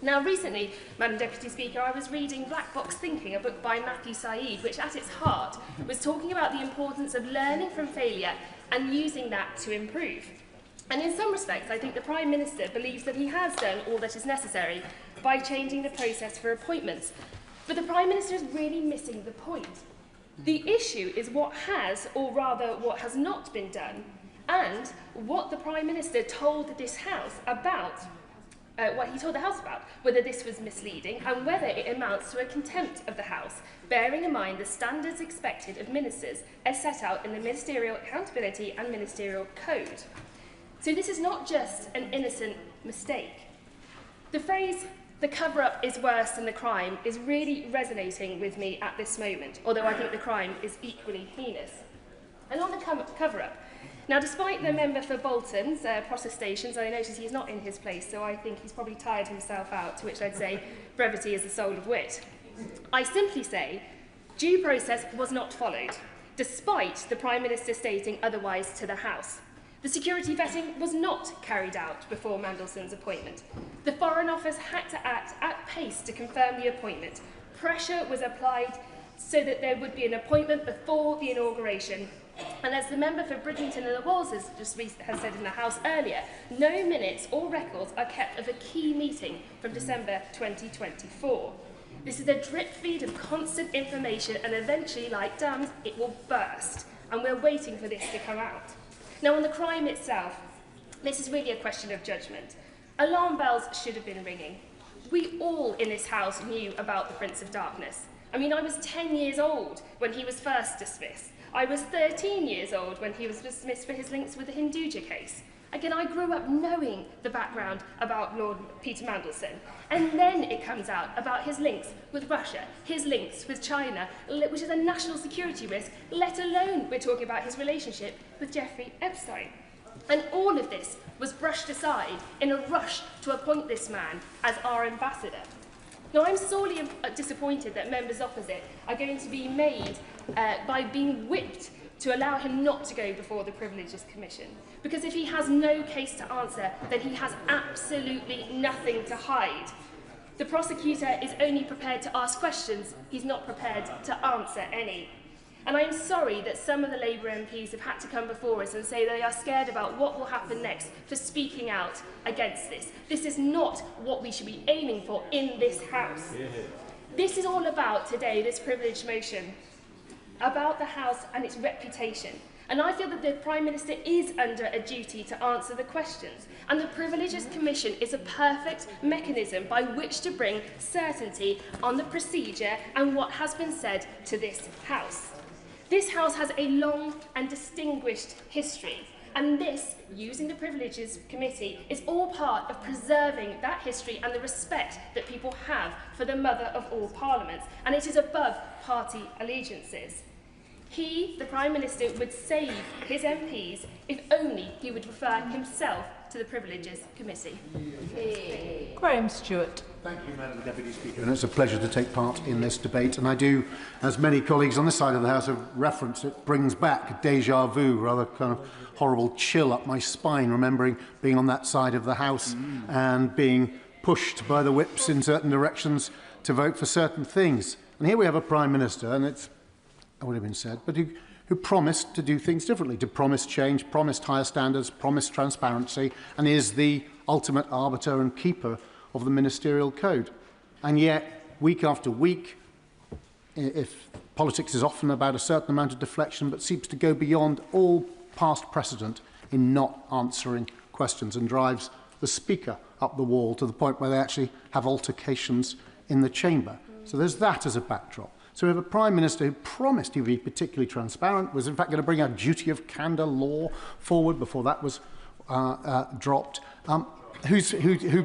[SPEAKER 5] Now, recently, Madam Deputy Speaker, I was reading Black Box Thinking, a book by Matthew Said, which at its heart was talking about the importance of learning from failure and using that to improve. And in some respects, I think the Prime Minister believes that he has done all that is necessary by changing the process for appointments. But the Prime Minister is really missing the point. The issue is what has, or rather what has not been done, and what the Prime Minister told this House about, what he told the House about, whether this was misleading and whether it amounts to a contempt of the House, bearing in mind the standards expected of ministers as set out in the Ministerial Accountability and Ministerial Code. So this is not just an innocent mistake. The phrase, "the cover-up is worse than the crime," is really resonating with me at this moment, although I think the crime is equally heinous. And on the cover-up, now despite the member for Bolton's protestations, I notice he's not in his place, so I think he's probably tired himself out, to which I'd say brevity is the soul of wit. I simply say due process was not followed, despite the Prime Minister stating otherwise to the House. The security vetting was not carried out before Mandelson's appointment. The Foreign Office had to act at pace to confirm the appointment. Pressure was applied so that there would be an appointment before the inauguration. And as the member for Bridlington and the Walls has said in the House earlier, no minutes or records are kept of a key meeting from December 2024. This is a drip feed of constant information, and eventually, like dams, it will burst. And we're waiting for this to come out. Now, on the crime itself, this is really a question of judgment. Alarm bells should have been ringing. We all in this House knew about the Prince of Darkness. I mean, I was 10 years old when he was first dismissed. I was 13 years old when he was dismissed for his links with the Hinduja case. Again, I grew up knowing the background about Lord Peter Mandelson. And then it comes out about his links with Russia, his links with China, which is a national security risk, let alone we're talking about his relationship with Jeffrey Epstein. And all of this was brushed aside in a rush to appoint this man as our ambassador. Now, I'm sorely disappointed that members opposite are going to be made by being whipped to allow him not to go before the Privileges Commission. Because if he has no case to answer, then he has absolutely nothing to hide. The prosecutor is only prepared to ask questions, he's not prepared to answer any. And I am sorry that some of the Labour MPs have had to come before us and say they are scared about what will happen next for speaking out against this. This is not what we should be aiming for in this House. This is all about today, this privileged motion, about the House and its reputation. And I feel that the Prime Minister is under a duty to answer the questions. And the Privileges Commission is a perfect mechanism by which to bring certainty on the procedure and what has been said to this House. This House has a long and distinguished history. And this, using the Privileges Committee, is all part of preserving that history and the respect that people have for the mother of all parliaments. And it is above party allegiances. He, the Prime Minister, would save his MPs if only he would refer himself to the Privileges Committee.
[SPEAKER 4] Graham Stewart.
[SPEAKER 7] Thank you, Madam Deputy Speaker. And it's a pleasure to take part in this debate. And I do, as many colleagues on this side of the House have referenced, it brings back déjà vu, rather kind of horrible chill up my spine, remembering being on that side of the House and being pushed by the whips in certain directions to vote for certain things. And here we have a Prime Minister, and it's would have been said, but who promised to do things differently, to promise change, promised higher standards, promised transparency, and is the ultimate arbiter and keeper of the ministerial code. And yet, week after week, if politics is often about a certain amount of deflection, but seems to go beyond all past precedent in not answering questions and drives the Speaker up the wall to the point where they actually have altercations in the chamber. So there's that as a backdrop. So we have a Prime Minister who promised he would be particularly transparent, was in fact going to bring a duty of candour law forward before that was dropped, who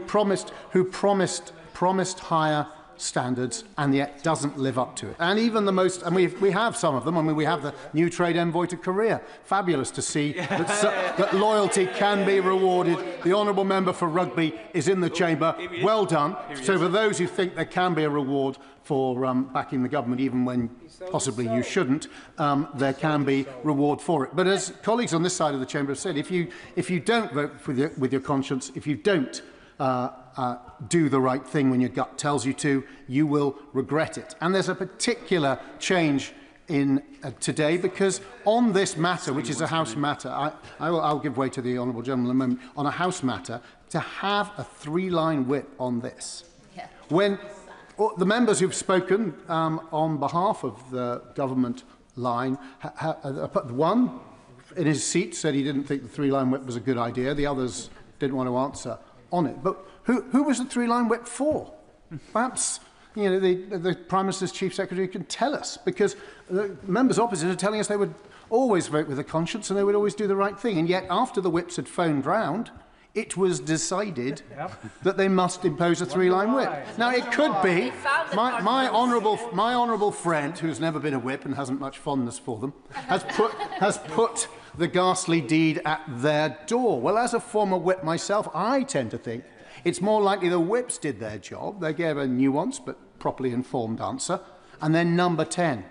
[SPEAKER 7] promised higher standards and yet doesn't live up to it. And even the most, and we have some of them, I mean, we have the new trade envoy to Korea. Fabulous to see that loyalty can be rewarded. The honourable member for Rugby is in the chamber. Well done. So for those who think there can be a reward for backing the government, even when possibly you shouldn't, there can be reward for it. But as colleagues on this side of the chamber have said, if you don't vote with your conscience, if you don't do the right thing when your gut tells you to, you will regret it. And there's a particular change in today, because on this matter, which is a House matter, I'll give way to the honourable gentleman in a moment, on a House matter, to have a three-line whip on this. Yeah. When the members who've spoken on behalf of the government line, one in his seat said he didn't think the three-line whip was a good idea, the others didn't want to answer on it. But who was the three-line whip for? Perhaps the Prime Minister's Chief Secretary can tell us, because the members opposite are telling us they would always vote with a conscience and they would always do the right thing. And yet, after the whips had phoned round, it was decided that they must impose a three-line whip. Now, it could be my honourable friend, who's never been a whip and hasn't much fondness for them, has put the ghastly deed at their door. Well, as a former whip myself, I tend to think it's more likely the whips did their job. They gave a nuanced but properly informed answer. And then number 10,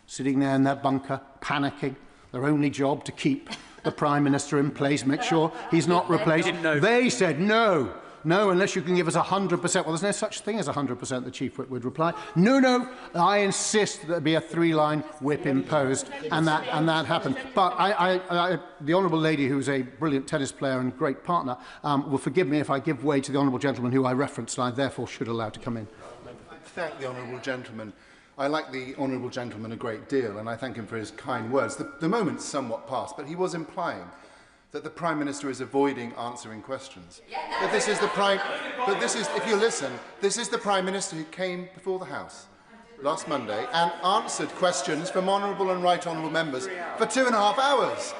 [SPEAKER 7] sitting there in their bunker, panicking, their only job to keep the Prime Minister in place, make sure he's not replaced. They said, no, unless you can give us 100%. Well, there's no such thing as 100%, the Chief Whip would reply. No, I insist that there be a three-line whip imposed, and that happened. But the honourable lady, who's a brilliant tennis player and great partner, will forgive me if I give way to the honourable gentleman who I referenced, and I therefore should allow to come in.
[SPEAKER 19] Thank the honourable gentleman. I like the honourable gentleman a great deal, and I thank him for his kind words. The moment's somewhat past, but he was implying that the Prime Minister is avoiding answering questions. But this is, if you listen, this is the Prime Minister who came before the House last Monday and answered questions from honourable and right honourable members for 2.5 hours.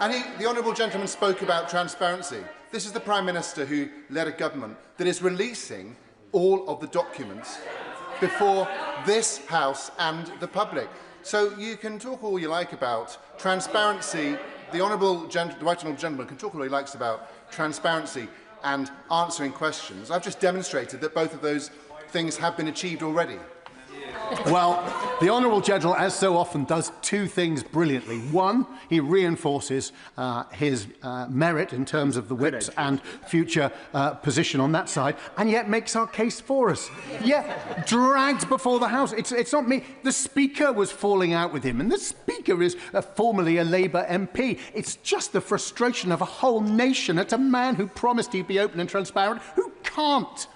[SPEAKER 19] And the honourable gentleman spoke about transparency. This is the Prime Minister who led a government that is releasing all of the documents before this House and the public. So you can talk all you like about transparency. The right honourable gentleman can talk all he likes about transparency and answering questions. I've just demonstrated that both of those things have been achieved already.
[SPEAKER 7] Well, the Honourable Gentleman, as so often, does two things brilliantly. One, he reinforces his merit in terms of the whips and future position on that side, and yet makes our case for us. Yeah, dragged before the House. It's not me. The Speaker was falling out with him, and the Speaker is formerly a Labour MP. It's just the frustration of a whole nation at a man who promised he'd be open and transparent, who can't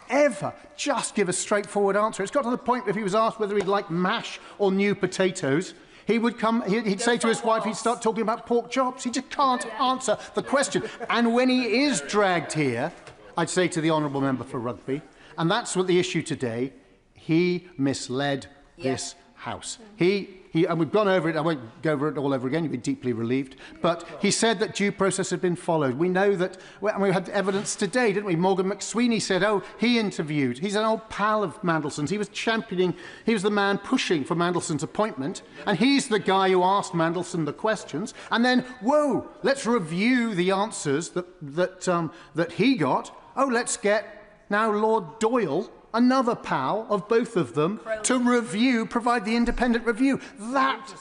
[SPEAKER 7] ever just give a straightforward answer. It's got to the point if he was asked whether he'd like mash or new potatoes, he would come, he'd say to his wife, he'd start talking about pork chops. He just can't answer the question. And when he is dragged here, I'd say to the Honourable Member for Rugby, and that's what the issue today, he misled this House. And we've gone over it, I won't go over it all over again, you'll be deeply relieved, but he said that due process had been followed. We know that, and we had evidence today, didn't we? Morgan McSweeney said, oh, he interviewed. He's an old pal of Mandelson's. He was championing, he was the man pushing for Mandelson's appointment, and he's the guy who asked Mandelson the questions, and then, whoa, let's review the answers that he got. Oh, let's get now Lord Doyle, another pal of both of them, to review, provide the independent review. That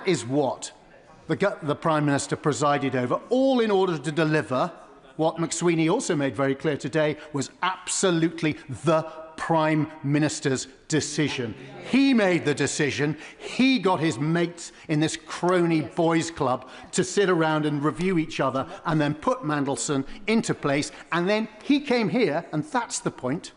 [SPEAKER 7] is what the Prime Minister presided over, all in order to deliver what McSweeney also made very clear today was absolutely the Prime Minister's decision. He made the decision. He got his mates in this crony boys' club to sit around and review each other and then put Mandelson into place. And then he came here, and that's the point,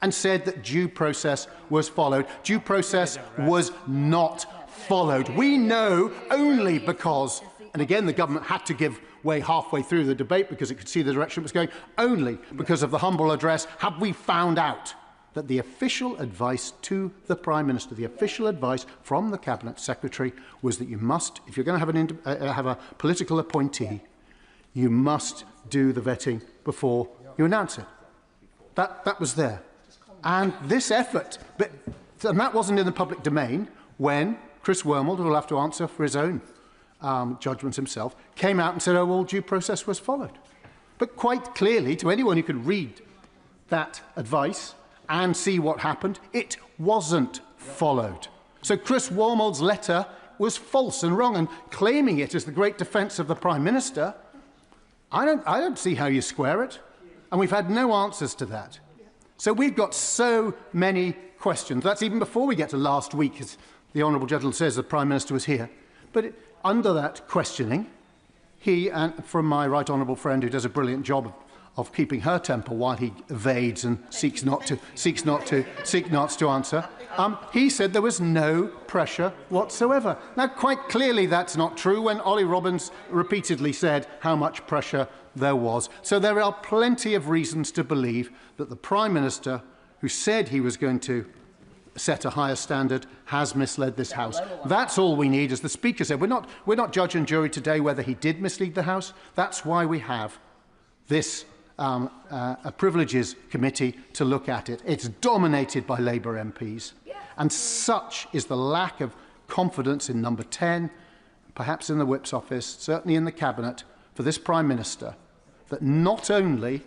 [SPEAKER 7] and said that due process was followed. Due process was not followed. We know only because, and again the government had to give way halfway through the debate because it could see the direction it was going, only because of the humble address have we found out that the official advice to the Prime Minister, the official advice from the Cabinet Secretary was that you must, if you're going to have a political appointee, you must do the vetting before you announce it. That was there. And this effort, and that wasn't in the public domain when Chris Wormald, who will have to answer for his own judgments himself, came out and said, oh, well, due process was followed. But quite clearly, to anyone who could read that advice and see what happened, it wasn't followed. So Chris Wormald's letter was false and wrong, and claiming it as the great defence of the Prime Minister, I don't see how you square it. And we've had no answers to that. So we've got so many questions. That's even before we get to last week, as the Honourable Gentleman says the Prime Minister was here. But under that questioning, he, and from my right honourable friend who does a brilliant job of keeping her temper while he evades and seeks not to answer, he said there was no pressure whatsoever. Now, quite clearly that's not true when Ollie Robbins repeatedly said how much pressure there was. So there are plenty of reasons to believe that the Prime Minister, who said he was going to set a higher standard, has misled this House. That's all we need. As the Speaker said, we're not judge and jury today whether he did mislead the House. That's why we have this a Privileges Committee to look at it. It's dominated by Labour MPs. And such is the lack of confidence in Number 10, perhaps in the Whip's office, certainly in the Cabinet, for this Prime Minister, that not only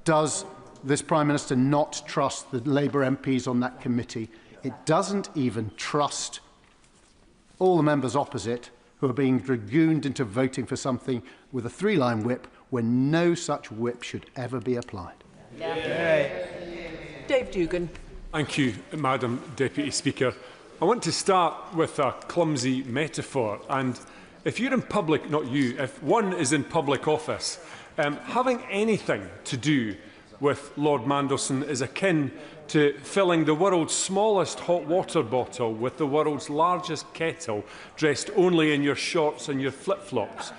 [SPEAKER 7] does this Prime Minister not trust the Labour MPs on that committee, it doesn't even trust all the members opposite who are being dragooned into voting for something with a three-line whip when no such whip should ever be applied.
[SPEAKER 17] Dave Dugan.
[SPEAKER 2] Thank you, Madam Deputy Speaker. I want to start with a clumsy metaphor. And if you're in public, not you, if one is in public office, having anything to do with Lord Mandelson is akin to filling the world's smallest hot water bottle with the world's largest kettle, dressed only in your shorts and your flip-flops.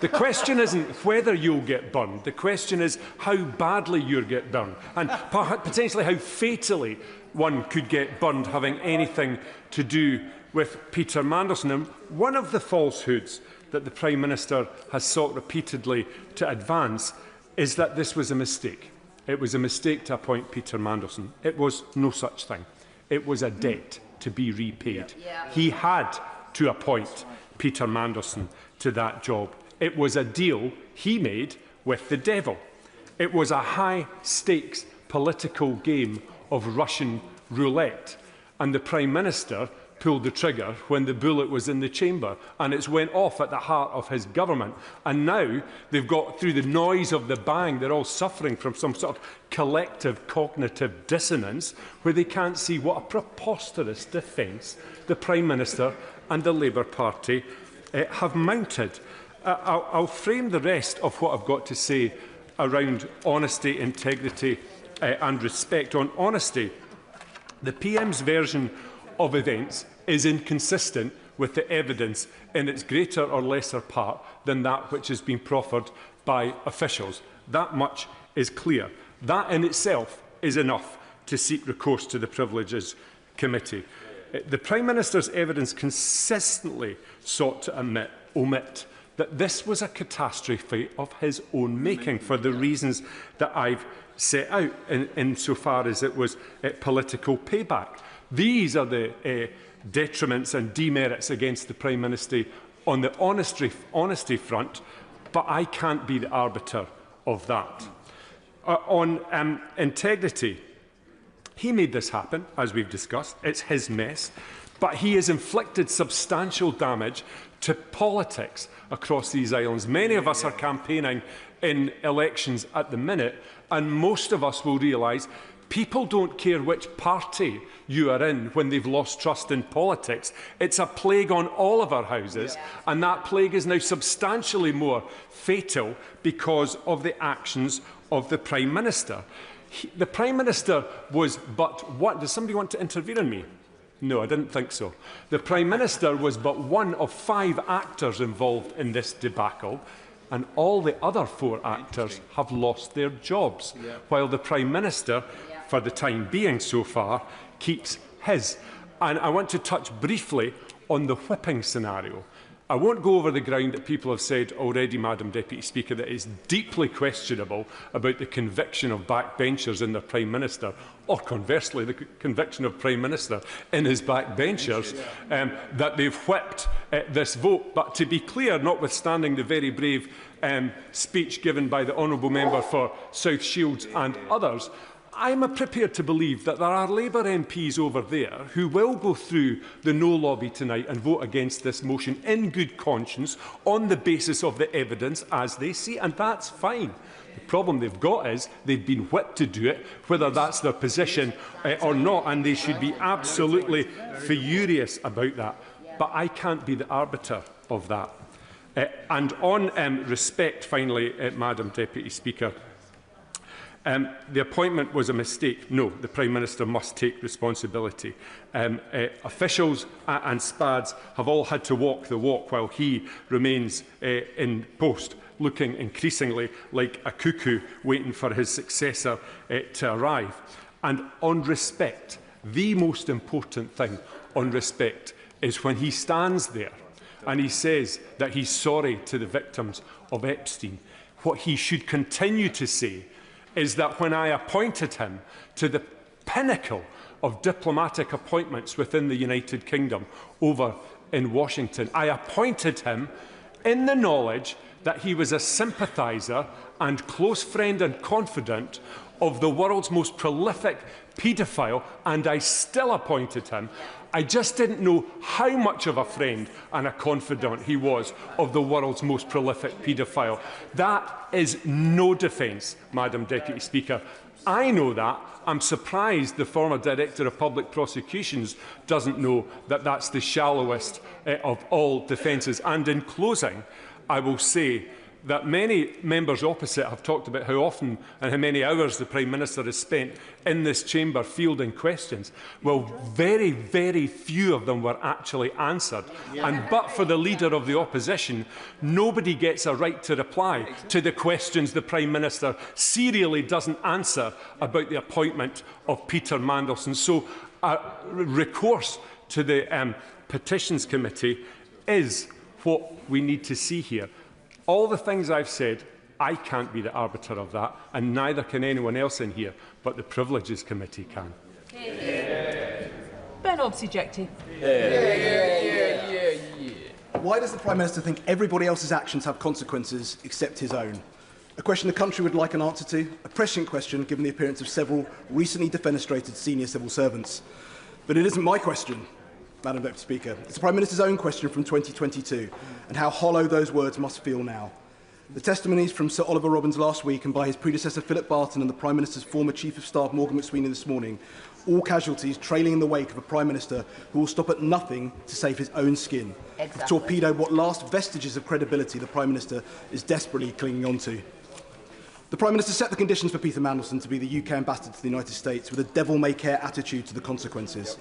[SPEAKER 2] The question isn't whether you'll get burned. The question is how badly you'll get burned, and potentially how fatally one could get burned having anything to do with Peter Mandelson. And one of the falsehoods that the Prime Minister has sought repeatedly to advance is that this was a mistake. It was a mistake to appoint Peter Mandelson. It was no such thing. It was a debt to be repaid. He had to appoint Peter Mandelson to that job. It was a deal he made with the devil. It was a high-stakes political game of Russian roulette. and the Prime Minister pulled the trigger when the bullet was in the chamber, and it's went off at the heart of his government. And now they've got, through the noise of the bang, they're all suffering from some sort of collective cognitive dissonance where they can't see what a preposterous defence the Prime Minister and the Labour Party have mounted. I'll frame the rest of what I've got to say around honesty, integrity and respect. On honesty, the PM's version of events is inconsistent with the evidence in its greater or lesser part than that which has been proffered by officials. That much is clear. That in itself is enough to seek recourse to the Privileges Committee. The Prime Minister's evidence consistently sought to omit that this was a catastrophe of his own making for the reasons that I've set out insofar as it was political payback. These are the detriments and demerits against the Prime Minister on the honesty front, but I can't be the arbiter of that. On integrity, he made this happen, as we've discussed. It's his mess, but he has inflicted substantial damage to politics across these islands. Many of us are campaigning in elections at the minute, and most of us will realise people don't care which party you are in when they've lost trust in politics. It's a plague on all of our houses, and that plague is now substantially more fatal because of the actions of the Prime Minister. The Prime Minister was but what? Does somebody want to intervene on me? No, I didn't think so. The Prime Minister was but one of 5 actors involved in this debacle, and all the other 4 actors have lost their jobs, while the Prime Minister, for the time being so far, keeps his. And I want to touch briefly on the whipping scenario. I won't go over the ground that people have said already, Madam Deputy Speaker, that it's deeply questionable about the conviction of backbenchers in their Prime Minister, or conversely, the conviction of Prime Minister in his backbenchers, that they've whipped this vote. But to be clear, notwithstanding the very brave speech given by the Honourable Member for South Shields and others, I'm prepared to believe that there are Labour MPs over there who will go through the no lobby tonight and vote against this motion in good conscience on the basis of the evidence as they see, and that's fine. The problem they've got is they've been whipped to do it, whether that's their position or not, and they should be absolutely furious about that. But I can't be the arbiter of that. And on respect, finally, Madam Deputy Speaker, the appointment was a mistake. No, the Prime Minister must take responsibility. Officials and SPADs have all had to walk the walk while he remains in post, looking increasingly like a cuckoo waiting for his successor to arrive. And on respect, the most important thing on respect is when he stands there and he says that he's sorry to the victims of Epstein. What he should continue to say is that when I appointed him to the pinnacle of diplomatic appointments within the United Kingdom over in Washington, I appointed him in the knowledge that he was a sympathiser and close friend and confidant of the world's most prolific paedophile, and I still appointed him. I just didn't know how much of a friend and a confidant he was of the world's most prolific paedophile. That is no defence, Madam Deputy Speaker. I know that. I'm surprised the former Director of Public Prosecutions doesn't know that that's the shallowest of all defences. And in closing, I will say that many members opposite have talked about how often and how many hours the Prime Minister has spent in this chamber fielding questions. Well, very, very few of them were actually answered. And but for the Leader of the Opposition, nobody gets a right to reply to the questions the Prime Minister serially doesn't answer about the appointment of Peter Mandelson. So recourse to the Petitions Committee is what we need to see here. All the things I've said, I can't be the arbiter of that, and neither can anyone else in here, but the Privileges Committee can.
[SPEAKER 17] Ben Obsujecti.
[SPEAKER 6] Why does the Prime Minister think everybody else's actions have consequences except his own? A question the country would like an answer to, a prescient question given the appearance of several recently defenestrated senior civil servants. But it isn't my question, Madam Deputy Speaker. It's the Prime Minister's own question from 2022, and how hollow those words must feel now. The testimonies from Sir Oliver Robbins last week and by his predecessor Philip Barton and the Prime Minister's former Chief of Staff Morgan McSweeney this morning, all casualties trailing in the wake of a Prime Minister who will stop at nothing to save his own skin, to torpedo what last vestiges of credibility the Prime Minister is desperately clinging on to. The Prime Minister set the conditions for Peter Mandelson to be the UK ambassador to the United States with a devil-may-care attitude to the consequences.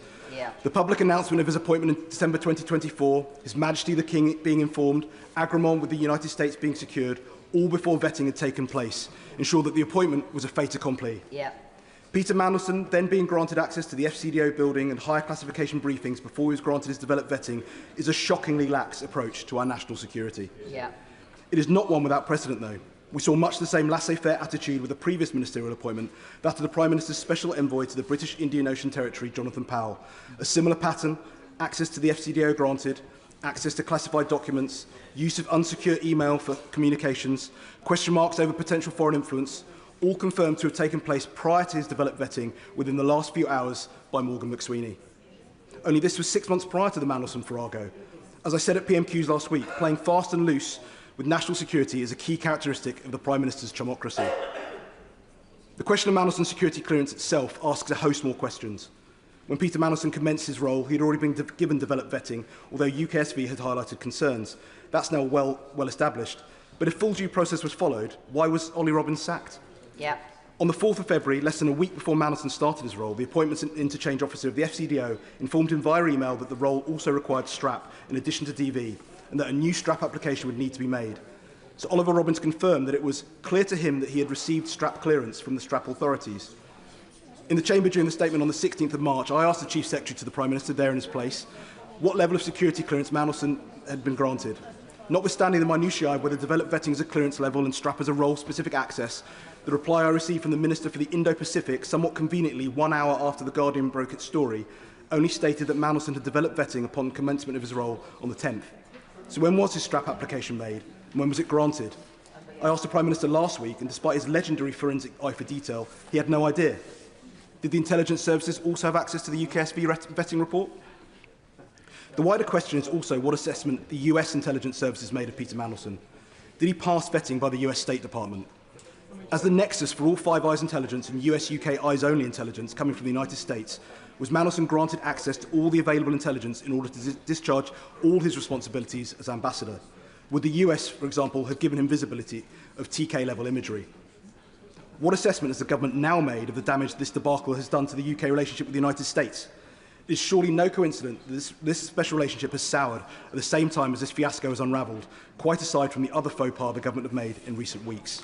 [SPEAKER 6] The public announcement of his appointment in December 2024, His Majesty the King being informed, agreement with the United States being secured, all before vetting had taken place, ensured that the appointment was a fait accompli. Peter Mandelson then being granted access to the FCDO building and higher classification briefings before he was granted his developed vetting is a shockingly lax approach to our national security. It is not one without precedent, though. We saw much the same laissez-faire attitude with the previous ministerial appointment, that of the Prime Minister's Special Envoy to the British Indian Ocean Territory, Jonathan Powell. A similar pattern: access to the FCDO granted, access to classified documents, use of unsecure email for communications, question marks over potential foreign influence, all confirmed to have taken place prior to his developed vetting within the last few hours by Morgan McSweeney. Only this was 6 months prior to the Mandelson farrago. As I said at PMQs last week, playing fast and loose with national security is a key characteristic of the Prime Minister's chumocracy. The question of Mandelson's security clearance itself asks a host more questions. When Peter Mandelson commenced his role, he had already been given developed vetting, although UKSV had highlighted concerns. That's now well established. But if full due process was followed, why was Ollie Robbins sacked? On the 4th of February, less than a week before Mandelson started his role, the Appointments and Interchange Officer of the FCDO informed him via email that the role also required STRAP in addition to DV, and that a new STRAP application would need to be made. So Oliver Robbins confirmed that it was clear to him that he had received STRAP clearance from the STRAP authorities. In the chamber during the statement on the 16th of March, I asked the Chief Secretary to the Prime Minister there in his place what level of security clearance Mandelson had been granted. Notwithstanding the minutiae of whether developed vetting is a clearance level and STRAP as a role-specific access, the reply I received from the Minister for the Indo-Pacific, somewhat conveniently 1 hour after The Guardian broke its story, only stated that Mandelson had developed vetting upon commencement of his role on the 10th. So when was his STRAP application made, and when was it granted? I asked the Prime Minister last week, and despite his legendary forensic eye for detail, he had no idea. Did the intelligence services also have access to the UKSV vetting report? The wider question is also what assessment the US intelligence services made of Peter Mandelson. Did he pass vetting by the US State Department? As the nexus for all Five Eyes intelligence and US-UK eyes-only intelligence coming from the United States, was Mandelson granted access to all the available intelligence in order to discharge all his responsibilities as ambassador? Would the US, for example, have given him visibility of TK-level imagery? What assessment has the government now made of the damage this debacle has done to the UK relationship with the United States? It is surely no coincidence that this special relationship has soured at the same time as this fiasco has unravelled, quite aside from the other faux pas the government have made in recent weeks.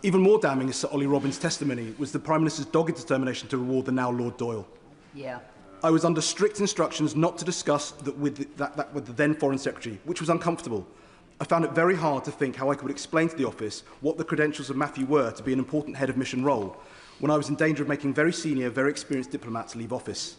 [SPEAKER 6] Even more damning as Sir Ollie Robbins' testimony was the Prime Minister's dogged determination to reward the now Lord Doyle. I was under strict instructions not to discuss that with the then Foreign Secretary, which was uncomfortable. I found it very hard to think how I could explain to the office what the credentials of Matthew were to be an important head of mission role, when I was in danger of making very senior, very experienced diplomats leave office.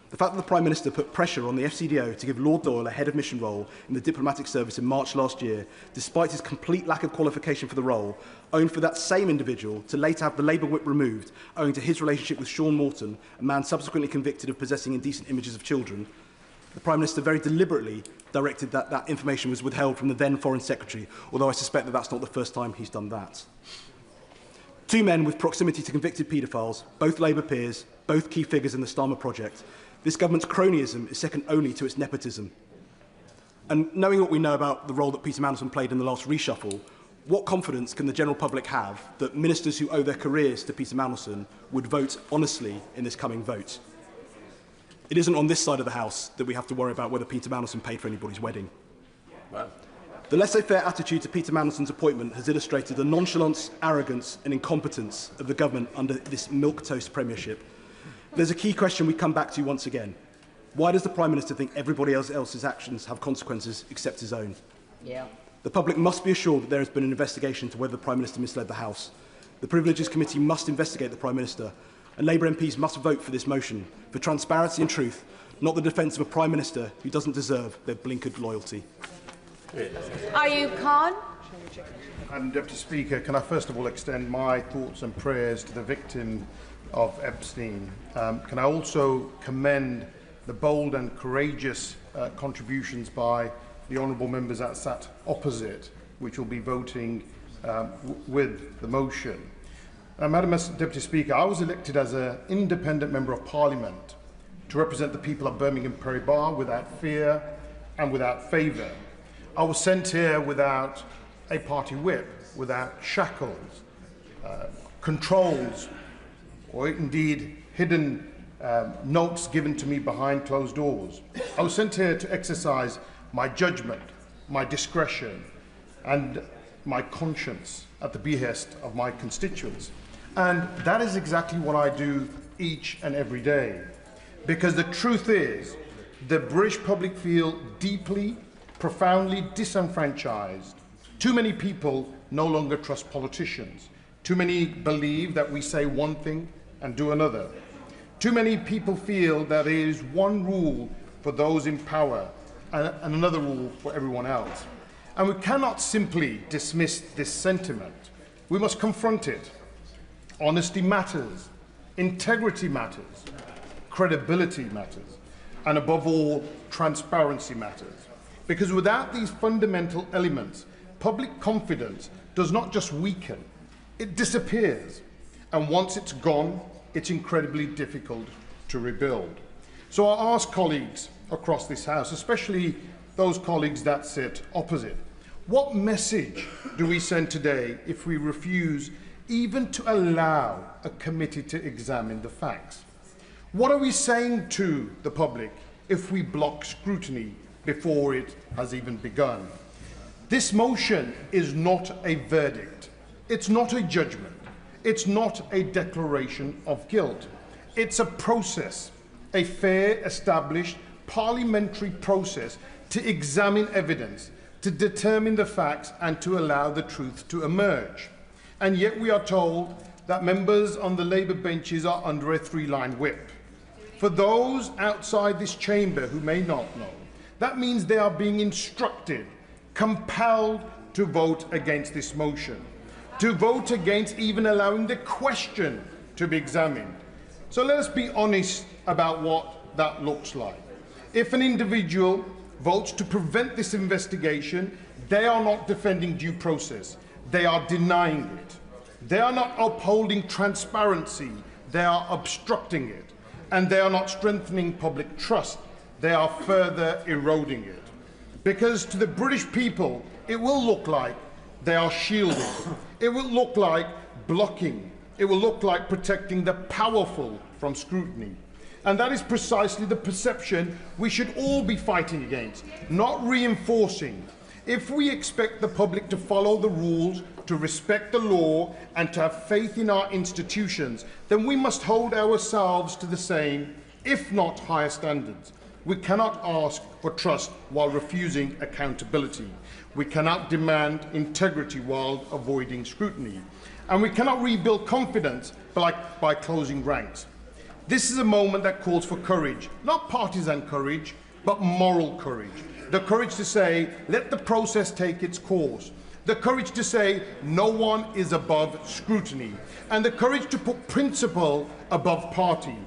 [SPEAKER 6] The fact that the Prime Minister put pressure on the FCDO to give Lord Doyle a head of mission role in the diplomatic service in March last year, despite his complete lack of qualification for the role, owing for that same individual to later have the Labour whip removed, owing to his relationship with Sean Morton, a man subsequently convicted of possessing indecent images of children, the Prime Minister very deliberately directed that that information was withheld from the then Foreign Secretary, although I suspect that that's not the first time he's done that. Two men with proximity to convicted paedophiles, both Labour peers, both key figures in the Starmer project. This government's cronyism is second only to its nepotism. And knowing what we know about the role that Peter Mandelson played in the last reshuffle, what confidence can the general public have that ministers who owe their careers to Peter Mandelson would vote honestly in this coming vote? It isn't on this side of the House that we have to worry about whether Peter Mandelson paid for anybody's wedding. The laissez-faire attitude to Peter Mandelson's appointment has illustrated the nonchalance, arrogance and incompetence of the government under this milquetoast premiership. There's a key question we come back to once again. Why does the Prime Minister think everybody else's actions have consequences except his own? The public must be assured that there has been an investigation into whether the Prime Minister misled the House. The Privileges Committee must investigate the Prime Minister, and Labour MPs must vote for this motion, for transparency and truth, not the defence of a Prime Minister who doesn't deserve their blinkered loyalty.
[SPEAKER 16] Ayub Khan.
[SPEAKER 10] Madam Deputy Speaker, can I first of all extend my thoughts and prayers to the victim of Epstein. Can I also commend the bold and courageous contributions by the honourable members that sat opposite, which will be voting with the motion. Madam Deputy Speaker, I was elected as an independent member of Parliament to represent the people of Birmingham Perry-Barr without fear and without favour. I was sent here without a party whip, without shackles, controls, or indeed hidden notes given to me behind closed doors. I was sent here to exercise my judgment, my discretion, and my conscience at the behest of my constituents. And that is exactly what I do each and every day. Because the truth is, the British public feel deeply, profoundly disenfranchised. Too many people no longer trust politicians. Too many believe that we say one thing and do another. Too many people feel that there is one rule for those in power and another rule for everyone else. And we cannot simply dismiss this sentiment. We must confront it. Honesty matters, integrity matters, credibility matters, and above all, transparency matters. Because without these fundamental elements, public confidence does not just weaken, it disappears. And once it's gone, it's incredibly difficult to rebuild. So I ask colleagues across this House, especially those colleagues that sit opposite, what message do we send today if we refuse even to allow a committee to examine the facts? What are we saying to the public if we block scrutiny before it has even begun? This motion is not a verdict. It's not a judgment. It's not a declaration of guilt. It's a process, a fair, established parliamentary process to examine evidence, to determine the facts, and to allow the truth to emerge. And yet we are told that members on the Labour benches are under a three-line whip. For those outside this chamber who may not know, that means they are being instructed, compelled to vote against this motion, to vote against even allowing the question to be examined. So let us be honest about what that looks like. If an individual votes to prevent this investigation, they are not defending due process. They are denying it. They are not upholding transparency. They are obstructing it. And they are not strengthening public trust. They are further eroding it. Because to the British people, it will look like they are shielding. It will look like blocking. It will look like protecting the powerful from scrutiny. And that is precisely the perception we should all be fighting against, not reinforcing. If we expect the public to follow the rules, to respect the law, and to have faith in our institutions, then we must hold ourselves to the same, if not higher standards. We cannot ask for trust while refusing accountability. We cannot demand integrity while avoiding scrutiny. And we cannot rebuild confidence by closing ranks. This is a moment that calls for courage, not partisan courage, but moral courage. The courage to say, let the process take its course. The courage to say, no one is above scrutiny. And the courage to put principle above party.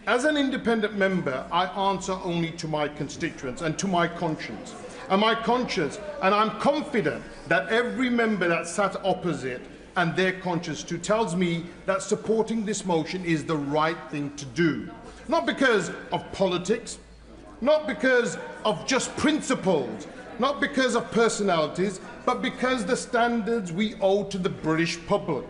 [SPEAKER 10] As an independent member, I answer only to my constituents and to my conscience. And I'm confident that every member that sat opposite and their conscience too tells me that supporting this motion is the right thing to do. Not because of politics, not because of just principles, not because of personalities, but because the standards we owe to the British public.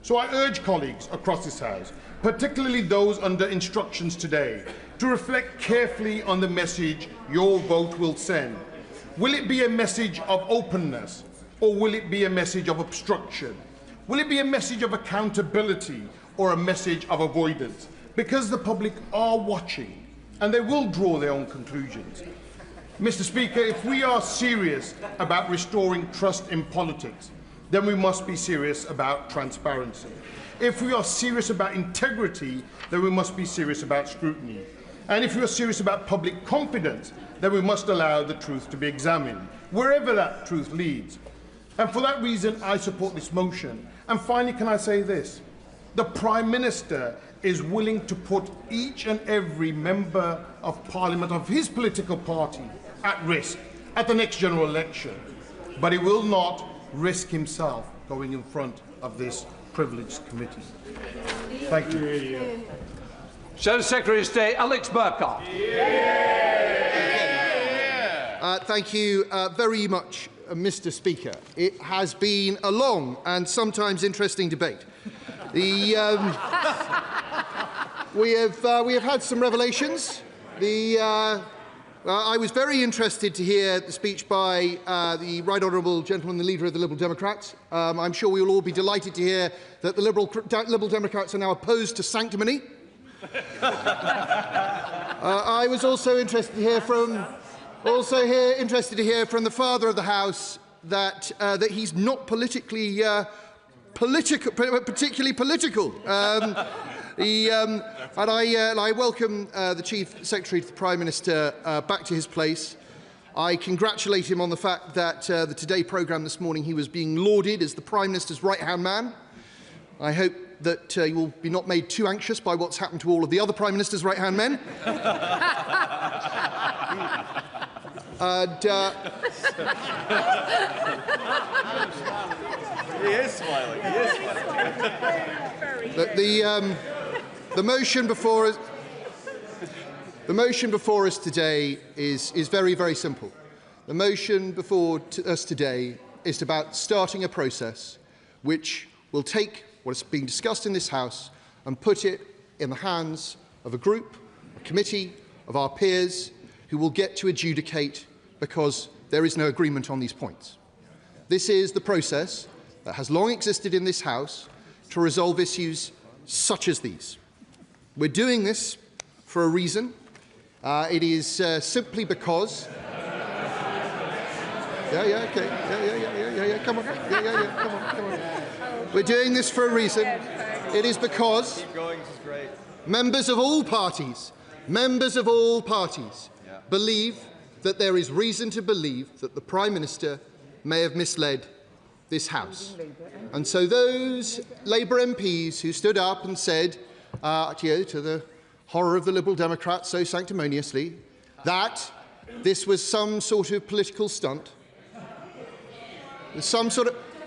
[SPEAKER 10] So I urge colleagues across this House, particularly those under instructions today, to reflect carefully on the message your vote will send. Will it be a message of openness, or will it be a message of obstruction? Will it be a message of accountability or a message of avoidance? Because the public are watching and they will draw their own conclusions. Mr. Speaker, if we are serious about restoring trust in politics, then we must be serious about transparency. If we are serious about integrity, then we must be serious about scrutiny. And if we are serious about public confidence, then we must allow the truth to be examined, wherever that truth leads. And for that reason, I support this motion. And finally, can I say this? The Prime Minister is willing to put each and every member of Parliament of his political party at risk at the next general election, but he will not risk himself going in front of this privileged committee. Thank you.
[SPEAKER 9] Shadow Secretary of State Alex Burkhardt.
[SPEAKER 21] Thank you very much, Mr. Speaker. It has been a long and sometimes interesting debate. We have had some revelations. I was very interested to hear the speech by the Right Honourable Gentleman, the Leader of the Liberal Democrats. I'm sure we will all be delighted to hear that the Liberal Democrats are now opposed to sanctimony. I was also interested to hear from the Father of the House that he's not particularly political. And I welcome the Chief Secretary to the Prime Minister back to his place. I congratulate him on the fact that the Today programme this morning he was being lauded as the Prime Minister's right-hand man. I hope that you will be not made too anxious by what's happened to all of the other Prime Minister's right-hand men. And,
[SPEAKER 23] he is smiling. He is smiling.
[SPEAKER 21] The motion before us today is very, very simple. The motion before us today is about starting a process which will take what is being discussed in this House and put it in the hands of a group, a committee of our peers who will get to adjudicate because there is no agreement on these points. This is the process that has long existed in this House to resolve issues such as these. We're doing this for a reason. It is simply because... Come on. Come on. We're doing this for a reason. It is because members of all parties believe that there is reason to believe that the Prime Minister may have misled this House. And so those Labour MPs who stood up and said, to the horror of the Liberal Democrats so sanctimoniously, that this was some sort of political stunt,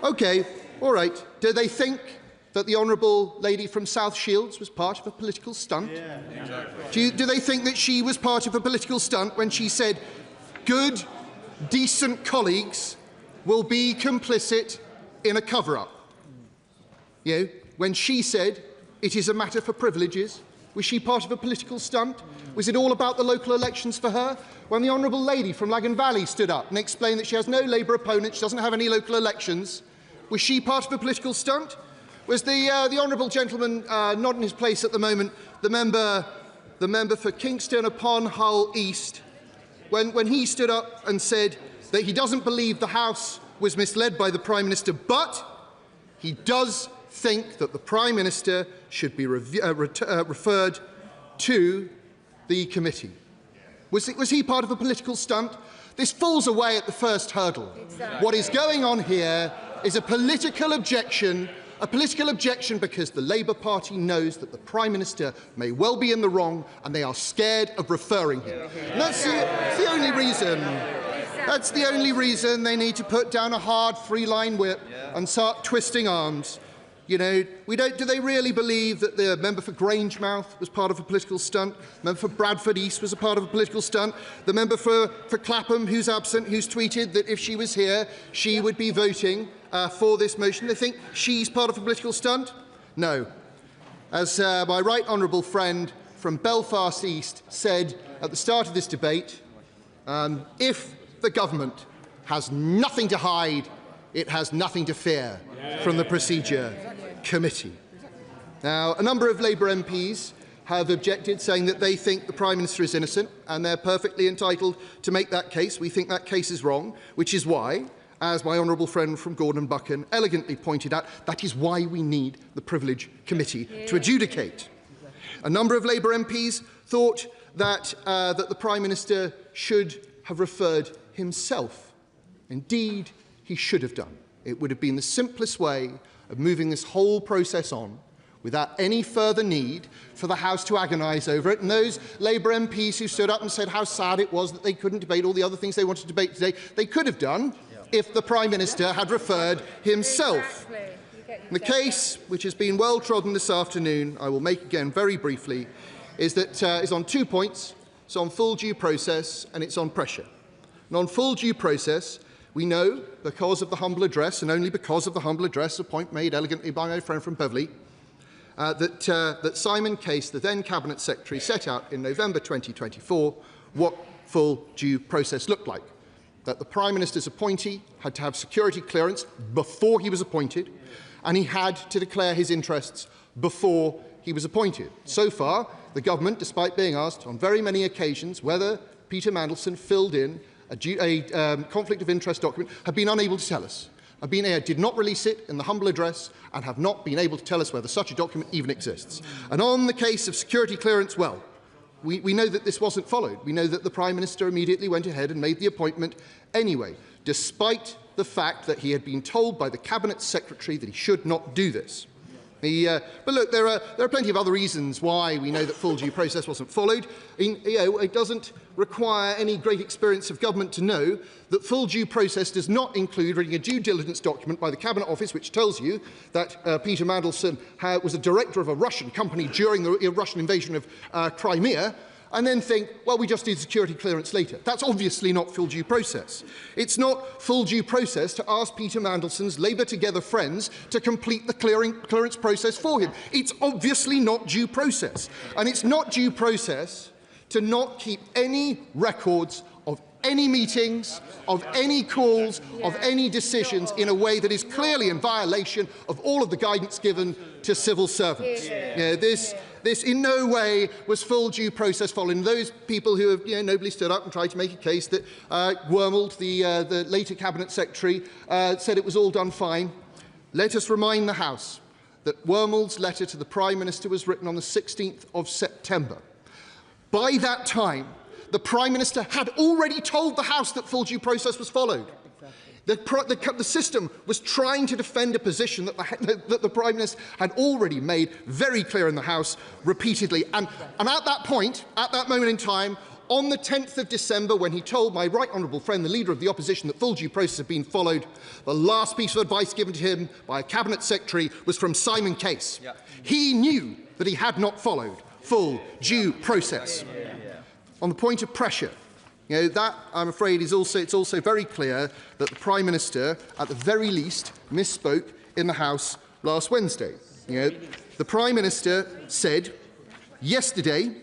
[SPEAKER 21] OK, all right. Do they think that the Honourable Lady from South Shields was part of a political stunt? Yeah, exactly. Do they think that she was part of a political stunt when she said, good, decent colleagues will be complicit in a cover-up? When she said, it is a matter for privileges, was she part of a political stunt? Was it all about the local elections for her? When the Honourable Lady from Lagan Valley stood up and explained that she has no Labour opponent, she doesn't have any local elections, was she part of a political stunt? Was the Honourable Gentleman not in his place at the moment, the member for Kingston upon Hull East, when he stood up and said that he doesn't believe the House was misled by the Prime Minister, but he does think that the Prime Minister should be referred to the committee. Was he part of a political stunt? This falls away at the first hurdle. Exactly. What is going on here is a political objection because the Labour Party knows that the Prime Minister may well be in the wrong and they are scared of referring him. And that's the only reason. That's the only reason they need to put down a hard three-line whip and start twisting arms. Do they really believe that the member for Grangemouth was part of a political stunt? The member for Bradford East was a part of a political stunt? The member for Clapham, who's absent, who's tweeted that if she was here, she would be voting for this motion. They think she's part of a political stunt? No. As my right honourable friend from Belfast East said at the start of this debate, if the government has nothing to hide, it has nothing to fear from the Procedure Committee. Now, a number of Labour MPs have objected, saying that they think the Prime Minister is innocent, and they're perfectly entitled to make that case. We think that case is wrong, which is why, as my honourable friend from Gordon Buchan elegantly pointed out, that is why we need the Privilege Committee to adjudicate. A number of Labour MPs thought that the Prime Minister should have referred himself. Indeed, he should have done. It would have been the simplest way of moving this whole process on, without any further need for the House to agonise over it. And those Labour MPs who stood up and said how sad it was that they couldn't debate all the other things they wanted to debate today, they could have done if the Prime Minister had referred himself. The case, which has been well trodden this afternoon, I will make again very briefly, is on 2 points. It's on full due process and it's on pressure. And on full due process, we know, because of the humble address, and only because of the humble address, a point made elegantly by my friend from Beverley, that Simon Case, the then Cabinet Secretary, set out in November 2024 what full due process looked like. That the Prime Minister's appointee had to have security clearance before he was appointed, and he had to declare his interests before he was appointed. So far, the government, despite being asked on very many occasions whether Peter Mandelson filled in a conflict of interest document, have been unable to tell us. Did not release it in the humble address and have not been able to tell us whether such a document even exists. And on the case of security clearance, well, we know that this wasn't followed. We know that the Prime Minister immediately went ahead and made the appointment anyway, despite the fact that he had been told by the Cabinet Secretary that he should not do this. But look, there are plenty of other reasons why we know that full due process wasn't followed. It doesn't require any great experience of government to know that full due process does not include reading a due diligence document by the Cabinet Office which tells you that Peter Mandelson was a director of a Russian company during the Russian invasion of Crimea, and then think, well, we just did security clearance later. That's obviously not full due process. It's not full due process to ask Peter Mandelson's Labour Together friends to complete the clearance process for him. It's obviously not due process. And it's not due process to not keep any records of any meetings, of any calls, of any decisions in a way that is clearly in violation of all of the guidance given to civil servants. This in no way was full due process following. Those people who have nobly stood up and tried to make a case that Wormald, the later Cabinet Secretary, said it was all done fine. Let us remind the House that Wormald's letter to the Prime Minister was written on the 16th of September. By that time, the Prime Minister had already told the House that full due process was followed. The system was trying to defend a position that the Prime Minister had already made very clear in the House repeatedly. And at that point, at that moment in time, on the 10th of December, when he told my right honourable friend, the Leader of the Opposition, that full due process had been followed, the last piece of advice given to him by a Cabinet Secretary was from Simon Case. He knew that he had not followed full due process. On the point of pressure, that, I'm afraid, it's also very clear that the Prime Minister, at the very least, misspoke in the House last Wednesday. The Prime Minister said yesterday,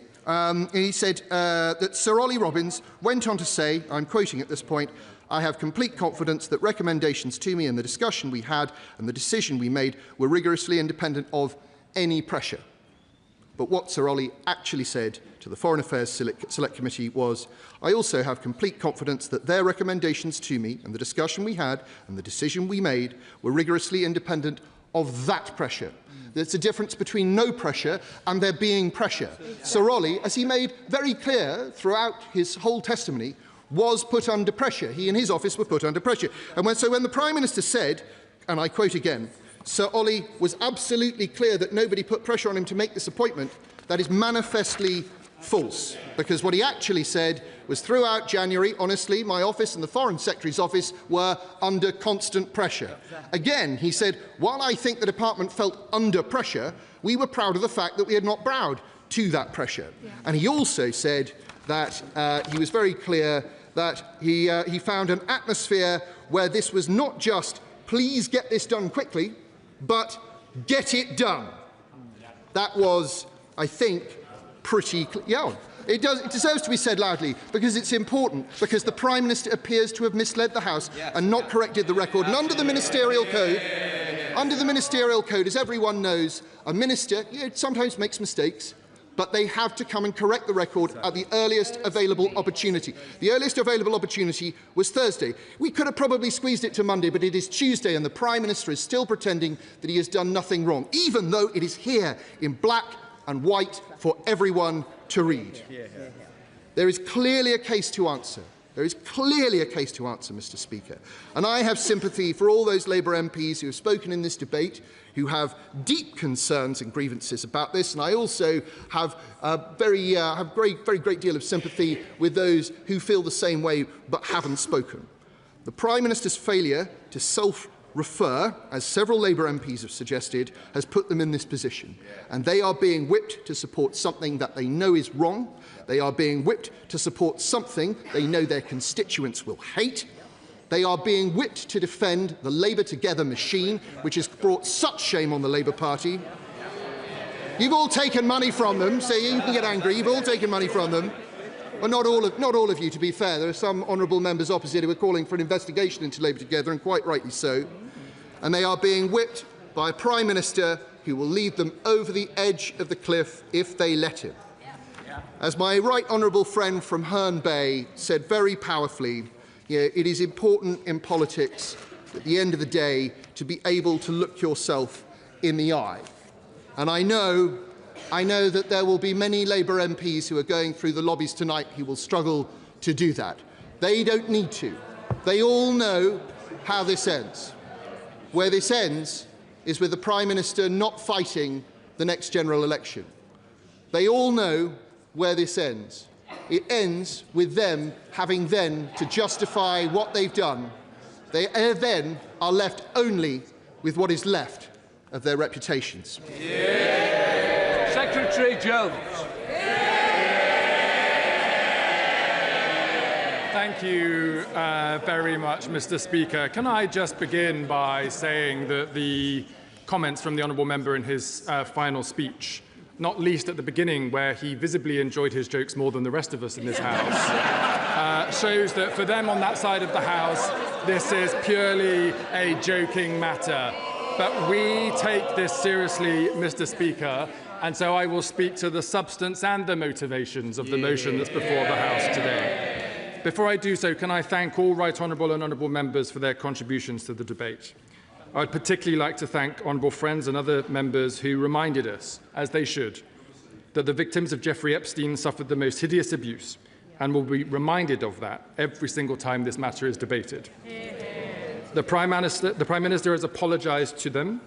[SPEAKER 21] he said that Sir Ollie Robbins went on to say, I'm quoting at this point, I have complete confidence that recommendations to me and the discussion we had and the decision we made were rigorously independent of any pressure. But what Sir Ollie actually said to the Foreign Affairs Select Committee was, I also have complete confidence that their recommendations to me and the discussion we had and the decision we made were rigorously independent of that pressure. There's a difference between no pressure and there being pressure. Sir Ollie, as he made very clear throughout his whole testimony, was put under pressure. He and his office were put under pressure. And when the Prime Minister said, and I quote again, Sir Ollie was absolutely clear that nobody put pressure on him to make this appointment, that is manifestly false. Because what he actually said was throughout January, honestly, my office and the Foreign Secretary's office were under constant pressure. Again, he said, while I think the department felt under pressure, we were proud of the fact that we had not bowed to that pressure. And he also said that he was very clear that he found an atmosphere where this was not just, please get this done quickly, but get it done. That was, I think, pretty clear. Yeah, it deserves to be said loudly because it's important, because the Prime Minister appears to have misled the House and not corrected the record. And under the Ministerial Code, as everyone knows, a minister sometimes makes mistakes, but they have to come and correct the record at the earliest available opportunity. The earliest available opportunity was Thursday. We could have probably squeezed it to Monday, but it is Tuesday, and the Prime Minister is still pretending that he has done nothing wrong, even though it is here in black and white for everyone to read. There is clearly a case to answer. There is clearly a case to answer, Mr. Speaker. And I have sympathy for all those Labour MPs who have spoken in this debate, who have deep concerns and grievances about this, and I also have a very great deal of sympathy with those who feel the same way but haven't spoken. The Prime Minister's failure to self-refer, as several Labour MPs have suggested, has put them in this position, and they are being whipped to support something that they know is wrong. They are being whipped to support something they know their constituents will hate. They are being whipped to defend the Labour Together machine, which has brought such shame on the Labour Party. You've all taken money from them, so you can get angry. You've all taken money from them. Well, not all of you, to be fair. There are some honourable members opposite who are calling for an investigation into Labour Together, and quite rightly so. And they are being whipped by a Prime Minister who will lead them over the edge of the cliff if they let him. As my right honourable friend from Herne Bay said very powerfully, it is important in politics, at the end of the day, to be able to look yourself in the eye. And I know that there will be many Labour MPs who are going through the lobbies tonight who will struggle to do that. They don't need to. They all know how this ends. Where this ends is with the Prime Minister not fighting the next general election. They all know where this ends. It ends with them having then to justify what they've done. They then are left only with what is left of their reputations.
[SPEAKER 9] Yeah. Secretary Jones.
[SPEAKER 12] Thank you very much, Mr. Speaker. Can I just begin by saying that the comments from the honourable member in his final speech, not least at the beginning where he visibly enjoyed his jokes more than the rest of us in this House, shows that for them on that side of the House, this is purely a joking matter. But we take this seriously, Mr. Speaker, and so I will speak to the substance and the motivations of the motion that's before the House today. Before I do so, can I thank all right honourable and honourable members for their contributions to the debate. I would particularly like to thank honourable friends and other members who reminded us, as they should, that the victims of Jeffrey Epstein suffered the most hideous abuse and will be reminded of that every single time this matter is debated. The Prime Minister has apologised to them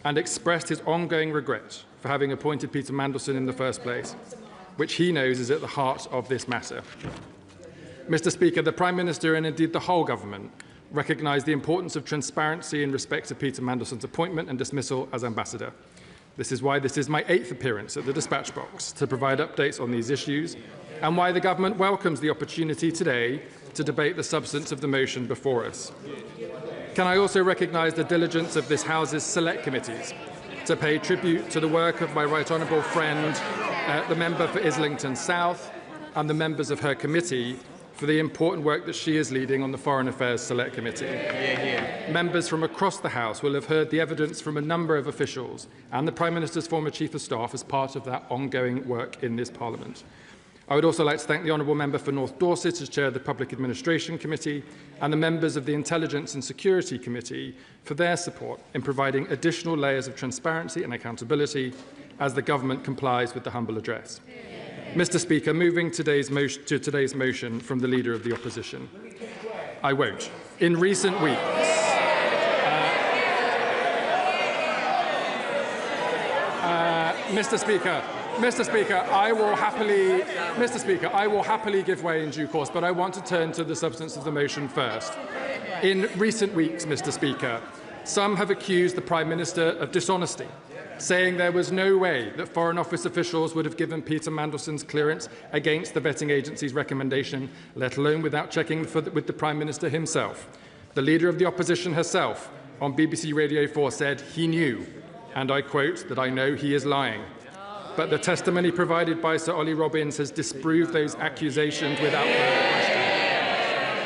[SPEAKER 12] and expressed his ongoing regret for having appointed Peter Mandelson in the first place, which he knows is at the heart of this matter. Mr. Speaker, the Prime Minister and indeed the whole government recognise the importance of transparency in respect of Peter Mandelson's appointment and dismissal as ambassador. This is why this is my 8th appearance at the dispatch box to provide updates on these issues, and why the government welcomes the opportunity today to debate the substance of the motion before us. Can I also recognise the diligence of this House's select committees to pay tribute to the work of my right honourable friend, the member for Islington South, and the members of her committee for the important work that she is leading on the Foreign Affairs Select Committee. Members from across the House will have heard the evidence from a number of officials and the Prime Minister's former Chief of Staff as part of that ongoing work in this Parliament. I would also like to thank the honourable member for North Dorset as Chair of the Public Administration Committee and the members of the Intelligence and Security Committee for their support in providing additional layers of transparency and accountability as the government complies with the humble address. Mr. Speaker, moving to today's motion from the Leader of the Opposition. I won't. In recent weeks, Mr. Speaker, I will happily give way in due course, but I want to turn to the substance of the motion first. In recent weeks, Mr. Speaker, some have accused the Prime Minister of dishonesty, saying there was no way that Foreign Office officials would have given Peter Mandelson's clearance against the vetting agency's recommendation, let alone without checking with the Prime Minister himself. The Leader of the Opposition herself on BBC Radio 4 said he knew, and I quote, that I know he is lying. But the testimony provided by Sir Ollie Robbins has disproved those accusations without further question.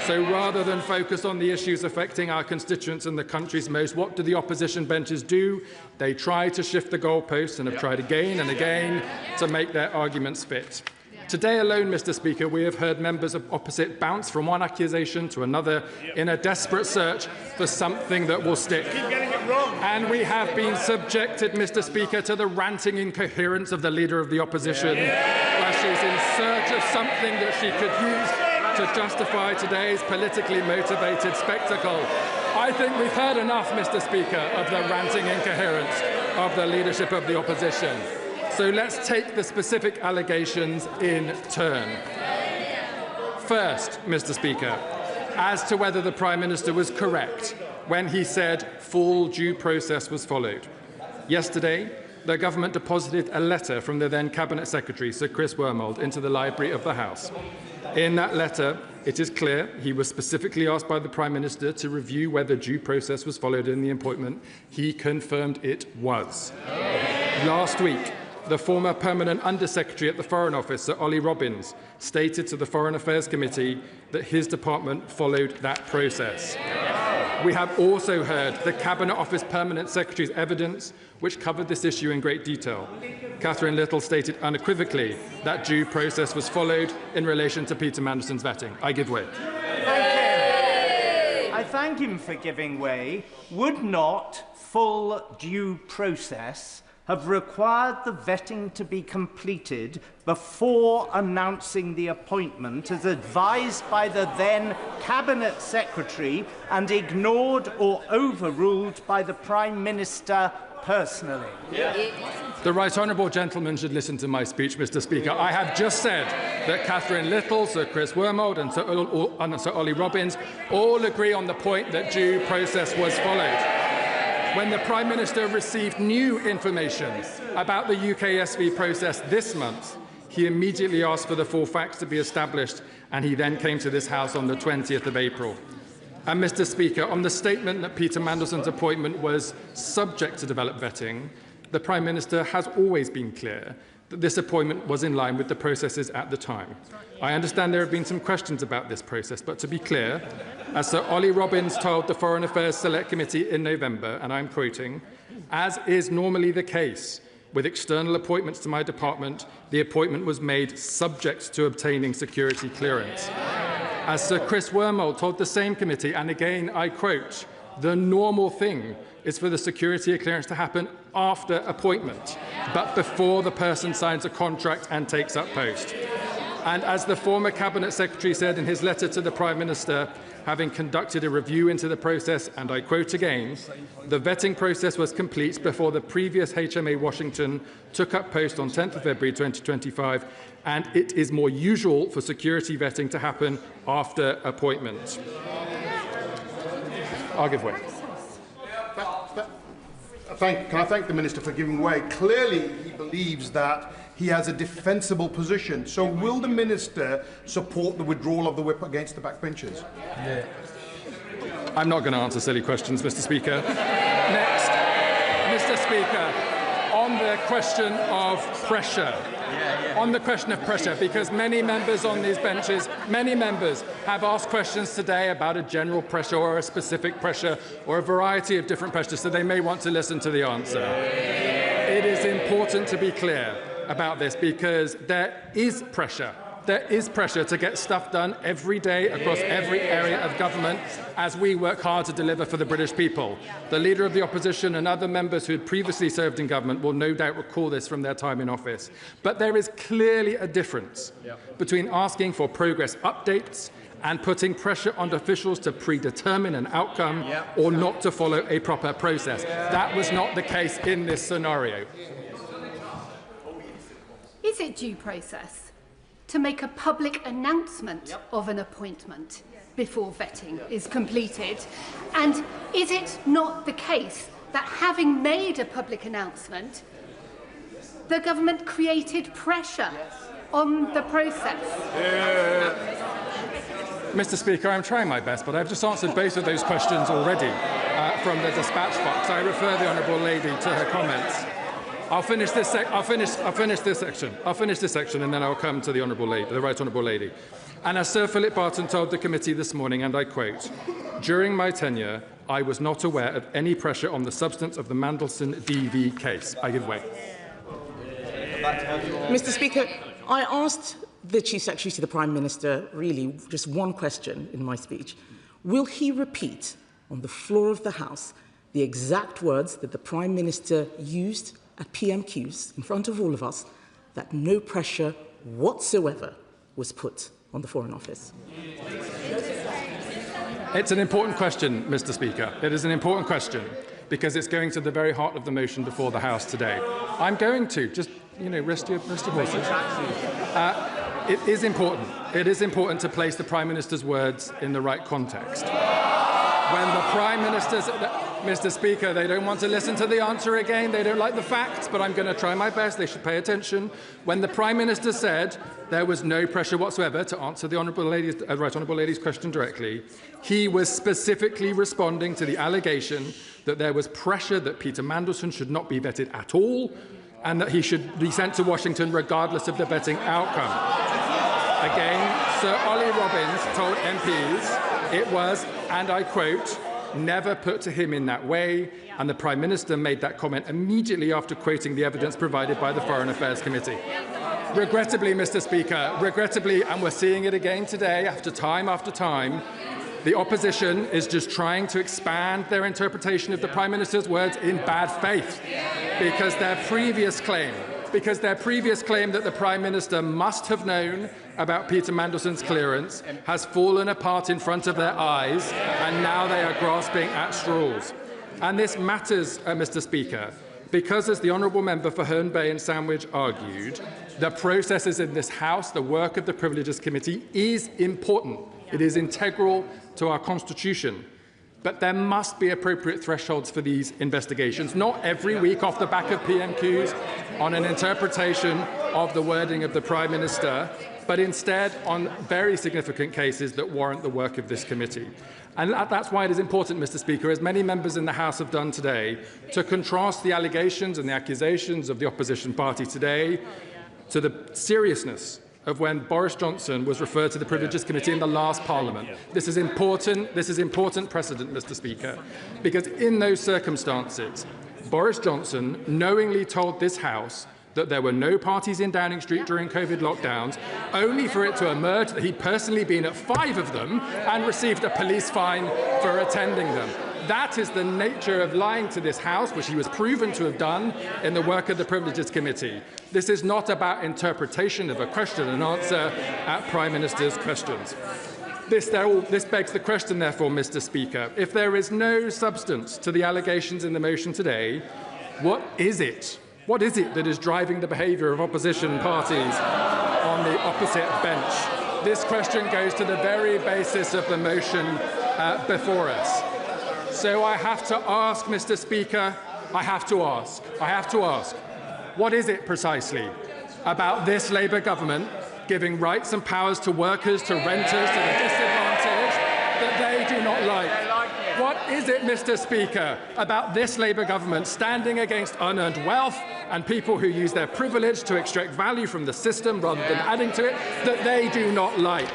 [SPEAKER 12] So rather than focus on the issues affecting our constituents and the country's most, what do the opposition benches do? They try to shift the goalposts and have tried again and again to make their arguments fit. Today alone, Mr. Speaker, we have heard members of opposite bounce from one accusation to another in a desperate search for something that will stick. And we have been subjected, Mr. Speaker, to the ranting incoherence of the Leader of the Opposition, where she's in search of something that she could use to justify today's politically motivated spectacle. I think we've heard enough, Mr. Speaker, of the ranting incoherence of the leadership of the opposition. So let's take the specific allegations in turn. First, Mr. Speaker, as to whether the Prime Minister was correct when he said full due process was followed. Yesterday, the government deposited a letter from the then Cabinet Secretary, Sir Chris Wormold, into the library of the House. In that letter, it is clear he was specifically asked by the Prime Minister to review whether due process was followed in the appointment. He confirmed it was. Last week, the former permanent Under-Secretary at the Foreign Office, Sir Ollie Robbins, stated to the Foreign Affairs Committee that his department followed that process. We have also heard the Cabinet Office Permanent Secretary's evidence, which covered this issue in great detail. Catherine Little stated unequivocally that due process was followed in relation to Peter Mandelson's vetting. I give way.
[SPEAKER 11] I thank him for giving way. Would not full due process have required the vetting to be completed before announcing the appointment as advised by the then Cabinet Secretary and ignored or overruled by the Prime Minister personally?
[SPEAKER 12] The Right Honourable Gentleman should listen to my speech, Mr. Speaker. I have just said that Catherine Little, Sir Chris Wormold and Sir Ollie Robbins all agree on the point that due process was followed. When the Prime Minister received new information about the UKSV process this month, he immediately asked for the full facts to be established, and he then came to this House on the 20th of April. And, Mr. Speaker, on the statement that Peter Mandelson's appointment was subject to developed vetting, the Prime Minister has always been clear that this appointment was in line with the processes at the time. I understand there have been some questions about this process, but to be clear, as Sir Ollie Robbins told the Foreign Affairs Select Committee in November, and I'm quoting, "As is normally the case with external appointments to my department, the appointment was made subject to obtaining security clearance." As Sir Chris Wormold told the same committee, and again I quote, "The normal thing is for the security clearance to happen after appointment, but before the person signs a contract and takes up post." And as the former Cabinet Secretary said in his letter to the Prime Minister, having conducted a review into the process, and I quote again, "The vetting process was complete before the previous HMA Washington took up post on 10th of February 2025, and it is more usual for security vetting to happen after appointment." I'll give way.
[SPEAKER 10] Can I thank the Minister for giving way? Clearly, he believes that he has a defensible position. So will the Minister support the withdrawal of the whip against the backbenchers?
[SPEAKER 12] Yeah. I'm not going to answer silly questions, Mr. Speaker. Next, Mr. Speaker, on the question of pressure. On the question of pressure, because many members on these benches, many members have asked questions today about a general pressure or a specific pressure or a variety of different pressures, so they may want to listen to the answer. It is important to be clear about this because there is pressure. There is pressure to get stuff done every day across every area of government as we work hard to deliver for the British people. The Leader of the Opposition and other members who had previously served in government will no doubt recall this from their time in office. But there is clearly a difference between asking for progress updates and putting pressure on officials to predetermine an outcome or not to follow a proper process. That was not the case in this scenario.
[SPEAKER 14] Is it due process to make a public announcement of an appointment before vetting is completed? And is it not the case that having made a public announcement, the government created pressure on the process?
[SPEAKER 12] Mr. Speaker, I'm trying my best, but I've just answered both of those questions already from the dispatch box. I refer the Honourable Lady to her comments. I'll finish this section, and then I'll come to the Honourable Lady, the Right Honourable Lady. And as Sir Philip Barton told the committee this morning, and I quote, "During my tenure, I was not aware of any pressure on the substance of the Mandelson DV case." I give way.
[SPEAKER 15] Mr. Speaker, I asked the Chief Secretary to the Prime Minister really just one question in my speech. Will he repeat on the floor of the House the exact words that the Prime Minister used at PMQs in front of all of us, that no pressure whatsoever was put on the Foreign Office?
[SPEAKER 12] It's an important question, Mr. Speaker. It is an important question because it's going to the very heart of the motion before the House today. I'm going to just, rest your horses. It is important. It is important to place the Prime Minister's words in the right context. When the Prime Minister's, Mr. Speaker, they don't want to listen to the answer again. They don't like the facts, but I'm going to try my best. They should pay attention. When the Prime Minister said there was no pressure whatsoever to answer the Right Honourable Lady's question directly, he was specifically responding to the allegation that there was pressure that Peter Mandelson should not be vetted at all and that he should be sent to Washington regardless of the vetting outcome. Again, Sir Ollie Robbins told MPs it was, and I quote, never put to him in that way, and the Prime Minister made that comment immediately after quoting the evidence provided by the Foreign Affairs Committee. Regrettably, Mr. Speaker, regrettably, and we're seeing it again today after time, the opposition is just trying to expand their interpretation of the Prime Minister's words in bad faith because their previous claim that the Prime Minister must have known about Peter Mandelson's clearance has fallen apart in front of their eyes, and now they are grasping at straws. And this matters, Mr. Speaker, because, as the Honourable Member for Herne Bay and Sandwich argued, the processes in this House, the work of the Privileges Committee, is important. It is integral to our Constitution. But there must be appropriate thresholds for these investigations, not every week off the back of PMQs on an interpretation of the wording of the Prime Minister, but instead on very significant cases that warrant the work of this committee. And that's why it is important, Mr. Speaker, as many members in the House have done today, to contrast the allegations and the accusations of the opposition party today to the seriousness of when Boris Johnson was referred to the Privileges Committee in the last Parliament. This is important precedent, Mr. Speaker, because in those circumstances, Boris Johnson knowingly told this House that there were no parties in Downing Street during COVID lockdowns, only for it to emerge that he'd personally been at 5 of them and received a police fine for attending them. That is the nature of lying to this House, which he was proven to have done in the work of the Privileges Committee. This is not about interpretation of a question and answer at Prime Minister's questions. This begs the question, therefore, Mr. Speaker, if there is no substance to the allegations in the motion today, what is it? What is it that is driving the behaviour of opposition parties on the opposite bench? This question goes to the very basis of the motion before us. So I have to ask, Mr. Speaker, I have to ask, what is it precisely about this Labour government giving rights and powers to workers, to renters, to the disadvantaged that they do not like? What is it, Mr. Speaker, about this Labour government standing against unearned wealth and people who use their privilege to extract value from the system rather than adding to it that they do not like?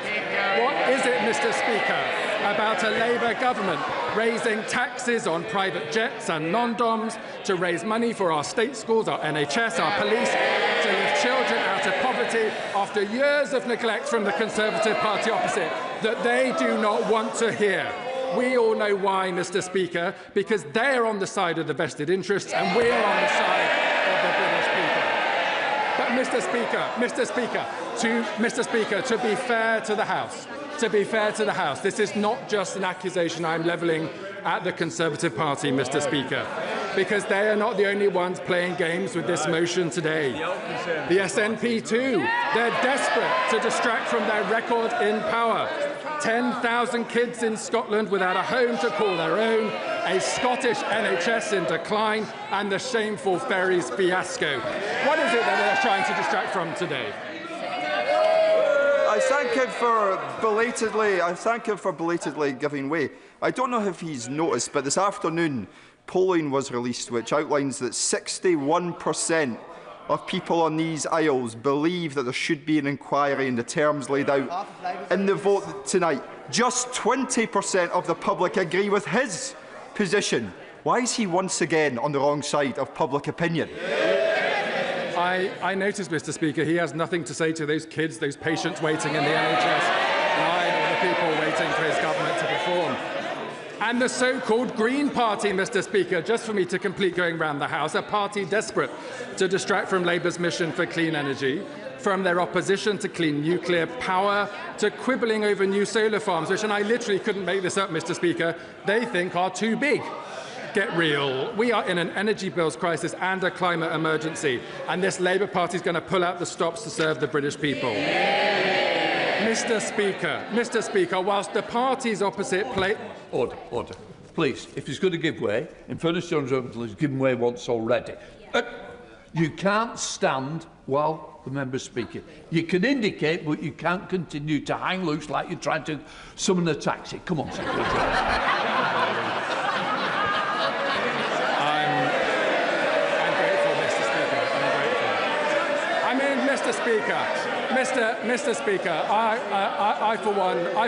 [SPEAKER 12] What is it, Mr. Speaker, about a Labour government raising taxes on private jets and non-doms to raise money for our state schools, our NHS, our police, to lift children out of poverty after years of neglect from the Conservative Party opposite that they do not want to hear? We all know why, Mr. Speaker, because they are on the side of the vested interests and we are on the side of the British people. But Mr. Speaker, to be fair to the House, this is not just an accusation I'm levelling at the Conservative Party, Mr. Speaker, because they are not the only ones playing games with this motion today. The SNP too. They're desperate to distract from their record in power. 10,000 kids in Scotland without a home to call their own, a Scottish NHS in decline, and the shameful ferries fiasco. What is it that they're trying to distract from today?
[SPEAKER 3] I thank him for belatedly giving way. I don't know if he's noticed, but this afternoon polling was released which outlines that 61% of people on these aisles believe that there should be an inquiry in the terms laid out in the vote tonight. Just 20% of the public agree with his position. Why is he once again on the wrong side of public opinion?
[SPEAKER 12] I notice, Mr. Speaker, he has nothing to say to those kids, those patients waiting in the NHS line, or the people waiting for his government to perform. And the so-called Green Party, Mr. Speaker, just for me to complete going round the House, a party desperate to distract from Labour's mission for clean energy. from their opposition to clean nuclear power to quibbling over new solar farms, which, and I literally couldn't make this up, Mr. Speaker, they think are too big. Get real. We are in an energy bills crisis and a climate emergency, and this Labour Party is going to pull out the stops to serve the British people. Mr. Speaker, whilst the parties opposite play...
[SPEAKER 9] Order. Please, if he's going to give way, in fairness to John Jones, he's given way once already. You can't stand while the member's speaking. You can indicate, but you can't continue to hang loose like you're trying to summon a taxi. Come on, Secretary.
[SPEAKER 12] I'm grateful, Mr. Speaker. I'm grateful. Mr. Speaker, I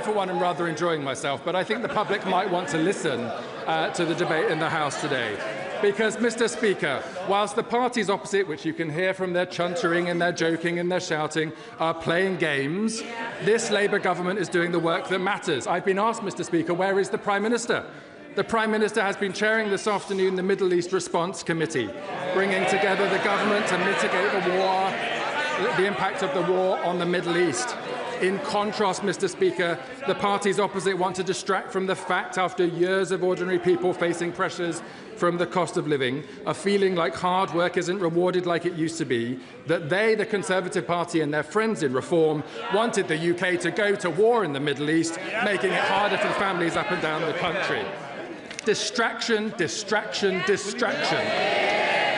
[SPEAKER 12] for one am rather enjoying myself, but I think the public might want to listen to the debate in the House today. Because, Mr. Speaker, whilst the parties opposite, which you can hear from their chuntering and their joking and their shouting, are playing games, this Labour government is doing the work that matters. I've been asked, Mr. Speaker, where is the Prime Minister? The Prime Minister has been chairing this afternoon the Middle East Response Committee, bringing together the government to mitigate the impact of the war on the Middle East. In contrast, Mr. Speaker, the parties opposite want to distract from the fact, after years of ordinary people facing pressures from the cost of living, a feeling like hard work isn't rewarded like it used to be, that they, the Conservative Party and their friends in Reform, wanted the UK to go to war in the Middle East, making it harder for families up and down the country. Distraction, distraction, distraction.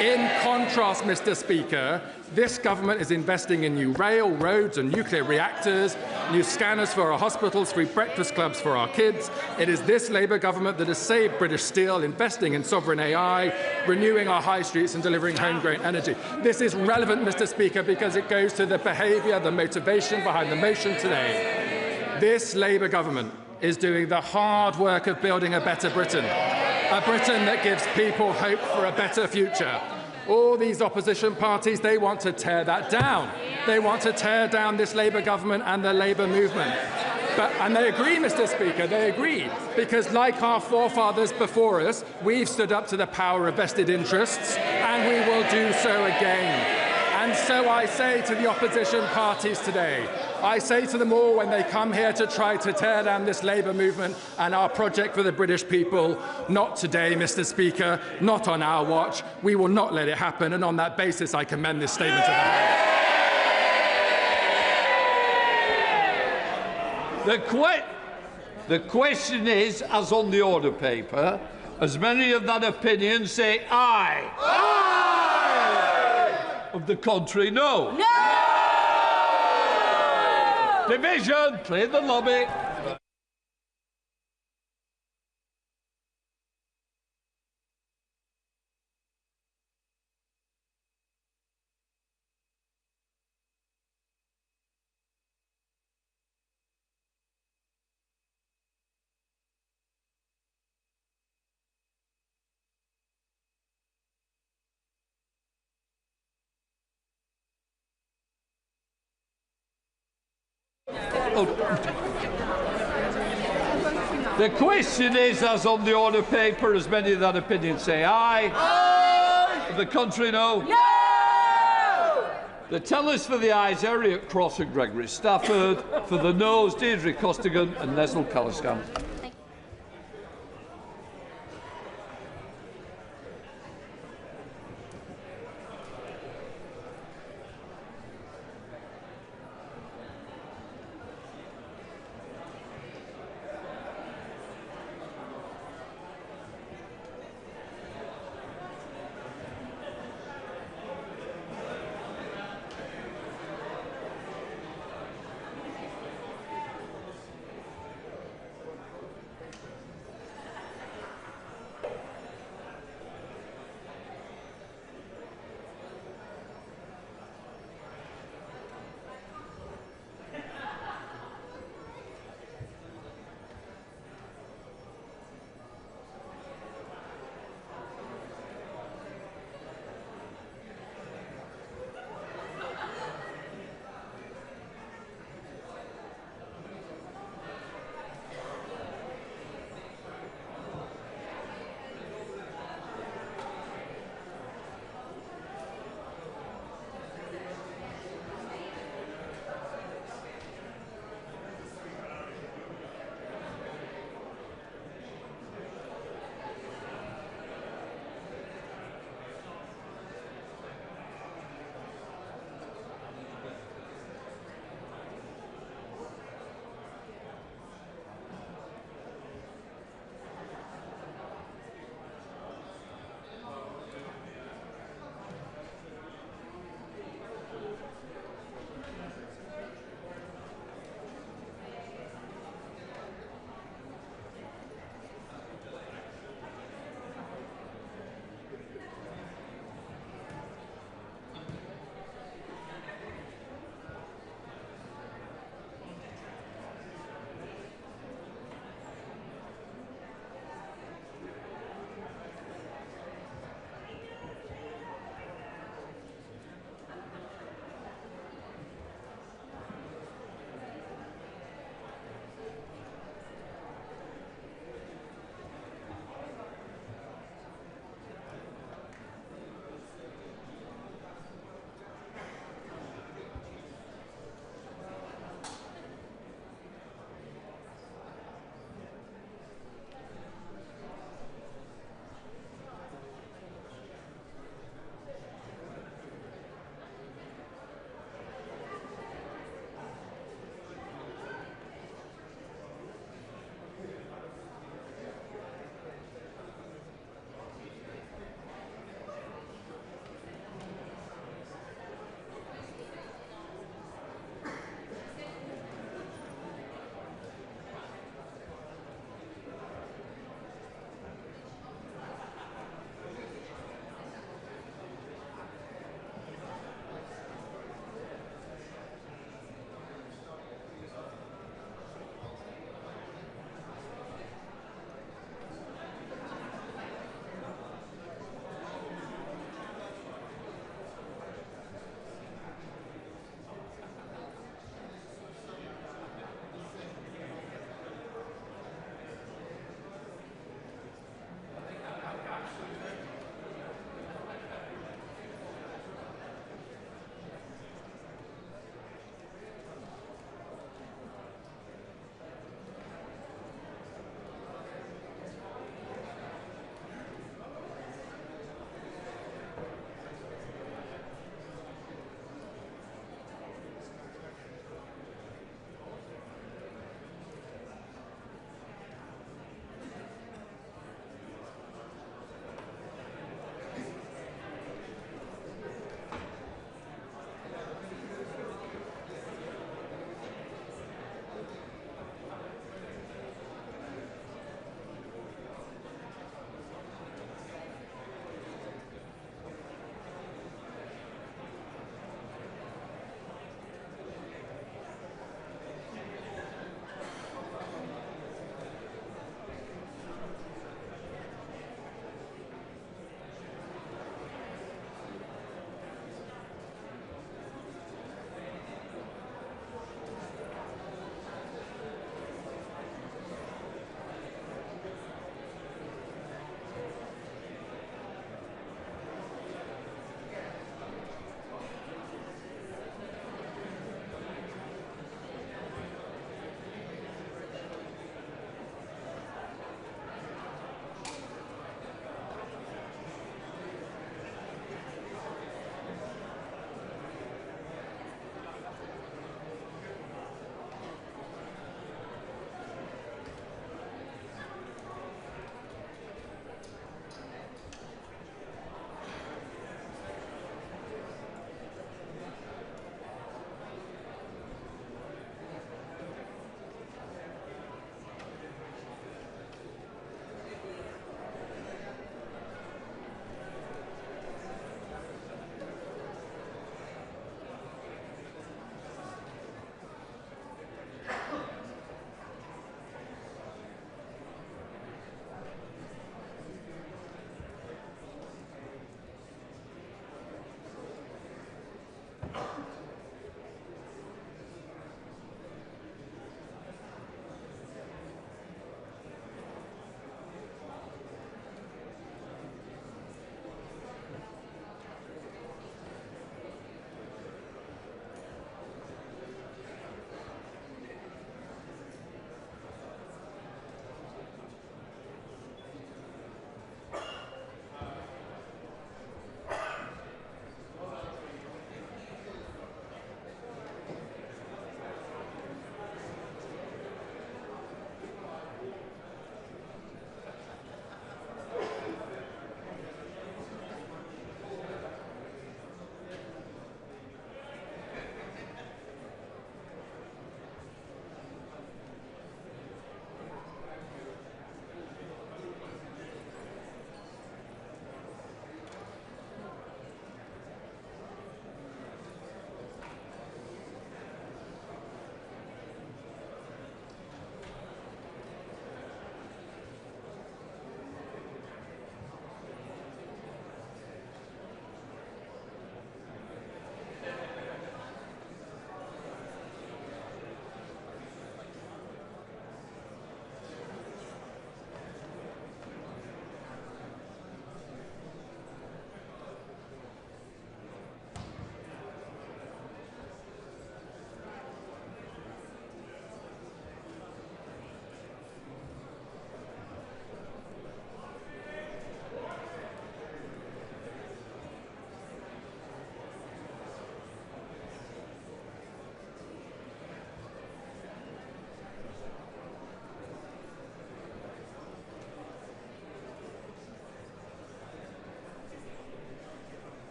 [SPEAKER 12] In contrast, Mr. Speaker, this government is investing in new rail, roads and nuclear reactors, new scanners for our hospitals, free breakfast clubs for our kids. It is this Labour government that has saved British Steel, investing in sovereign AI, renewing our high streets and delivering homegrown energy. This is relevant, Mr. Speaker, because it goes to the behaviour, the motivation behind the motion today. This Labour government is doing the hard work of building a better Britain. A Britain that gives people hope for a better future. All these opposition parties, they want to tear that down. They want to tear down this Labour government and the Labour movement. And they agree, Mr. Speaker, they agree, because like our forefathers before us, we've stood up to the power of vested interests, and we will do so again. And so I say to the opposition parties today, I say to them all when they come here to try to tear down this Labour movement and our project for the British people, not today, Mr. Speaker, not on our watch. We will not let it happen, and on that basis I commend this statement to the House.
[SPEAKER 9] The question is, as on the order paper, as many of that opinion say aye. Aye! Of the contrary, no. No! Division, clear the lobby. The question is, as on the order paper, as many of that opinion say aye. Aye! The contrary, no. No! The tellers for the ayes, Elliot Cross and Gregory Stafford. For the noes, Deirdre Costigan and Nesl Caliscan.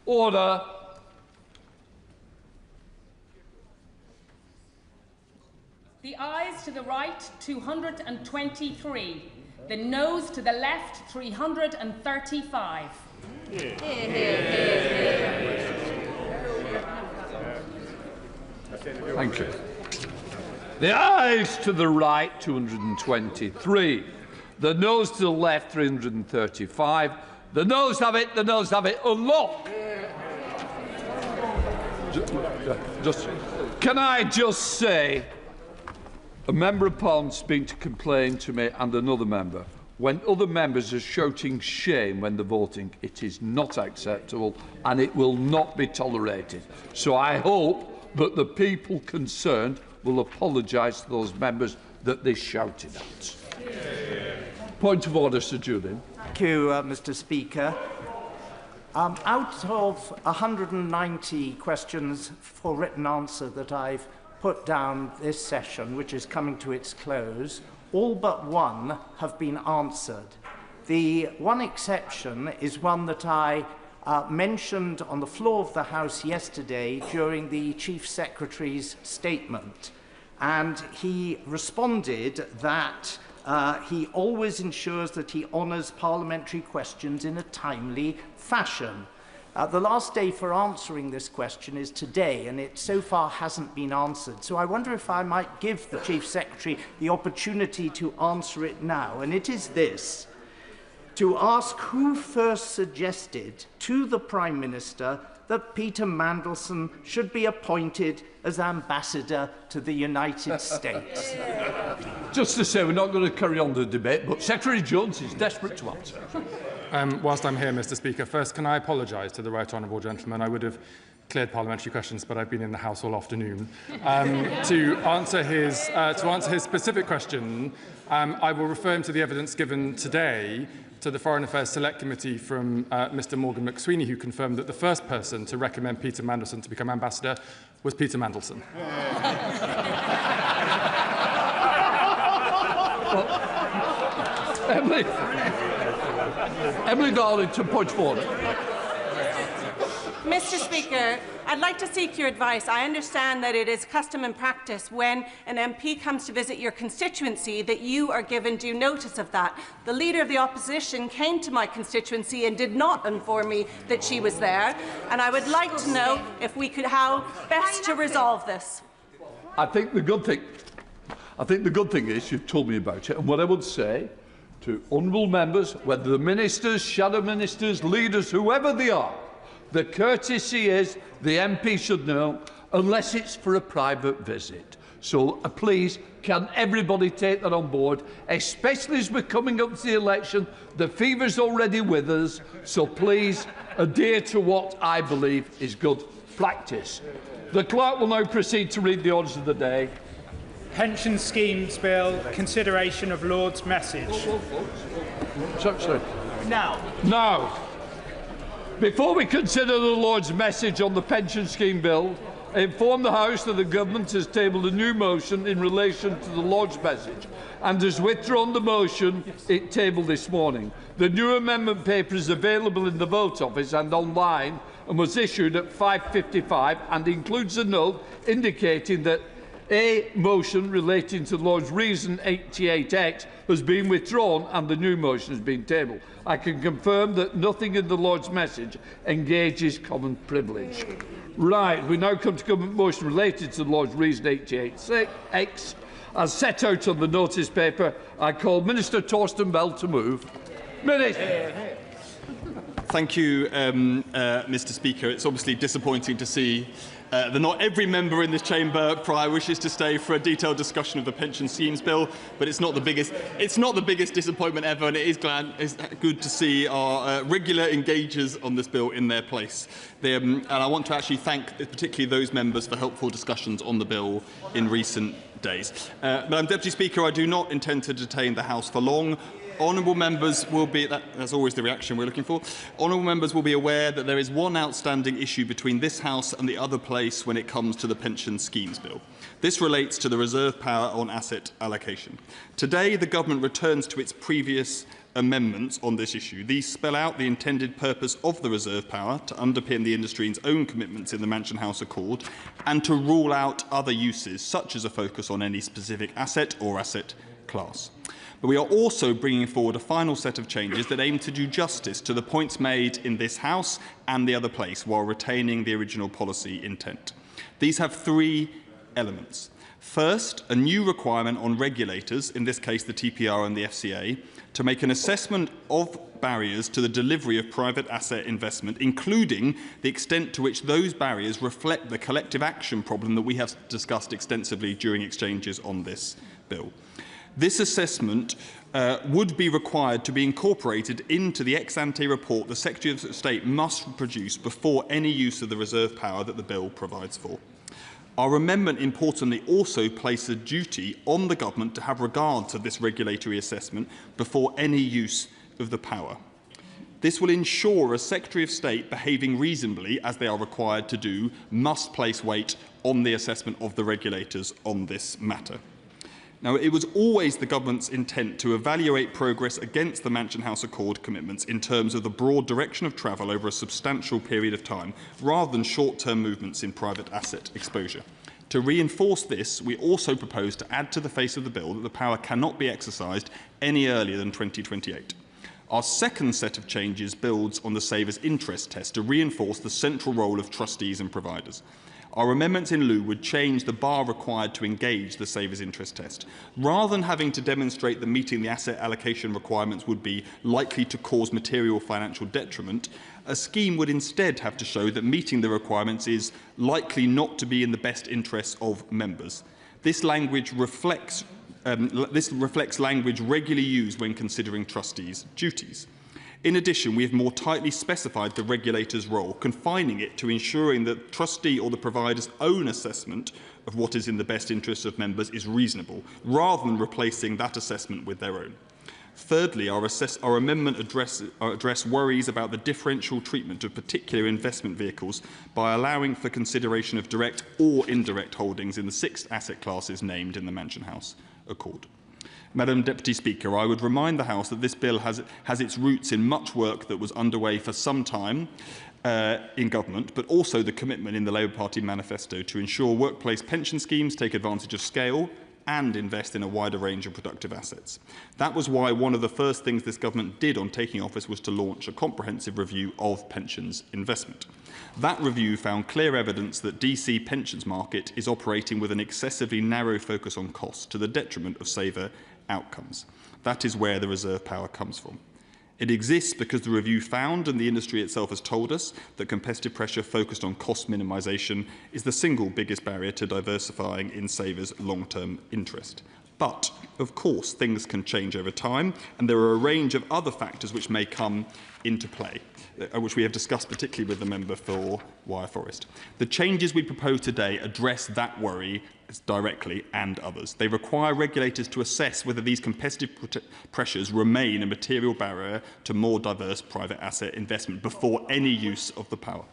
[SPEAKER 9] Order.
[SPEAKER 1] The ayes to the right, 223. The noes to the left, 335.
[SPEAKER 9] Thank you. The ayes to the right, 223. The noes to the left, 335. The noes have it, the noes have it. Unlocked. Can I just say, a member of Parliament's been to complain to me and another member. When other members are shouting shame when they're voting, it is not acceptable and it will not be tolerated. So I hope that the people concerned will apologise to those members that they shouted at. Point of order, Sir Julian.
[SPEAKER 11] Thank you, Mr. Speaker. Out of 190 questions for written answer that I've put down this session, which is coming to its close, all but one have been answered. The one exception is one that I mentioned on the floor of the House yesterday during the Chief Secretary's statement. And he responded that he always ensures that he honours parliamentary questions in a timely fashion. The last day for answering this question is today, and it so far hasn't been answered. So I wonder if I might give the Chief Secretary the opportunity to answer it now. And it is this: to ask who first suggested to the Prime Minister that Peter Mandelson should be appointed as ambassador to the United States.
[SPEAKER 9] Just to say, we're not going to carry on the debate, but Secretary Jones is desperate to answer.
[SPEAKER 12] Whilst I'm here, Mr. Speaker, first can I apologise to the right honourable gentleman? I would have cleared parliamentary questions, but I've been in the House all afternoon. To answer his specific question, I will refer him to the evidence given today to the Foreign Affairs Select Committee from Mr. Morgan McSweeney, who confirmed that the first person to recommend Peter Mandelson to become ambassador was Peter Mandelson.
[SPEAKER 9] Emily Darlington, point of order.
[SPEAKER 8] Mr. Speaker, I'd like to seek your advice. I understand that it is custom and practice when an MP comes to visit your constituency that you are given due notice of that. The Leader of the Opposition came to my constituency and did not inform me that she was there, and I would like to know if we could how best to resolve this.
[SPEAKER 9] I think the good thing is you've told me about it, and what I would say to honourable members, whether the ministers, shadow ministers, leaders, whoever they are, the courtesy is the MP should know, unless it's for a private visit. So please, can everybody take that on board, especially as we're coming up to the election. The fever's already with us, so please adhere to what I believe is good practice. The clerk will now proceed to read the orders of the day.
[SPEAKER 22] Pension Schemes Bill, consideration of Lord's message.
[SPEAKER 9] Sorry.
[SPEAKER 22] Now.
[SPEAKER 9] Before we consider the Lord's message on the Pension Scheme Bill, I inform the House that the Government has tabled a new motion in relation to the Lord's message and has withdrawn the motion it tabled this morning. The new amendment paper is available in the Vote Office and online and was issued at 5:55 and includes a note indicating that a motion relating to the Lord's Reason 88X has been withdrawn and the new motion has been tabled. I can confirm that nothing in the Lord's message engages common privilege. Right, we now come to government motion related to the Lord's Reason 88X. As set out on the notice paper, I call Minister Torsten Bell to move. Minister.
[SPEAKER 24] Thank you, Mr. Speaker. It's obviously disappointing to see that not every member in this chamber prior wishes to stay for a detailed discussion of the Pension Schemes Bill, but it's not the biggest disappointment ever, and it's good to see our regular engagers on this bill in their place. And I want to actually thank particularly those members for helpful discussions on the bill in recent days. Madam Deputy Speaker, I do not intend to detain the House for long. Honourable members will be, that's always the reaction we're looking for. Honourable members will be aware that there is one outstanding issue between this House and the other place when it comes to the Pension Schemes Bill. This relates to the reserve power on asset allocation. Today, the Government returns to its previous amendments on this issue. These spell out the intended purpose of the reserve power to underpin the industry's own commitments in the Mansion House Accord and to rule out other uses, such as a focus on any specific asset or asset class. But we are also bringing forward a final set of changes that aim to do justice to the points made in this House and the other place while retaining the original policy intent. These have three elements. First, a new requirement on regulators, in this case the TPR and the FCA, to make an assessment of barriers to the delivery of private asset investment, including the extent to which those barriers reflect the collective action problem that we have discussed extensively during exchanges on this bill. This assessment would be required to be incorporated into the ex-ante report the Secretary of State must produce before any use of the reserve power that the bill provides for. Our amendment, importantly, also places a duty on the Government to have regard to this regulatory assessment before any use of the power. This will ensure a Secretary of State behaving reasonably, as they are required to do, must place weight on the assessment of the regulators on this matter. Now, it was always the Government's intent to evaluate progress against the Mansion House Accord commitments in terms of the broad direction of travel over a substantial period of time, rather than short-term movements in private asset exposure. To reinforce this, we also propose to add to the face of the bill that the power cannot be exercised any earlier than 2028. Our second set of changes builds on the saver's interest test to reinforce the central role of trustees and providers. Our amendments in lieu would change the bar required to engage the saver's interest test. Rather than having to demonstrate that meeting the asset allocation requirements would be likely to cause material financial detriment, a scheme would instead have to show that meeting the requirements is likely not to be in the best interests of members. This language reflects language regularly used when considering trustees' duties. In addition, we have more tightly specified the regulator's role, confining it to ensuring that the trustee or the provider's own assessment of what is in the best interests of members is reasonable, rather than replacing that assessment with their own. Thirdly, our amendment address worries about the differential treatment of particular investment vehicles by allowing for consideration of direct or indirect holdings in the 6 asset classes named in the Mansion House Accord. Madam Deputy Speaker, I would remind the House that this bill has its roots in much work that was underway for some time in government, but also the commitment in the Labour Party manifesto to ensure workplace pension schemes take advantage of scale and invest in a wider range of productive assets. That was why one of the first things this government did on taking office was to launch a comprehensive review of pensions investment. That review found clear evidence that DC pensions market is operating with an excessively narrow focus on costs to the detriment of saver outcomes. That is where the reserve power comes from. It exists because the review found, and the industry itself has told us, that competitive pressure focused on cost minimisation is the single biggest barrier to diversifying in savers' long-term interest. But, of course, things can change over time, and there are a range of other factors which may come into play, which we have discussed particularly with the member for Wyre Forest. The changes we propose today address that worry directly and others. They require regulators to assess whether these competitive pressures remain a material barrier to more diverse private asset investment before any use of the power.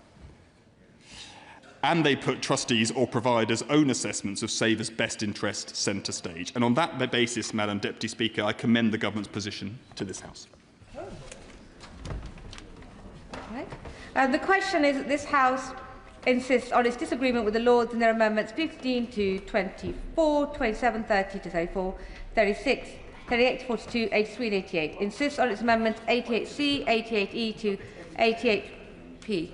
[SPEAKER 24] And they put trustees or providers' own assessments of savers' best interest centre stage. And on that basis, Madam Deputy Speaker, I commend the Government's position to this House.
[SPEAKER 16] The question is that this House insists on its disagreement with the Lords in their amendments 15 to 24, 27, 30 to 34, 36, 38 to 42, 83 and 88. Insists on its amendments 88C, 88E to 88P.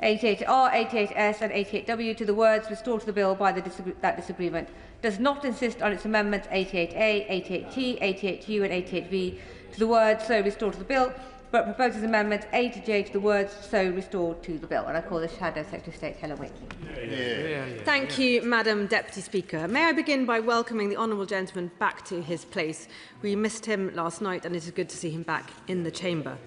[SPEAKER 16] 88R, 88S and 88W to the words restored to the bill by that disagreement. Does not insist on its amendments 88A, 88T, 88U and 88V to the words so restored to the bill but proposes amendments A to J to the words so restored to the bill. And I call the Shadow Secretary of State, Helen Wake.
[SPEAKER 5] Thank you, Madam Deputy Speaker. May I begin by welcoming the honourable gentleman back to his place. We missed him last night and it is good to see him back in the chamber.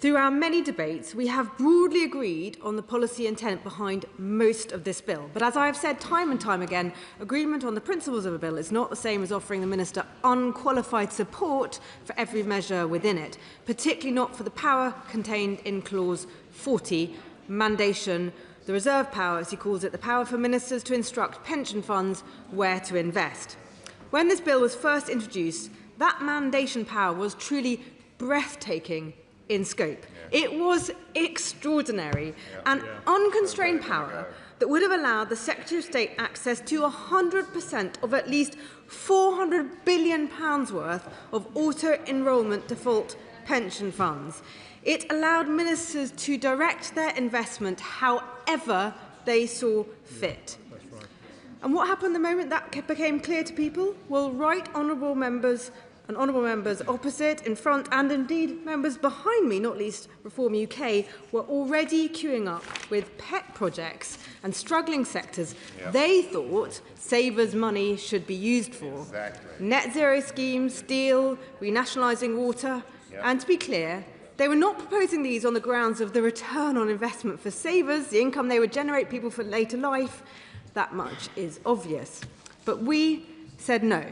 [SPEAKER 5] Through our many debates, we have broadly agreed on the policy intent behind most of this bill. But as I have said time and time again, agreement on the principles of a bill is not the same as offering the Minister unqualified support for every measure within it, particularly not for the power contained in Clause 40, mandation, the reserve power, as he calls it, the power for ministers to instruct pension funds where to invest. When this bill was first introduced, that mandation power was truly breathtaking in scope. It was extraordinary, an unconstrained power that would have allowed the Secretary of State access to 100% of at least £400 billion worth of auto-enrolment default pension funds. It allowed ministers to direct their investment however they saw fit. And what happened the moment that became clear to people? Well, right honourable members and honourable members opposite, in front, and indeed members behind me, not least Reform UK, were already queuing up with pet projects and struggling sectors they thought savers' money should be used for. Net zero schemes, steel, renationalising water, and to be clear, they were not proposing these on the grounds of the return on investment for savers, the income they would generate people for later life. That much is obvious. But we said no.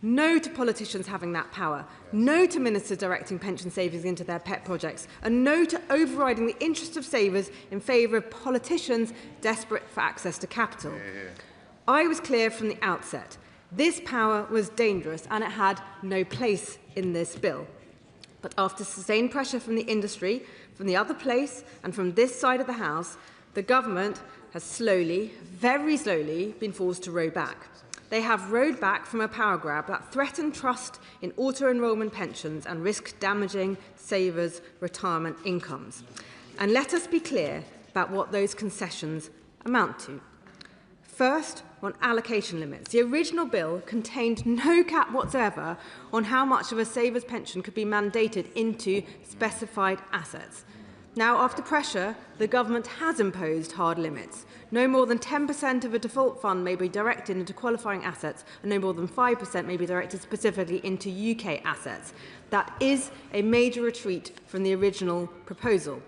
[SPEAKER 5] No to politicians having that power, no to ministers directing pension savings into their pet projects, and no to overriding the interests of savers in favour of politicians desperate for access to capital. I was clear from the outset. This power was dangerous and it had no place in this bill. But after sustained pressure from the industry, from the other place and from this side of the House, the government has slowly, very slowly, been forced to row back. They have rowed back from a power grab that threatened trust in auto-enrolment pensions and risked damaging savers' retirement incomes. And let us be clear about what those concessions amount to. First, on allocation limits. The original bill contained no cap whatsoever on how much of a saver's pension could be mandated into specified assets. Now, after pressure, the government has imposed hard limits. No more than 10% of a default fund may be directed into qualifying assets, and no more than 5% may be directed specifically into UK assets. That is a major retreat from the original proposal.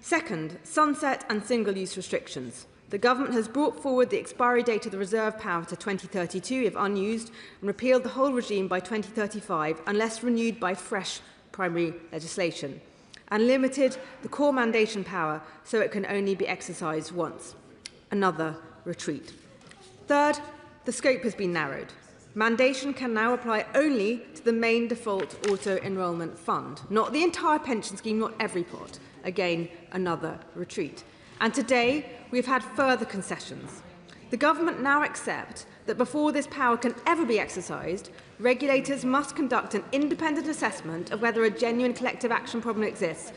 [SPEAKER 5] Second, sunset and single-use restrictions. The government has brought forward the expiry date of the reserve power to 2032 if unused, and repealed the whole regime by 2035 unless renewed by fresh primary legislation, and limited the core mandation power so it can only be exercised once. Another retreat. Third, the scope has been narrowed. Mandation can now apply only to the main default auto-enrolment fund, not the entire pension scheme, not every pot. Again, another retreat. And today, we've had further concessions. The government now accepts that before this power can ever be exercised, regulators must conduct an independent assessment of whether a genuine collective action problem exists,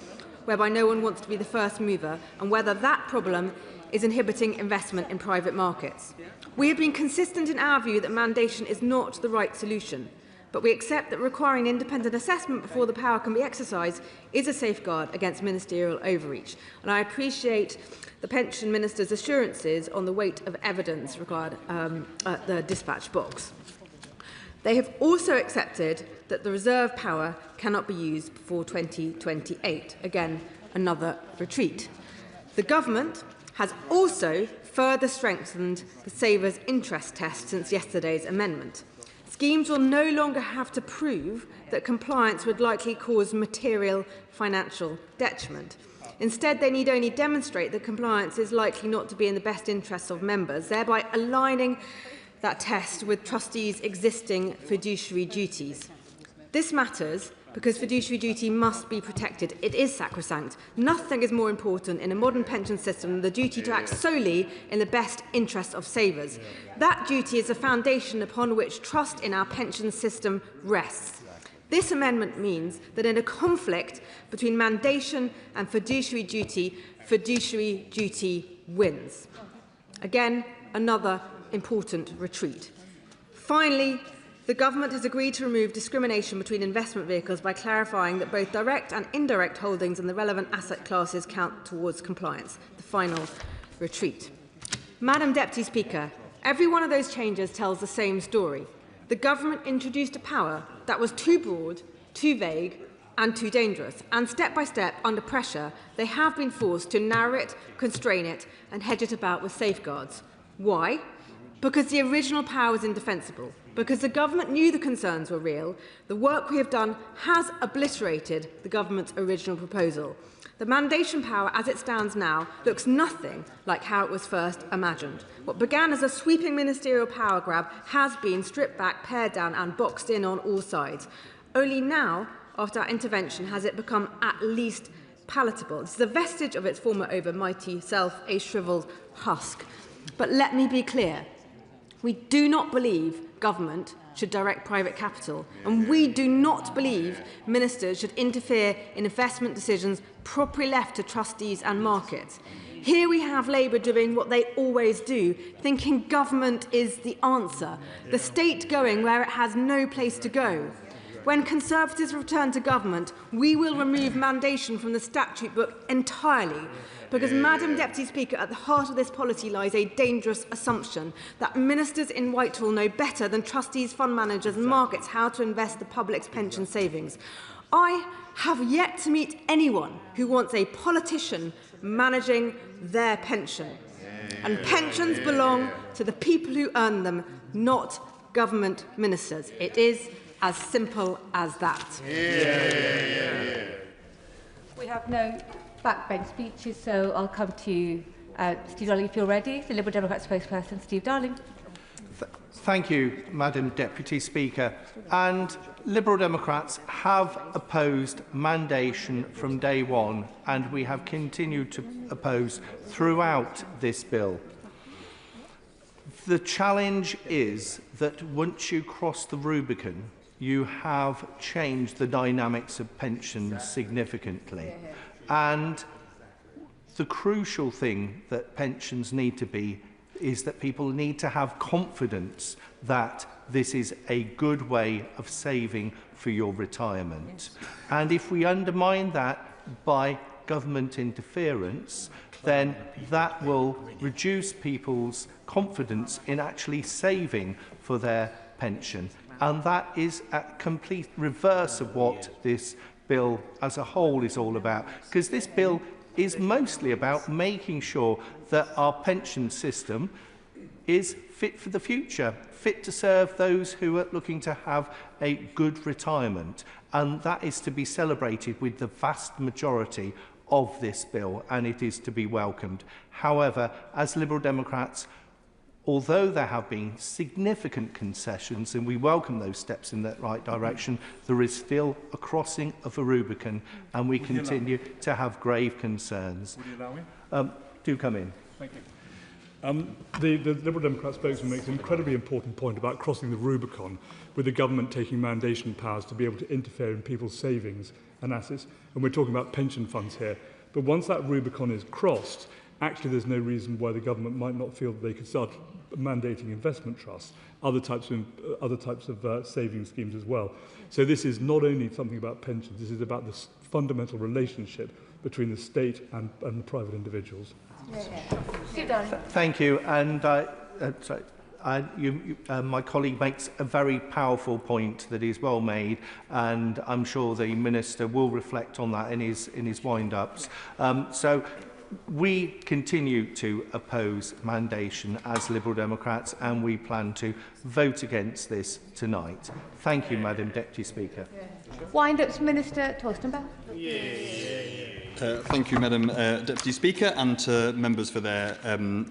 [SPEAKER 5] whereby no one wants to be the first mover, and whether that problem is inhibiting investment in private markets. We have been consistent in our view that mandation is not the right solution, but we accept that requiring independent assessment before the power can be exercised is a safeguard against ministerial overreach. And I appreciate the Pension Minister's assurances on the weight of evidence required at the dispatch box. They have also accepted that the reserve power cannot be used before 2028. Again, another retreat. The government has also further strengthened the savers' interest test since yesterday's amendment. Schemes will no longer have to prove that compliance would likely cause material financial detriment. Instead, they need only demonstrate that compliance is likely not to be in the best interests of members, thereby aligning that test with trustees' existing fiduciary duties. This matters because fiduciary duty must be protected. It is sacrosanct. Nothing is more important in a modern pension system than the duty to act solely in the best interest of savers. That duty is a foundation upon which trust in our pension system rests. This amendment means that in a conflict between mandation and fiduciary duty wins. Again, another important retreat. Finally, The Government has agreed to remove discrimination between investment vehicles by clarifying that both direct and indirect holdings in the relevant asset classes count towards compliance. The final retreat. Madam Deputy Speaker, every one of those changes tells the same story. The Government introduced a power that was too broad, too vague and too dangerous, and step by step, under pressure, they have been forced to narrow it, constrain it and hedge it about with safeguards. Why? Because the original power was indefensible. Because the Government knew the concerns were real, the work we have done has obliterated the Government's original proposal. The mandation power, as it stands now, looks nothing like how it was first imagined. What began as a sweeping ministerial power grab has been stripped back, pared down and boxed in on all sides. Only now, after our intervention, has it become at least palatable. It's a vestige of its former overmighty self, a shrivelled husk. But let me be clear. We do not believe government should direct private capital, and we do not believe ministers should interfere in investment decisions properly left to trustees and markets. Here we have Labour doing what they always do, thinking government is the answer, the state going where it has no place to go. When Conservatives return to government, we will remove mandation from the statute book entirely, because, Madam Deputy Speaker, at the heart of this policy lies a dangerous assumption that ministers in Whitehall know better than trustees, fund managers and markets how to invest the public's pension savings. I have yet to meet anyone who wants a politician managing their pension. And pensions belong to the people who earn them, not government ministers. It is as simple as that.
[SPEAKER 16] We have no backbench speeches, so I'll come to Steve Darling if you're ready. The Liberal Democrat spokesperson, Steve Darling.
[SPEAKER 11] Thank you, Madam Deputy Speaker. And Liberal Democrats have opposed mandation from day one, and we have continued to oppose throughout this bill. The challenge is that once you cross the Rubicon, you have changed the dynamics of pensions significantly. And the crucial thing that pensions need to be is that people need to have confidence that this is a good way of saving for your retirement. And if we undermine that by government interference, then that will reduce people's confidence in actually saving for their pension. And that is a complete reverse of what this bill as a whole is all about, because this bill is mostly about making sure that our pension system is fit for the future, fit to serve those who are looking to have a good retirement. And that is to be celebrated with the vast majority of this bill, and it is to be welcomed. However, as Liberal Democrats, although there have been significant concessions, and we welcome those steps in that right direction, there is still a crossing of a Rubicon, and we continue to have grave concerns.
[SPEAKER 4] Would you allow me?
[SPEAKER 11] Do come in.
[SPEAKER 4] Thank you. The Liberal Democrat spokesman makes an incredibly important point about crossing the Rubicon, with the government taking mandation powers to be able to interfere in people's savings and assets. And we're talking about pension funds here. But once that Rubicon is crossed, actually there's no reason why the government might not feel that they could start mandating investment trusts, other types of saving schemes as well. So this is not only something about pensions, this is about this fundamental relationship between the state and the private individuals.
[SPEAKER 11] Thank you. And my colleague makes a very powerful point that is well made, and I'm sure the Minister will reflect on that in his wind-ups. So we continue to oppose mandation as Liberal Democrats, and we plan to vote against this tonight. Thank you, Madam Deputy Speaker.
[SPEAKER 16] Wind-ups, Minister Torstenberg.
[SPEAKER 24] Thank you, Madam Deputy Speaker, and to members for their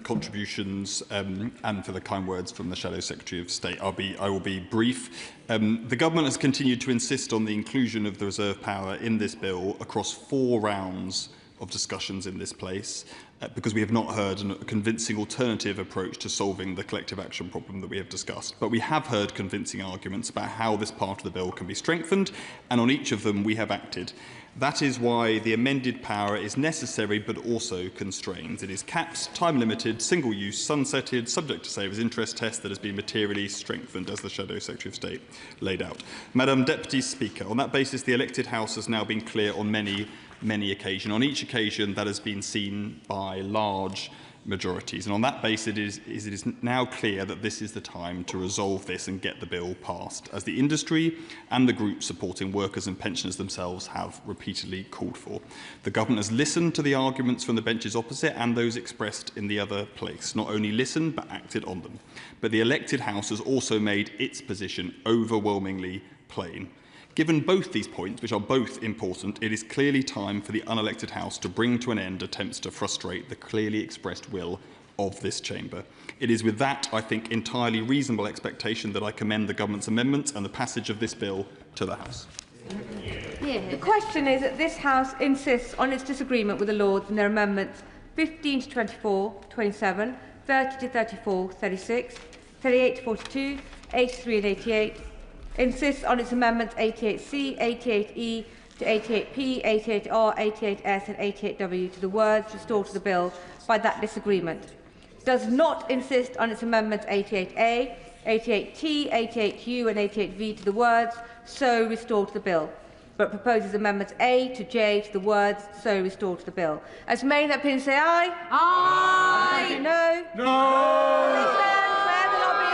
[SPEAKER 24] contributions and for the kind words from the Shadow Secretary of State. I will be brief. The Government has continued to insist on the inclusion of the reserve power in this bill across 4 rounds of discussions in this place because we have not heard a convincing alternative approach to solving the collective action problem that we have discussed. But we have heard convincing arguments about how this part of the bill can be strengthened, and on each of them we have acted. That is why the amended power is necessary but also constrained. It is capped, time-limited, single-use, sunsetted, subject to savers' interest test that has been materially strengthened, as the Shadow Secretary of State laid out. Madam Deputy Speaker, on that basis, the elected House has now been clear on many occasions. On each occasion, that has been seen by large majorities. And on that basis, it is now clear that this is the time to resolve this and get the bill passed, as the industry and the groups supporting workers and pensioners themselves have repeatedly called for. The government has listened to the arguments from the benches opposite and those expressed in the other place, not only listened but acted on them. But the elected House has also made its position overwhelmingly plain. Given both these points, which are both important, it is clearly time for the unelected House to bring to an end attempts to frustrate the clearly expressed will of this chamber. It is with that, I think, entirely reasonable expectation that I commend the government's amendments and the passage of this bill to the House.
[SPEAKER 16] The question is that this House insists on its disagreement with the Lords and their amendments 15 to 24, 27, 30 to 34, 36, 38 to 42, 83 and 88, insists on its amendments 88C, 88E to 88P, 88R, 88S and 88W to the words restored to the bill by that disagreement. Does not insist on its amendments 88A, 88T, 88U and 88V to the words so restored to the bill, but proposes amendments A to J to the words so restored to the bill. As made in that opinion, say aye. Aye. No. No. Clear the lobby.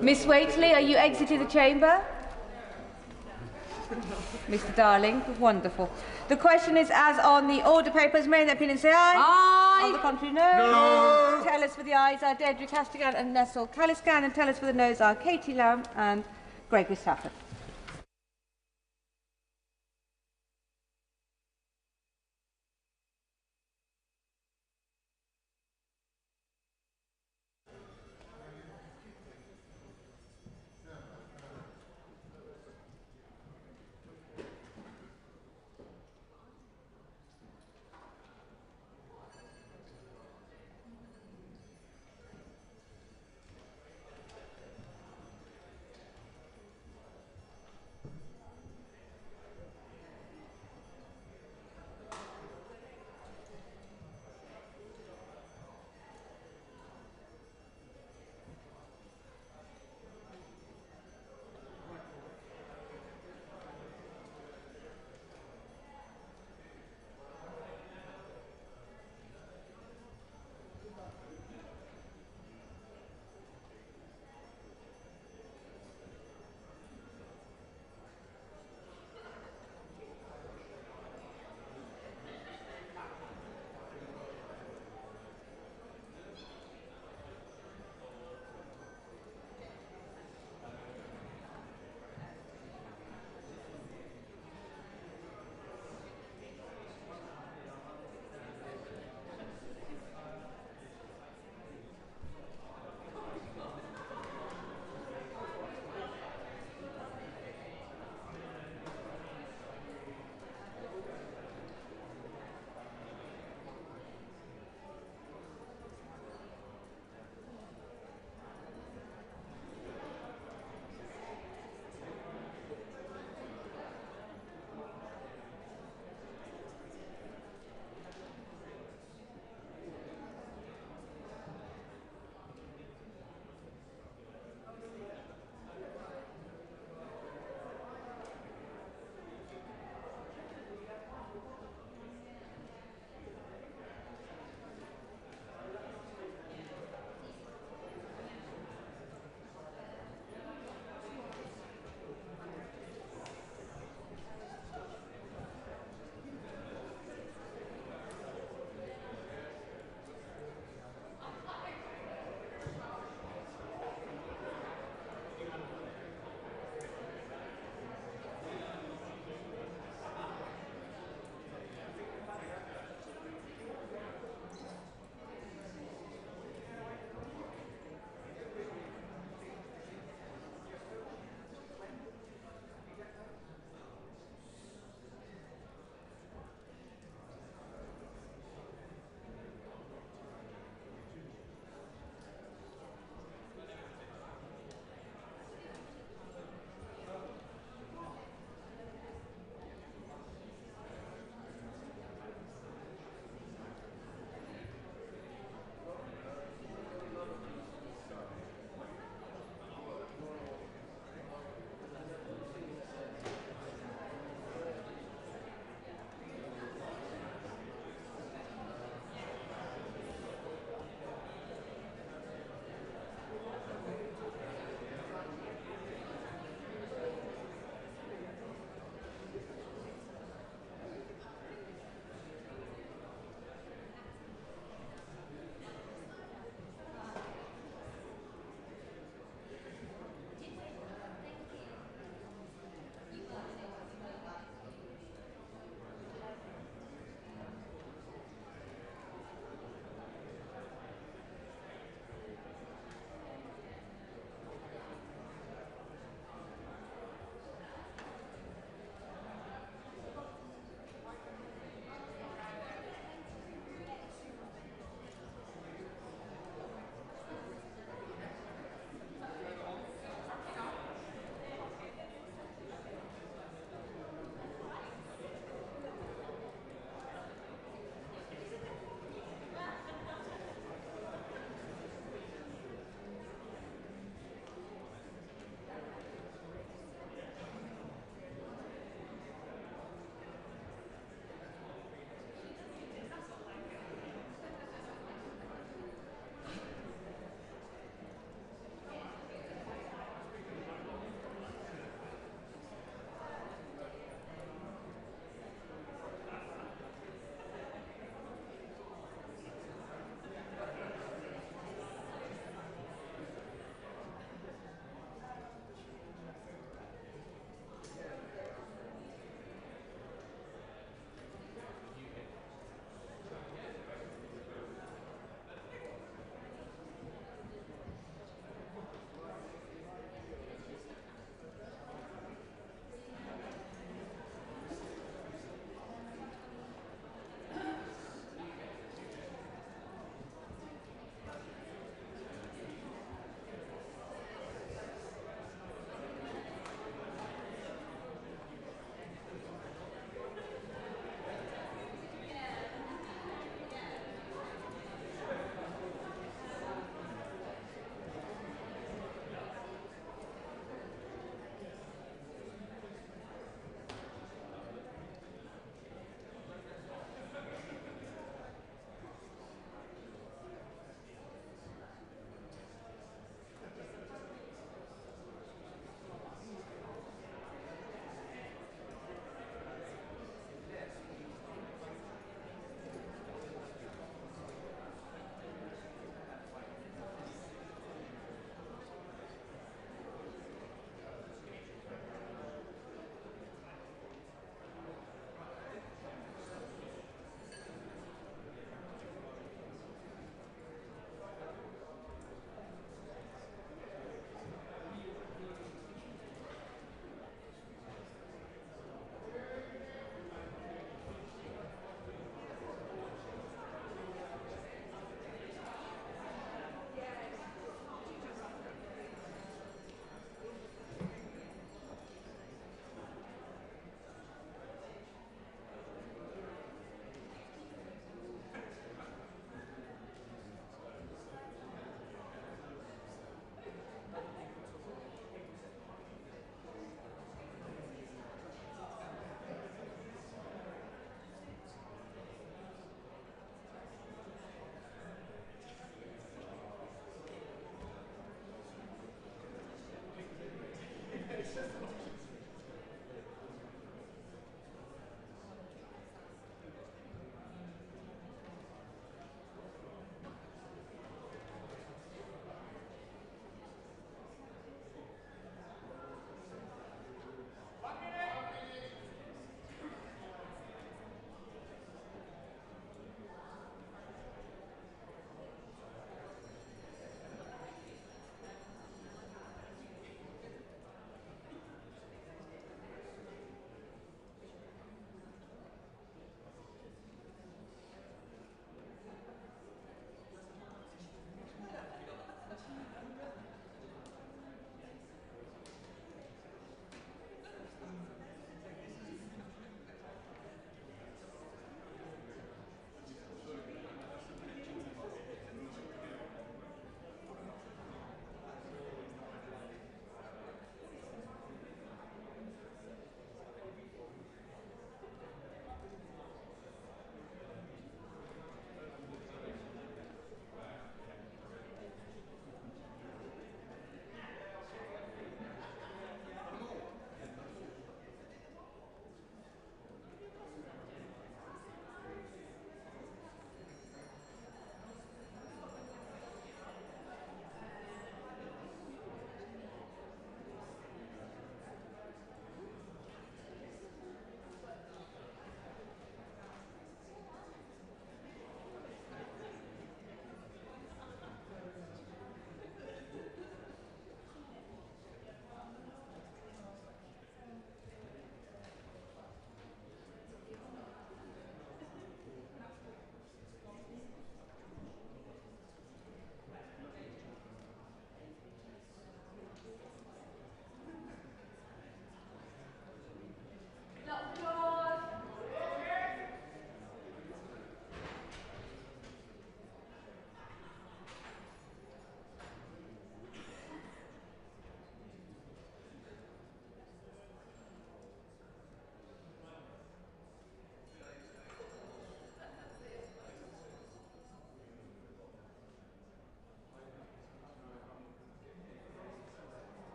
[SPEAKER 16] Miss Waitley, are you exiting the chamber? Mr. Darling, wonderful. The question is, as on the order papers, may the opinion say aye? Aye. On the contrary, no. No. Tell us for the ayes are Deirdre Castigan and Nessel Caliscan, and tell us for the noes are Katie Lamb and Gregory Stafford.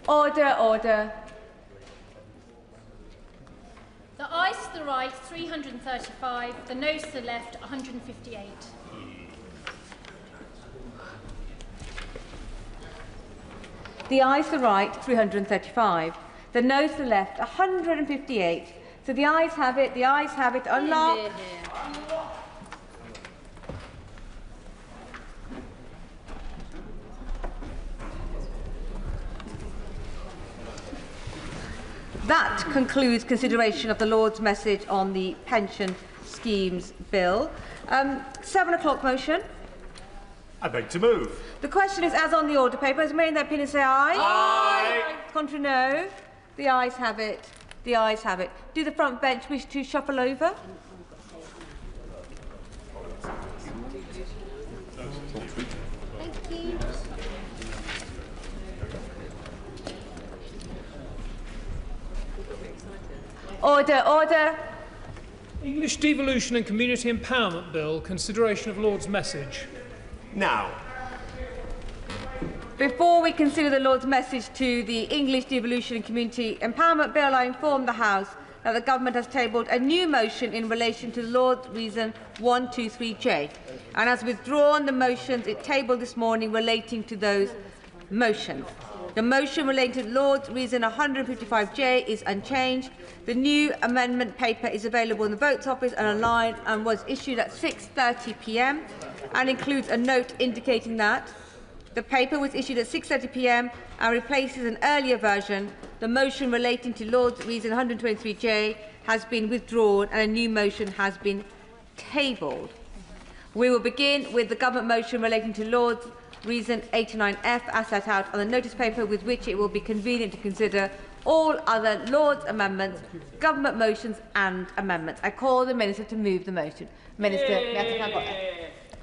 [SPEAKER 16] Order, order.
[SPEAKER 13] The ayes to the right, 335. The noes to the left, 158.
[SPEAKER 16] The ayes to the right, 335. The noes to the left, 158. So the ayes have it. The ayes have it. Unlock.
[SPEAKER 13] Here, here.
[SPEAKER 16] That concludes consideration of the Lord's message on the pension schemes bill. 7 o'clock motion.
[SPEAKER 23] I beg to move.
[SPEAKER 16] The question is as on the order paper. Has made in their opinion say aye?
[SPEAKER 23] Aye.
[SPEAKER 16] Contrary no. The ayes have it. The ayes have it. Do the front bench wish to shuffle over?
[SPEAKER 13] Thank you.
[SPEAKER 16] Order, order.
[SPEAKER 22] English Devolution and Community Empowerment Bill, consideration of Lord's message.
[SPEAKER 23] Now.
[SPEAKER 16] Before we consider the Lord's message to the English Devolution and Community Empowerment Bill, I inform the House that the Government has tabled a new motion in relation to the Lord's Reason 123J and has withdrawn the motions it tabled this morning relating to those motions. The motion relating to Lord's Reason 155J is unchanged. The new amendment paper is available in the Votes Office and online and was issued at 6:30 p.m. and includes a note indicating that the paper was issued at 6:30 p.m. and replaces an earlier version. The motion relating to Lord's Reason 123J has been withdrawn and a new motion has been tabled. We will begin with the Government motion relating to Lord's Reason 89F as set out on the notice paper, with which it will be convenient to consider all other Lord's amendments, Government motions and amendments. I call the Minister to move the motion. Minister,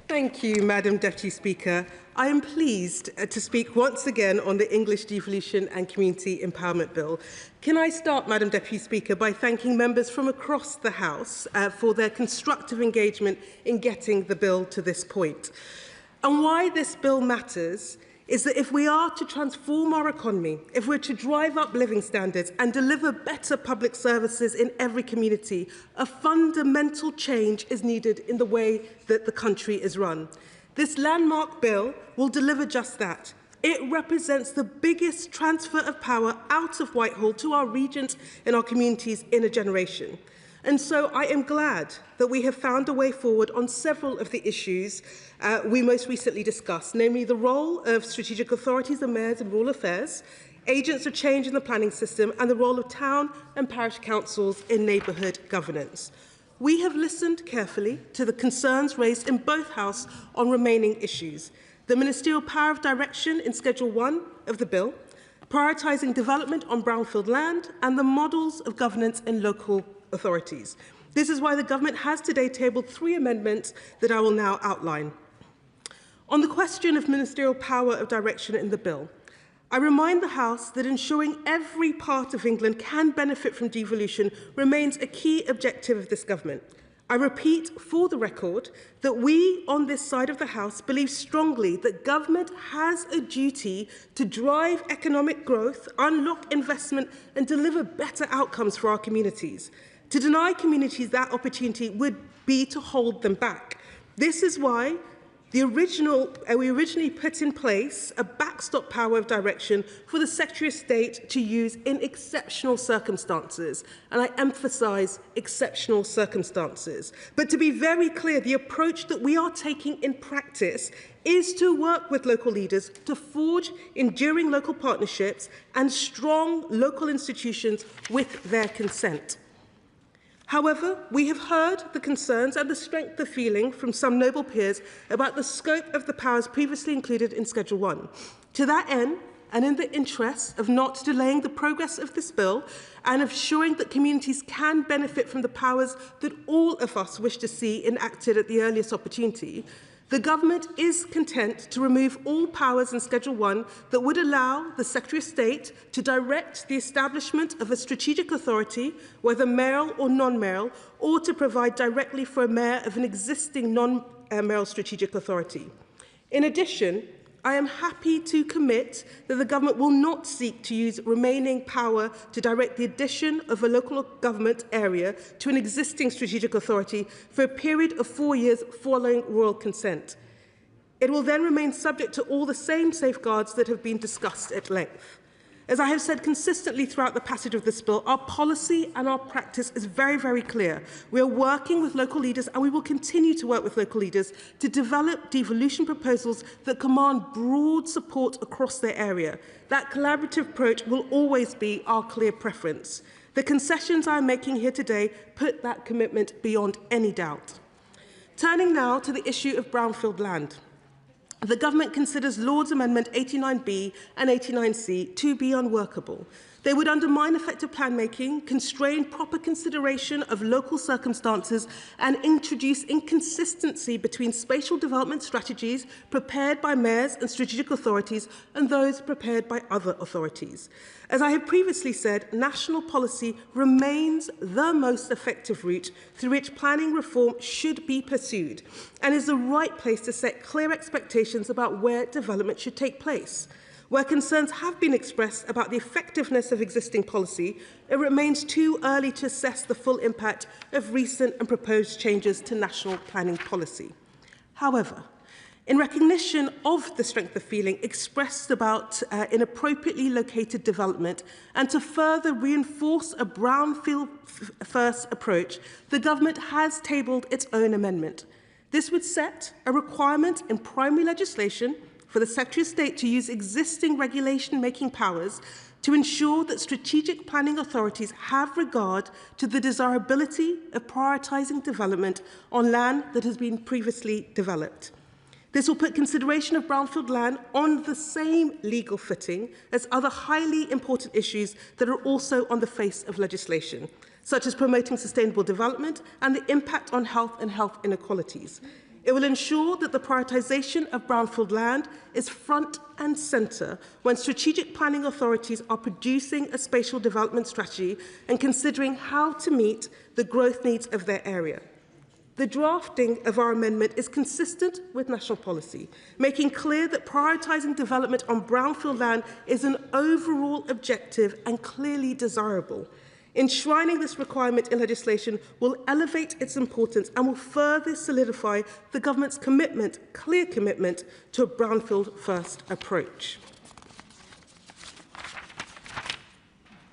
[SPEAKER 18] Thank you, Madam Deputy Speaker. I am pleased to speak once again on the English Devolution and Community Empowerment Bill. Can I start, Madam Deputy Speaker, by thanking members from across the House for their constructive engagement in getting the bill to this point. And why this bill matters is that if we are to transform our economy, if we're to drive up living standards and deliver better public services in every community, a fundamental change is needed in the way that the country is run. This landmark bill will deliver just that. It represents the biggest transfer of power out of Whitehall to our regions and our communities in a generation. And so I am glad that we have found a way forward on several of the issues we most recently discussed, namely the role of strategic authorities and mayors in rural affairs, agents of change in the planning system, and the role of town and parish councils in neighbourhood governance. We have listened carefully to the concerns raised in both Houses on remaining issues: the ministerial power of direction in Schedule 1 of the bill, prioritising development on brownfield land, and the models of governance in local authorities. This is why the Government has today tabled 3 amendments that I will now outline. On the question of ministerial power of direction in the bill, I remind the House that ensuring every part of England can benefit from devolution remains a key objective of this Government. I repeat for the record that we on this side of the House believe strongly that Government has a duty to drive economic growth, unlock investment and deliver better outcomes for our communities. To deny communities that opportunity would be to hold them back. This is why we originally put in place a backstop power of direction for the Secretary of State to use in exceptional circumstances. And I emphasise exceptional circumstances. But to be very clear, the approach that we are taking in practice is to work with local leaders to forge enduring local partnerships and strong local institutions with their consent. However, we have heard the concerns and the strength of feeling from some noble peers about the scope of the powers previously included in Schedule 1. To that end, and in the interest of not delaying the progress of this bill and of ensuring that communities can benefit from the powers that all of us wish to see enacted at the earliest opportunity, the Government is content to remove all powers in Schedule 1 that would allow the Secretary of State to direct the establishment of a strategic authority, whether mayoral or non-mayoral, or to provide directly for a mayor of an existing non-mayoral strategic authority. In addition, I am happy to commit that the government will not seek to use remaining power to direct the addition of a local government area to an existing strategic authority for a period of 4 years following royal consent. It will then remain subject to all the same safeguards that have been discussed at length. As I have said consistently throughout the passage of this bill, our policy and our practice is very, very clear. We are working with local leaders, and we will continue to work with local leaders to develop devolution proposals that command broad support across their area. That collaborative approach will always be our clear preference. The concessions I am making here today put that commitment beyond any doubt. Turning now to the issue of brownfield land. The government considers Lord's Amendment 89B and 89C to be unworkable. They would undermine effective plan making, constrain proper consideration of local circumstances, and introduce inconsistency between spatial development strategies prepared by mayors and strategic authorities and those prepared by other authorities. As I have previously said, national policy remains the most effective route through which planning reform should be pursued, and is the right place to set clear expectations about where development should take place. Where concerns have been expressed about the effectiveness of existing policy, it remains too early to assess the full impact of recent and proposed changes to national planning policy. However, in recognition of the strength of feeling expressed about inappropriately located development, and to further reinforce a brownfield-first approach, the government has tabled its own amendment. This would set a requirement in primary legislation for the Secretary of State to use existing regulation-making powers to ensure that strategic planning authorities have regard to the desirability of prioritising development on land that has been previously developed. This will put consideration of brownfield land on the same legal footing as other highly important issues that are also on the face of legislation, such as promoting sustainable development and the impact on health and health inequalities. It will ensure that the prioritisation of brownfield land is front and centre when strategic planning authorities are producing a spatial development strategy and considering how to meet the growth needs of their area. The drafting of our amendment is consistent with national policy, making clear that prioritising development on brownfield land is an overall objective and clearly desirable. Enshrining this requirement in legislation will elevate its importance and will further solidify the government's clear commitment to a brownfield-first approach.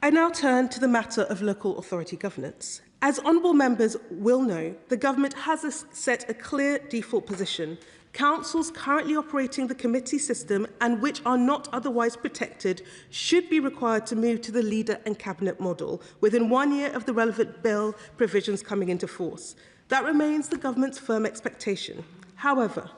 [SPEAKER 18] I now turn to the matter of local authority governance. As honourable members will know, the government has set a clear default position. Councils currently operating the committee system and which are not otherwise protected should be required to move to the leader and cabinet model within 1 year of the relevant bill provisions coming into force. That remains the government's firm expectation. However,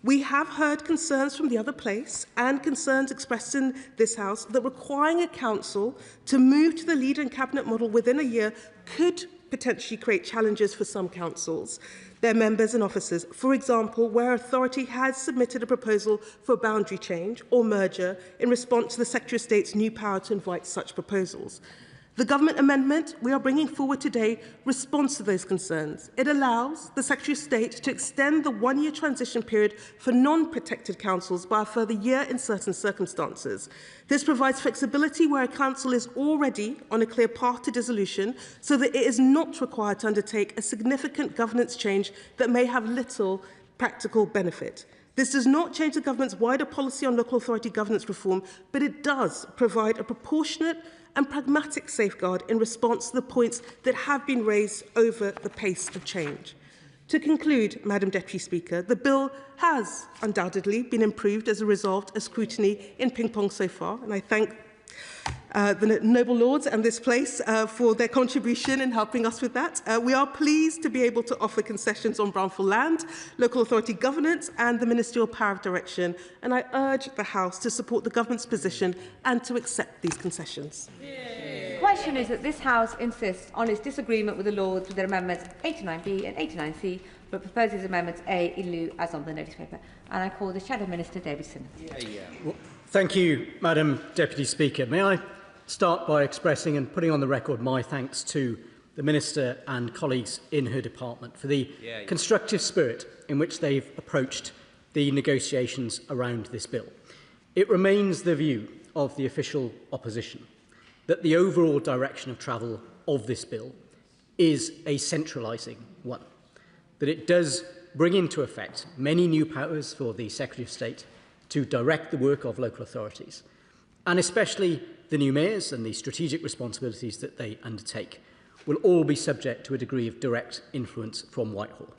[SPEAKER 18] we have heard concerns from the other place and concerns expressed in this House that requiring a council to move to the leader and cabinet model within a year could potentially create challenges for some councils, their members and officers. For example, where authority has submitted a proposal for a boundary change or merger in response to the Secretary of State's new power to invite such proposals. The government amendment we are bringing forward today responds to those concerns. It allows the Secretary of State to extend the 1 year transition period for non-protected councils by a further year in certain circumstances. This provides flexibility where a council is already on a clear path to dissolution, so that it is not required to undertake a significant governance change that may have little practical benefit. This does not change the government's wider policy on local authority governance reform, but it does provide a proportionate and pragmatic safeguard in response to the points that have been raised over the pace of change. To conclude, Madam Deputy Speaker, the bill has undoubtedly been improved as a result of scrutiny in ping-pong so far, and I thank the noble lords and this place for their contribution in helping us with that. We are pleased to be able to offer concessions on brownfield land, local authority governance and the ministerial power of direction, and I urge the House to support the government's position and to accept these concessions.
[SPEAKER 16] The question is that this House insists on its disagreement with the Lords with their amendments 89B and 89C, but proposes amendments A in lieu as on the notice paper. And I call the Shadow Minister, Davidson.
[SPEAKER 2] Well, thank you, Madam Deputy Speaker. May I start by expressing and putting on the record my thanks to the Minister and colleagues in her department for the constructive spirit in which they've approached the negotiations around this bill. It remains the view of the official opposition that the overall direction of travel of this bill is a centralising one, that it does bring into effect many new powers for the Secretary of State to direct the work of local authorities, and especially the new mayors and the strategic responsibilities that they undertake will all be subject to a degree of direct influence from Whitehall.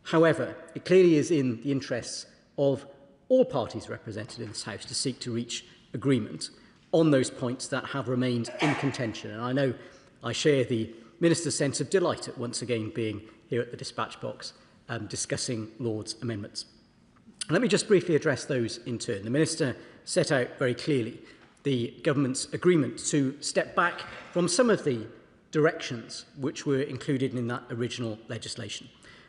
[SPEAKER 2] However, it clearly is in the interests of all parties represented in this House to seek to reach agreement on those points that have remained in contention. And I know I share the Minister's sense of delight at once again being here at the dispatch box discussing Lord's amendments. Let me just briefly address those in turn. The Minister set out very clearly the government's agreement to step back from some of the directions which were included in that original legislation.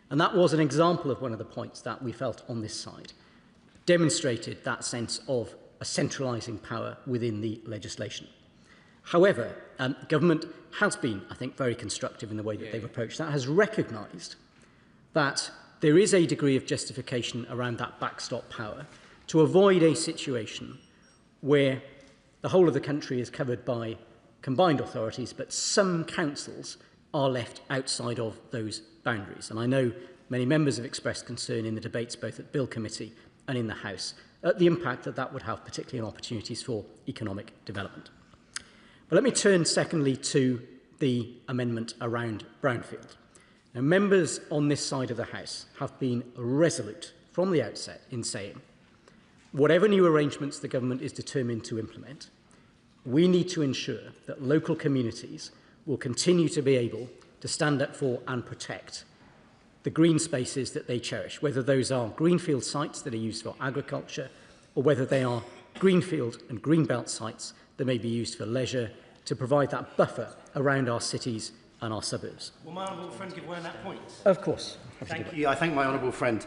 [SPEAKER 2] And that was an example of one of the points that we felt on this side demonstrated that sense of a centralising power within the legislation. However, government has been, I think, very constructive in the way that they've approached that, has recognised that there is a degree of justification around that backstop power to avoid a situation where the whole of the country is covered by combined authorities, but some councils are left outside of those boundaries. And I know many members have expressed concern in the debates both at Bill Committee and in the House at the impact that that would have, particularly on opportunities for economic development. But let me turn secondly to the amendment around brownfield. Now, members on this side of the House have been resolute from the outset in saying whatever new arrangements the government is determined to implement, we need to ensure that local communities will continue to be able to stand up for and protect the green spaces that they cherish, whether those are greenfield sites that are used for agriculture or whether they are greenfield and greenbelt sites that may be used for leisure to provide that buffer around our cities and our suburbs.
[SPEAKER 7] Will my honourable friend give way on that point?
[SPEAKER 2] Of course.
[SPEAKER 7] Thank you. I thank my honourable friend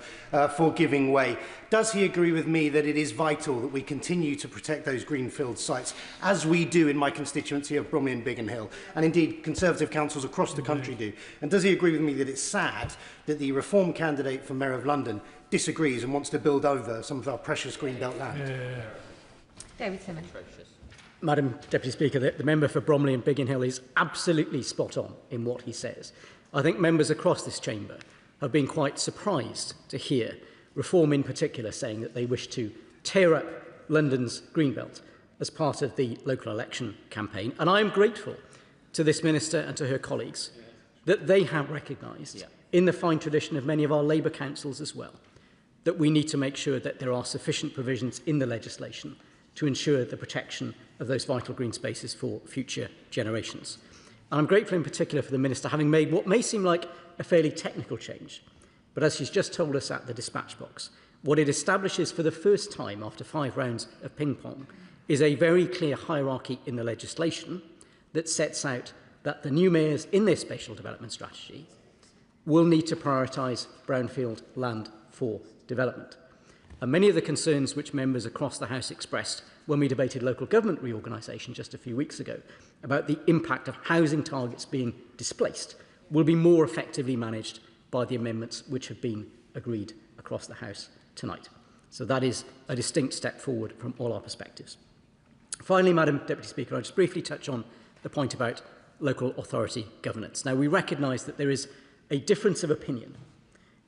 [SPEAKER 7] for giving way. Does he agree with me that it is vital that we continue to protect those greenfield sites, as we do in my constituency of Bromley and Biggin Hill, and indeed Conservative councils across the country do? And does he agree with me that it's sad that the Reform candidate for Mayor of London disagrees and wants to build over some of our precious greenbelt land?
[SPEAKER 16] David Simmons.
[SPEAKER 2] Madam Deputy Speaker, the member for Bromley and Biggin Hill is absolutely spot on in what he says. I think members across this chamber have been quite surprised to hear Reform in particular saying that they wish to tear up London's greenbelt as part of the local election campaign. And I am grateful to this Minister and to her colleagues that they have recognised, in the fine tradition of many of our Labour councils as well, that we need to make sure that there are sufficient provisions in the legislation to ensure the protection of those vital green spaces for future generations. And I'm grateful in particular for the Minister having made what may seem like a fairly technical change, but as she's just told us at the dispatch box, what it establishes for the first time after 5 rounds of ping-pong is a very clear hierarchy in the legislation that sets out that the new mayors in their spatial development strategy will need to prioritise brownfield land for development. And many of the concerns which members across the House expressed when we debated local government reorganisation just a few weeks ago about the impact of housing targets being displaced will be more effectively managed by the amendments which have been agreed across the House tonight. So that is a distinct step forward from all our perspectives. Finally, Madam Deputy Speaker, I'll just briefly touch on the point about local authority governance. Now, we recognise that there is a difference of opinion.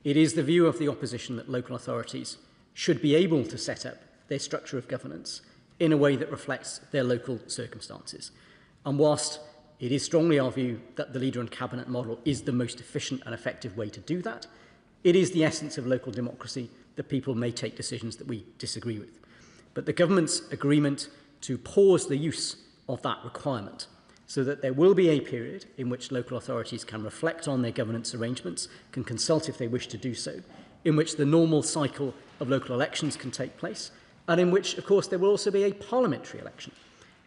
[SPEAKER 2] It is the view of the opposition that local authorities should be able to set up their structure of governance in a way that reflects their local circumstances. And whilst it is strongly our view that the Leader and Cabinet model is the most efficient and effective way to do that, it is the essence of local democracy that people may take decisions that we disagree with. But the government's agreement to pause the use of that requirement so that there will be a period in which local authorities can reflect on their governance arrangements, can consult if they wish to do so, in which the normal cycle of local elections can take place, and in which, of course, there will also be a parliamentary election.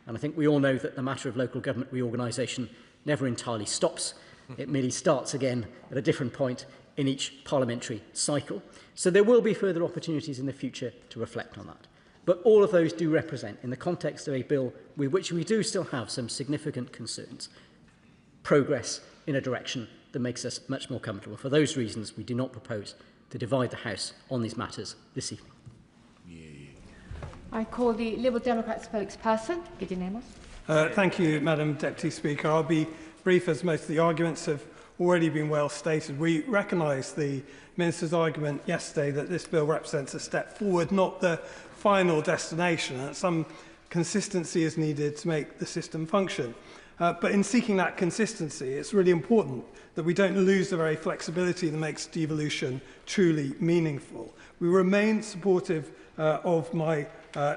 [SPEAKER 2] And I think we all know that the matter of local government reorganisation never entirely stops. It merely starts again at a different point in each parliamentary cycle. So there will be further opportunities in the future to reflect on that. But all of those do represent, in the context of a bill with which we do still have some significant concerns, progress in a direction that makes us much more comfortable. For those reasons, we do not propose to divide the House on these matters this evening.
[SPEAKER 14] I call the Liberal Democrat spokesperson, Gideon Amos.
[SPEAKER 6] Thank you, Madam Deputy Speaker. I'll be brief, as most of the arguments have already been well stated. We recognise the Minister's argument yesterday that this bill represents a step forward, not the final destination, and some consistency is needed to make the system function. But in seeking that consistency, it's really important that we don't lose the very flexibility that makes devolution truly meaningful. We remain supportive of my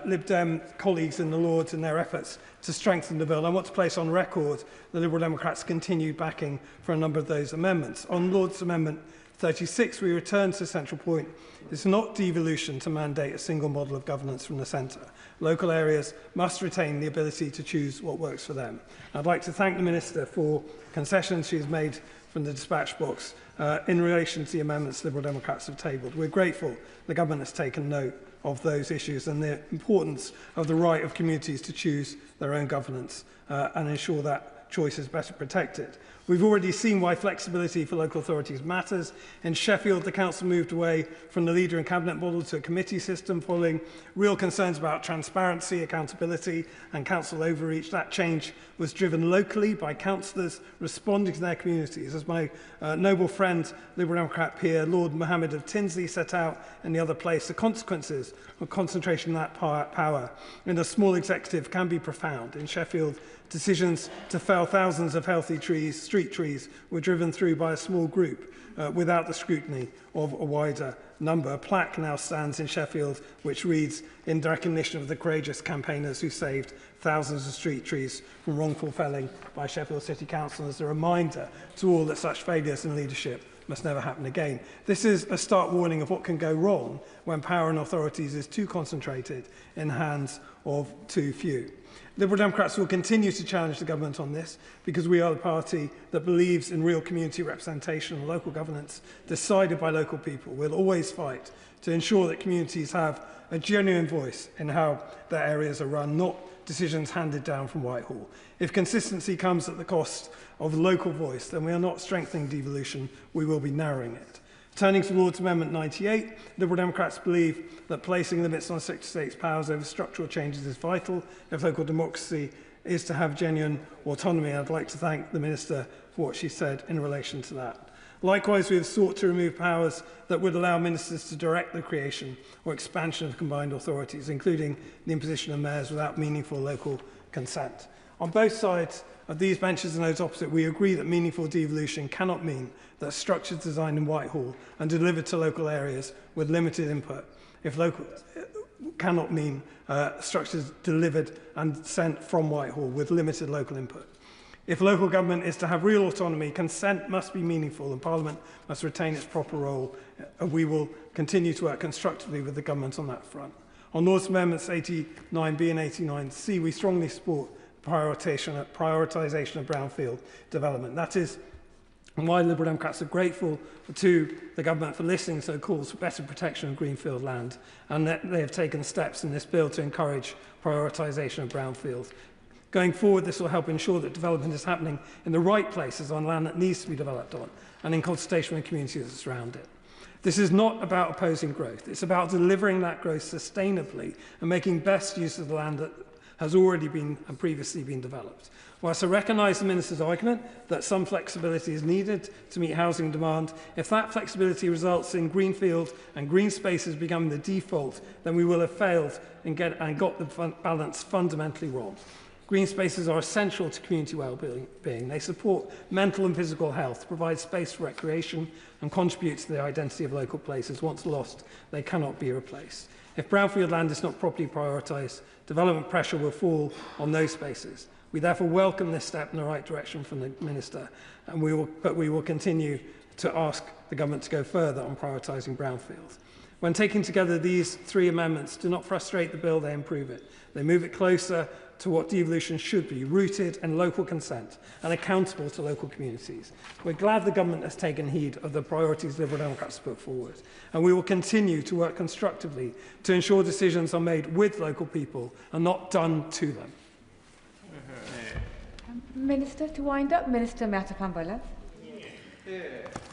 [SPEAKER 6] Lib Dem colleagues in the Lords in their efforts to strengthen the bill. I want to place on record the Liberal Democrats' continued backing for a number of those amendments. On Lords Amendment 36, we return to the central point. It's not devolution to mandate a single model of governance from the centre. Local areas must retain the ability to choose what works for them. I'd like to thank the Minister for concessions she has made from the dispatch box in relation to the amendments Liberal Democrats have tabled. We're grateful the government has taken note of those issues and the importance of the right of communities to choose their own governance and ensure that choice is better protected. We've already seen why flexibility for local authorities matters. In Sheffield, the council moved away from the leader and cabinet model to a committee system following real concerns about transparency, accountability and council overreach. That change was driven locally by councillors responding to their communities. As my noble friend, Liberal Democrat peer, Lord Mohammed of Tinsley set out in the other place, the consequences of concentration of that power in a small executive can be profound. In Sheffield, decisions to fell thousands of healthy trees, street trees, were driven through by a small group without the scrutiny of a wider number. A plaque now stands in Sheffield which reads, "In recognition of the courageous campaigners who saved thousands of street trees from wrongful felling by Sheffield City Council," as a reminder to all that such failures in leadership must never happen again. This is a stark warning of what can go wrong when power in authorities is too concentrated in the hands of too few. Liberal Democrats will continue to challenge the government on this because we are the party that believes in real community representation and local governance decided by local people. We'll always fight to ensure that communities have a genuine voice in how their areas are run, not decisions handed down from Whitehall. If consistency comes at the cost of local voice, then we are not strengthening devolution, we will be narrowing it. Turning to Lord's Amendment 98, Liberal Democrats believe that placing limits on Secretary of State's powers over structural changes is vital if local democracy is to have genuine autonomy. I'd like to thank the Minister for what she said in relation to that. Likewise, we have sought to remove powers that would allow ministers to direct the creation or expansion of combined authorities, including the imposition of mayors without meaningful local consent. On both sides of these benches and those opposite, we agree that meaningful devolution cannot mean that structures designed in Whitehall and delivered to local areas with limited input, cannot mean structures delivered and sent from Whitehall with limited local input. If local government is to have real autonomy, consent must be meaningful and Parliament must retain its proper role. We will continue to work constructively with the government on that front. On Lord's Amendments 89B and 89C, we strongly support prioritisation of brownfield development. That is why Liberal Democrats are grateful to the government for listening to calls for better protection of greenfield land, and that they have taken steps in this bill to encourage prioritisation of brownfield. Going forward, this will help ensure that development is happening in the right places on land that needs to be developed on, and in consultation with communities that surround it. This is not about opposing growth. It's about delivering that growth sustainably and making best use of the land that has already been and previously been developed. Whilst I recognise the Minister's argument that some flexibility is needed to meet housing demand, if that flexibility results in greenfield and green spaces becoming the default, then we will have failed and got the balance fundamentally wrong. Green spaces are essential to community well-being. They support mental and physical health, provide space for recreation and contribute to the identity of local places. Once lost, they cannot be replaced. If brownfield land is not properly prioritised, development pressure will fall on those spaces. We therefore welcome this step in the right direction from the Minister, but we will continue to ask the government to go further on prioritising brownfield. When taken together, these three amendments do not frustrate the bill, they improve it. They move it closer to what devolution should be, rooted in local consent and accountable to local communities. We're glad the government has taken heed of the priorities Liberal Democrats put forward, and we will continue to work constructively to ensure decisions are made with local people and not done to them.
[SPEAKER 16] Minister, to wind up, Minister Matapambola.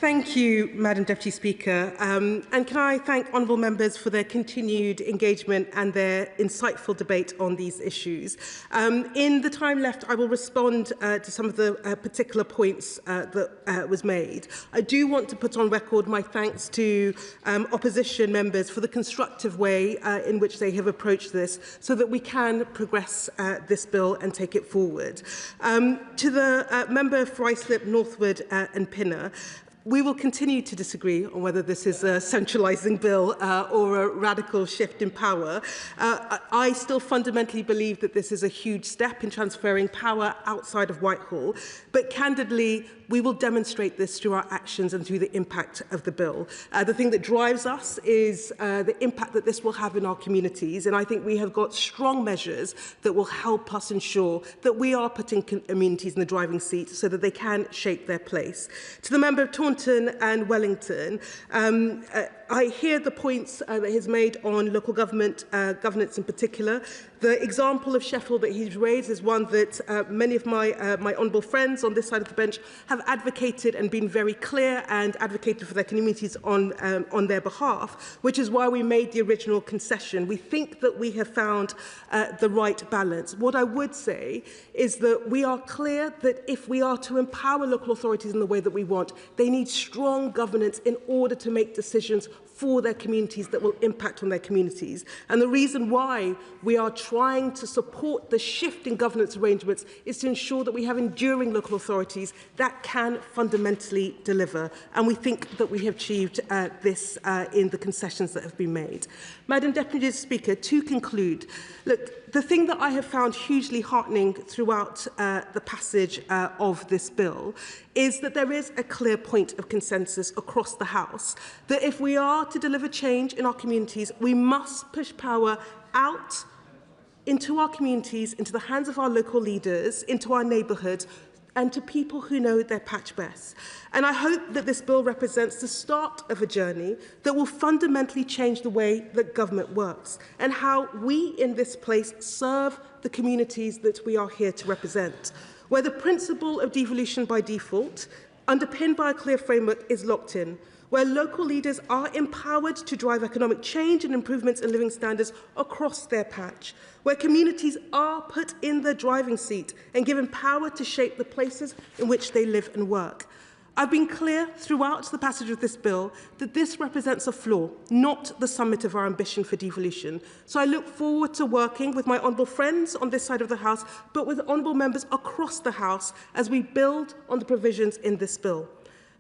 [SPEAKER 18] Thank you, Madam Deputy Speaker. And can I thank honourable members for their continued engagement and their insightful debate on these issues. In the time left, I will respond to some of the particular points that was made. I do want to put on record my thanks to opposition members for the constructive way in which they have approached this so that we can progress this bill and take it forward. To the member for Islip, Northwood and Pinner, we will continue to disagree on whether this is a centralising bill or a radical shift in power. I still fundamentally believe that this is a huge step in transferring power outside of Whitehall, but candidly, we will demonstrate this through our actions and through the impact of the bill. The thing that drives us is the impact that this will have in our communities, and I think we have got strong measures that will help us ensure that we are putting communities in the driving seat so that they can shape their place. To the member of Taunton and Wellington, I hear the points that he's made on local government governance in particular. The example of Sheffield that he's raised is one that many of my honourable friends on this side of the bench have advocated and been very clear and advocated for their communities on their behalf, which is why we made the original concession. We think that we have found the right balance. What I would say is that we are clear that if we are to empower local authorities in the way that we want, they need strong governance in order to make decisions for their communities that will impact on their communities. And the reason why we are trying to support the shift in governance arrangements is to ensure that we have enduring local authorities that can fundamentally deliver. And we think that we have achieved this in the concessions that have been made. Madam Deputy Speaker, to conclude, look, the thing that I have found hugely heartening throughout the passage of this bill is that there is a clear point of consensus across the House that if we are to deliver change in our communities, we must push power out into our communities, into the hands of our local leaders, into our neighbourhoods, and to people who know their patch best. And I hope that this bill represents the start of a journey that will fundamentally change the way that government works and how we in this place serve the communities that we are here to represent, where the principle of devolution by default, underpinned by a clear framework, is locked in, where local leaders are empowered to drive economic change and improvements in living standards across their patch, where communities are put in the driving seat and given power to shape the places in which they live and work. I've been clear throughout the passage of this bill that this represents a flaw, not the summit of our ambition for devolution. So I look forward to working with my honourable friends on this side of the House, but with honourable members across the House as we build on the provisions in this bill.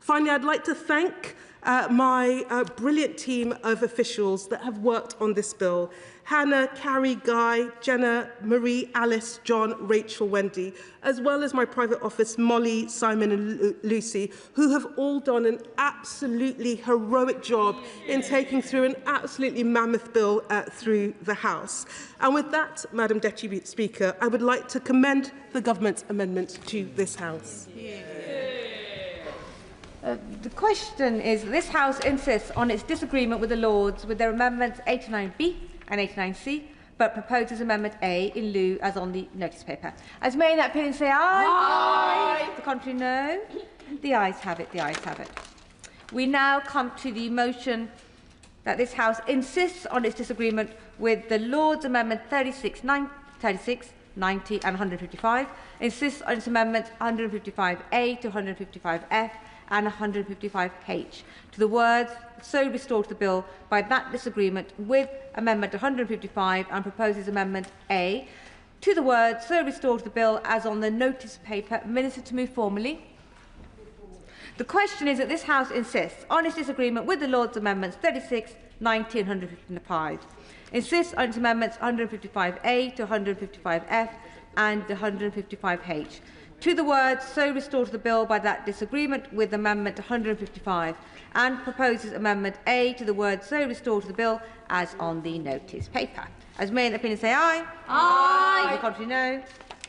[SPEAKER 18] Finally, I'd like to thank my brilliant team of officials that have worked on this bill. Hannah, Carrie, Guy, Jenna, Marie, Alice, John, Rachel, Wendy, as well as my private office, Molly, Simon and Lucy, who have all done an absolutely heroic job in taking through an absolutely mammoth bill through the House. And with that, Madam Deputy Speaker, I would like to commend the Government's amendment to this House.
[SPEAKER 16] The question is, this House insists on its disagreement with the Lords with their amendments 89B and 89C, but proposes Amendment A in lieu as on the notice paper. As may in that opinion say aye. Aye. The contrary no. The ayes have it. The ayes have it. We now come to the motion that this House insists on its disagreement with the Lords' Amendment 36, 90 and 155, insists on its amendments 155A to 155F and 155H to the words so restored to the bill by that disagreement with Amendment 155 and proposes Amendment A to the words so restored to the bill as on the notice paper. Minister to move formally. The question is that this House insists on its disagreement with the Lords' Amendments 36, 90 and 155. Insists on its amendments 155A to 155F and 155H. To the words so restored to the bill by that disagreement with Amendment 155 and proposes Amendment A to the words so restored to the bill as on the notice paper. As may in the opinion say aye. Aye. The contrary no.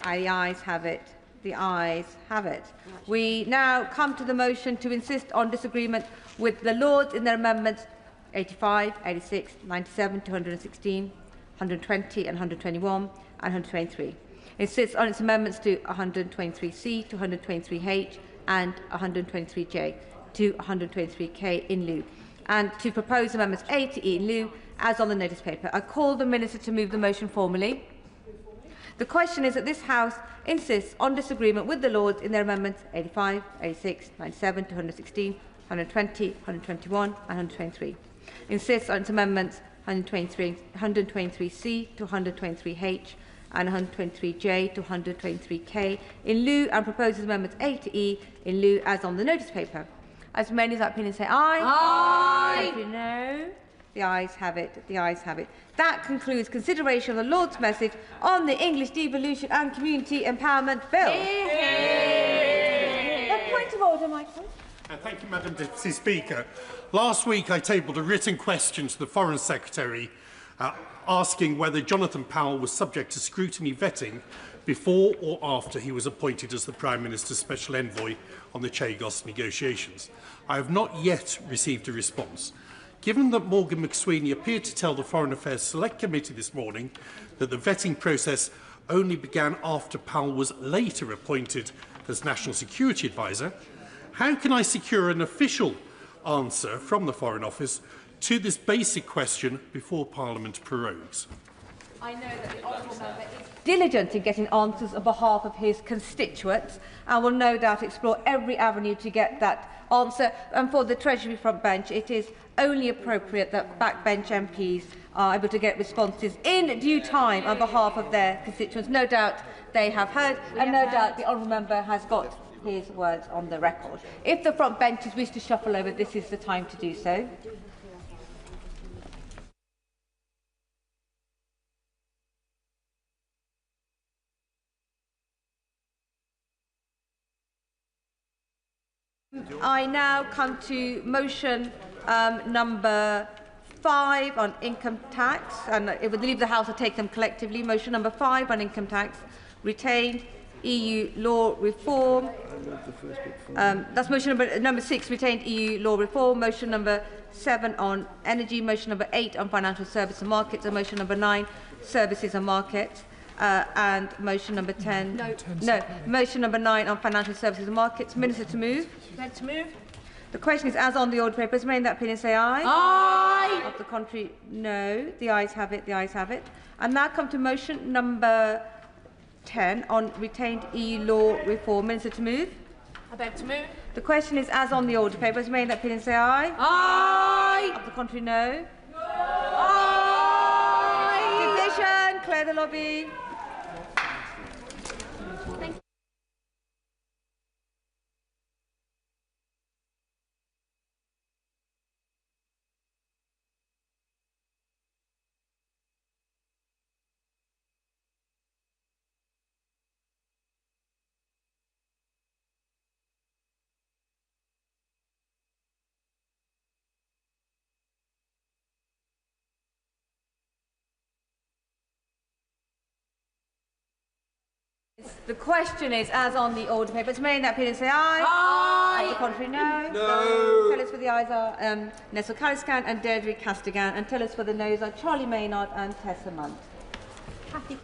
[SPEAKER 16] Aye. The ayes have it. The ayes have it. We now come to the motion to insist on disagreement with the Lords in their amendments 85, 86, 97, 216, 120 and 121 and 123. It sits on its amendments to 123C, to 123H and 123J. to 123k in lieu, and to propose amendments A to E in lieu as on the notice paper. I call the Minister to move the motion formally. The question is that this House insists on disagreement with the Lords in their amendments 85, 86, 97 to 116, 120, 121 and 123. Insists on its amendments 123C to 123H and 123J to 123K in lieu, and proposes amendments A to E in lieu as on the notice paper. As many as that opinion say aye. Aye. No. The ayes have it. The ayes have it. That concludes consideration of the Lord's message on the English Devolution and Community Empowerment Bill. A point of order, Michael.
[SPEAKER 10] Thank you, Madam Deputy Speaker. Last week I tabled a written question to the Foreign Secretary asking whether Jonathan Powell was subject to scrutiny vetting before or after he was appointed as the Prime Minister's Special Envoy on the Chagos negotiations. I have not yet received a response. Given that Morgan McSweeney appeared to tell the Foreign Affairs Select Committee this morning that the vetting process only began after Powell was later appointed as National Security Advisor, how can I secure an official answer from the Foreign Office to this basic question before Parliament prorogues?
[SPEAKER 16] I know that the honourable member is diligent in getting answers on behalf of his constituents and will no doubt explore every avenue to get that answer. And for the Treasury front bench, it is only appropriate that backbench MPs are able to get responses in due time on behalf of their constituents. No doubt they have heard, and no doubt the honourable member has got his words on the record. If the front benches wish to shuffle over, this is the time to do so. I now come to motion number 5 on income tax, and it would leave the House to take them collectively. Motion number 5 on income tax, retained EU law reform. That's motion number 6, retained EU law reform. Motion number 7 on energy. Motion number 8 on financial services and markets, and motion number 9, services and markets. And motion number 10. Motion number 9 on financial services and markets. Minister to move.
[SPEAKER 8] To move.
[SPEAKER 16] The question is as on the order papers. May in that opinion say aye.
[SPEAKER 8] Aye.
[SPEAKER 16] Of the contrary, no. The ayes have it. The ayes have it. And now come to motion number 10 on retained EU law reform. Minister to move.
[SPEAKER 8] I beg to move.
[SPEAKER 16] The question is as on the order papers. May in that opinion say aye.
[SPEAKER 8] Aye.
[SPEAKER 16] Of the contrary, no.
[SPEAKER 8] Aye.
[SPEAKER 16] Division. Clear the lobby. The question is as on the order papers. May in that opinion say aye.
[SPEAKER 8] Aye.
[SPEAKER 16] Of the contrary, no.
[SPEAKER 8] No.
[SPEAKER 16] Tell us for the ayes are Nessel Caliscan and Deirdre Castigan, and tell us for the noes are Charlie Maynard and Tessa Munt. Happy.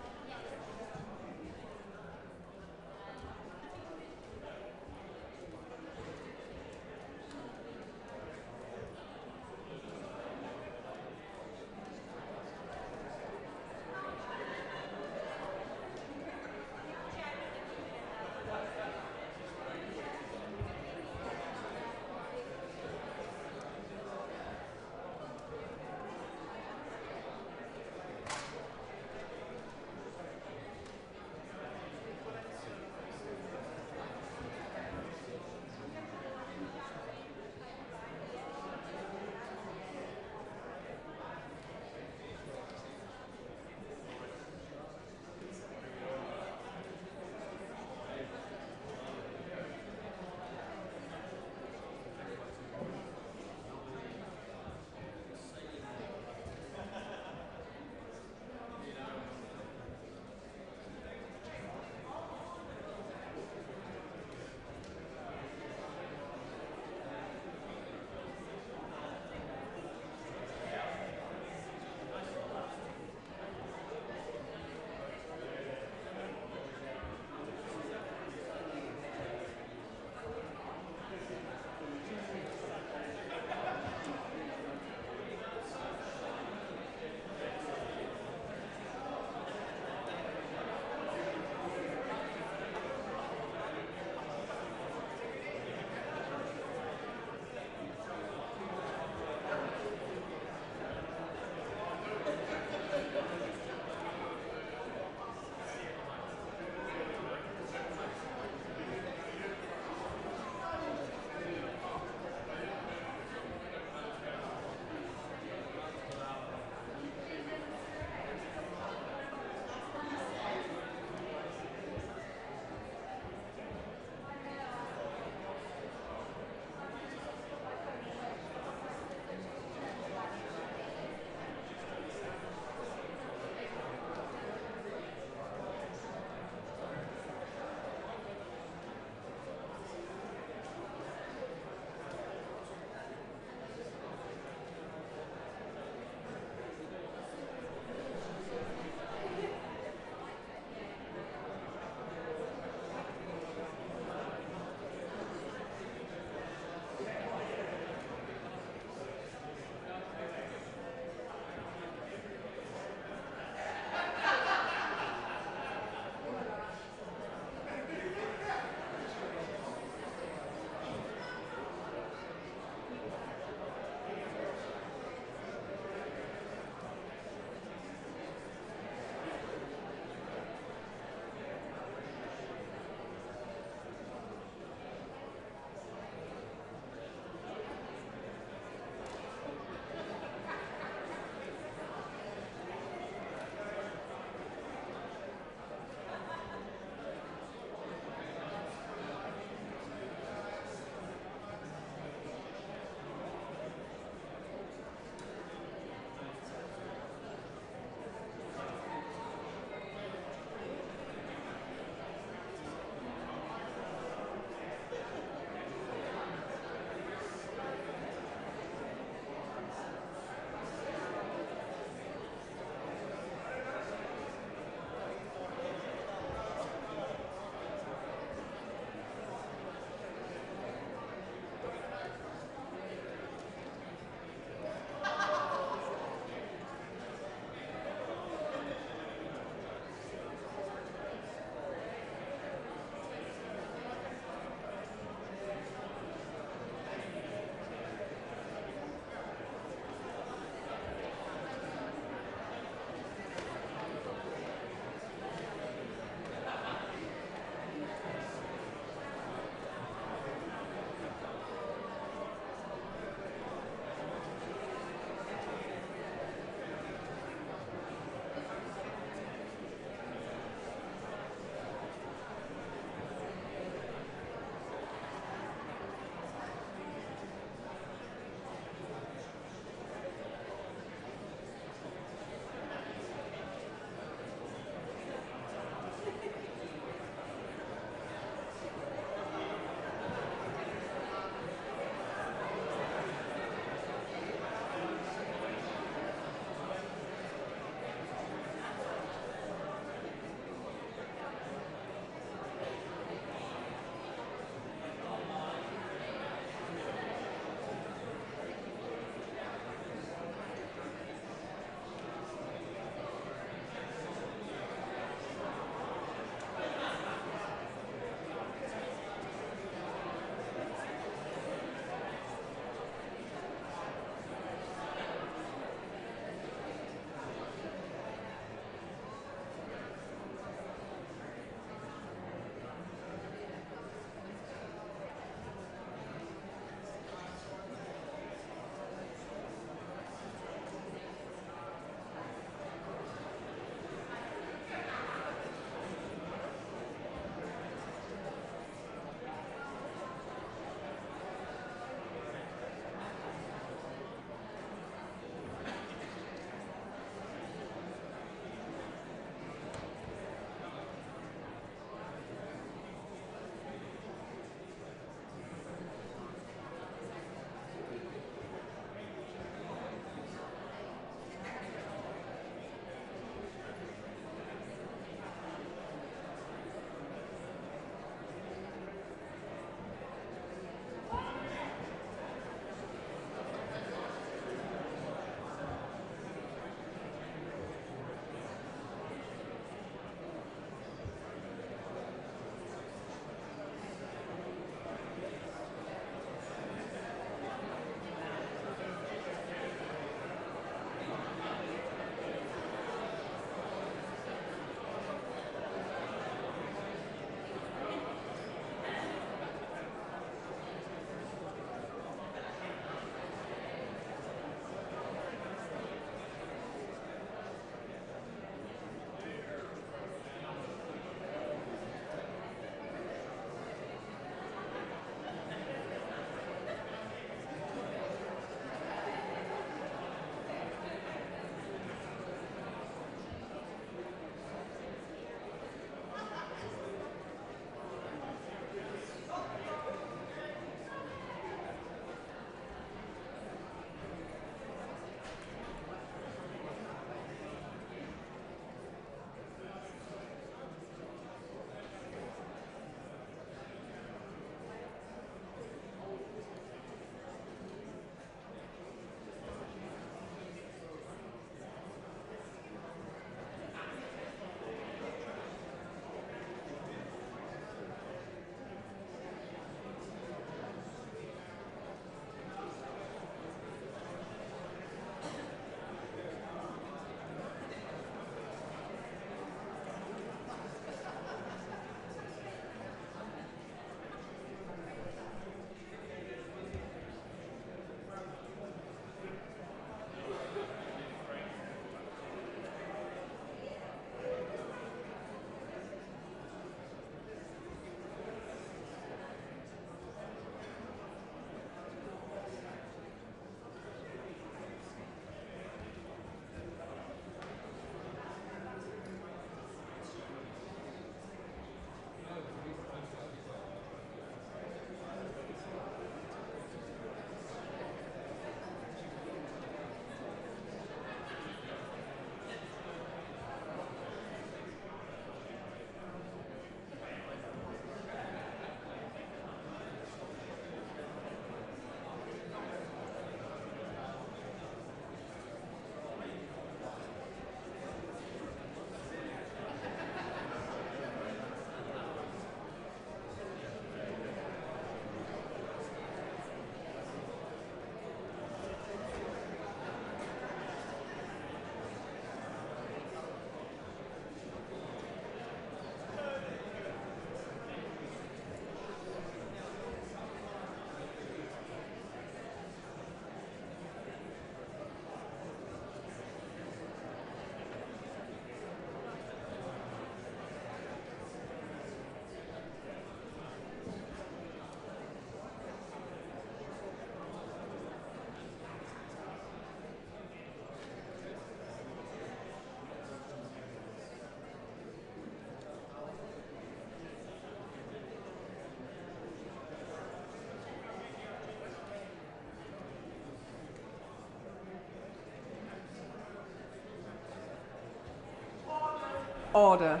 [SPEAKER 17] Order.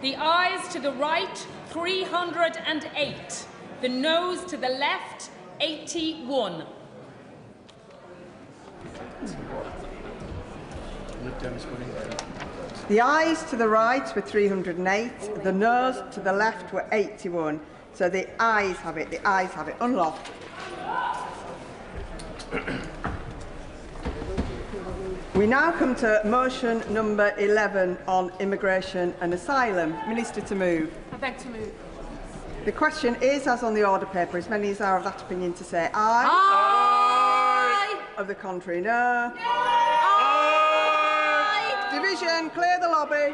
[SPEAKER 1] The ayes to the right, 308. The noes to the left, 81.
[SPEAKER 17] The ayes to the right were 308. The noes to the left were 81. So the ayes have it. The ayes have it. Unlocked. We now come to motion number 11 on immigration and asylum. Minister to move.
[SPEAKER 14] I beg to move.
[SPEAKER 17] The question is, as on the order paper, as many as are of that opinion to say aye.
[SPEAKER 16] Aye.
[SPEAKER 17] Of the contrary, no.
[SPEAKER 16] Aye.
[SPEAKER 17] Division, clear the lobby.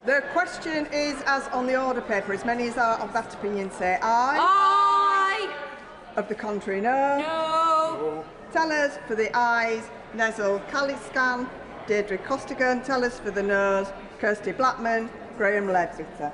[SPEAKER 17] The question is, as on the order paper, as many as are of that opinion say aye.
[SPEAKER 16] Aye.
[SPEAKER 17] Of the contrary, no.
[SPEAKER 16] No.
[SPEAKER 17] Tellers for the ayes, Nezel Kaliskan, Deirdre Costigan. Tellers for the noes, Kirsty Blackman, Graham Ledbetter.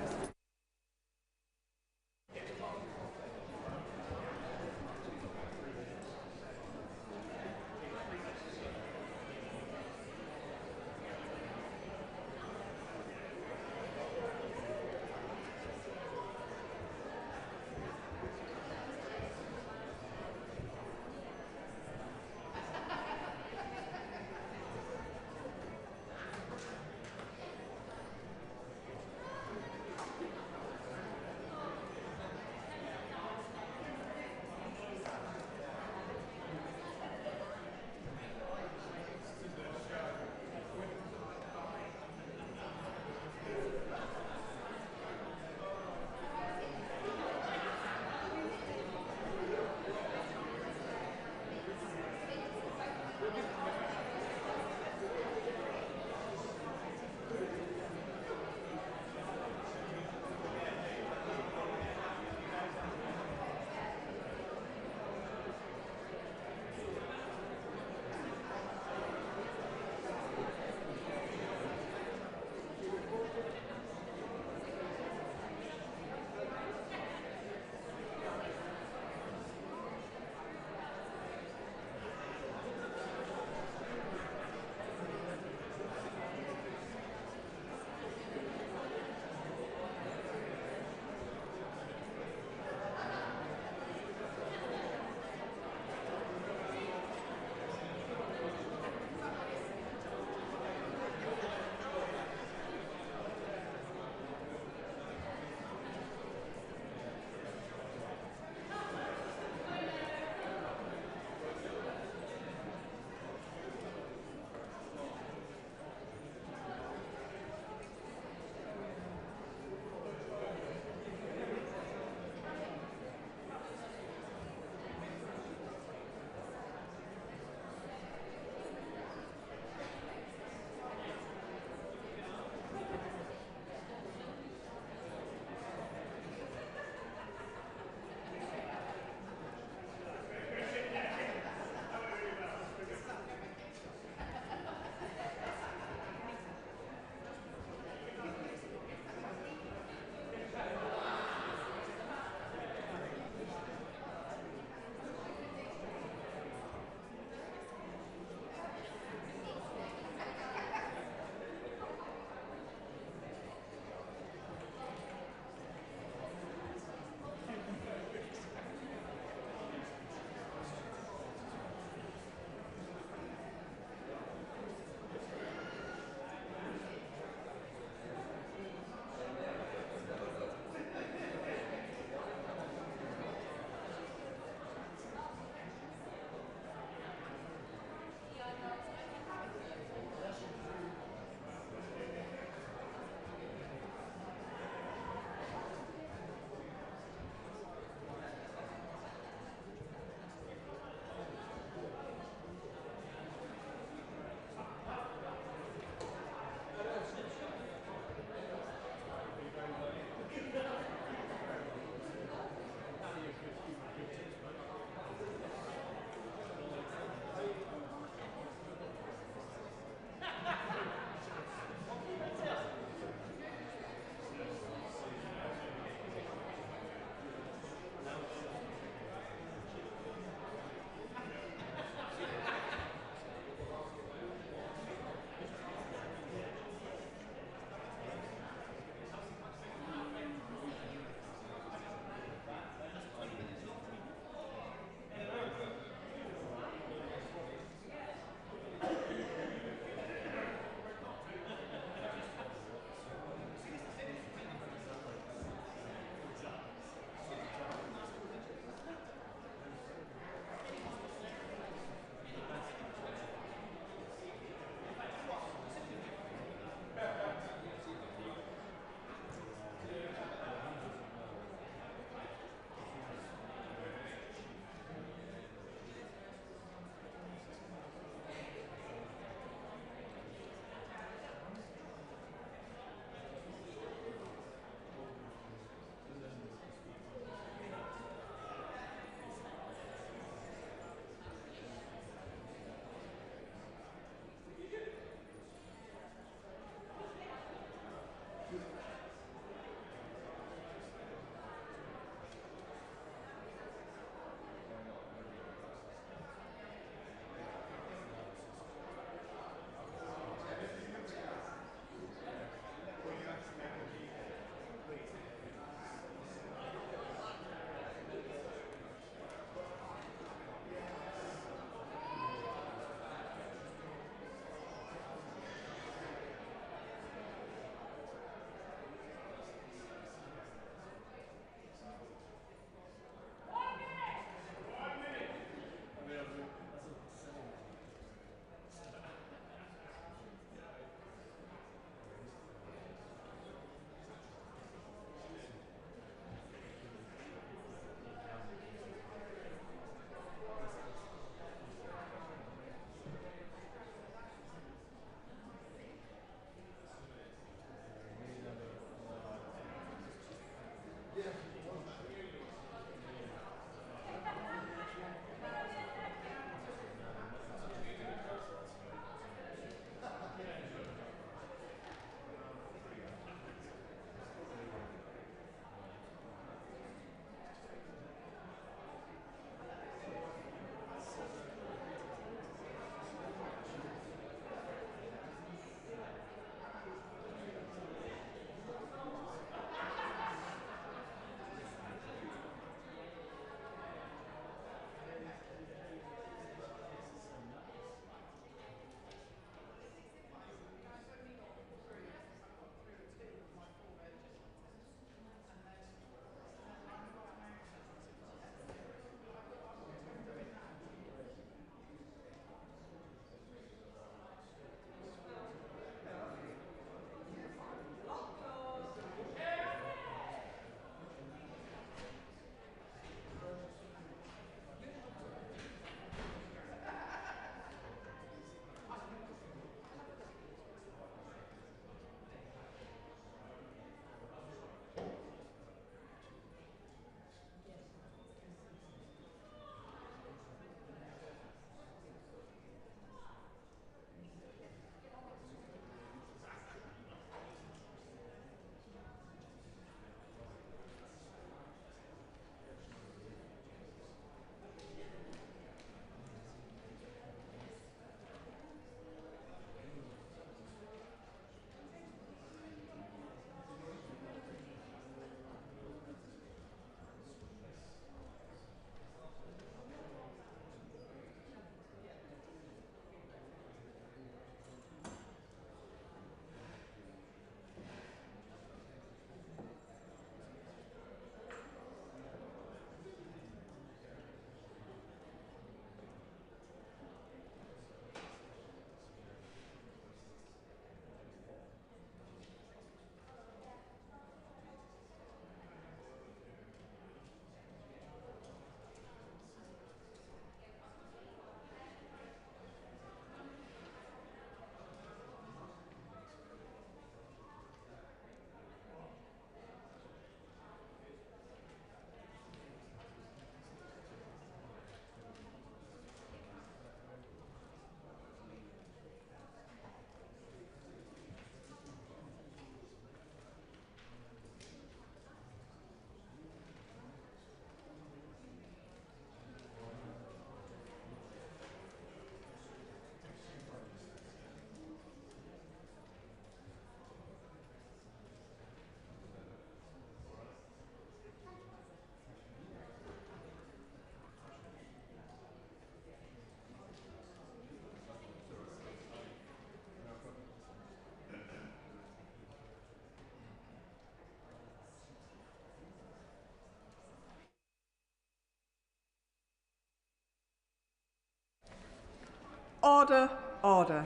[SPEAKER 17] Order, order.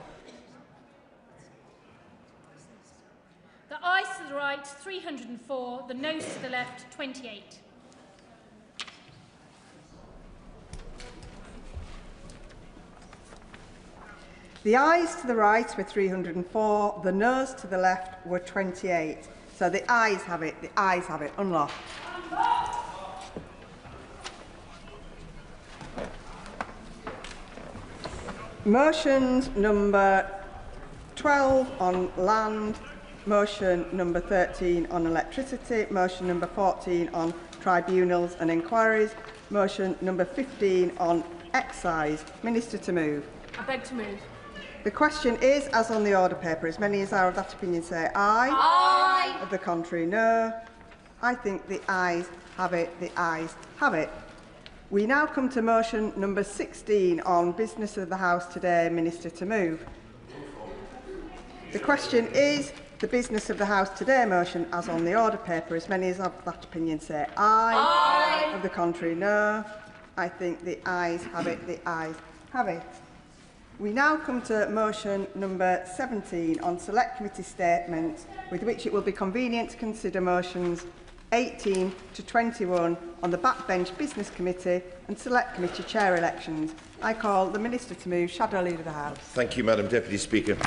[SPEAKER 13] The ayes to the right, 304. The noes to the left, 28.
[SPEAKER 17] The ayes to the right were 304, the noes to the left were 28. So the ayes have it, unlocked. Motions number 12 on land, motion number 13 on electricity, motion number 14 on tribunals and inquiries, motion number 15 on excise. Minister to move.
[SPEAKER 15] I beg to move.
[SPEAKER 17] The question is, as on the order paper, as many as are of that opinion say aye.
[SPEAKER 15] Aye.
[SPEAKER 17] Of the contrary, no. I think the ayes have it, the ayes have it. We now come to motion number 16 on business of the House today, Minister to move. The question is, the business of the House today motion as on the order paper, as many as of that opinion say aye. Aye. Of the contrary, no. I think the ayes have it, the ayes have it. We now come to motion number 17 on select committee statements, with which it will be convenient to consider motions 18 to 21 on the Backbench Business Committee and Select Committee Chair elections. I call the Minister to move. Shadow Leader of the House.
[SPEAKER 19] Thank you, Madam Deputy Speaker.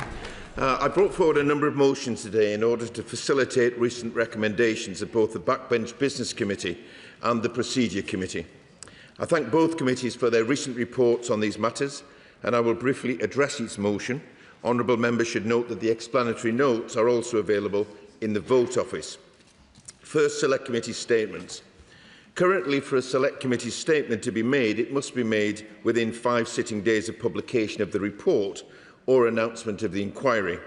[SPEAKER 19] I brought forward a number of motions today in order to facilitate recent recommendations of both the Backbench Business Committee and the Procedure Committee. I thank both committees for their recent reports on these matters, and I will briefly address each motion. Honourable members should note that the explanatory notes are also available in the vote office. First, Select Committee statements. Currently, for a Select Committee statement to be made, it must be made within 5 sitting days of publication of the report or announcement of the inquiry.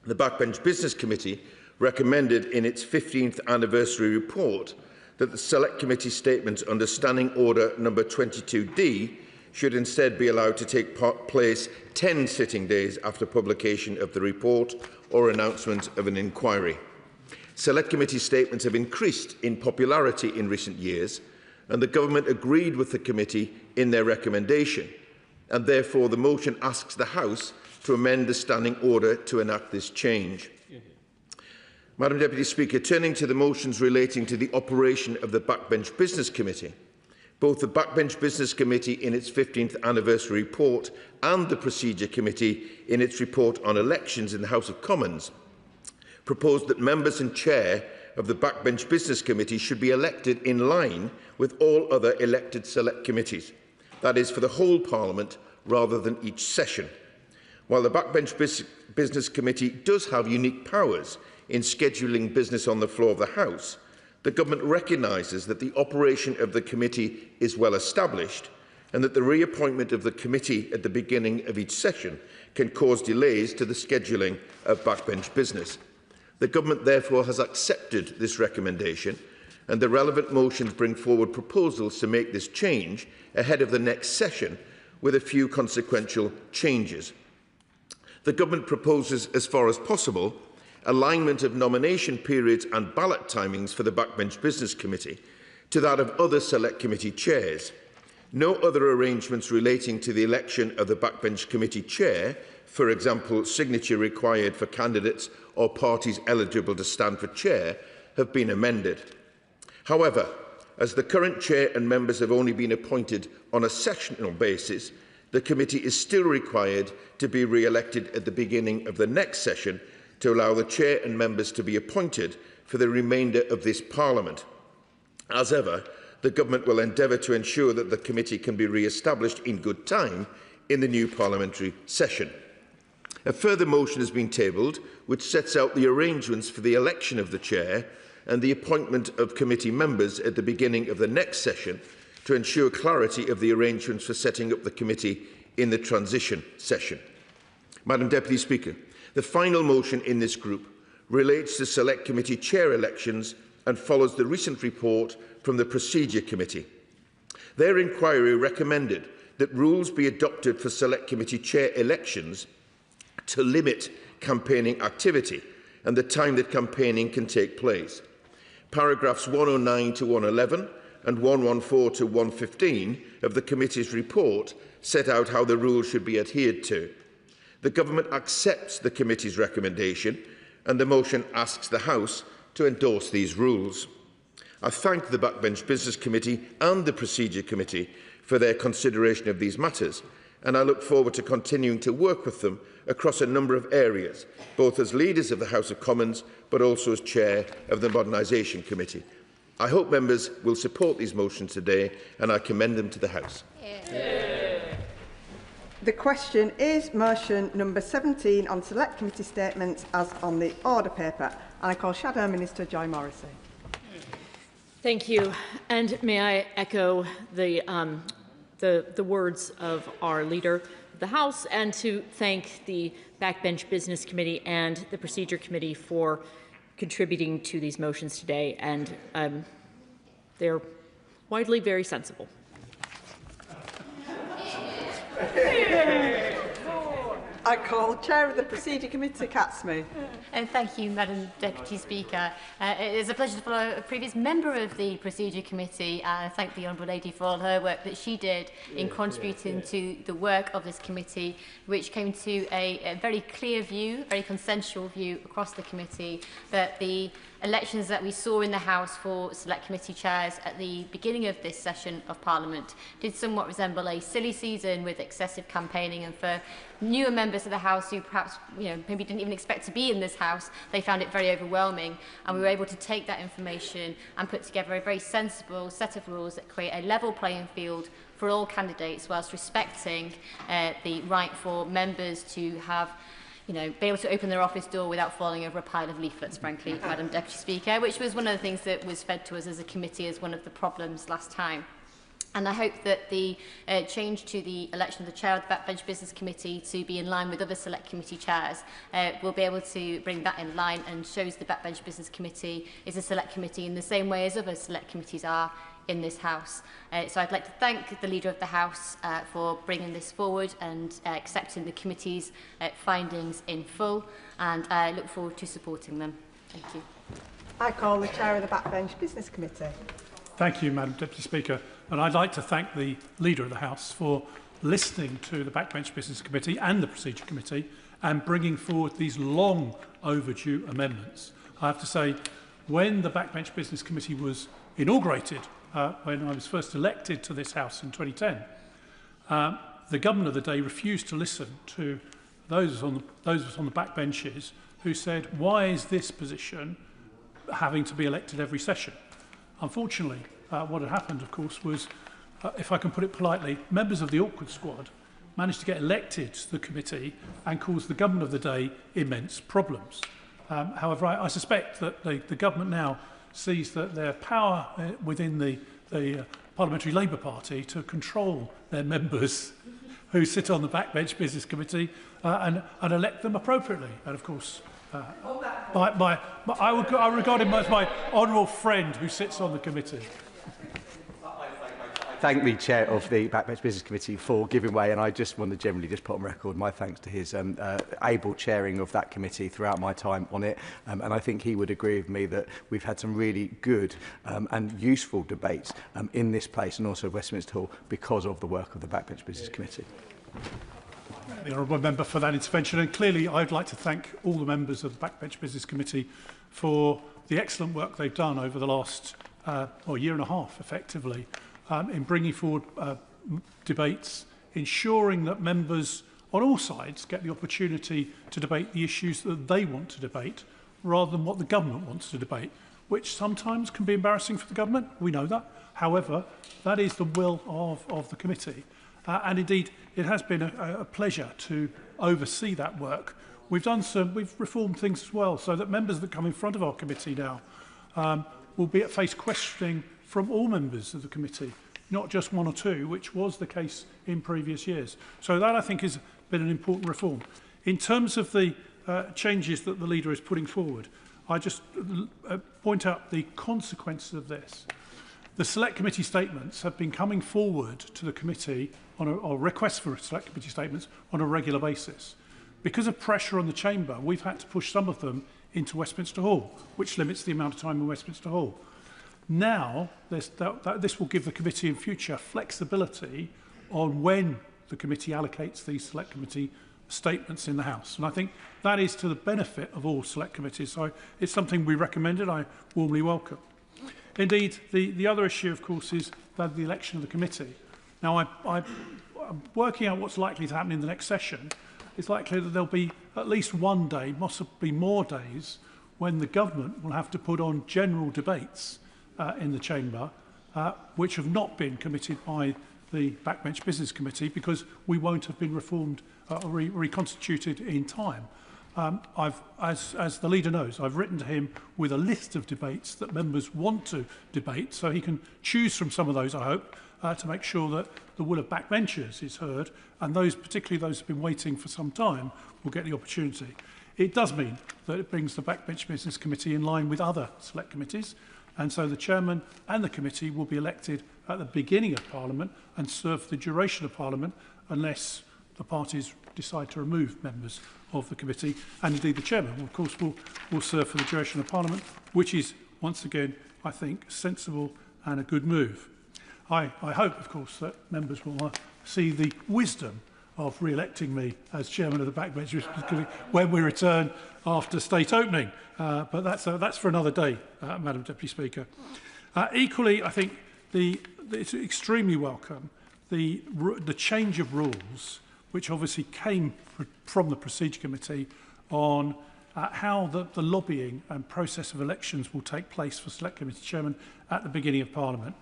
[SPEAKER 19] The Backbench Business Committee recommended in its 15th anniversary report that the Select Committee statements under Standing Order number 22D should instead be allowed to take place 10 sitting days after publication of the report or announcement of an inquiry. Select Committee statements have increased in popularity in recent years, and the Government agreed with the Committee in their recommendation, and therefore the motion asks the House to amend the Standing Order to enact this change. Madam Deputy Speaker, turning to the motions relating to the operation of the Backbench Business Committee, both the Backbench Business Committee in its 15th anniversary report and the Procedure Committee in its report on elections in the House of Commons proposed that members and chair of the Backbench Business Committee should be elected in line with all other elected select committees, that is, for the whole Parliament rather than each session. While the Backbench Business Committee does have unique powers in scheduling business on the floor of the House, the Government recognises that the operation of the committee is well established and that the reappointment of the committee at the beginning of each session can cause delays to the scheduling of backbench business. The Government therefore has accepted this recommendation, and the relevant motions bring forward proposals to make this change ahead of the next session with a few consequential changes. The Government proposes, as far as possible, alignment of nomination periods and ballot timings for the Backbench Business Committee to that of other Select Committee chairs. No other arrangements relating to the election of the Backbench Committee chair, for example, signature required for candidates or parties eligible to stand for chair, have been amended. However, as the current chair and members have only been appointed on a sessional basis, the committee is still required to be re-elected at the beginning of the next session to allow the chair and members to be appointed for the remainder of this Parliament. As ever, the Government will endeavour to ensure that the committee can be re-established in good time in the new parliamentary session. A further motion has been tabled which sets out the arrangements for the election of the chair and the appointment of committee members at the beginning of the next session to ensure clarity of the arrangements for setting up the committee in the transition session. Madam Deputy Speaker, the final motion in this group relates to Select Committee chair elections and follows the recent report from the Procedure Committee. Their inquiry recommended that rules be adopted for Select Committee chair elections to limit campaigning activity and the time that campaigning can take place. Paragraphs 109 to 111 and 114 to 115 of the committee's report set out how the rules should be adhered to. The Government accepts the committee's recommendation, and the motion asks the House to endorse these rules. I thank the Backbench Business Committee and the Procedure Committee for their consideration of these matters, and I look forward to continuing to work with them across a number of areas, both as leaders of the House of Commons but also as Chair of the Modernisation Committee. I hope members will support these motions today, and I commend them to the House.
[SPEAKER 17] The question is motion number 17 on select committee statements as on the order paper. And I call Shadow Minister Joy Morrissey.
[SPEAKER 3] Thank you. And may I echo the words of our Leader of the House, and to thank the Backbench Business Committee and the Procedure Committee for contributing to these motions today. And they're widely very sensible.
[SPEAKER 17] I call Chair of the Procedure Committee, Kat Smith.
[SPEAKER 15] And thank you, Madam Deputy Speaker. It is a pleasure to follow a previous member of the Procedure Committee. Thank the Honourable Lady for all her work that she did in contributing to the work of this committee, which came to a very clear view, very consensual view across the committee, that the elections that we saw in the House for select committee chairs at the beginning of this session of Parliament did somewhat resemble a silly season with excessive campaigning, and for newer members of the House who perhaps maybe didn't even expect to be in this House, they found it very overwhelming, and we were able to take that information and put together a very sensible set of rules that create a level playing field for all candidates, whilst respecting the right for members to have be able to open their office door without falling over a pile of leaflets, frankly, Madam Deputy Speaker, which was one of the things that was fed to us as a committee as one of the problems last time. And I hope that the change to the election of the chair of the Backbench Business Committee to be in line with other select committee chairs will be able to bring that in line, and shows the Backbench Business Committee is a select committee in the same way as other select committees are in this House. So I'd like to thank the Leader of the House for bringing this forward and accepting the committee's findings in full, and I look forward to supporting them. Thank you.
[SPEAKER 17] I call the Chair of the Backbench Business Committee.
[SPEAKER 4] Thank you, Madam Deputy Speaker. And I'd like to thank the Leader of the House for listening to the Backbench Business Committee and the Procedure Committee and bringing forward these long overdue amendments. I have to say, when the Backbench Business Committee was inaugurated, when I was first elected to this House in 2010, the government of the day refused to listen to those on the backbenches who said, why is this position having to be elected every session? Unfortunately, what had happened, of course, was, if I can put it politely, members of the awkward squad managed to get elected to the committee and cause the government of the day immense problems. However, I suspect that the government now sees that their power within the Parliamentary Labour Party to control their members who sit on the Backbench Business Committee and elect them appropriately. And of course, I regard him as my honourable friend who sits on the committee.
[SPEAKER 20] Thank the Chair of the Backbench Business Committee for giving way, and I just want to generally just put on record my thanks to his able chairing of that committee throughout my time on it, and I think he would agree with me that we've had some really good and useful debates in this place and also Westminster Hall because of the work of the Backbench Business Committee.
[SPEAKER 4] The honourable member for that intervention, and clearly I'd like to thank all the members of the Backbench Business Committee for the excellent work they've done over the last year and a half, effectively, in bringing forward debates, ensuring that members on all sides get the opportunity to debate the issues that they want to debate rather than what the government wants to debate, which sometimes can be embarrassing for the government. We know that. However, that is the will of the committee. And indeed, it has been a pleasure to oversee that work. We've reformed things as well, so that members that come in front of our committee now will be face questioning from all members of the committee, not just one or two, which was the case in previous years. So that, I think, has been an important reform. In terms of the changes that the Leader is putting forward, I just point out the consequences of this. The Select Committee statements have been coming forward to the committee or requests for Select Committee statements on a regular basis. Because of pressure on the Chamber, we've had to push some of them into Westminster Hall, which limits the amount of time in Westminster Hall.
[SPEAKER 5] Now, this will give the committee in future flexibility on when the committee allocates these select committee statements in the House. And I think that is to the benefit of all select committees. So it's something we recommended, I warmly welcome. Indeed, the other issue, of course, is that the election of the committee. Now, I'm working out what's likely to happen in the next session. It's likely that there'll be at least one day, possibly more days, when the government will have to put on general debates in the chamber, which have not been committed by the Backbench Business Committee because we won't have been reformed or reconstituted in time. As the leader knows, I've written to him with a list of debates that members want to debate, so he can choose from some of those, I hope, to make sure that the will of backbenchers is heard, and those, particularly those who have been waiting for some time, will get the opportunity. It does mean that it brings the Backbench Business Committee in line with other select committees, and so the chairman and the committee will be elected at the beginning of Parliament and serve for the duration of Parliament unless the parties decide to remove members of the committee. And indeed the chairman, of course, will serve for the duration of Parliament, which is, once again, I think, sensible and a good move. I hope, of course, that members will see the wisdom of re-electing me as chairman of the Backbench Committee when we return after state opening. But that's for another day, Madam Deputy Speaker. Equally, I think it's extremely welcome the change of rules, which obviously came from the Procedure Committee, on how the lobbying and process of elections will take place for Select Committee Chairman at the beginning of Parliament.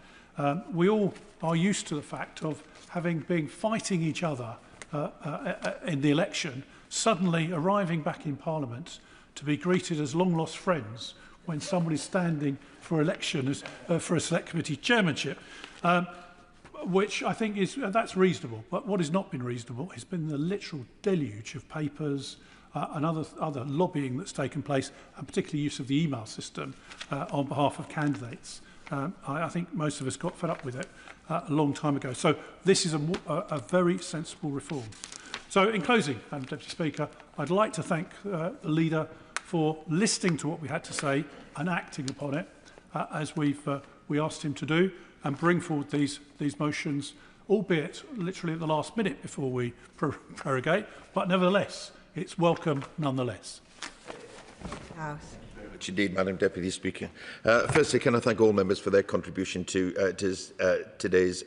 [SPEAKER 5] We all are used to the fact of being fighting each other in the election, suddenly arriving back in Parliament to be greeted as long-lost friends when somebody is standing for election for a Select Committee chairmanship, which I think that's reasonable. But what has not been reasonable has been the literal deluge of papers and other lobbying that's taken place, and particularly use of the email system on behalf of candidates. I think most of us got fed up with it a long time ago. So this is a very sensible reform. So in closing, Madam Deputy Speaker, I'd like to thank the leader for listening to what we had to say and acting upon it as we asked him to do, and bring forward these motions, albeit literally at the last minute before we prorogate, but nevertheless, it's welcome nonetheless.
[SPEAKER 17] House.
[SPEAKER 19] Much indeed, Madam Deputy Speaker. Firstly, can I thank all members for their contribution to today's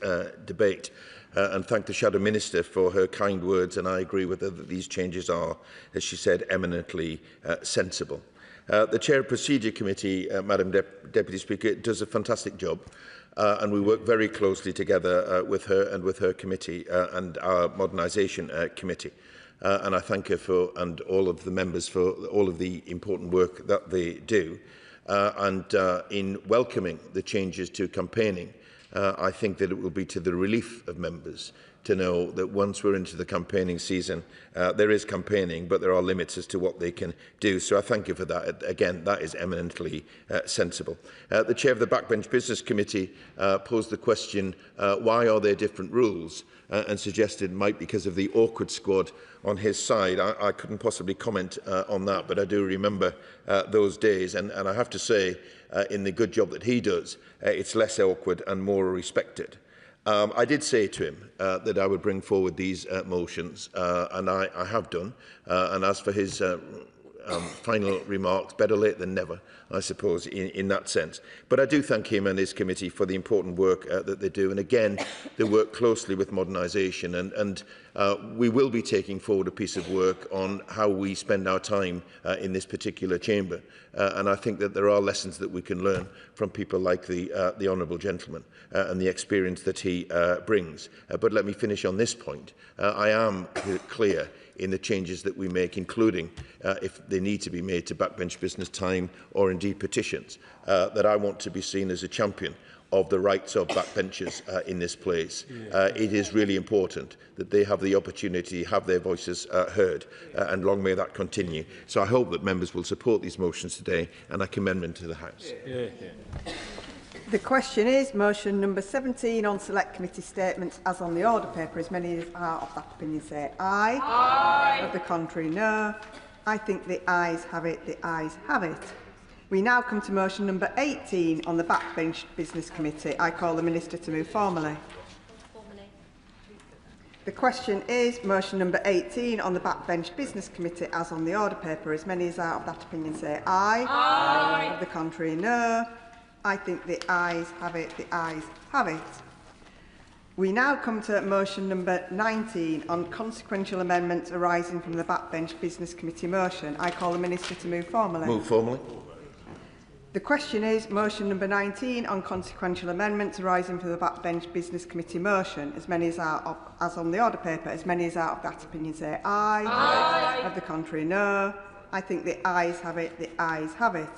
[SPEAKER 19] debate, and thank the Shadow Minister for her kind words, and I agree with her that these changes are, as she said, eminently sensible. The Chair of Procedure Committee, Madam Deputy Speaker, does a fantastic job, and we work very closely together with her and with her committee and our Modernisation Committee. And I thank her and all of the members for all of the important work that they do. In welcoming the changes to campaigning, I think that it will be to the relief of members to know that once we're into the campaigning season, there is campaigning, but there are limits as to what they can do. So I thank you for that. Again, that is eminently sensible. The Chair of the Backbench Business Committee posed the question, why are there different rules? And suggested it might be because of the awkward squad on his side. I couldn't possibly comment on that, but I do remember those days. And I have to say, in the good job that he does, it's less awkward and more respected. I did say to him that I would bring forward these motions, and I have done. And as for his final remarks, better late than never, I suppose, in that sense. But I do thank him and his committee for the important work that they do. And again, they work closely with modernisation. And we will be taking forward a piece of work on how we spend our time in this particular chamber. And I think that there are lessons that we can learn from people like the Honourable Gentleman and the experience that he brings. But let me finish on this point. I am clear in the changes that we make, including if they need to be made to backbench business time or indeed petitions, that I want to be seen as a champion of the rights of backbenchers in this place. It is really important that they have the opportunity to have their voices heard, and long may that continue. So I hope that members will support these motions today, and I commend them to the House.
[SPEAKER 17] The question is motion number 17 on select committee statements as on the order paper. As many as are of that opinion say aye. Aye. Of the contrary, no. I think the ayes have it. The ayes have it. We now come to motion number 18 on the Backbench Business Committee. I call the Minister to move formally. The question is motion number 18 on the Backbench Business Committee as on the order paper. As many as are of that opinion say aye. Aye. Of the contrary, no. I think the ayes have it. The ayes have it. We now come to motion number 19 on consequential amendments arising from the Backbench Business Committee motion. I call the Minister to move formally.
[SPEAKER 19] Move formally.
[SPEAKER 17] The question is motion number 19 on consequential amendments arising from the Backbench Business Committee motion. As many as are of, as on the order paper, as many as are of that opinion say aye. Aye. Of the contrary, no. I think the ayes have it. The ayes have it.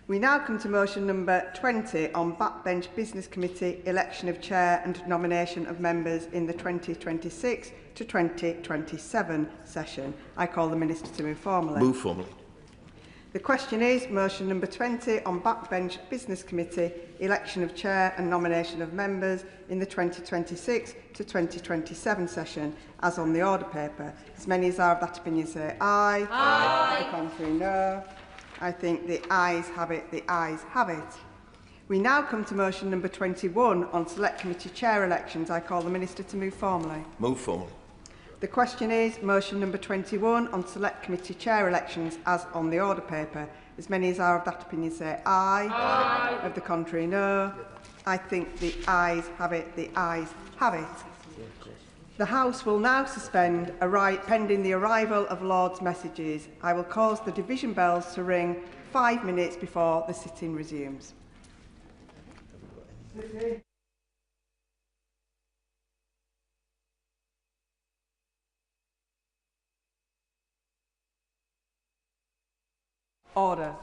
[SPEAKER 17] We now come to motion number 20 on Backbench Business Committee election of chair and nomination of members in the 2026 to 2027 session. I call the Minister to move formally.
[SPEAKER 19] Move formally.
[SPEAKER 17] The question is motion number 20 on Backbench Business Committee election of chair and nomination of members in the 2026 to 2027 session as on the order paper. As many as are of that opinion say aye. Aye. The contrary, no. I think the ayes have it. The ayes have it. We now come to motion number 21 on Select Committee Chair elections. I call the Minister to move formally.
[SPEAKER 19] Move formally.
[SPEAKER 17] The question is motion number 21 on Select Committee Chair elections as on the order paper. As many as are of that opinion say aye. Aye. Of the contrary, no. I think the ayes have it. The ayes have it. The House will now suspend pending the arrival of Lord's messages. I will cause the division bells to ring 5 minutes before the sitting resumes. Order.